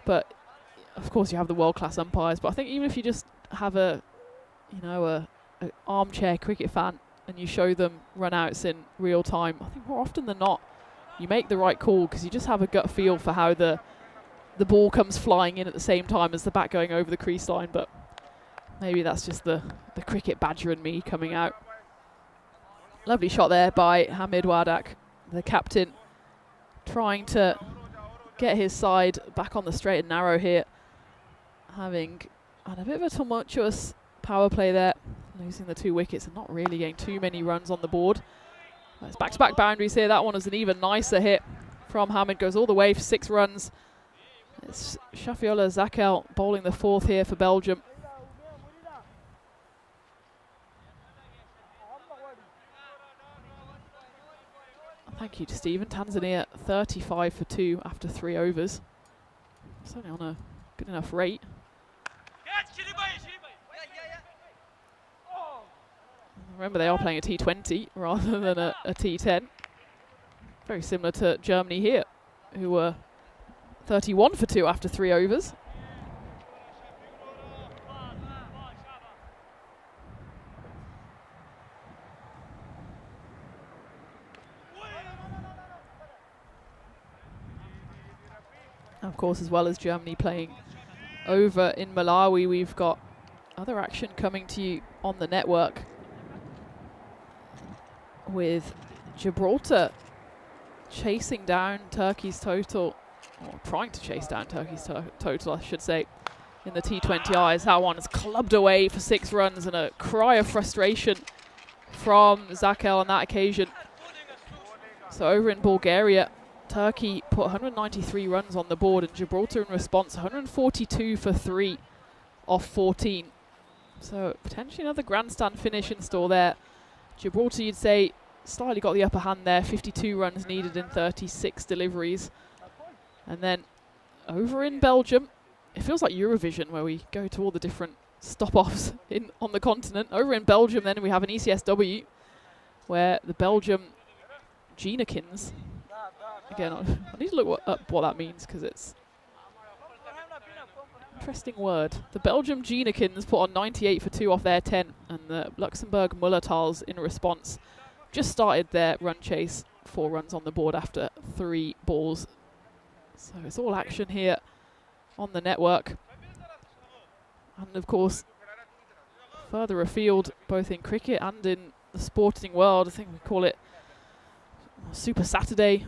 But of course you have the world-class umpires, but I think even if you just have a armchair cricket fan and you show them runouts in real time, I think more often than not you make the right call, because you just have a gut feel for how the ball comes flying in at the same time as the bat going over the crease line. But maybe that's just the cricket badger in me coming out. Lovely shot there by Hamid Wardak. the captain, trying to get his side back on the straight and narrow here, having had a bit of a tumultuous power play there, losing the 2 wickets and not really getting too many runs on the board. It's back-to-back boundaries here. That one is an even nicer hit from Hamid, goes all the way for 6 runs. It's Shafiola Zakel bowling the 4th here for Belgium. Thank you to Stephen. Tanzania 35 for 2 after 3 overs. Certainly on a good enough rate. Remember, they are playing a T20 rather than a T10. Very similar to Germany here, who were 31 for 2 after 3 overs. Of course, as well as Germany playing over in Malawi, we've got other action coming to you on the network, with Gibraltar chasing down Turkey's total, or trying to chase down Turkey's total, I should say, in the T20Is. That one is clubbed away for 6 runs, and a cry of frustration from Zakel on that occasion. So over in Bulgaria, Turkey put 193 runs on the board, and Gibraltar in response 142 for 3 off 14. So potentially another grandstand finish in store there. Gibraltar, you'd say, slightly got the upper hand there, 52 runs needed in 36 deliveries. And then over in Belgium, it feels like Eurovision, where we go to all the different stop-offs on the continent. Over in Belgium then we have an ECSW, where the Belgium Genekins, again, I need to look up what that means, because it's an interesting word. The Belgium Genekins put on 98 for 2 off their 10, and the Luxembourg Mullertals in response just started their run chase, 4 runs on the board after 3 balls. So it's all action here on the network. And of course, further afield, both in cricket and in the sporting world, I think we call it Super Saturday,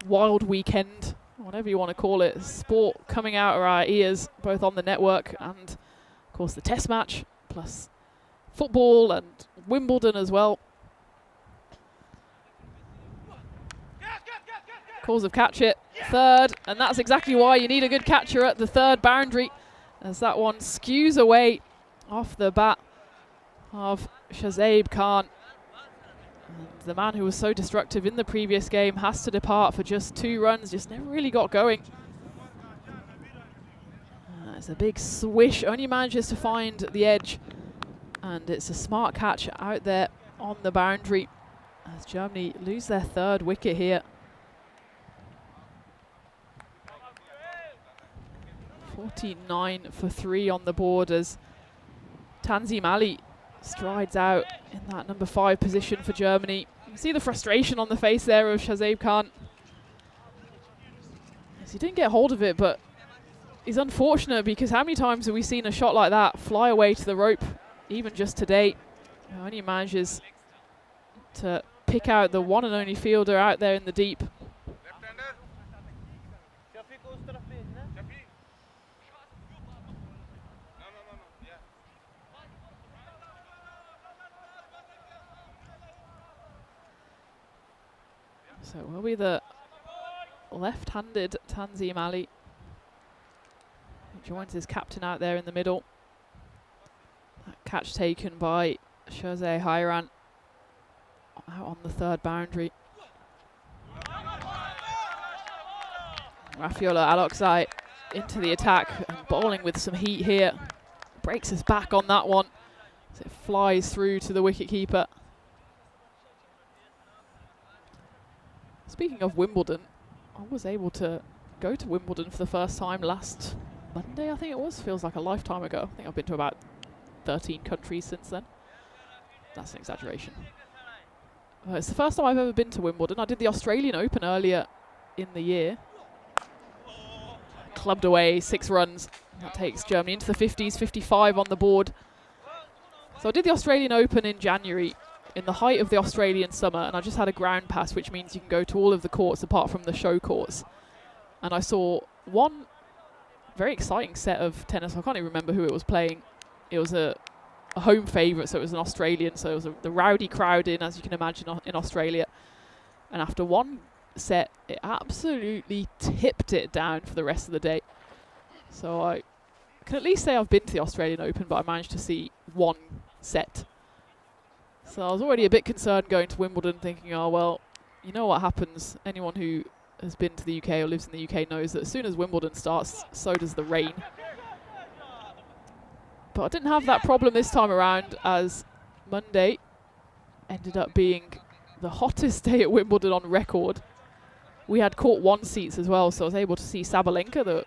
Wild Weekend, whatever you want to call it. Sport coming out of our ears, both on the network and, of course, the Test match, plus football and Wimbledon as well. Calls of catch it, 3rd, and that's exactly why you need a good catcher at the 3rd boundary, as that one skews away off the bat of Shahzaib Khan. And the man who was so destructive in the previous game has to depart for just 2 runs, just never really got going. It's a big swish, only manages to find the edge, and it's a smart catch out there on the boundary as Germany lose their 3rd wicket here. 49 for 3 on the board as Tanzim Ali strides out in that number 5 position for Germany. You can see the frustration on the face there of Shahzaib Khan. Yes, he didn't get hold of it, but he's unfortunate, because how many times have we seen a shot like that fly away to the rope, even just today? He only manages to pick out the one and only fielder out there in the deep. So will be the left-handed Tanzim Ali, who joins his captain out there in the middle. That catch taken by Shahzaib Hayran out on the 3rd boundary. Rafiola Alokzai into the attack and bowling with some heat here. Breaks his back on that one as it flies through to the wicketkeeper. Speaking of Wimbledon, I was able to go to Wimbledon for the first time last Monday, I think it was. Feels like a lifetime ago. I think I've been to about 13 countries since then. That's an exaggeration. It's the first time I've ever been to Wimbledon. I did the Australian Open earlier in the year. Clubbed away 6 runs. That takes Germany into the 50s, 55 on the board. So I did the Australian Open in January in the height of the Australian summer, and I just had a ground pass, which means you can go to all of the courts apart from the show courts. And I saw one very exciting set of tennis. I can't even remember who it was playing. It was a home favourite, so it was an Australian, so it was the rowdy crowd in, as you can imagine, in Australia. And after one set, it absolutely tipped it down for the rest of the day. So I can at least say I've been to the Australian Open, but I managed to see one set. So I was already a bit concerned going to Wimbledon, thinking, oh, well, you know what happens. Anyone who has been to the UK or lives in the UK knows that as soon as Wimbledon starts, so does the rain. But I didn't have that problem this time around, as Monday ended up being the hottest day at Wimbledon on record. We had court 1 seats as well, so I was able to see Sabalenka, the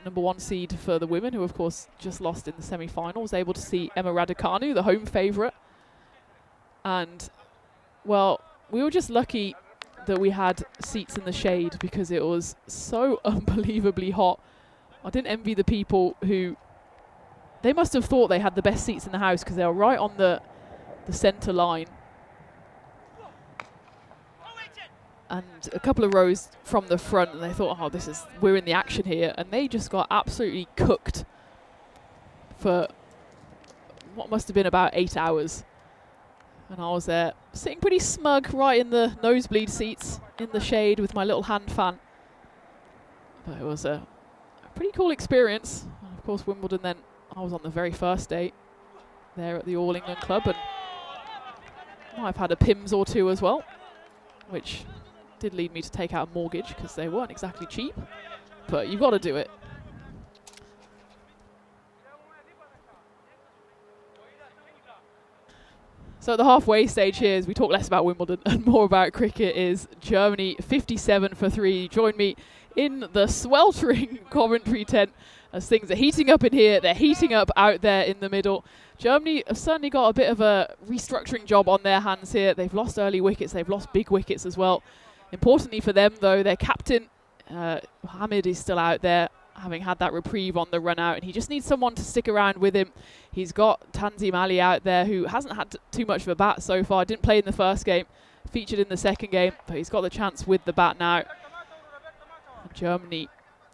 #1 seed for the women, who of course just lost in the semi-finals. Able to see Emma Raducanu, the home favourite. And, well, we were just lucky that we had seats in the shade because it was so unbelievably hot. I didn't envy the people who, they must have thought they had the best seats in the house because they were right on the centre line. And a couple of rows from the front, and they thought, oh, we're in the action here. And they just got absolutely cooked for what must have been about 8 hours. And I was there sitting pretty smug right in the nosebleed seats in the shade with my little hand fan. But it was a pretty cool experience. And of course, Wimbledon then, I was on the very first day there at the All England Club, and I've had a PIMS or two as well, which did lead me to take out a mortgage because they weren't exactly cheap, but you've got to do it. So at the halfway stage here, as we talk less about Wimbledon and more about cricket, is Germany 57 for 3. Join me in the sweltering commentary tent as things are heating up in here. They're heating up out there in the middle. Germany have certainly got a bit of a restructuring job on their hands here. They've lost early wickets. They've lost big wickets as well. Importantly for them, though, their captain, Mohammed, is still out there, having had that reprieve on the run out, and he just needs someone to stick around with him. He's got Tanzim Ali out there, who hasn't had too much of a bat so far. Didn't play in the first game, featured in the second game, but he's got the chance with the bat now. And Germany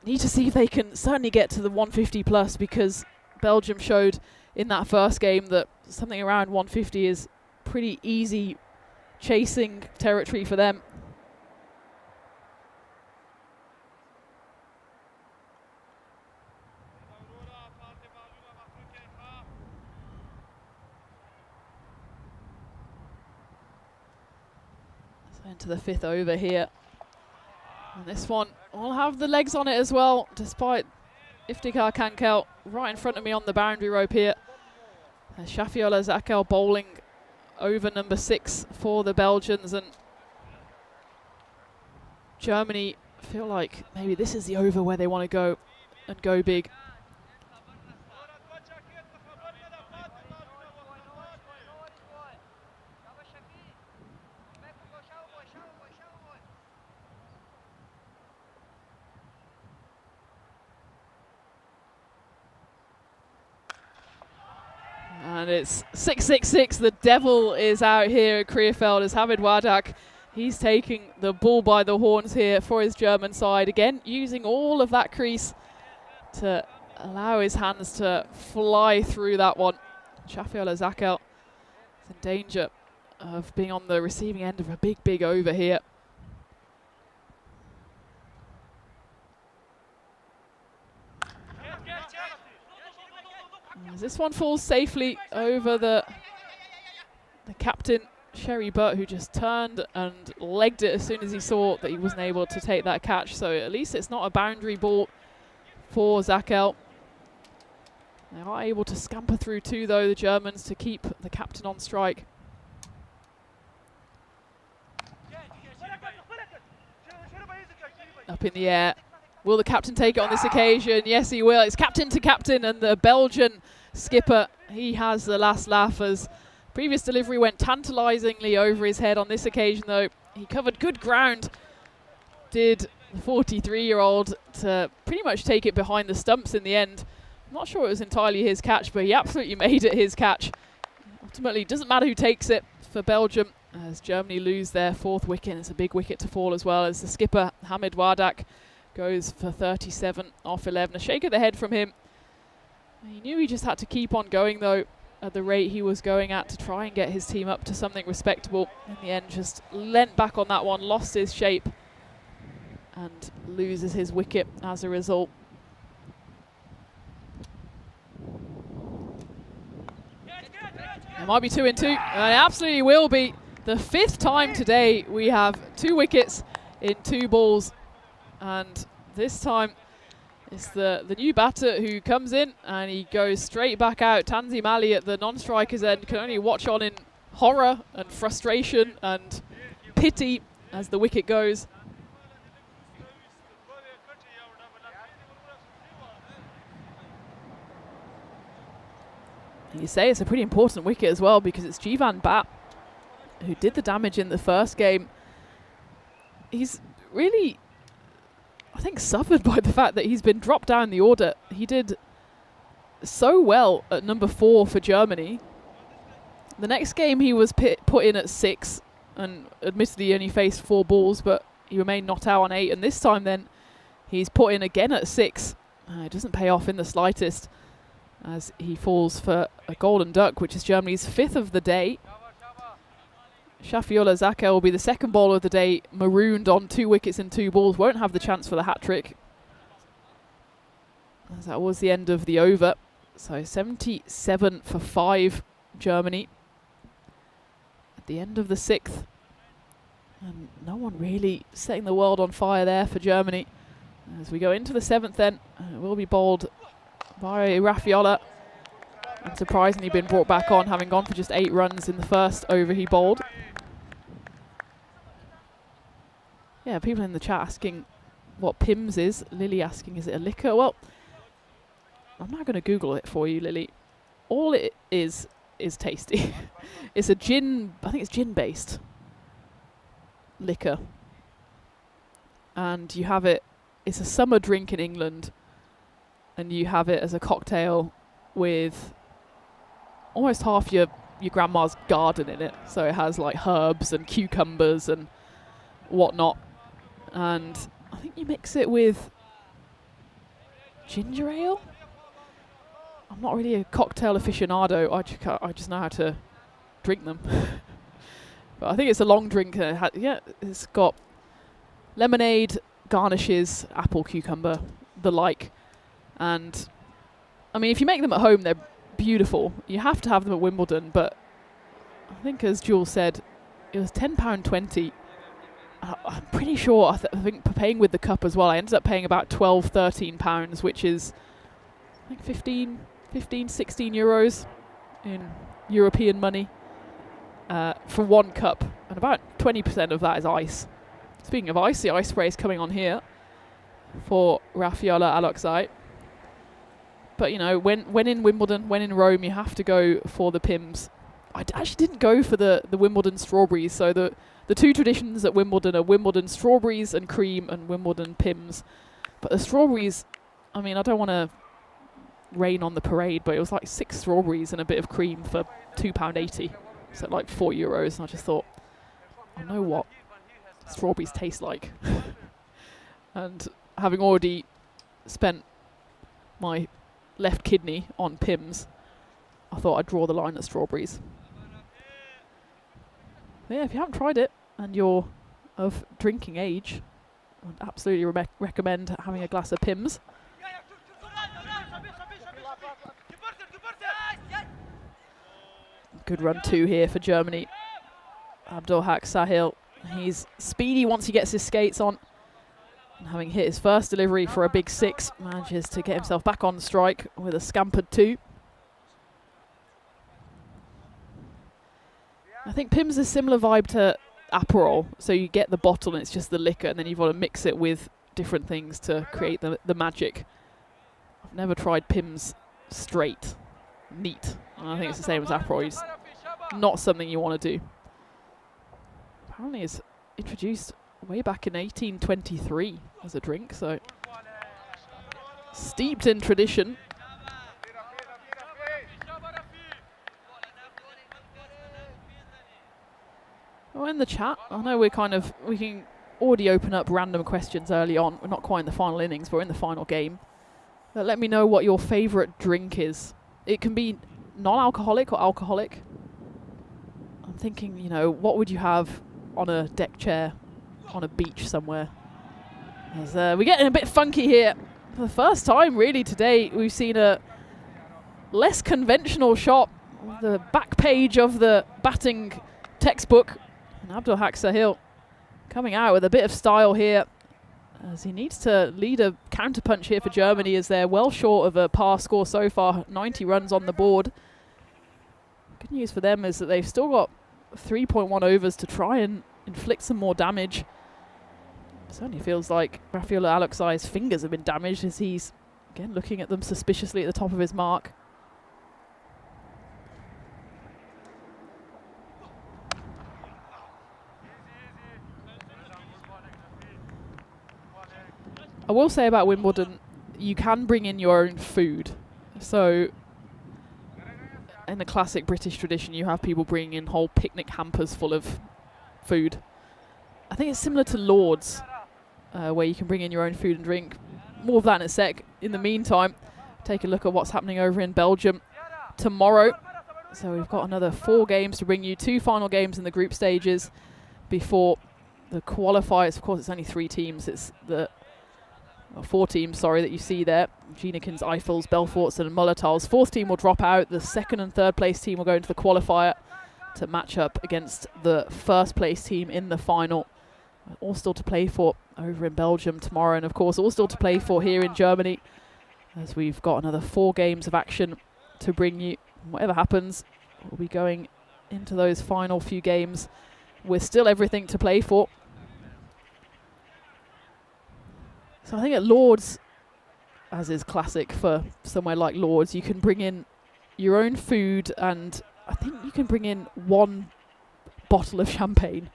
need to see if they can certainly get to the 150 plus, because Belgium showed in that first game that something around 150 is pretty easy chasing territory for them. Into the 5th over here. And this one will have the legs on it as well, despite Iftikhar Kankel right in front of me on the boundary rope here. Shafiola Zakel bowling over number 6 for the Belgians, and Germany feel like maybe this is the over where they want to go and go big. And it's 6-6-6. The devil is out here at Krefeld as Hamid Wardak. He's taking the bull by the horns here for his German side. Again, using all of that crease to allow his hands to fly through that one. Shafiola Zakel is in danger of being on the receiving end of a big, big over here. As this one falls safely over the captain, Sherry Butt, who just turned and legged it as soon as he saw that he wasn't able to take that catch. So at least it's not a boundary ball for Zakel. They are able to scamper through too, though, the Germans, to keep the captain on strike. Up in the air. Will the captain take it on this occasion? Yes, he will. It's captain to captain, and the Belgian skipper, he has the last laugh, as previous delivery went tantalizingly over his head. On this occasion, though, he covered good ground, did the 43-year-old, to pretty much take it behind the stumps in the end. I'm not sure it was entirely his catch, but he absolutely made it his catch. Ultimately, it doesn't matter who takes it. for Belgium as Germany lose their 4th wicket. It's a big wicket to fall as well, as the skipper Hamid Wardak goes for 37 off 11. A shake of the head from him. He knew he just had to keep on going though at the rate he was going at to try and get his team up to something respectable. In the end, just leant back on that one, lost his shape and loses his wicket as a result. It might be 2 in 2, and it absolutely will be. The 5th time today we have 2 wickets in 2 balls, and this time it's the new batter who comes in and he goes straight back out. Tanzim Ali at the non-striker's end can only watch on in horror and frustration and pity as the wicket goes. You say it's a pretty important wicket as well because it's Jivan Bat who did the damage in the first game. He's really, I think, suffered by the fact that he's been dropped down the order. He did so well at number 4 for Germany. The next game he was put in at 6 and admittedly he only faced 4 balls, but he remained not out on 8. And this time then he's put in again at 6. It doesn't pay off in the slightest as he falls for a golden duck, which is Germany's 5th of the day. Shafiola Zaka will be the 2nd bowler of the day, marooned on 2 wickets in 2 balls, won't have the chance for the hat-trick. As that was the end of the over. So 77 for 5, Germany. At the end of the 6th. And no one really setting the world on fire there for Germany. As we go into the 7th then, it will be bowled by Rafiola, and surprisingly been brought back on, having gone for just 8 runs in the first over he bowled. Yeah, people in the chat asking what Pimm's is. Lily asking, is it a liquor? Well, I'm not going to Google it for you, Lily. All it is tasty. It's a gin, I think it's gin-based liquor. And you have it, it's a summer drink in England, and you have it as a cocktail with almost half your grandma's garden in it. So it has like herbs and cucumbers and whatnot. And I think you mix it with ginger ale. I'm not really a cocktail aficionado. I just know how to drink them. But I think it's a long drink. Yeah, it's got lemonade, garnishes, apple, cucumber, the like. And I mean, if you make them at home, they're beautiful. You have to have them at Wimbledon, but I think, as Jules said, it was £10.20. I'm pretty sure, I think paying with the cup as well, I ended up paying about £12-13, which is, I think, 16 euros in European money for 1 cup. And about 20% of that is ice. Speaking of ice, the ice spray is coming on here for Rafiola Aloxai. But, you know, when in Wimbledon, when in Rome, you have to go for the Pimm's. I actually didn't go for the Wimbledon strawberries. So the 2 traditions at Wimbledon are Wimbledon strawberries and cream and Wimbledon Pimm's. But the strawberries, I mean, I don't want to rain on the parade, but it was like 6 strawberries and a bit of cream for £2.80. So like €4. And I just thought, I know what strawberries taste like. And having already spent my left kidney on Pimm's, I thought I'd draw the line at strawberries. But yeah, if you haven't tried it and you're of drinking age, I'd absolutely recommend having a glass of Pimm's. Good run 2 here for Germany. Abdul Haq Sahil, he's speedy once he gets his skates on. And having hit his first delivery for a big 6, manages to get himself back on strike with a scampered 2. I think Pimm's a similar vibe to Aperol. So you get the bottle and it's just the liquor, and then you've got to mix it with different things to create the magic. I've never tried Pimm's straight, neat. And I think it's the same as Aperol. It's not something you want to do. Apparently it's introduced way back in 1823 as a drink, so steeped in tradition. Well, in the chat, I know we can already open up random questions early on. We're not quite in the final innings, but we're in the final game. But let me know what your favourite drink is. It can be non-alcoholic or alcoholic. I'm thinking, you know, what would you have on a deck chair on a beach somewhere? As we're getting a bit funky here. For the first time, really, today, we've seen a less conventional shot. The back page of the batting textbook. And Abdul Haq Sahil coming out with a bit of style here, as he needs to lead a counterpunch here for Germany, as they're well short of a par score so far, 90 runs on the board. Good news for them is that they've still got 3.1 overs to try and inflict some more damage. It certainly feels like Rafael Alexai's fingers have been damaged, as he's, again, looking at them suspiciously at the top of his mark. I will say about Wimbledon, you can bring in your own food. So, in the classic British tradition, you have people bringing in whole picnic hampers full of food. I think it's similar to Lord's, where you can bring in your own food and drink. More of that in a sec. In the meantime, take a look at what's happening over in Belgium tomorrow. So we've got another 4 games to bring you, 2 final games in the group stages before the qualifiers. Of course, it's only 3 teams. It's the 4 teams, sorry, that you see there. Genikins, Eiffels, Belforts and Mullertals. 4th team will drop out. The 2nd and 3rd place team will go into the qualifier to match up against the 1st place team in the final. All still to play for over in Belgium tomorrow, and of course all still to play for here in Germany, as we've got another 4 games of action to bring you. Whatever happens, we'll be going into those final few games with still everything to play for. So I think at Lord's, as is classic for somewhere like Lord's, you can bring in your own food, and I think you can bring in 1 bottle of champagne,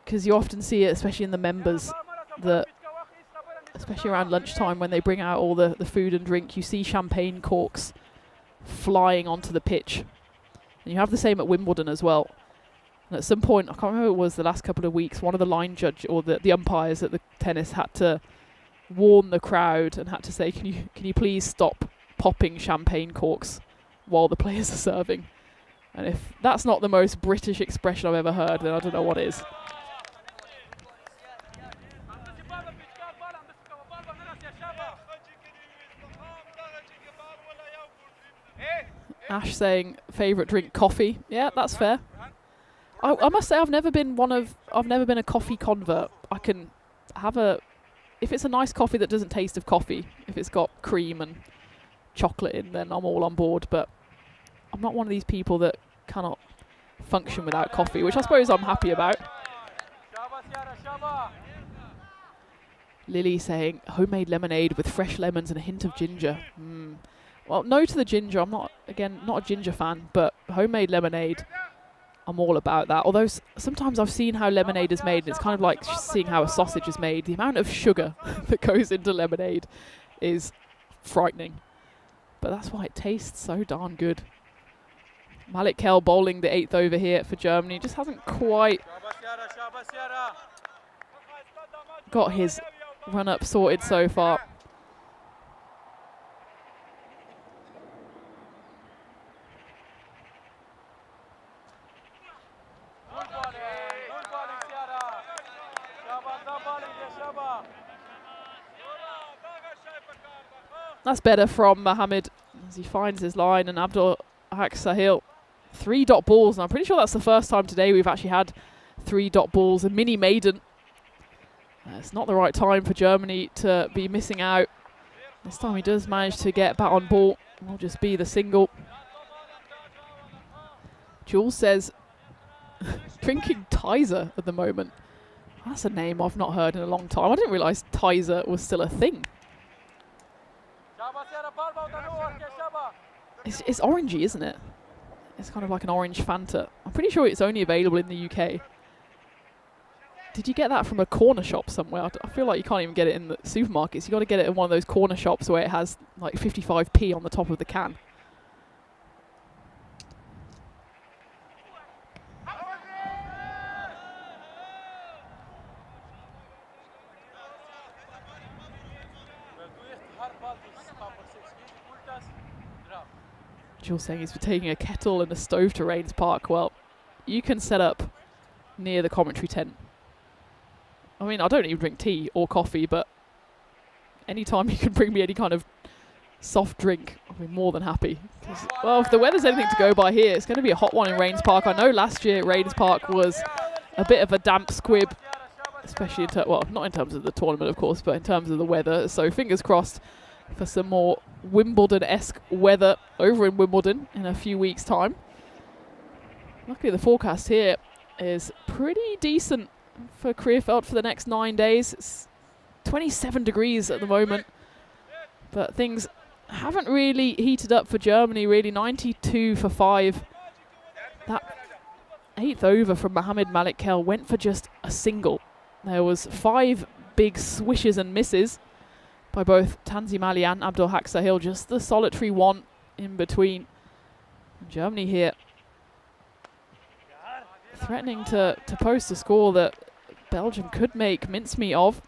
because you often see it, especially in the members, that especially around lunchtime when they bring out all the food and drink, you see champagne corks flying onto the pitch. And you have the same at Wimbledon as well. And at some point, I can't remember, it was the last couple of weeks, one of the line judge or the umpires at the tennis had to warn the crowd and had to say, can you please stop popping champagne corks while the players are serving? And if that's not the most British expression I've ever heard, then I don't know what is. Ash saying favourite drink, coffee. Yeah, that's fair. I must say I've never been a coffee convert. I can have if it's a nice coffee that doesn't taste of coffee, if it's got cream and chocolate in, then I'm all on board. But I'm not one of these people that cannot function without coffee, which I suppose I'm happy about. Lily saying homemade lemonade with fresh lemons and a hint of ginger. Well, no to the ginger. I'm not a ginger fan, but homemade lemonade, I'm all about that. Although sometimes I've seen how lemonade is made, and it's kind of like seeing how a sausage is made. The amount of sugar that goes into lemonade is frightening. But that's why it tastes so darn good. Malik Kell bowling the 8th over here for Germany. Just hasn't quite got his run-up sorted so far. That's better from Mohammed as he finds his line, and Abdul Haq Sahil. 3 dot balls, and I'm pretty sure that's the first time today we've actually had 3 dot balls. A mini maiden. It's not the right time for Germany to be missing out. This time he does manage to get bat on ball. Will just be the single. Jules says drinking Tizer at the moment. That's a name I've not heard in a long time. I didn't realise Tizer was still a thing. It's orangey, isn't it? It's kind of like an orange Fanta. I'm pretty sure it's only available in the UK. Did you get that from a corner shop somewhere? I feel like you can't even get it in the supermarkets. You got to get it in one of those corner shops where it has like 55p on the top of the can. Jules saying he's taking a kettle and a stove to Rains Park. Well, you can set up near the commentary tent. I mean, I don't even drink tea or coffee, but anytime you can bring me any kind of soft drink, I'll be more than happy. Well, if the weather's anything to go by here, it's going to be a hot one in Rains Park. I know last year Rains Park was a bit of a damp squib, especially well, not in terms of the tournament, of course, but in terms of the weather. So fingers crossed for some more Wimbledon-esque weather over in Wimbledon in a few weeks' time. Luckily, the forecast here is pretty decent for Creerfeld for the next 9 days. It's 27 degrees at the moment, but things haven't really heated up for Germany, really. 92 for 5. That 8th over from Mohamed Malik Kel went for just a single. There was 5 big swishes and misses by both Tanzi Mali and Abdul Haq Sahil, just the solitary one in between. Germany here threatening to post a score that Belgium could make mincemeat of.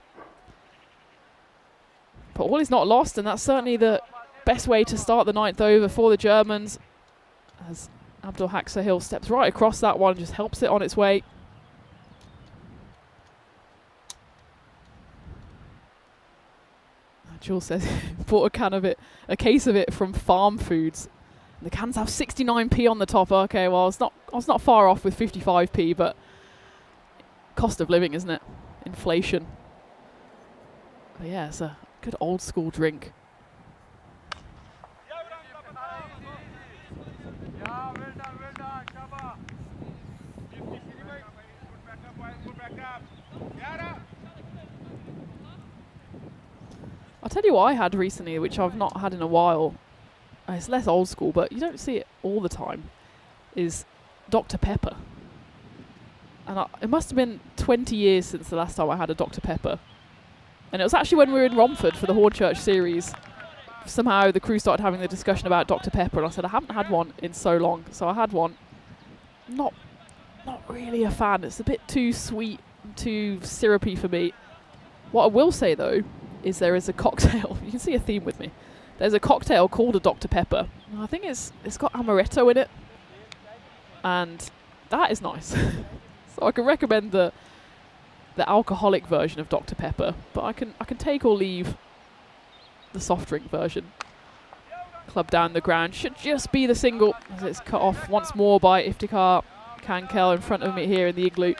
But all is not lost, and that's certainly the best way to start the 9th over for the Germans, as Abdul Haq Sahil steps right across that one, just helps it on its way. Jules says bought a case of it from Farm Foods. The cans have 69p on the top. Okay, well, it's not far off with 55p, but cost of living, isn't it? Inflation. But yeah, it's a good old school drink. I'll tell you what I had recently, which I've not had in a while. It's less old school, but you don't see it all the time, is Dr. Pepper. And it must have been 20 years since the last time I had a Dr. Pepper. And it was actually when we were in Romford for the Hornchurch series. Somehow the crew started having the discussion about Dr. Pepper, and I said I haven't had one in so long. So I had one. Not really a fan. It's a bit too sweet, too syrupy for me. What I will say, though, is there is a cocktail. You can see a theme with me. There's a cocktail called a Dr. Pepper. I think it's got amaretto in it, and that is nice. So I can recommend the alcoholic version of Dr. Pepper, but I can take or leave the soft drink version. Club down the ground should just be the single, as it's cut off once more by Iftikhar Kankel in front of me here in the igloo.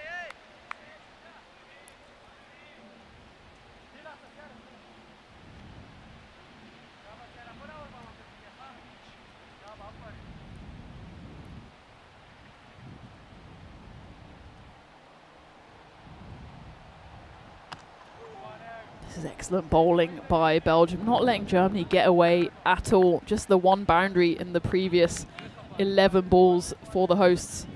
This is excellent bowling by Belgium, not letting Germany get away at all. Just the one boundary in the previous 11 balls for the hosts.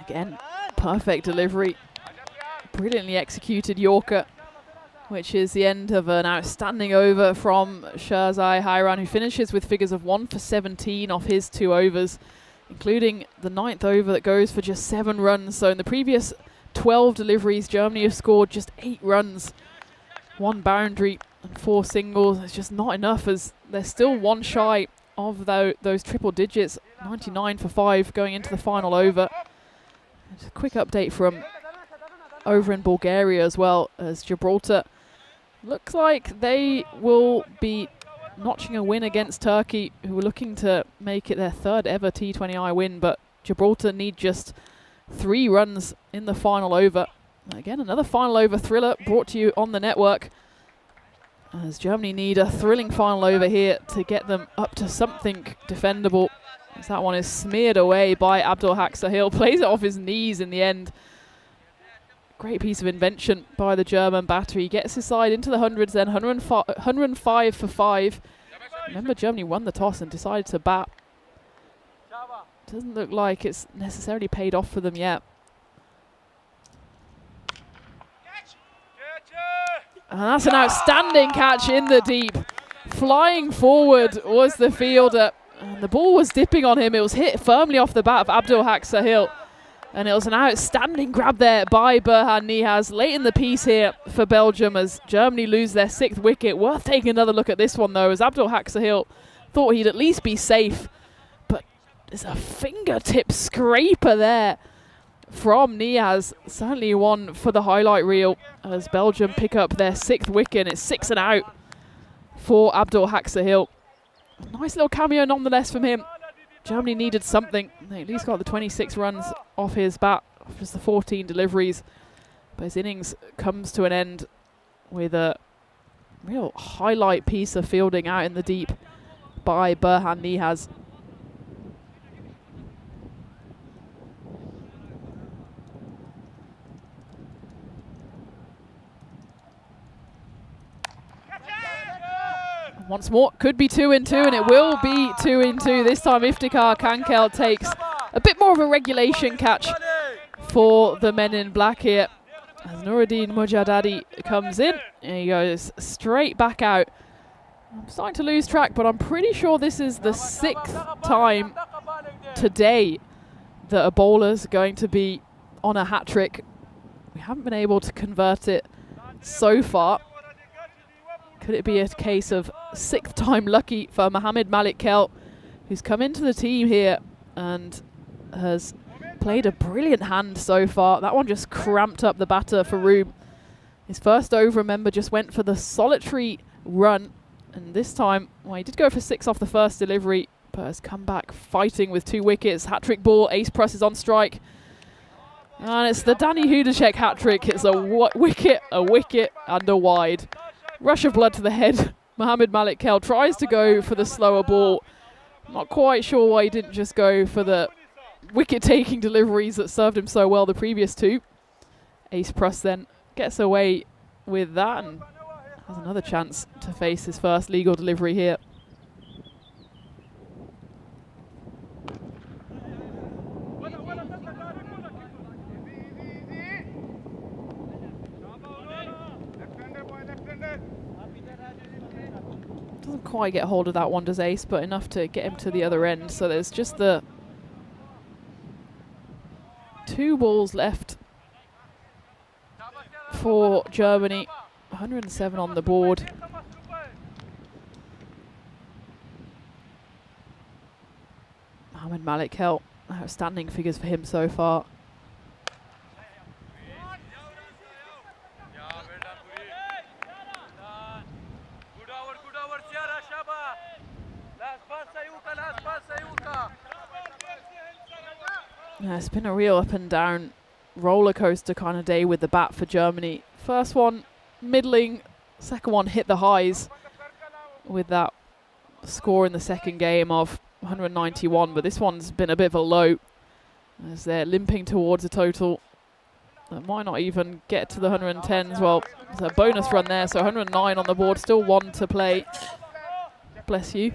Again, perfect delivery. Brilliantly executed Yorker, which is the end of an outstanding over from Sherzai Hairan, who finishes with figures of 1 for 17 off his 2 overs, including the 9th over that goes for just 7 runs. So in the previous 12 deliveries, Germany have scored just 8 runs, 1 boundary and 4 singles. It's just not enough, as they're still 1 shy of those triple digits. 99 for 5 going into the final over. Just a quick update from over in Bulgaria as well, as Gibraltar looks like they will be notching a win against Turkey, who are looking to make it their 3rd ever T20I win, but Gibraltar need just 3 runs in the final over. Again, another final over thriller brought to you on the network, as Germany need a thrilling final over here to get them up to something defendable, as that one is smeared away by Abdul Haq Sahil. Plays it off his knees in the end. Great piece of invention by the German battery. Gets his side into the hundreds then, 105 for 5. Remember, Germany won the toss and decided to bat. Doesn't look like it's necessarily paid off for them yet. And that's an outstanding catch in the deep. Flying forward was the fielder, And the ball was dipping on him. It was hit firmly off the bat of Abdul Haq Sahil. And it was an outstanding grab there by Burhan Nihaz late in the piece here for Belgium as Germany lose their 6th wicket. Worth taking another look at this one though, as Abdul Haq Sahil thought he'd at least be safe. But there's a fingertip scraper there from Nihaz. Certainly one for the highlight reel as Belgium pick up their 6th wicket. It's 6 and out for Abdul Haq Sahil. Nice little cameo nonetheless from him. Germany needed something. They at least got the 26 runs off his bat, off just the 14 deliveries. But his innings comes to an end with a real highlight piece of fielding out in the deep by Burhan Nihaz. Once more, could be 2 and 2, and it will be 2 and 2. This time Iftikhar Kankel takes a bit more of a regulation catch for the men in black here. As Nuruddin Mujadadi comes in, and he goes straight back out. I'm starting to lose track, but I'm pretty sure this is the 6th time today that a bowler's going to be on a hat-trick. We haven't been able to convert it so far. Could it be a case of 6th time lucky for Mohamed Malik Kel, who's come into the team here and has played a brilliant hand so far. That one just cramped up the batter for room. His first over, remember, just went for the solitary run. And this time, well, he did go for 6 off the first delivery, but has come back fighting with 2 wickets. Hat-trick ball, Ace Press is on strike. And it's the Danny Hudacek hat-trick. It's a wicket, and a wide. Rush of blood to the head. Mohamed Malik Kel tries to go for the slower ball. Not quite sure why he didn't just go for the wicket-taking deliveries that served him so well the previous 2. Ace Press then gets away with that and has another chance to face his first legal delivery here. Doesn't quite get hold of that one, does Ace, but enough to get him to the other end. So there's just the 2 balls left for Germany. 107 on the board. Mohamed Malik Kel, outstanding figures for him so far. Yeah, it's been a real up and down roller coaster kind of day with the bat for Germany. First one middling, second one hit the highs with that score in the second game of 191, but this one's been a bit of a low as they're limping towards a total that might not even get to the 110s. Well, there's a bonus run there, so 109 on the board, still 1 to play. Bless you.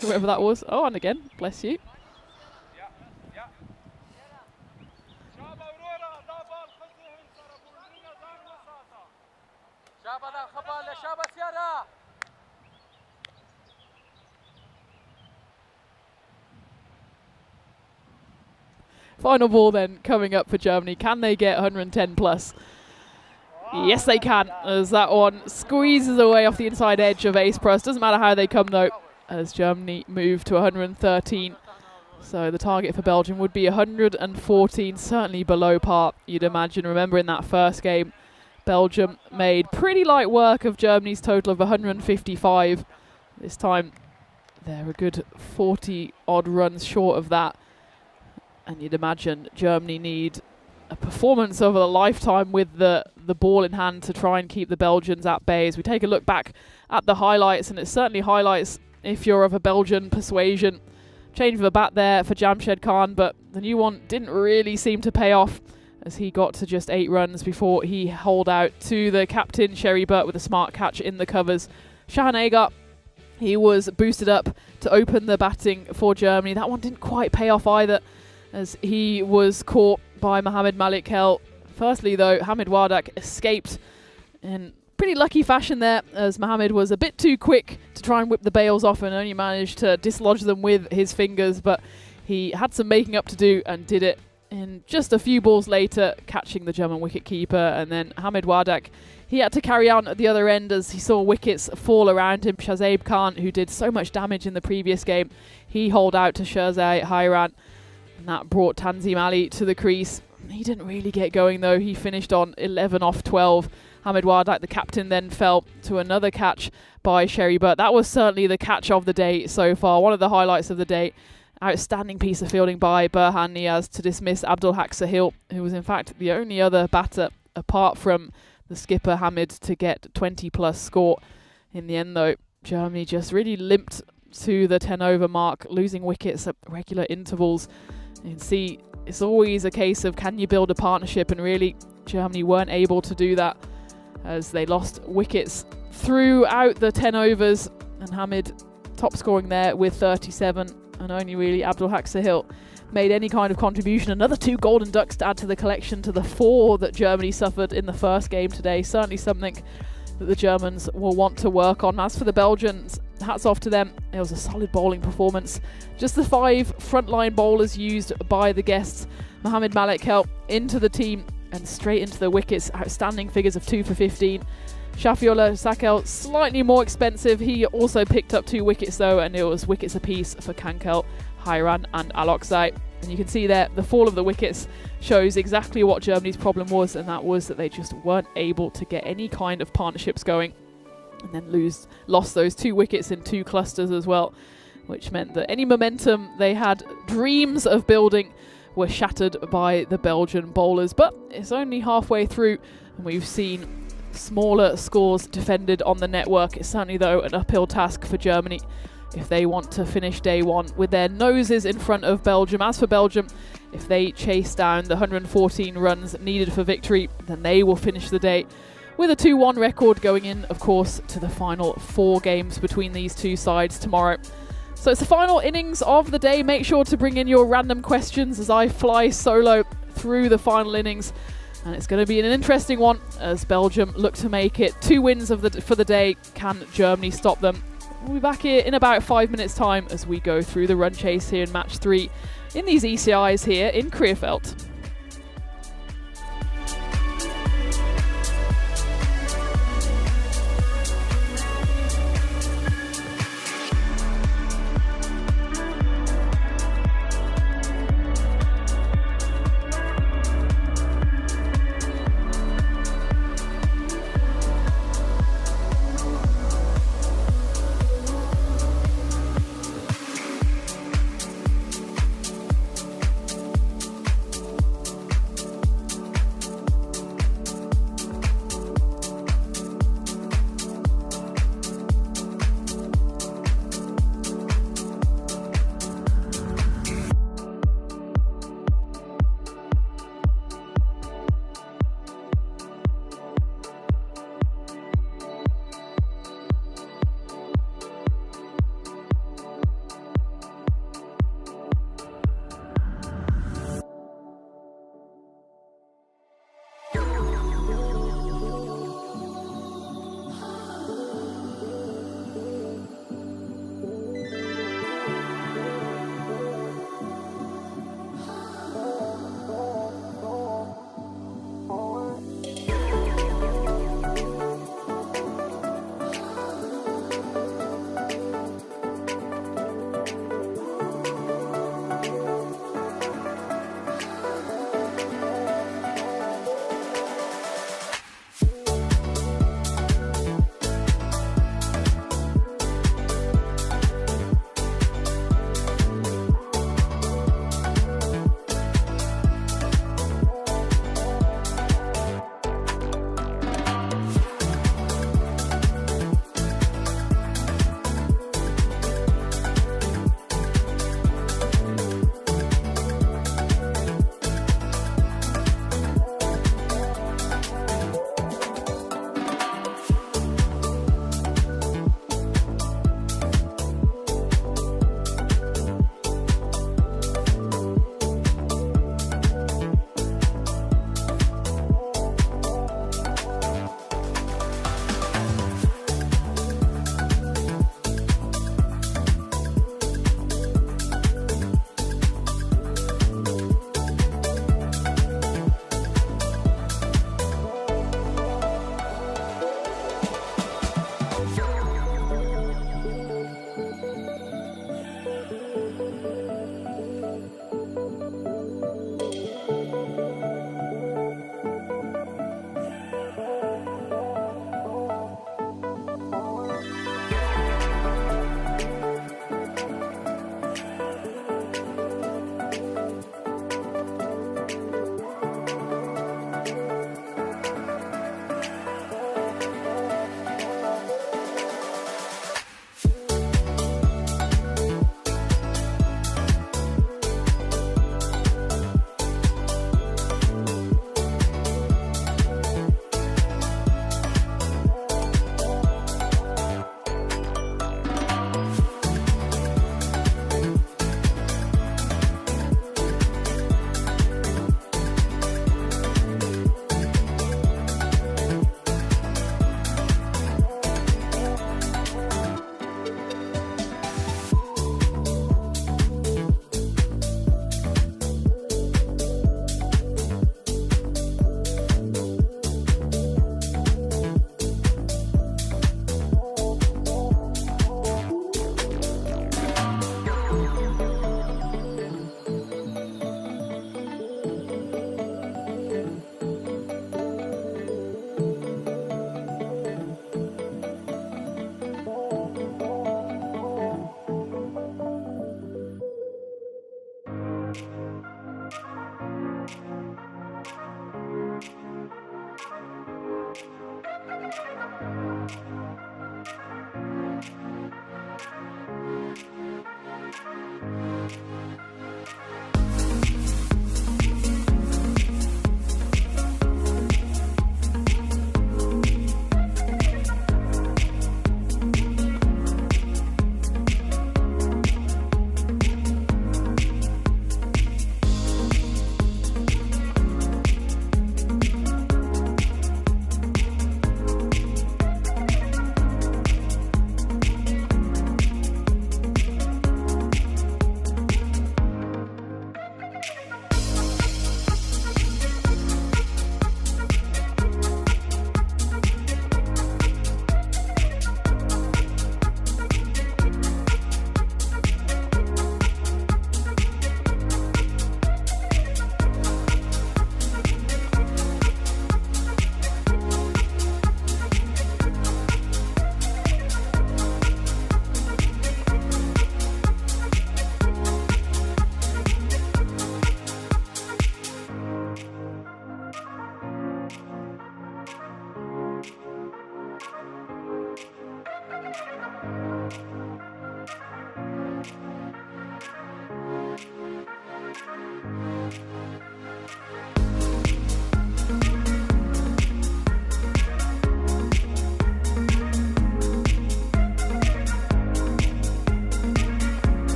Whoever that was. Oh, and again, bless you. Final ball then coming up for Germany. Can they get 110 plus? Yes, they can, as that one squeezes away off the inside edge of Ace Press. Doesn't matter how they come though, as Germany move to 113. So the target for Belgium would be 114, certainly below par, you'd imagine. Remember in that first game, Belgium made pretty light work of Germany's total of 155. This time, they're a good 40 odd runs short of that. And you'd imagine Germany need a performance over a lifetime with the ball in hand to try and keep the Belgians at bay. As we take a look back at the highlights, and it certainly highlights if you're of a Belgian persuasion. Change of a bat there for Jamshed Khan, but the new one didn't really seem to pay off as he got to just 8 runs before he holed out to the captain, Sherry Burt, with a smart catch in the covers. Shahan Agar, he was boosted up to open the batting for Germany. That one didn't quite pay off either, as he was caught by Mohamed Malik Kel. Firstly, though, Hamid Wardak escaped in pretty lucky fashion there, as Mohammed was a bit too quick to try and whip the bails off and only managed to dislodge them with his fingers, but he had some making up to do and did it in just a few balls later, catching the German wicket-keeper. And then Hamid Wardak, he had to carry on at the other end as he saw wickets fall around him. Shazib Khan, who did so much damage in the previous game, he holed out to Shirzai Hairan, and that brought Tanzim Ali to the crease. He didn't really get going though. He finished on 11 off 12. Hamid Wardak, the captain, then fell to another catch by Sherry, but that was certainly the catch of the day so far. One of the highlights of the day. Outstanding piece of fielding by Burhan Niaz to dismiss Abdul Haq Sahil, who was in fact the only other batter apart from the skipper Hamid to get 20 plus score. In the end though, Germany just really limped to the 10 over mark, losing wickets at regular intervals. You can see it's always a case of can you build a partnership, and really Germany weren't able to do that as they lost wickets throughout the 10 overs, and Hamid top scoring there with 37, and only really Abdul Haq Sahil made any kind of contribution. Another 2 golden ducks to add to the collection, to the 4 that Germany suffered in the first game today. Certainly something that the Germans will want to work on. As for the Belgians, hats off to them. It was a solid bowling performance. Just the 5 frontline bowlers used by the guests. Mohamed Malik helped into the team and straight into the wickets. Outstanding figures of 2 for 15. Shafiullah Sakel, slightly more expensive. He also picked up 2 wickets though, and it was wickets apiece for Kankel, Hairan and Alokzai. And you can see there, the fall of the wickets shows exactly what Germany's problem was, and that was that they just weren't able to get any kind of partnerships going, and then lost those 2 wickets in 2 clusters as well, which meant that any momentum they had dreams of building were shattered by the Belgian bowlers. But it's only halfway through, and we've seen smaller scores defended on the network. It's certainly though an uphill task for Germany if they want to finish day one with their noses in front of Belgium. As for Belgium, if they chase down the 114 runs needed for victory, then they will finish the day with a 2-1 record, going in, of course, to the final 4 games between these two sides tomorrow. So it's the final innings of the day. Make sure to bring in your random questions as I fly solo through the final innings. And it's going to be an interesting one as Belgium look to make it 2 wins for the day. Can Germany stop them? We'll be back here in about 5 minutes' time as we go through the run chase here in match 3 in these ECIs here in Krefeld.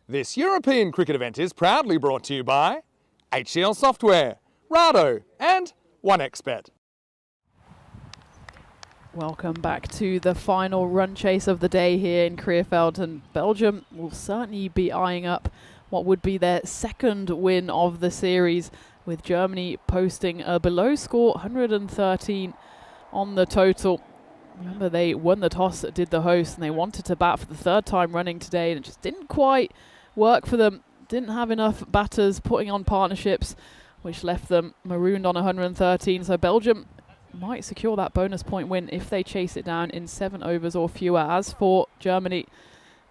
This European cricket event is proudly brought to you by HCL Software, Rado and 1xBet.
Welcome back to the final run chase of the day here in Krefeld, and Belgium will certainly be eyeing up what would be their second win of the series, with Germany posting a below score 113 on the total. Remember, they won the toss, did the host, and they wanted to bat for the third time running today, and it just didn't quite work for them. Didn't have enough batters putting on partnerships, which left them marooned on 113. So Belgium might secure that bonus point win if they chase it down in 7 overs or fewer. As for Germany,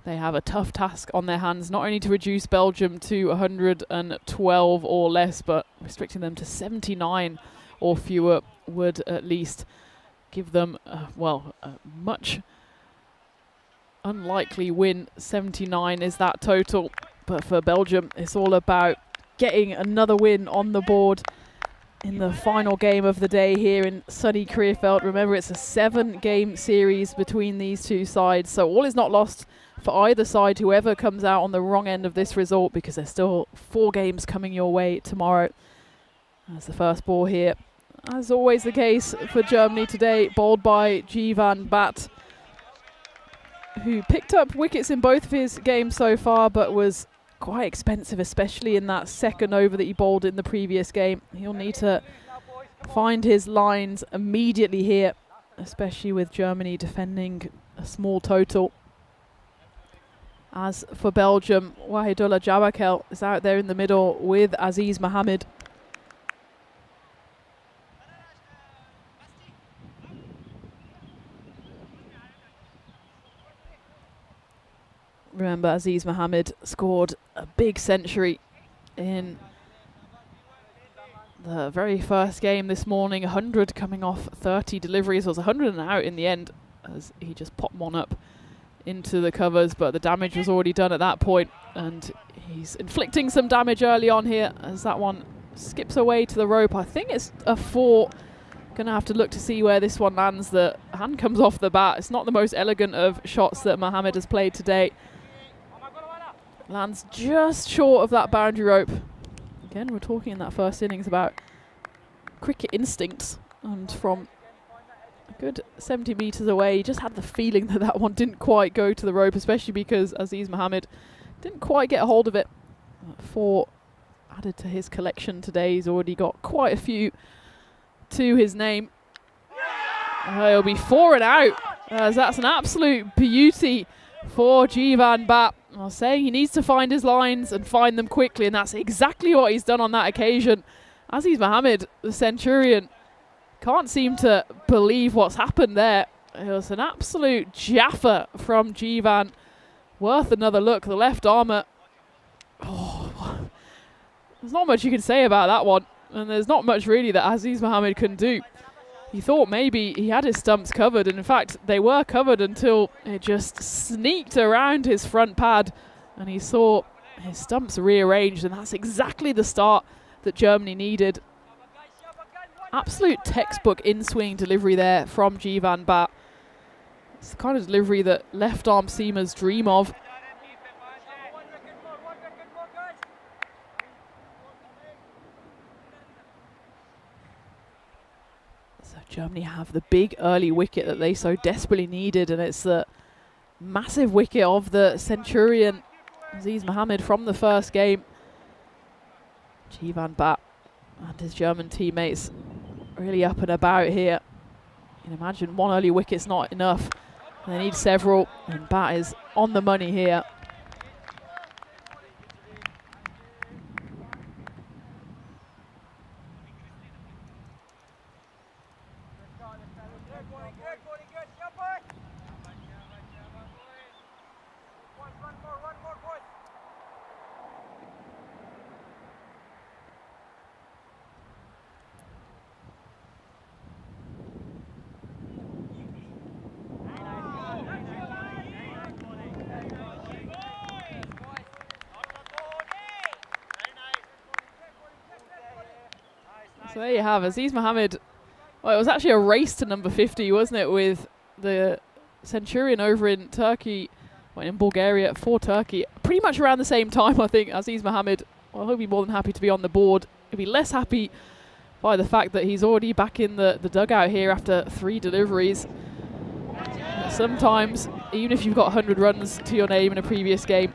they have a tough task on their hands, not only to reduce Belgium to 112 or less, but restricting them to 79 or fewer would at least give them, a much unlikely win. 79 is that total, but for Belgium, it's all about getting another win on the board in the final game of the day here in sunny Krefeld. Remember, it's a 7-game series between these two sides, so all is not lost for either side, whoever comes out on the wrong end of this result, because there's still 4 games coming your way tomorrow. As the first ball here, as always the case for Germany today, bowled by Jivan Bat, who picked up wickets in both of his games so far, but was quite expensive, especially in that second over that he bowled in the previous game. He'll need to find his lines immediately here, especially with Germany defending a small total. As for Belgium, Wahidullah Jabakel is out there in the middle with Aziz Mohammed. Remember, Aziz Mohammed scored a big century in the very first game this morning, 100 coming off 30 deliveries. It was 100 and out in the end as he just popped one up into the covers, but the damage was already done at that point, and he's inflicting some damage early on here as that one skips away to the rope. I think it's a 4. Gonna have to look to see where this one lands. The hand comes off the bat. It's not the most elegant of shots that Mohammed has played today. Lands just short of that boundary rope. Again, we're talking in that first innings about cricket instincts, and from a good 70 metres away, he just had the feeling that that one didn't quite go to the rope, especially because Aziz Mohammed didn't quite get a hold of it. 4 added to his collection today. He's already got quite a few to his name. It'll be 4 and out, as that's an absolute beauty for Jivan Bat. I was saying he needs to find his lines and find them quickly, and that's exactly what he's done on that occasion. Aziz Mohammed, the Centurion, can't seem to believe what's happened there. It was an absolute jaffa from Jivan. Worth another look. The left armour. Oh, there's not much you can say about that one, and there's not much really that Aziz Mohammed can do. He thought maybe he had his stumps covered, and in fact they were covered until it just sneaked around his front pad and he saw his stumps rearranged, and that's exactly the start that Germany needed. Absolute textbook in-swing delivery there from Jivan Bat. It's the kind of delivery that left arm seamers dream of. Germany have the big early wicket that they so desperately needed, and it's the massive wicket of the Centurion Aziz Mohammed from the first game. Jivan Bat and his German teammates really up and about here. You can imagine one early wicket's not enough. They need several, and Bat is on the money here. So there you have Aziz Mohammed. Well, it was actually a race to number 50, wasn't it, with the Centurion over in Turkey, well, in Bulgaria for Turkey. Pretty much around the same time, I think. Aziz Mohammed, well, he'll be more than happy to be on the board. He'll be less happy by the fact that he's already back in the dugout here after 3 deliveries. Sometimes, even if you've got 100 runs to your name in a previous game,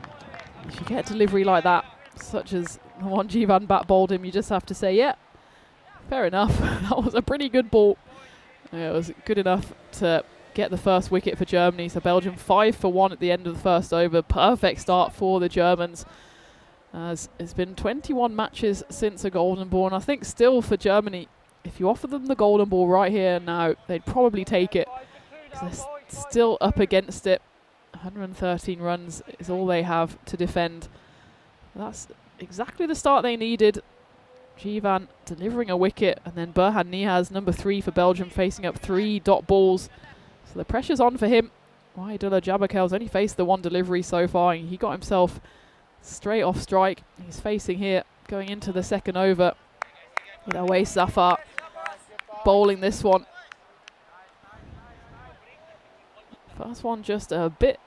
if you get a delivery like that, such as the one Jivan Bat bowled him, you just have to say, yeah, fair enough. That was a pretty good ball. It was good enough to get the first wicket for Germany. So Belgium 5 for 1 at the end of the first over. Perfect start for the Germans, as it's been 21 matches since a golden ball. And I think still for Germany, if you offer them the golden ball right here and now, they'd probably take it, because they're still up against it. 113 runs is all they have to defend. That's exactly the start they needed. Jivan delivering a wicket, and then Burhan Nihaz, number 3 for Belgium, facing up 3 dot balls. So the pressure's on for him. Waidullah Jabakel's only faced the 1 delivery so far, and he got himself straight off strike. He's facing here, going into the second over, with Awais Zafar bowling this one. First one just a bit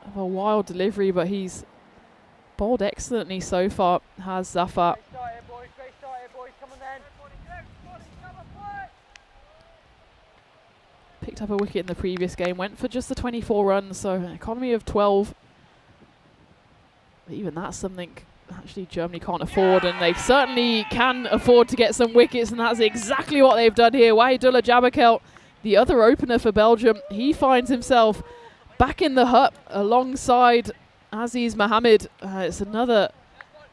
of a wild delivery, but he's bowled excellently so far, has Zafar. Picked up a wicket in the previous game, went for just the 24 runs, so an economy of 12. But even that's something actually Germany can't afford, and they certainly can afford to get some wickets, and that's exactly what they've done here. Waidullah Jabakel, the other opener for Belgium, he finds himself back in the hut alongside Aziz Mohammed. It's another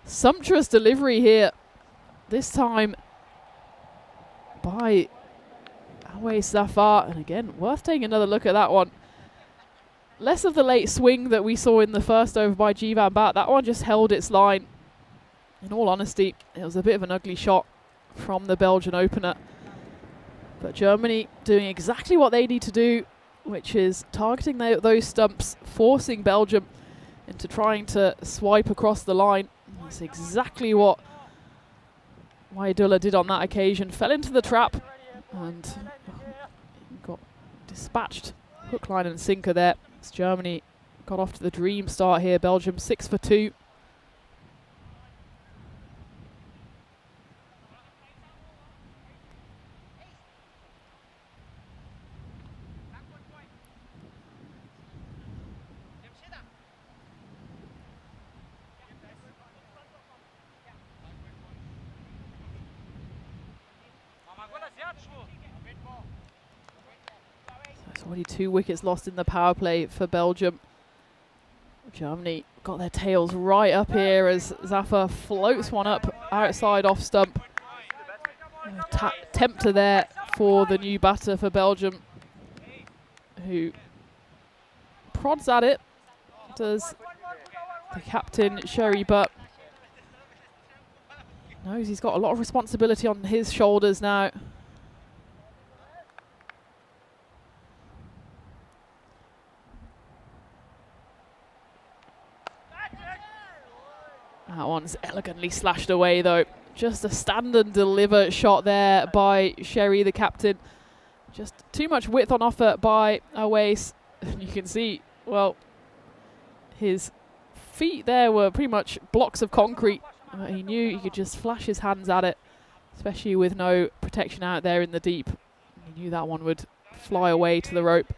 sumptuous delivery here, this time by Awais Zafar, and again, worth taking another look at that one. Less of the late swing that we saw in the first over by Jivan Bat. That one just held its line. In all honesty, it was a bit of an ugly shot from the Belgian opener. But Germany doing exactly what they need to do, which is targeting those stumps, forcing Belgium into trying to swipe across the line. That's exactly what Waidula did on that occasion. Fell into the trap and got dispatched hook, line and sinker there. As Germany got off to the dream start here. Belgium 6 for 2. There's already 2 wickets lost in the power play for Belgium. Germany got their tails right up here as Zafar floats one up outside off stump. Tempter there for the new batter for Belgium, who prods at it, does the captain Sherry, but knows he's got a lot of responsibility on his shoulders now. That one's elegantly slashed away though. Just a stand and deliver shot there by Sherry, the captain. Just too much width on offer by Awais. You can see, well, his feet there were pretty much blocks of concrete. He knew he could just flash his hands at it, especially with no protection out there in the deep. He knew that one would fly away to the rope.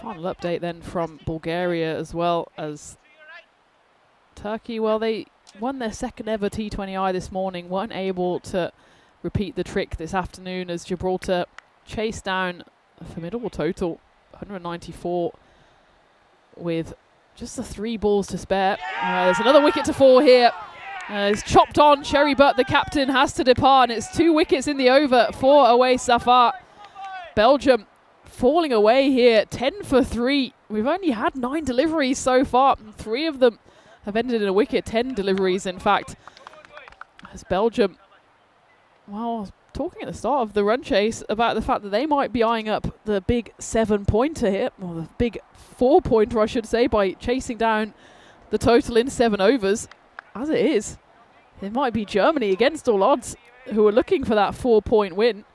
Final update then from Bulgaria as well as Turkey. Well, they won their second ever T20I this morning, weren't able to repeat the trick this afternoon as Gibraltar chased down a formidable total, 194, with just the 3 balls to spare. There's another wicket to fall here. It's chopped on. Sherry Butt, the captain, has to depart, and it's 2 wickets in the over for Awais Zafar. Belgium falling away here, 10 for 3. We've only had 9 deliveries so far. 3 of them have ended in a wicket, 10 deliveries in fact. As Belgium, well, I was talking at the start of the run chase about the fact that they might be eyeing up the big 7-pointer here, or the big 4-pointer I should say, by chasing down the total in 7 overs. As it is, it might be Germany against all odds who are looking for that 4-point win,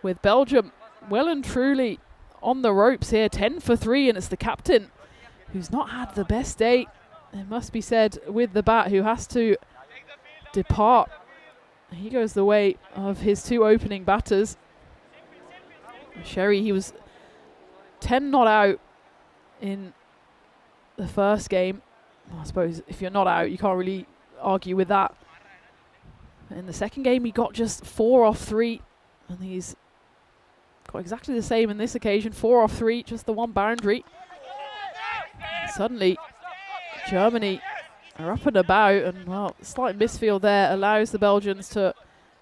with Belgium well and truly on the ropes here, 10 for 3, and it's the captain who's not had the best day, it must be said, with the bat, who has to depart. He goes the way of his 2 opening batters. Sherry, he was 10 not out in the first game. Well, I suppose if you're not out, you can't really argue with that. In the second game, he got just 4 off 3, and he's got exactly the same in this occasion, 4 off 3, just the 1 boundary. And suddenly, Germany are up and about, and well, slight misfield there allows the Belgians to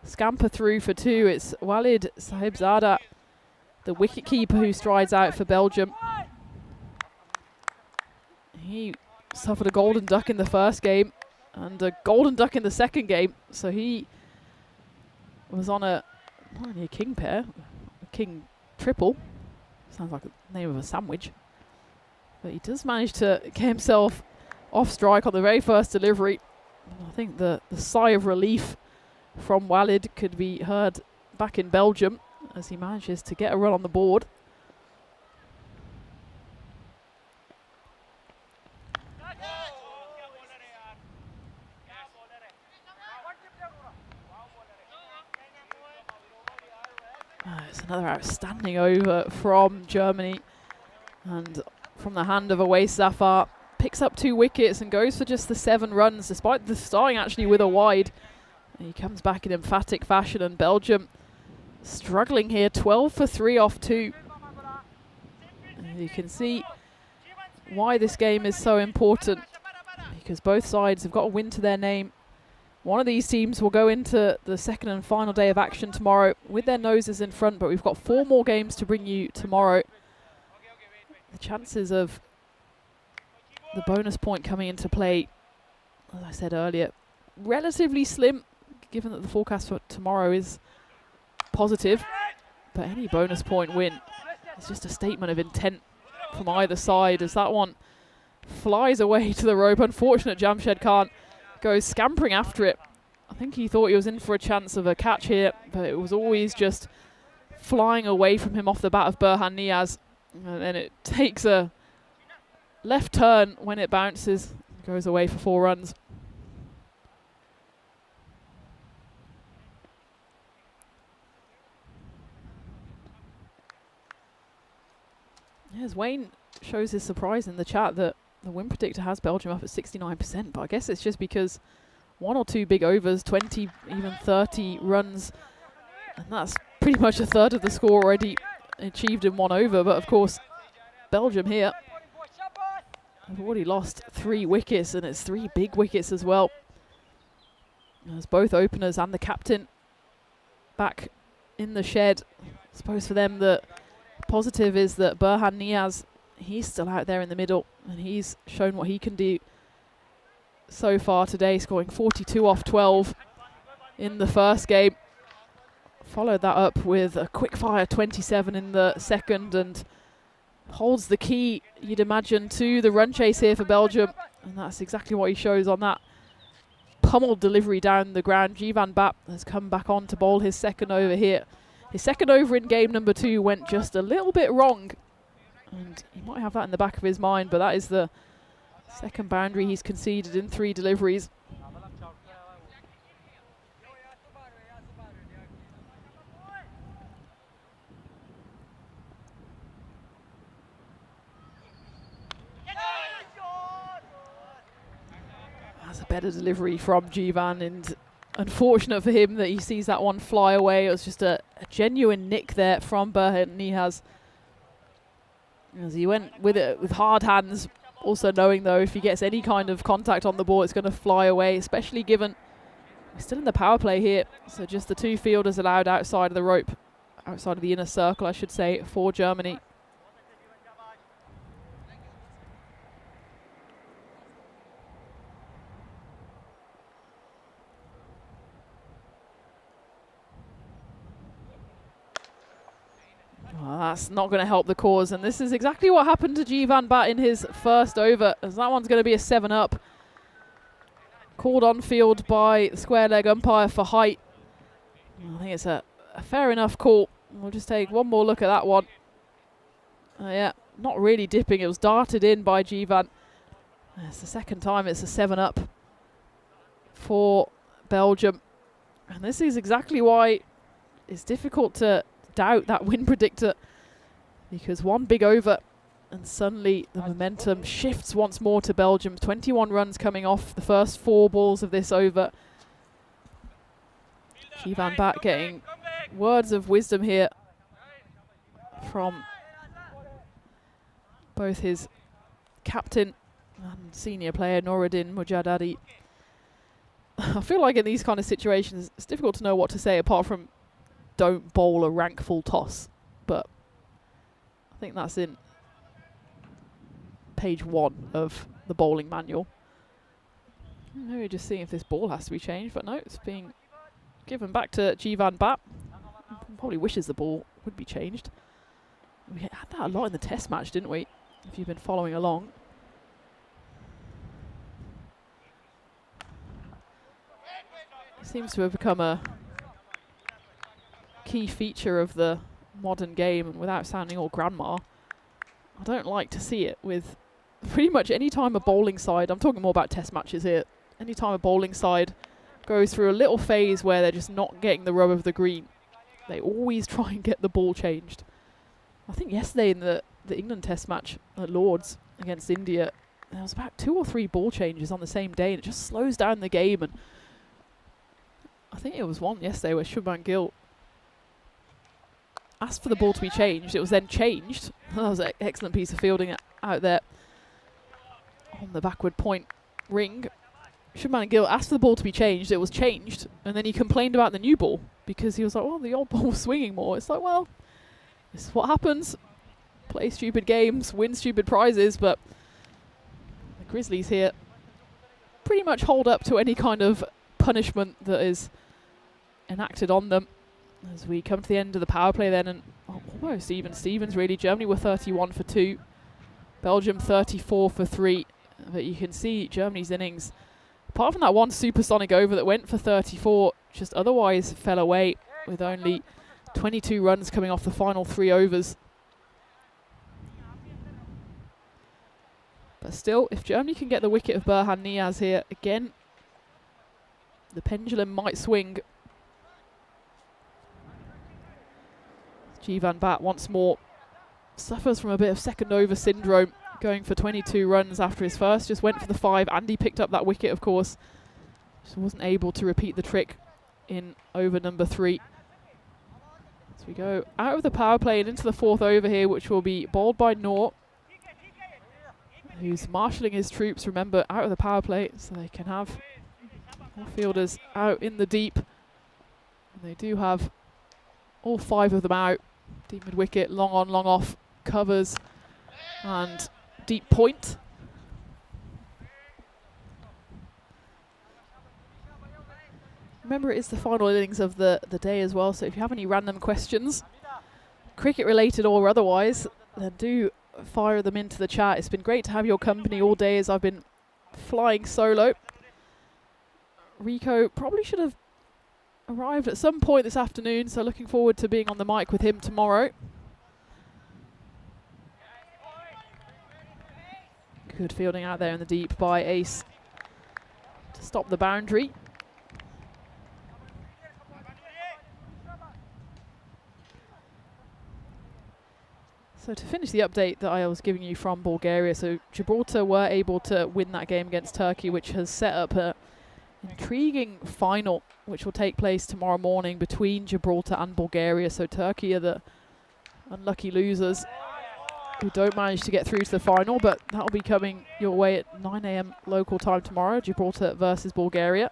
scamper through for 2. It's Walid Sahibzada, the wicketkeeper, who strides out for Belgium. He suffered a golden duck in the first game and a golden duck in the second game, so he was on not only a king pair, king triple, sounds like the name of a sandwich, but he does manage to get himself off strike on the very first delivery. I think the sigh of relief from Walid could be heard back in Belgium as he manages to get a run on the board. It's another outstanding over from Germany, and from the hand of Awais Zafar, picks up 2 wickets and goes for just the 7 runs, despite the starting actually with a wide. And he comes back in emphatic fashion, and Belgium struggling here, 12 for 3 off 2. And you can see why this game is so important, because both sides have got a win to their name. One of these teams will go into the second and final day of action tomorrow with their noses in front, but we've got 4 more games to bring you tomorrow. The chances of the bonus point coming into play, as I said earlier, relatively slim, given that the forecast for tomorrow is positive. But any bonus point win is just a statement of intent from either side, as that one flies away to the rope. Unfortunate Jamshed Khan goes scampering after it. I think he thought he was in for a chance of a catch here, but it was always just flying away from him off the bat of Burhan Niaz. And then it takes a left turn when it bounces, goes away for 4 runs. As Wayne shows his surprise in the chat that the win predictor has Belgium up at 69%, but I guess it's just because 1 or 2 big overs, 20, even 30 runs, and that's pretty much a third of the score already achieved in 1 over. But of course, Belgium here have already lost 3 wickets, and it's 3 big wickets as well. As both openers and the captain back in the shed. I suppose for them the positive is that Burhan Niaz, he's still out there in the middle, and he's shown what he can do so far today, scoring 42 off 12 in the first game. Followed that up with a quick fire 27 in the second, and holds the key, you'd imagine, to the run chase here for Belgium. And that's exactly what he shows on that pummeled delivery down the ground. Jivan Bap has come back on to bowl his second over here. His second over in game number 2 went just a little bit wrong, and he might have that in the back of his mind, but that is the second boundary he's conceded in 3 deliveries. That's a better delivery from Jivan, and unfortunate for him that he sees that one fly away. It was just a genuine nick there from Burhan Niaz, as he went with it with hard hands, also knowing though if he gets any kind of contact on the ball it's going to fly away, especially given we're still in the power play here. So just the 2 fielders allowed outside of the rope, outside of the inner circle I should say, for Germany. Well, that's not going to help the cause, and this is exactly what happened to Jivan Bat in his first over, as that one's going to be a 7-up. Called on field by the square leg umpire for height. I think it's a fair enough call. We'll just take one more look at that one. Yeah, not really dipping, it was darted in by Jivan. It's the second time it's a 7-up for Belgium. And this is exactly why it's difficult to doubt that win predictor, because 1 big over and suddenly the momentum shifts once more to Belgium. 21 runs coming off the first 4 balls of this over. Jivan Bat getting words of wisdom here from both his captain and senior player Nouruddin Mujadadi. I feel like in these kind of situations it's difficult to know what to say apart from don't bowl a rank full toss, but I think that's in page 1 of the bowling manual. Maybe just seeing if this ball has to be changed, but no, it's being given back to Jivan Bat. Probably wishes the ball would be changed. We had that a lot in the test match, didn't we? If you've been following along. It seems to have become a key feature of the modern game, and without sounding all grandma, I don't like to see it with pretty much any time a bowling side, I'm talking more about test matches here, any time a bowling side goes through a little phase where they're just not getting the rub of the green, they always try and get the ball changed. I think yesterday in the England test match at Lords against India, there was about 2 or 3 ball changes on the same day, and it just slows down the game. And I think it was one yesterday where Shubman Gill asked for the ball to be changed. It was then changed. That was an excellent piece of fielding out there on the backward point ring, Shubman Gill asked for the ball to be changed. It was changed, and then he complained about the new ball because he was like, well, the old ball was swinging more. It's like, well, this is what happens. Play stupid games, win stupid prizes, but the Grizzlies here pretty much hold up to any kind of punishment that is enacted on them. As we come to the end of the power play then, and almost even Stevens really. Germany were 31 for 2, Belgium 34 for 3. But you can see Germany's innings, apart from that one supersonic over that went for 34, just otherwise fell away with only 22 runs coming off the final 3 overs. But still, if Germany can get the wicket of Burhan Niaz here again, the pendulum might swing. Jivan Bat once more suffers from a bit of second over syndrome, going for 22 runs after his first. Just went for the 5. Andy picked up that wicket, of course. Just wasn't able to repeat the trick in over number 3. As we go out of the power play and into the 4th over here, which will be bowled by Noor, who's marshalling his troops, remember, out of the power play, so they can have more fielders out in the deep. And they do have all 5 of them out. Deep mid wicket, long on, long off, covers, and deep point. Remember, it is the final innings of the day as well, so if you have any random questions, cricket related or otherwise, then do fire them into the chat. It's been great to have your company all day as I've been flying solo. Rico probably should have arrived at some point this afternoon, so looking forward to being on the mic with him tomorrow. Good fielding out there in the deep by Ace to stop the boundary. So to finish the update that I was giving you from Bulgaria, so Gibraltar were able to win that game against Turkey, which has set up a intriguing final which will take place tomorrow morning between Gibraltar and Bulgaria. So Turkey are the unlucky losers who don't manage to get through to the final, but that'll be coming your way at 9 AM local time tomorrow, Gibraltar versus Bulgaria.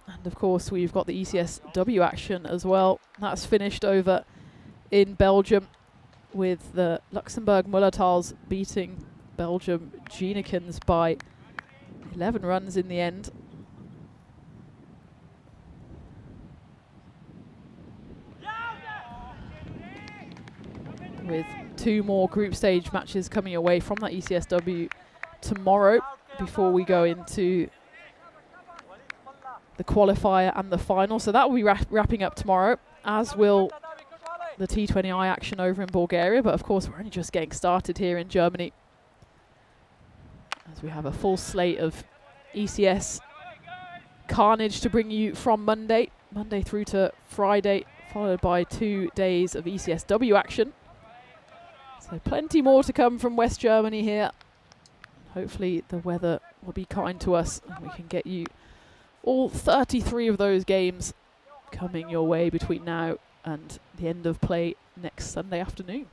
And of course we've got the ECSW action as well. That's finished over in Belgium with the Luxembourg Mullertals beating Belgium Genikins by 11 runs in the end. With 2 more group stage matches coming away from that ECSW tomorrow before we go into the qualifier and the final. So that will be wrapping up tomorrow, as will the T20I action over in Bulgaria. But of course we're only just getting started here in Germany, as we have a full slate of ECS carnage to bring you from Monday through to Friday, followed by 2 days of ECSW action. So plenty more to come from West Germany here. Hopefully the weather will be kind to us and we can get you all 33 of those games coming your way between now and the end of play next Sunday afternoon.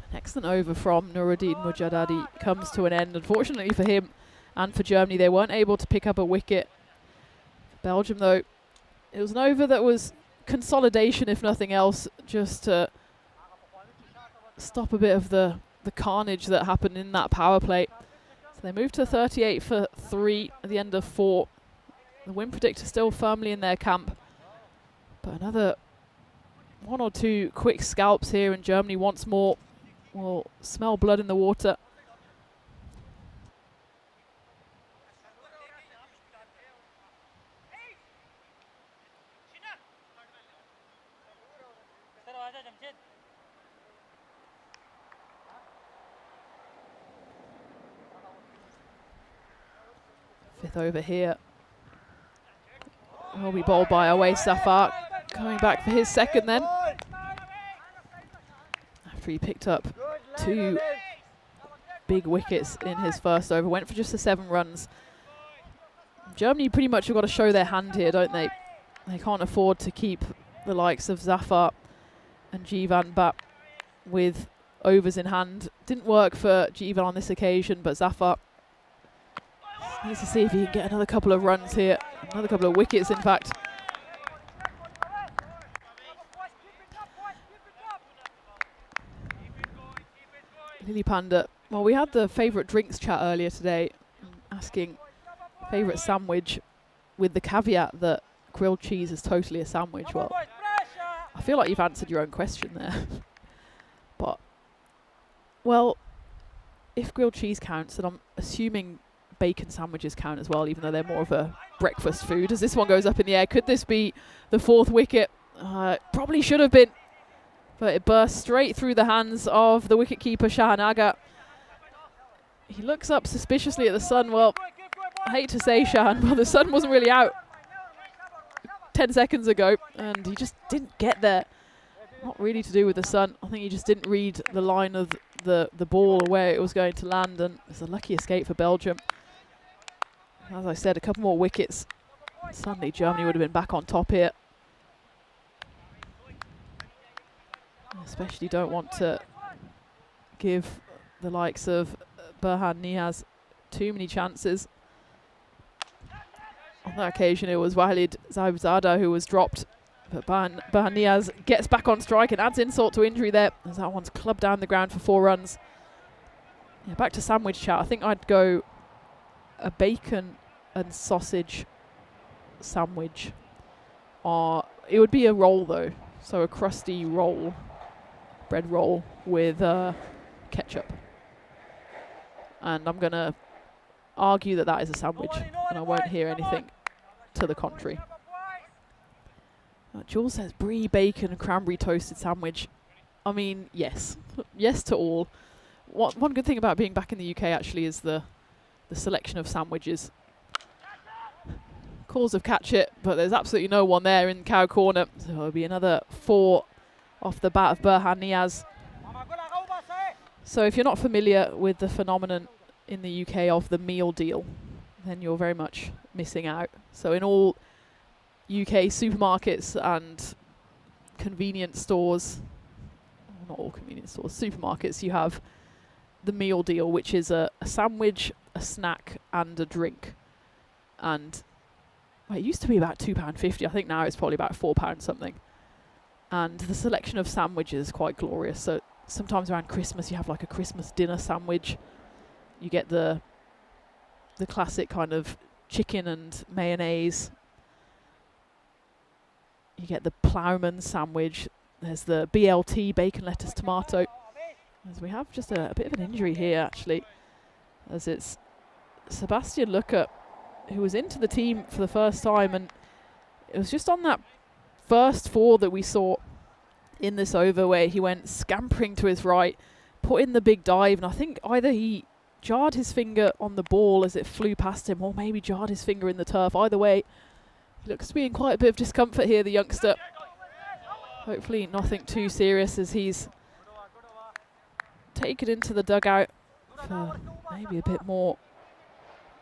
An excellent over from Nuruddin Mujadadi comes to an end. Unfortunately for him and for Germany, they weren't able to pick up a wicket. For Belgium, though, it was an over that was consolidation, if nothing else, just to stop a bit of the carnage that happened in that power play. So they moved to 38 for 3 at the end of 4. The win predictor still firmly in their camp, but another 1 or 2 quick scalps here, and Germany once more will smell blood in the water. Fifth over here will be bowled by Awais Safar, coming back for his second then, after he picked up 2 big wickets in his first over. Went for just the 7 runs. Germany pretty much have got to show their hand here, don't they? they can't afford to keep the likes of Zafar and Jivan back with overs in hand. Didn't work for Jivan on this occasion, but Zafar needs to see if he can get another couple of runs here, another couple of wickets in fact. Lily Panda, well, we had the favourite drinks chat earlier today, asking favourite sandwich with the caveat that grilled cheese is totally a sandwich. Well, I feel like you've answered your own question there. But, well, if grilled cheese counts, then I'm assuming bacon sandwiches count as well, even though they're more of a breakfast food. As this one goes up in the air, could this be the 4th wicket? Probably should have been, but it burst straight through the hands of the wicketkeeper Shahan Aga. He looks up suspiciously at the sun. Well, I hate to say, Shahan, but the sun wasn't really out 10 seconds ago, and he just didn't get there. Not really to do with the sun. I think he just didn't read the line of the ball or where it was going to land, and it's a lucky escape for Belgium. As I said, a couple more wickets. Suddenly Germany would have been back on top here. Especially don't want to give the likes of Berhan Niaz too many chances. On that occasion, it was Walid Zaibzada who was dropped, but Berhan Niaz gets back on strike and adds insult to injury there, as that one's clubbed down the ground for 4 runs. Yeah, back to sandwich chat. I think I'd go a bacon and sausage sandwich. It would be a roll though, so a crusty roll, bread roll with ketchup. And I'm going to argue that that is a sandwich, and I won't hear anything to the contrary. Jules says brie, bacon, and cranberry toasted sandwich. I mean, yes. Yes to all. One good thing about being back in the UK actually is the selection of sandwiches. Calls of catch it, but there's absolutely no one there in cow corner. So it'll be another 4 off the bat of Berhan Niaz. So if you're not familiar with the phenomenon in the UK of the meal deal, then you're very much missing out. So in all UK supermarkets and convenience stores, not all convenience stores, supermarkets, you have the meal deal, which is a sandwich, a snack, and a drink. And well, it used to be about £2.50. I think now it's probably about £4 something. And the selection of sandwiches is quite glorious. So sometimes around Christmas you have like a Christmas dinner sandwich. You get the classic kind of chicken and mayonnaise. You get the ploughman sandwich. There's the BLT, bacon, lettuce, tomato. As we have just a bit of an injury here actually, as it's Sebastian Lucker, who was into the team for the first time, and it was just on that first 4 that we saw in this over where he went scampering to his right, put in the big dive, and I think either he jarred his finger on the ball as it flew past him, or maybe jarred his finger in the turf. Either way, he looks to be in quite a bit of discomfort here, the youngster. Hopefully nothing too serious, as he's taken into the dugout for maybe a bit more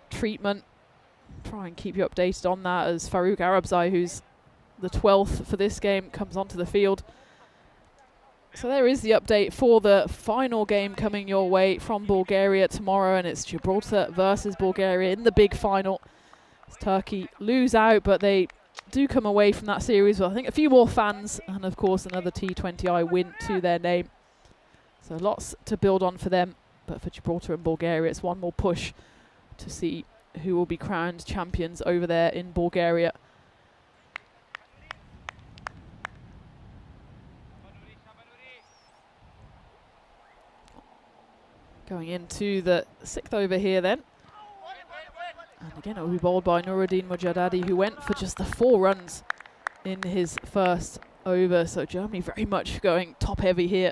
treatment. Try and keep you updated on that as Farouk Arabzai, who's the 12th for this game, comes onto the field. So there is the update for the final game coming your way from Bulgaria tomorrow, and it's Gibraltar versus Bulgaria in the big final. As Turkey lose out, but they do come away from that series with, I think, a few more fans, and of course another T20I win to their name. So lots to build on for them, but for Gibraltar and Bulgaria, it's one more push to see who will be crowned champions over there in Bulgaria. Going into the 6th over here then. And again, it will be bowled by Nuruddin Mujadadi, who went for just the 4 runs in his first over. So Germany very much going top heavy here,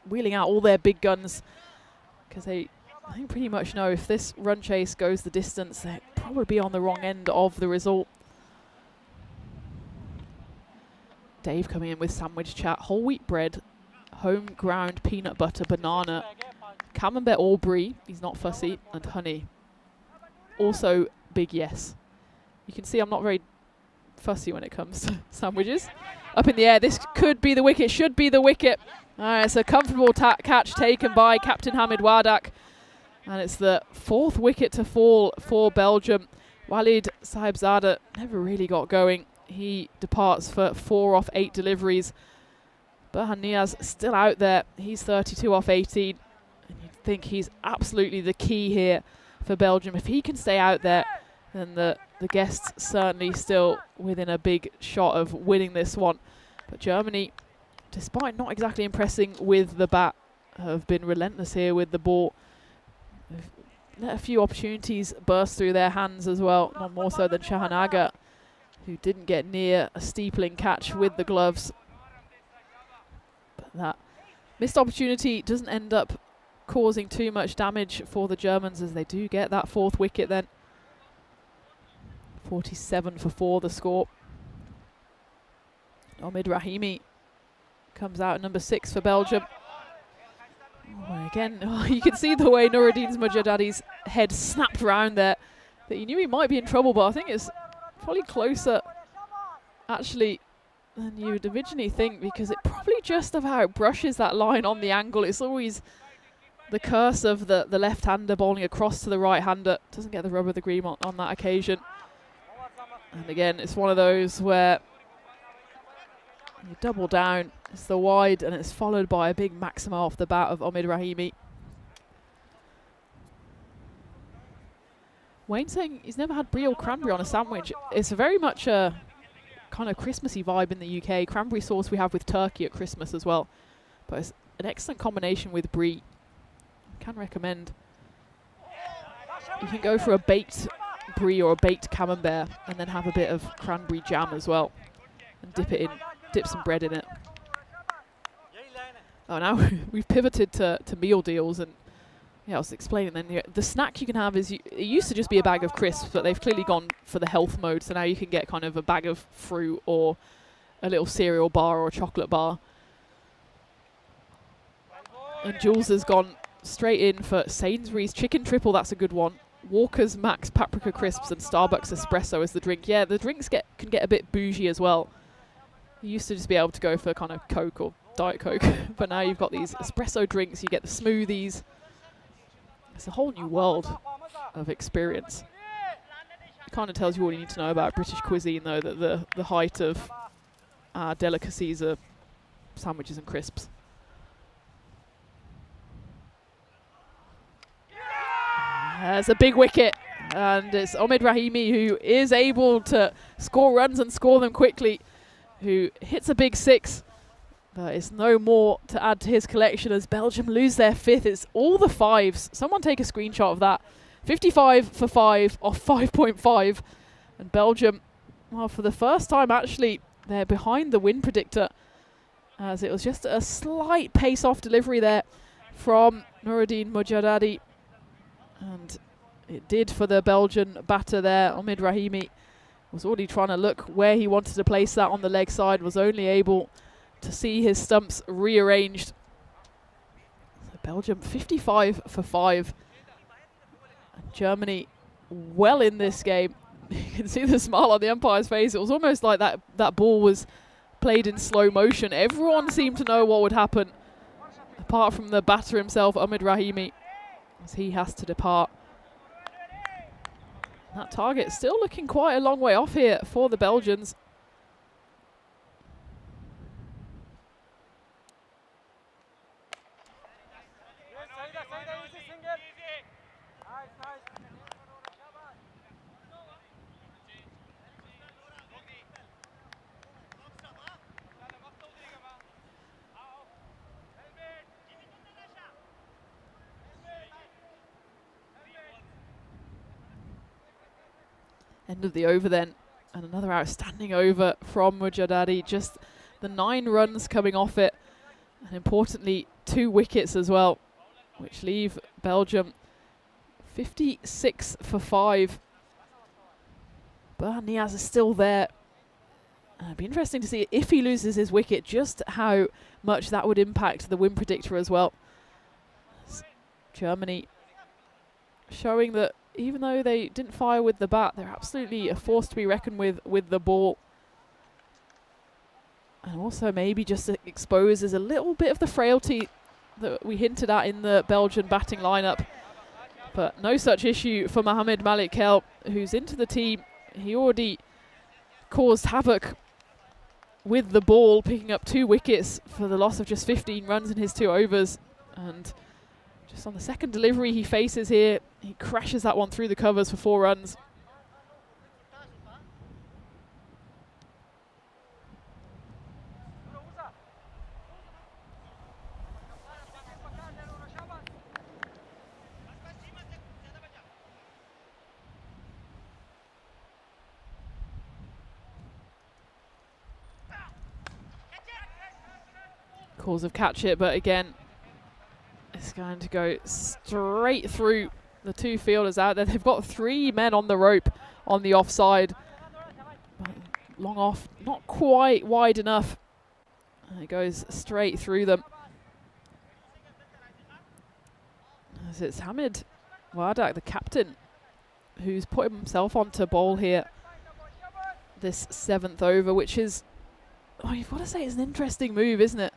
wheeling out all their big guns, because they, I think, pretty much know if this run chase goes the distance, they'll probably be on the wrong end of the result. Dave coming in with sandwich chat. Whole wheat bread, home ground peanut butter, banana, camembert or brie, he's not fussy, and honey. Also big yes. You can see I'm not very fussy when it comes to sandwiches. Up in the air, this could be the wicket, should be the wicket. It's a comfortable catch taken by Captain Hamid Wardak. And it's the 4th wicket to fall for Belgium. Walid Sahibzada never really got going. He departs for 4 off 8 deliveries. Burhan Niaz still out there. He's 32 off 18. And you'd think he's absolutely the key here for Belgium. If he can stay out there, then the guests certainly still within a big shot of winning this one. But Germany, despite not exactly impressing with the bat, have been relentless here with the ball. They've let a few opportunities burst through their hands as well, not more so than Shahanaga, who didn't get near a steepling catch with the gloves. But that missed opportunity doesn't end up causing too much damage for the Germans, as they do get that 4th wicket then. 47 for 4 the score. Omid Rahimi comes out at number 6 for Belgium. Again, you can see the way Nuruddin Mujadadi's head snapped round there, that you knew he might be in trouble, but I think it's probably closer actually than you would originally think, because it probably just about brushes that line on the angle. It's always the curse of the left-hander bowling across to the right-hander. Doesn't get the rub of the green on that occasion. And again, it's one of those where you double down, it's the wide, and it's followed by a big maxima off the bat of Omid Rahimi. Wayne saying he's never had brie or cranberry on a sandwich. It's very much a kind of Christmassy vibe in the UK. Cranberry sauce we have with turkey at Christmas as well. But it's an excellent combination with brie. Can recommend. You can go for a baked brie or a baked camembert and then have a bit of cranberry jam as well and dip it in. Dip some bread in it. Oh, now we've pivoted to meal deals, and yeah, I was explaining then the snack you can have is, it used to just be a bag of crisps, but they've clearly gone for the health mode, so now you can get kind of a bag of fruit or a little cereal bar or a chocolate bar. And Jules has gone straight in for Sainsbury's Chicken Triple, that's a good one. Walker's Max Paprika Crisps and Starbucks Espresso as the drink. Yeah, the drinks can get a bit bougie as well. You used to just be able to go for kind of Coke or Diet Coke, but now you've got these espresso drinks, you get the smoothies. It's a whole new world of experience. It kind of tells you all you need to know about British cuisine, though, that the height of delicacies are sandwiches and crisps. There's a big wicket, and it's Omid Rahimi who is able to score runs and score them quickly, who hits a big 6, but it's no more to add to his collection as Belgium lose their 5th. It's all the 5s. Someone take a screenshot of that. 55 for 5 off 5.5, and Belgium, well, for the first time actually, they're behind the win predictor, as it was just a slight pace-off delivery there from Nuruddin Mujadadi, and it did for the Belgian batter there. Omid Rahimi was already trying to look where he wanted to place that on the leg side, was only able to see his stumps rearranged. So Belgium 55 for 5. And Germany well in this game. You can see the smile on the umpire's face. It was almost like that ball was played in slow motion. Everyone seemed to know what would happen, apart from the batter himself, Omid Rahimi, as he has to depart. That target still looking quite a long way off here for the Belgians. End of the over then, and another outstanding over from Mujadadi. Just the 9 runs coming off it, and importantly 2 wickets as well, which leave Belgium 56 for 5. But Niaz is still there. It'd be interesting to see if he loses his wicket, just how much that would impact the win predictor as well. Germany showing that even though they didn't fire with the bat, they're absolutely a force to be reckoned with the ball. And also maybe just exposes a little bit of the frailty that we hinted at in the Belgian batting lineup. But no such issue for Mohamed Malik Kel, who's into the team. He already caused havoc with the ball, picking up 2 wickets for the loss of just 15 runs in his 2 overs. And just on the second delivery he faces here, he crashes that one through the covers for 4 runs. Calls of catch it, but again, it's going to go straight through the 2 fielders out there. They've got 3 men on the rope on the offside. Long off, not quite wide enough. And it goes straight through them. As it's Hamid Wardak, the captain, who's put himself onto bowl here this 7th over, which is, oh, you've got to say it's an interesting move, isn't it?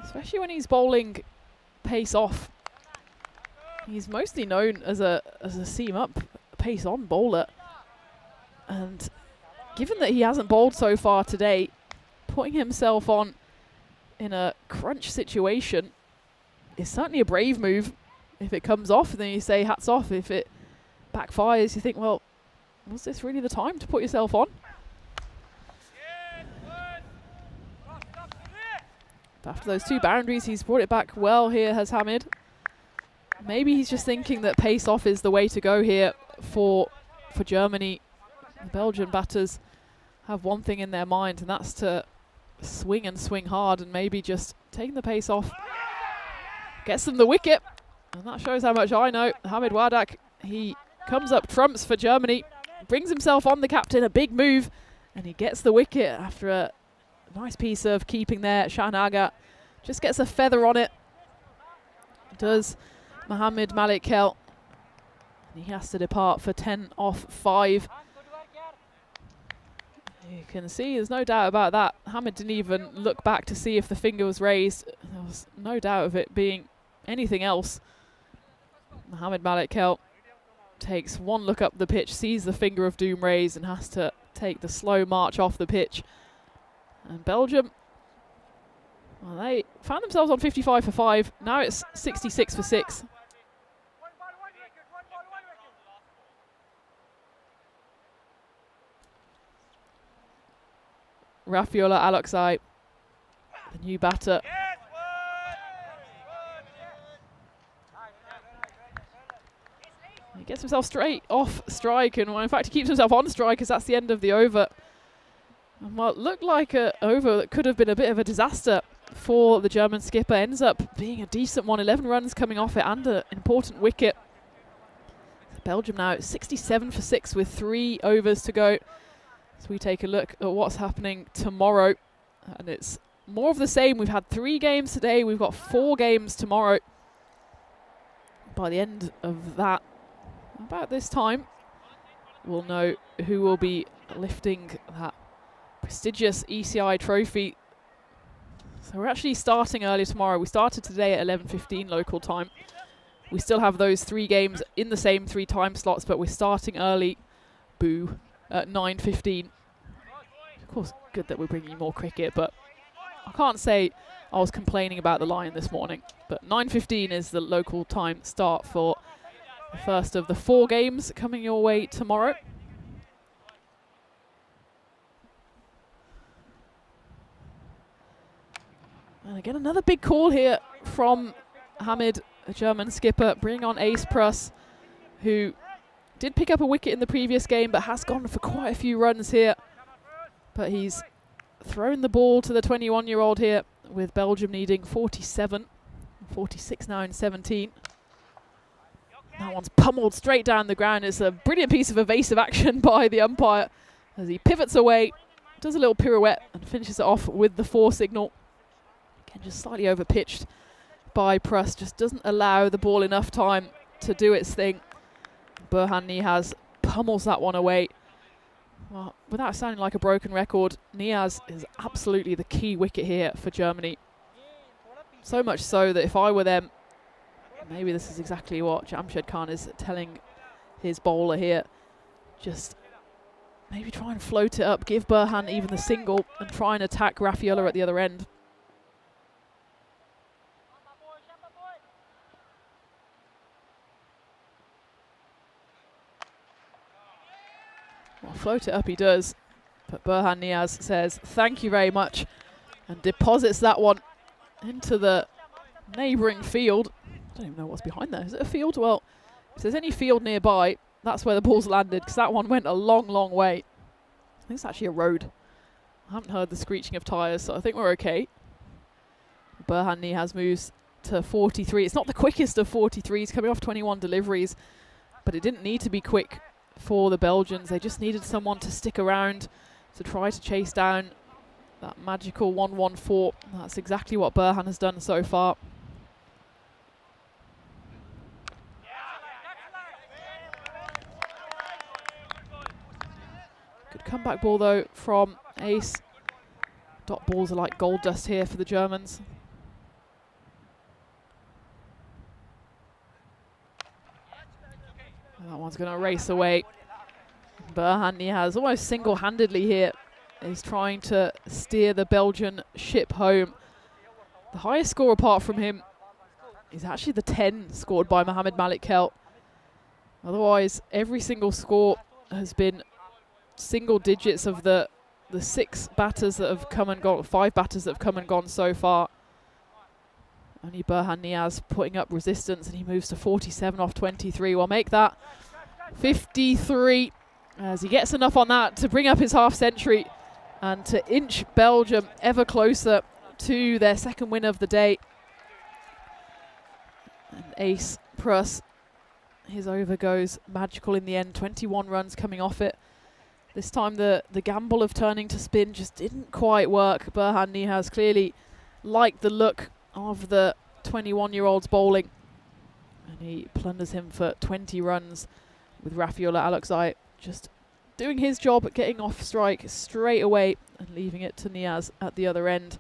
Especially when he's bowling pace off. He's mostly known as a seam up, pace on bowler. And given that he hasn't bowled so far today, putting himself on in a crunch situation is certainly a brave move. If it comes off, then you say hats off. If it backfires, you think, well, was this really the time to put yourself on? After those 2 boundaries, he's brought it back well here, has Hamid. Maybe he's just thinking that pace off is the way to go here for Germany. The Belgian batters have one thing in their mind, and that's to swing and swing hard, and maybe just taking the pace off gets them the wicket. And that shows how much I know. Hamid Wardak, he comes up trumps for Germany, brings himself on the captain, a big move, and he gets the wicket after a nice piece of keeping there. Shahnaga just gets a feather on it. Does Mohamed Malik Kel. He has to depart for 10 off 5. You can see there's no doubt about that. Hamid didn't even look back to see if the finger was raised. There was no doubt of it being anything else. Mohamed Malik Kel takes one look up the pitch, sees the finger of doom raised, and has to take the slow march off the pitch. And Belgium, well, they found themselves on 55 for 5. Now it's 66 for 6. Rafiola Aloksai, the new batter. He gets himself straight off strike, and well, in fact he keeps himself on strike because that's the end of the over. And what looked like an over that could have been a bit of a disaster for the German skipper ends up being a decent one. 11 runs coming off it and an important wicket. Belgium now at 67 for 6 with 3 overs to go. As we take a look at what's happening tomorrow. And it's more of the same. We've had 3 games today. We've got 4 games tomorrow. By the end of that, about this time, we'll know who will be lifting that prestigious ECI trophy. So we're actually starting early tomorrow. We started today at 11:15 local time. We still have those 3 games in the same 3 time slots, but we're starting early, boo, at 9:15. Of course, good that we're bringing you more cricket, but I can't say I was complaining about the line this morning. But 9:15 is the local time start for the first of the 4 games coming your way tomorrow. And again, another big call here from Hamid, a German skipper, bringing on Ace Pruss, who did pick up a wicket in the previous game, but has gone for quite a few runs here. But he's thrown the ball to the 21-year-old here, with Belgium needing 47, 46 now in 17. That one's pummeled straight down the ground. It's a brilliant piece of evasive action by the umpire as he pivots away, does a little pirouette, and finishes it off with the 4 signal. Again, just slightly over-pitched by Pruss, just doesn't allow the ball enough time to do its thing. Burhan Nihaz pummels that one away. Well, without sounding like a broken record, Niaz is absolutely the key wicket here for Germany. So much so that if I were them, maybe this is exactly what Jamshed Khan is telling his bowler here. Just maybe try and float it up, give Burhan even the single, and try and attack Rafiola at the other end. Well, float it up he does, but Burhan Niaz says thank you very much and deposits that one into the neighbouring field. I don't even know what's behind there. Is it a field? Well, if there's any field nearby, that's where the ball's landed, because that one went a long, long way. I think it's actually a road. I haven't heard the screeching of tyres, so I think we're okay. Burhan Niaz moves to 43. It's not the quickest of 43s, coming off 21 deliveries, but it didn't need to be quick for the Belgians. They just needed someone to stick around to try to chase down that magical 114. That's exactly what Burhan has done so far. Good comeback ball though from Ace. Dot balls are like gold dust here for the Germans. That one's going to race away. Burhan Niaz almost single-handedly here is trying to steer the Belgian ship home. The highest score apart from him is actually the 10 scored by Mohamed Malik Kel. Otherwise, every single score has been single digits of the 6 batters that have come and gone, 5 batters that have come and gone so far. Only Burhan Niaz putting up resistance, and he moves to 47 off 23. We'll make that 53 as he gets enough on that to bring up his half century and to inch Belgium ever closer to their second win of the day. And Ace Prus, his over goes magical in the end, 21 runs coming off it. This time the gamble of turning to spin just didn't quite work. Burhan Niaz clearly liked the look of the 21-year-old's bowling, and he plunders him for 20 runs with Rafiola Alokzai just doing his job at getting off strike straight away and leaving it to Niaz at the other end.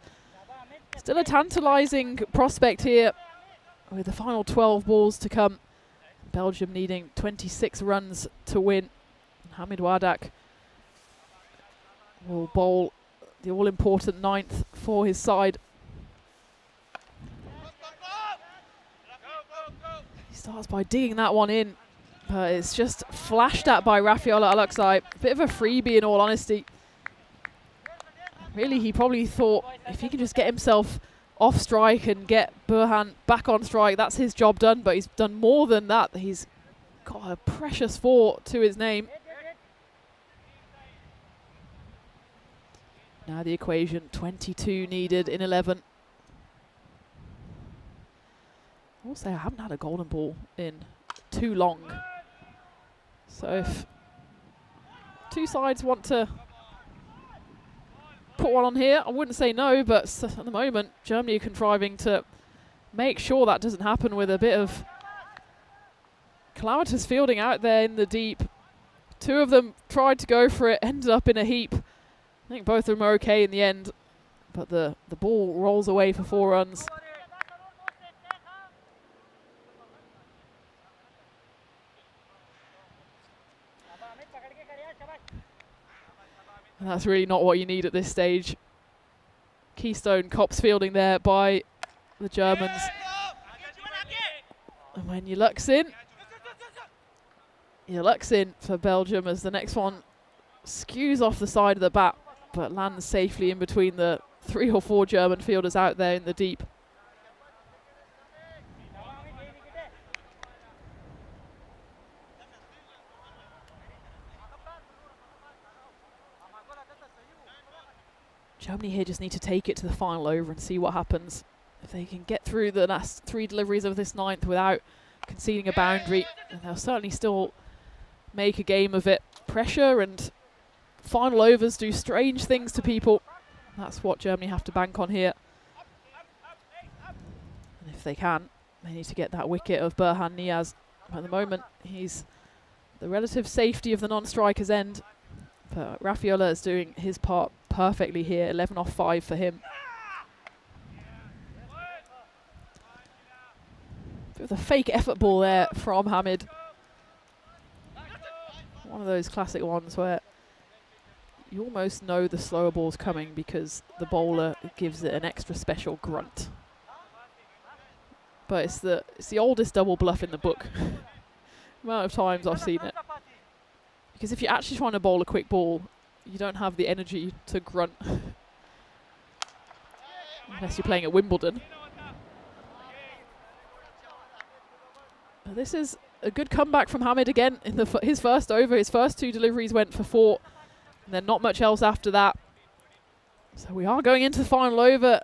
Still a tantalising prospect here with the final 12 balls to come. Belgium needing 26 runs to win. Hamid Wadak will bowl the all-important 9th for his side. He starts by digging that one in, but it's just flashed at by Rafiola Alokzai. A bit of a freebie in all honesty. Really, he probably thought if he can just get himself off strike and get Burhan back on strike, that's his job done, but he's done more than that. He's got a precious 4 to his name. Now the equation, 22 needed in 11. I will say I haven't had a golden ball in too long. So if two sides want to put one on here, I wouldn't say no, but at the moment, Germany are contriving to make sure that doesn't happen with a bit of calamitous fielding out there in the deep. 2 of them tried to go for it, ended up in a heap. I think both of them are okay in the end, but the ball rolls away for 4 runs. And that's really not what you need at this stage. Keystone cops fielding there by the Germans. And when your luck's in for Belgium as the next one skews off the side of the bat, but lands safely in between the 3 or 4 German fielders out there in the deep. Germany here just need to take it to the final over and see what happens. If they can get through the last 3 deliveries of this 9th without conceding a boundary, and they'll certainly still make a game of it. Pressure and final overs do strange things to people. That's what Germany have to bank on here. And if they can, they need to get that wicket of Burhan Niaz. At the moment, he's the relative safety of the non-striker's end, But Rafaela is doing his part perfectly here. 11 off 5 for him. Bit of a fake effort ball there from Hamid. One of those classic ones where you almost know the slower ball's coming because the bowler gives it an extra special grunt. But it's the oldest double bluff in the book. The amount of times I've seen it. Because if you're actually trying to bowl a quick ball, you don't have the energy to grunt. Unless you're playing at Wimbledon. But this is a good comeback from Hamid again in his first over. His first 2 deliveries went for 4. And then not much else after that. So we are going into the final over,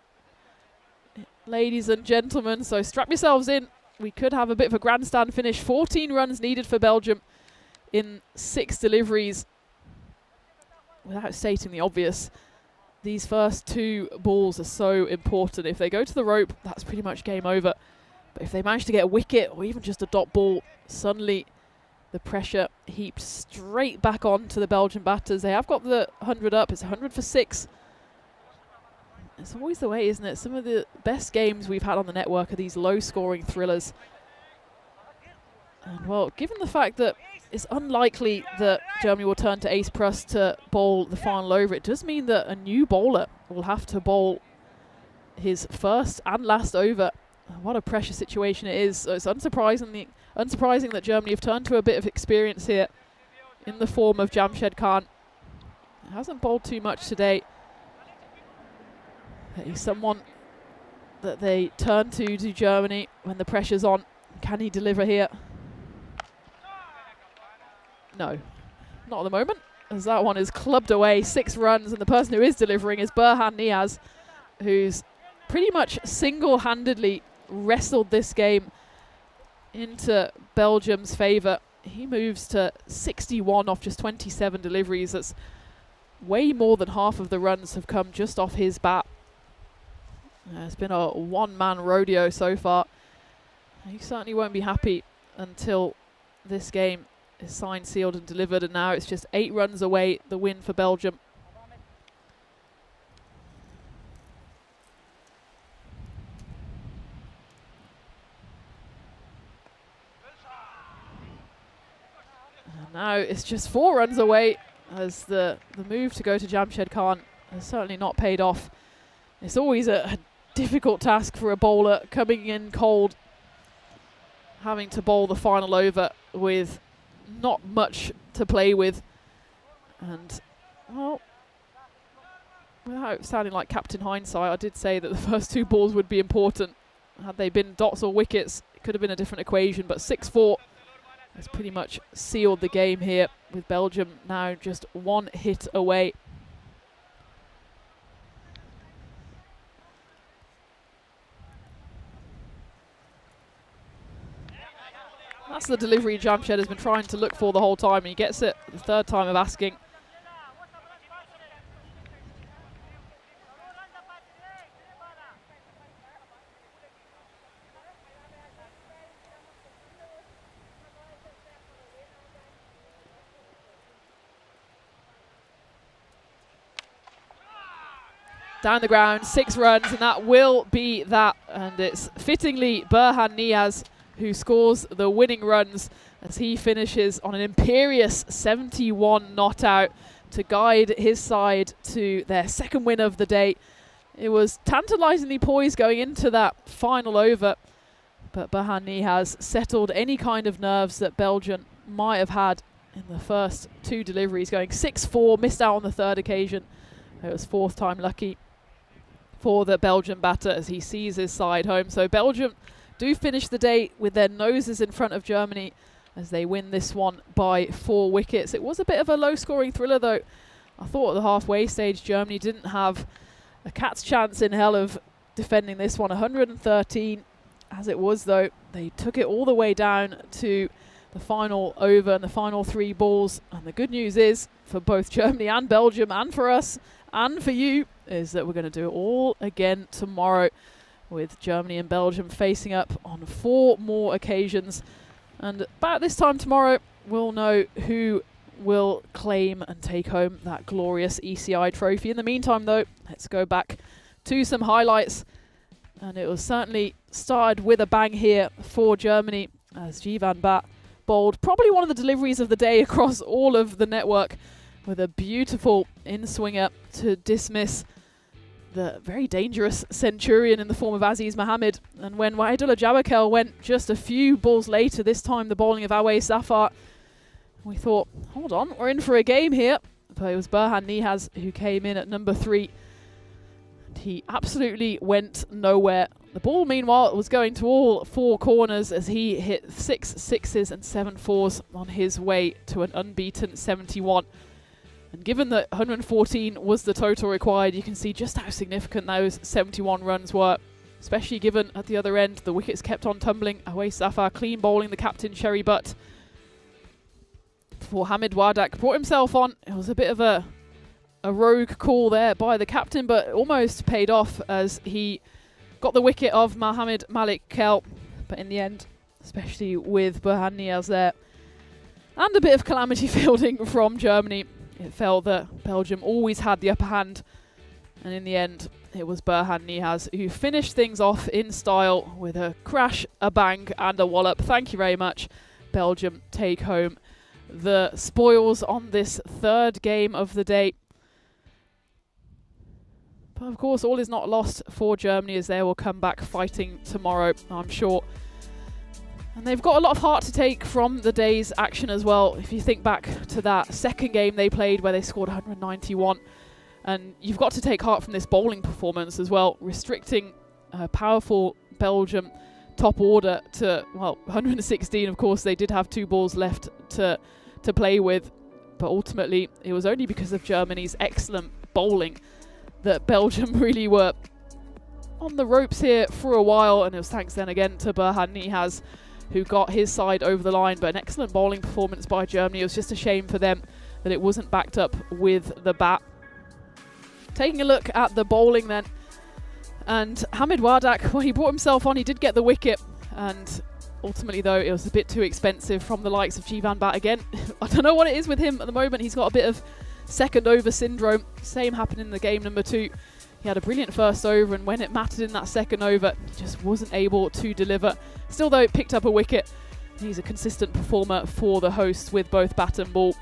ladies and gentlemen. So strap yourselves in. We could have a bit of a grandstand finish. 14 runs needed for Belgium in 6 deliveries. Without stating the obvious, these first 2 balls are so important. If they go to the rope, that's pretty much game over. But if they manage to get a wicket or even just a dot ball, suddenly the pressure heaped straight back on to the Belgian batters. They have got the 100 up. It's 100 for 6. It's always the way, isn't it? Some of the best games we've had on the network are these low-scoring thrillers. And, well, given the fact that it's unlikely that Germany will turn to Ace Prus to bowl the final over, it does mean that a new bowler will have to bowl his first and last over. What a pressure situation it is. So it's unsurprising that Germany have turned to a bit of experience here in the form of Jamshed Khan. He hasn't bowled too much today. But he's someone that they turn to Germany when the pressure's on. Can he deliver here? No, not at the moment, as that one is clubbed away. 6 runs, and the person who is delivering is Burhan Niaz, who's pretty much single-handedly wrestled this game into Belgium's favour. He moves to 61 off just 27 deliveries. That's way more than half of the runs have come just off his bat. It's been a one-man rodeo so far. He certainly won't be happy until this game is signed, sealed and delivered, and now it's just 8 runs away, the win for Belgium. And now it's just 4 runs away, as the move to go to Jamshed Khan has certainly not paid off. It's always a difficult task for a bowler coming in cold, having to bowl the final over with not much to play with. And, well, without sounding like Captain Hindsight, I did say that the first 2 balls would be important. Had they been dots or wickets, it could have been a different equation, but 6-4 has pretty much sealed the game here, with Belgium now just 1 hit away. That's the delivery Jamshed has been trying to look for the whole time, and he gets it the 3rd time of asking. Down the ground, 6 runs, and that will be that. And it's fittingly Burhan Niaz who scores the winning runs as he finishes on an imperious 71 not out to guide his side to their 2nd win of the day. It was tantalisingly poised going into that final over, but Burhan Niaz settled any kind of nerves that Belgium might have had in the first 2 deliveries, going 6-4, missed out on the 3rd occasion. It was 4th time lucky for the Belgian batter as he sees his side home. So Belgium do finish the day with their noses in front of Germany as they win this one by 4 wickets. It was a bit of a low-scoring thriller, though. I thought at the halfway stage Germany didn't have a cat's chance in hell of defending this one. 113 as it was, though. They took it all the way down to the final over and the final 3 balls. And the good news is, for both Germany and Belgium, and for us and for you, is that we're going to do it all again tomorrow, with Germany and Belgium facing up on 4 more occasions. And about this time tomorrow, we'll know who will claim and take home that glorious ECI trophy. In the meantime, though, let's go back to some highlights. And it was certainly started with a bang here for Germany as Jivan Bat bowled probably one of the deliveries of the day across all of the network with a beautiful in-swinger to dismiss the very dangerous Centurion in the form of Aziz Mohammed. And when Wahidullah Jawakel went just a few balls later, this time the bowling of Awais Safar, we thought, hold on, we're in for a game here. But it was Burhan Nihaz who came in at number 3. And he absolutely went nowhere. The ball, meanwhile, was going to all 4 corners as he hit 6 sixes and 7 fours on his way to an unbeaten 71. And given that 114 was the total required, you can see just how significant those 71 runs were, especially given at the other end the wickets kept on tumbling. Awais Safar clean bowling the captain Sherry Butt. For Hamid Wardak brought himself on. It was a bit of a rogue call there by the captain, but almost paid off as he got the wicket of Mohammed Malik Kel. But in the end, especially with Burhan Niaz there, and a bit of calamity fielding from Germany, it felt that Belgium always had the upper hand. And in the end, it was Burhan Nihaz who finished things off in style with a crash, a bang and a wallop. Thank you very much. Belgium take home the spoils on this 3rd game of the day. But of course, all is not lost for Germany as they will come back fighting tomorrow, I'm sure. And they've got a lot of heart to take from the day's action as well. If you think back to that 2nd game they played where they scored 191. And you've got to take heart from this bowling performance as well, restricting powerful Belgium top order to, well, 116. Of course, they did have 2 balls left to play with. But ultimately, it was only because of Germany's excellent bowling that Belgium really were on the ropes here for a while. And it was thanks then again to Burhan Nihaz, who got his side over the line. But an excellent bowling performance by Germany. It was just a shame for them that it wasn't backed up with the bat. Taking a look at the bowling then, and Hamid Wardak, well, he brought himself on, he did get the wicket, and ultimately though it was a bit too expensive from the likes of Jivan Bat again. I don't know what it is with him at the moment, he's got a bit of second over syndrome. Same happened in the game number 2. He had a brilliant first over, and when it mattered in that second over, he just wasn't able to deliver. Still though, picked up a wicket. He's a consistent performer for the hosts with both bat and ball.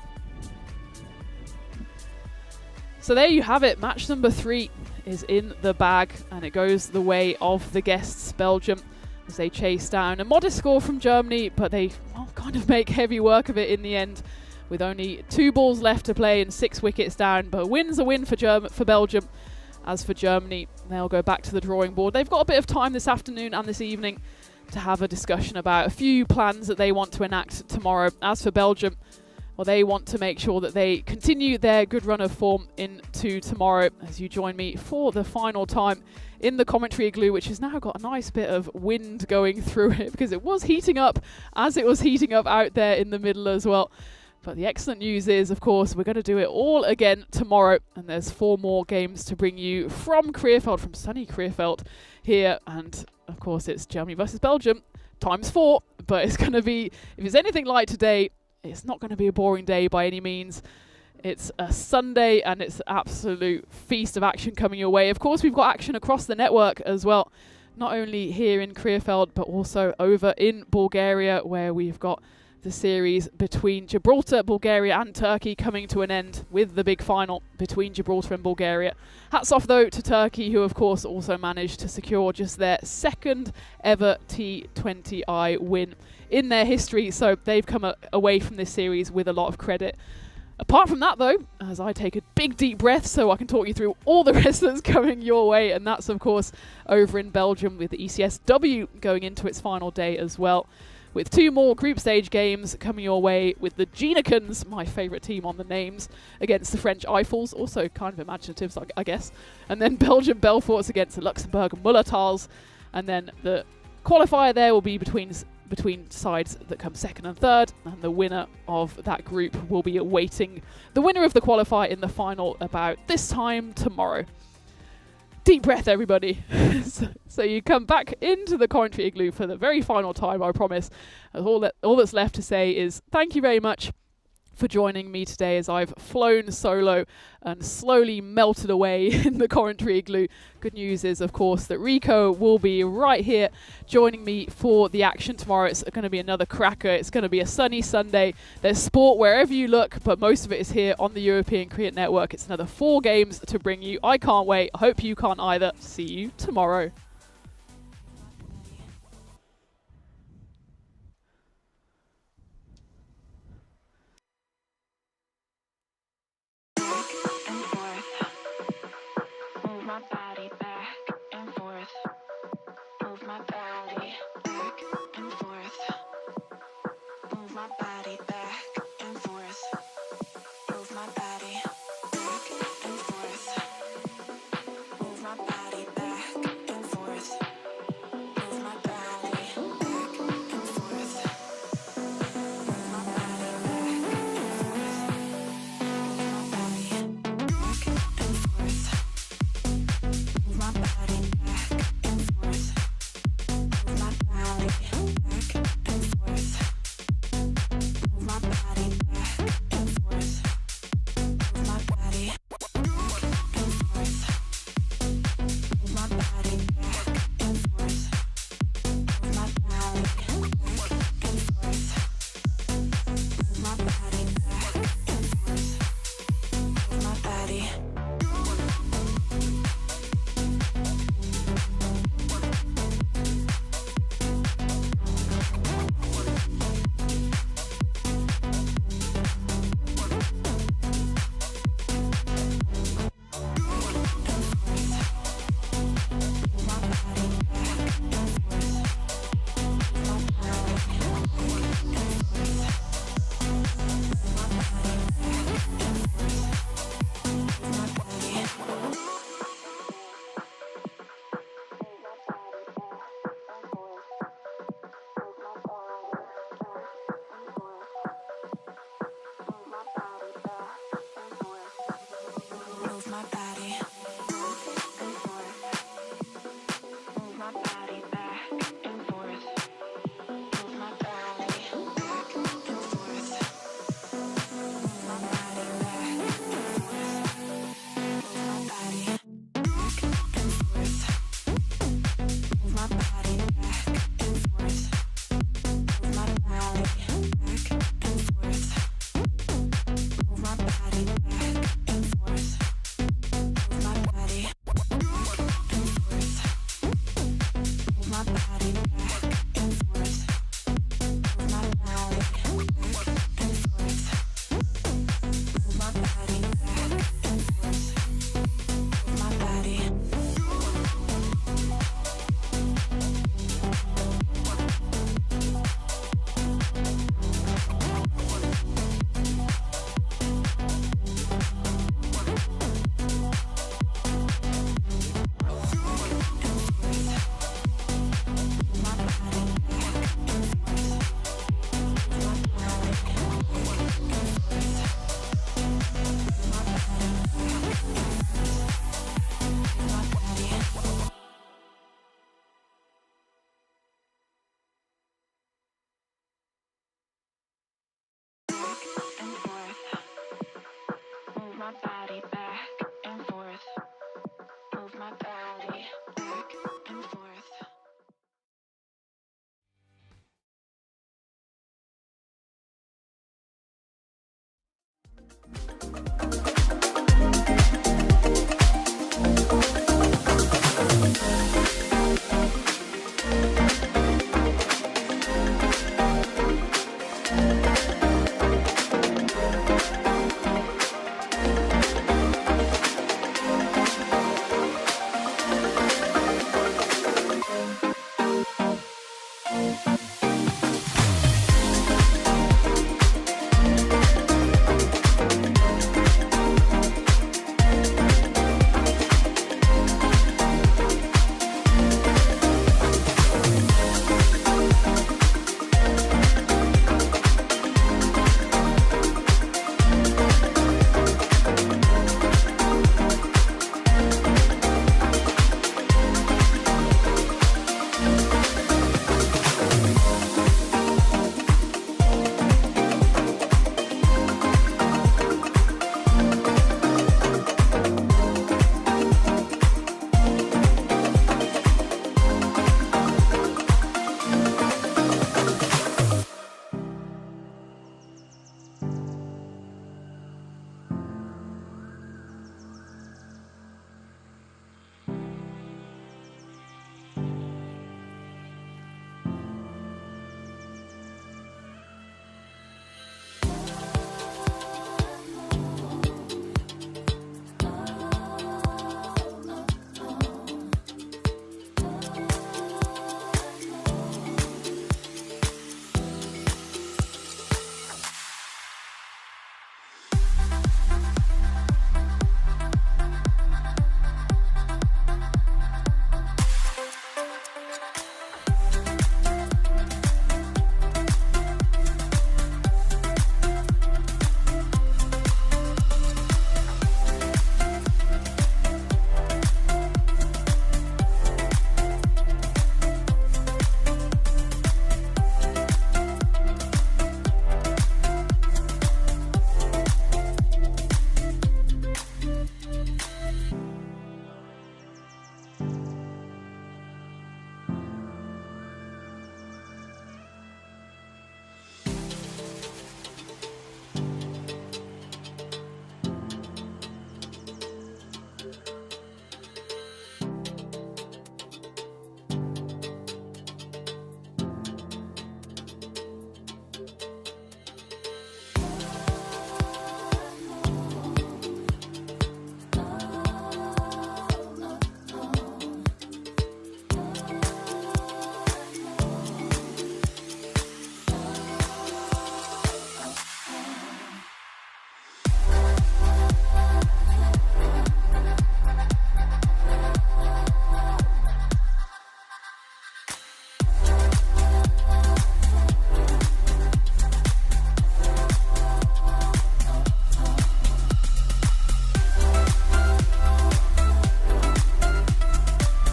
So there you have it, match number 3 is in the bag, and it goes the way of the guests, Belgium, as they chase down a modest score from Germany, but they kind of make heavy work of it in the end, with only 2 balls left to play and 6 wickets down. But a win's a win for Belgium. As for Germany, they'll go back to the drawing board. They've got a bit of time this afternoon and this evening to have a discussion about a few plans that they want to enact tomorrow. As for Belgium, well, they want to make sure that they continue their good run of form into tomorrow as you join me for the final time in the commentary igloo, which has now got a nice bit of wind going through it because it was heating up as it was heating up out there in the middle as well. But the excellent news is, of course, we're going to do it all again tomorrow, and there's 4 more games to bring you from Creerfeld, from sunny Creerfeld here. And of course, it's Germany versus Belgium times 4, but it's going to be, if it's anything like today, it's not going to be a boring day by any means. It's a Sunday and it's an absolute feast of action coming your way. Of course, we've got action across the network as well, not only here in Creerfeld, but also over in Bulgaria, where we've got the series between Gibraltar, Bulgaria and Turkey coming to an end with the big final between Gibraltar and Bulgaria. Hats off though to Turkey, who of course also managed to secure just their 2nd ever T20I win in their history, so they've come away from this series with a lot of credit. Apart from that though, as I take a big deep breath so I can talk you through all the rest that's coming your way, and that's of course over in Belgium with the ECSW going into its final day as well, with 2 more group stage games coming your way with the Genicans, my favourite team on the names, against the French Eiffels, also kind of imaginative, I guess. And then Belgium Belforts against the Luxembourg Mullertals. And then the qualifier there will be between sides that come 2nd and 3rd, and the winner of that group will be awaiting the winner of the qualifier in the final about this time tomorrow. Deep breath, everybody. So you come back into the commentary igloo for the very final time, I promise. All that's left to say is thank you very much for joining me today as I've flown solo and slowly melted away in the Coventry igloo. Good news is, of course, that Rico will be right here joining me for the action tomorrow. It's going to be another cracker. It's going to be a sunny Sunday. There's sport wherever you look, but most of it is here on the European Cricket Network. It's another 4 games to bring you. I can't wait. I hope you can't either. See you tomorrow.
My body back and forth. Move my body back and forth. Move my body back and forth. Move my body back and forth. Move my body back and forth. Move my body back and forth. Move my body back and forth. Move my body back and forth. Move my body back and forth. Move my body back and forth. Move my body back and forth. Move my body back and forth. Move my body back and forth. Move my body back and forth. Move my body back and forth. Move my body. Move my body and forth. Move my body back and forth. Move my body back and forth. Move my body back and forth. Move my body back and forth. Move my body back and forth. Move my body back and forth. Move my body back and forth. Move my body back and forth. Move my body back and forth. Move my body back and forth. Move my body back and forth. Move my body. And forth. Move my body back and forth. Move my body back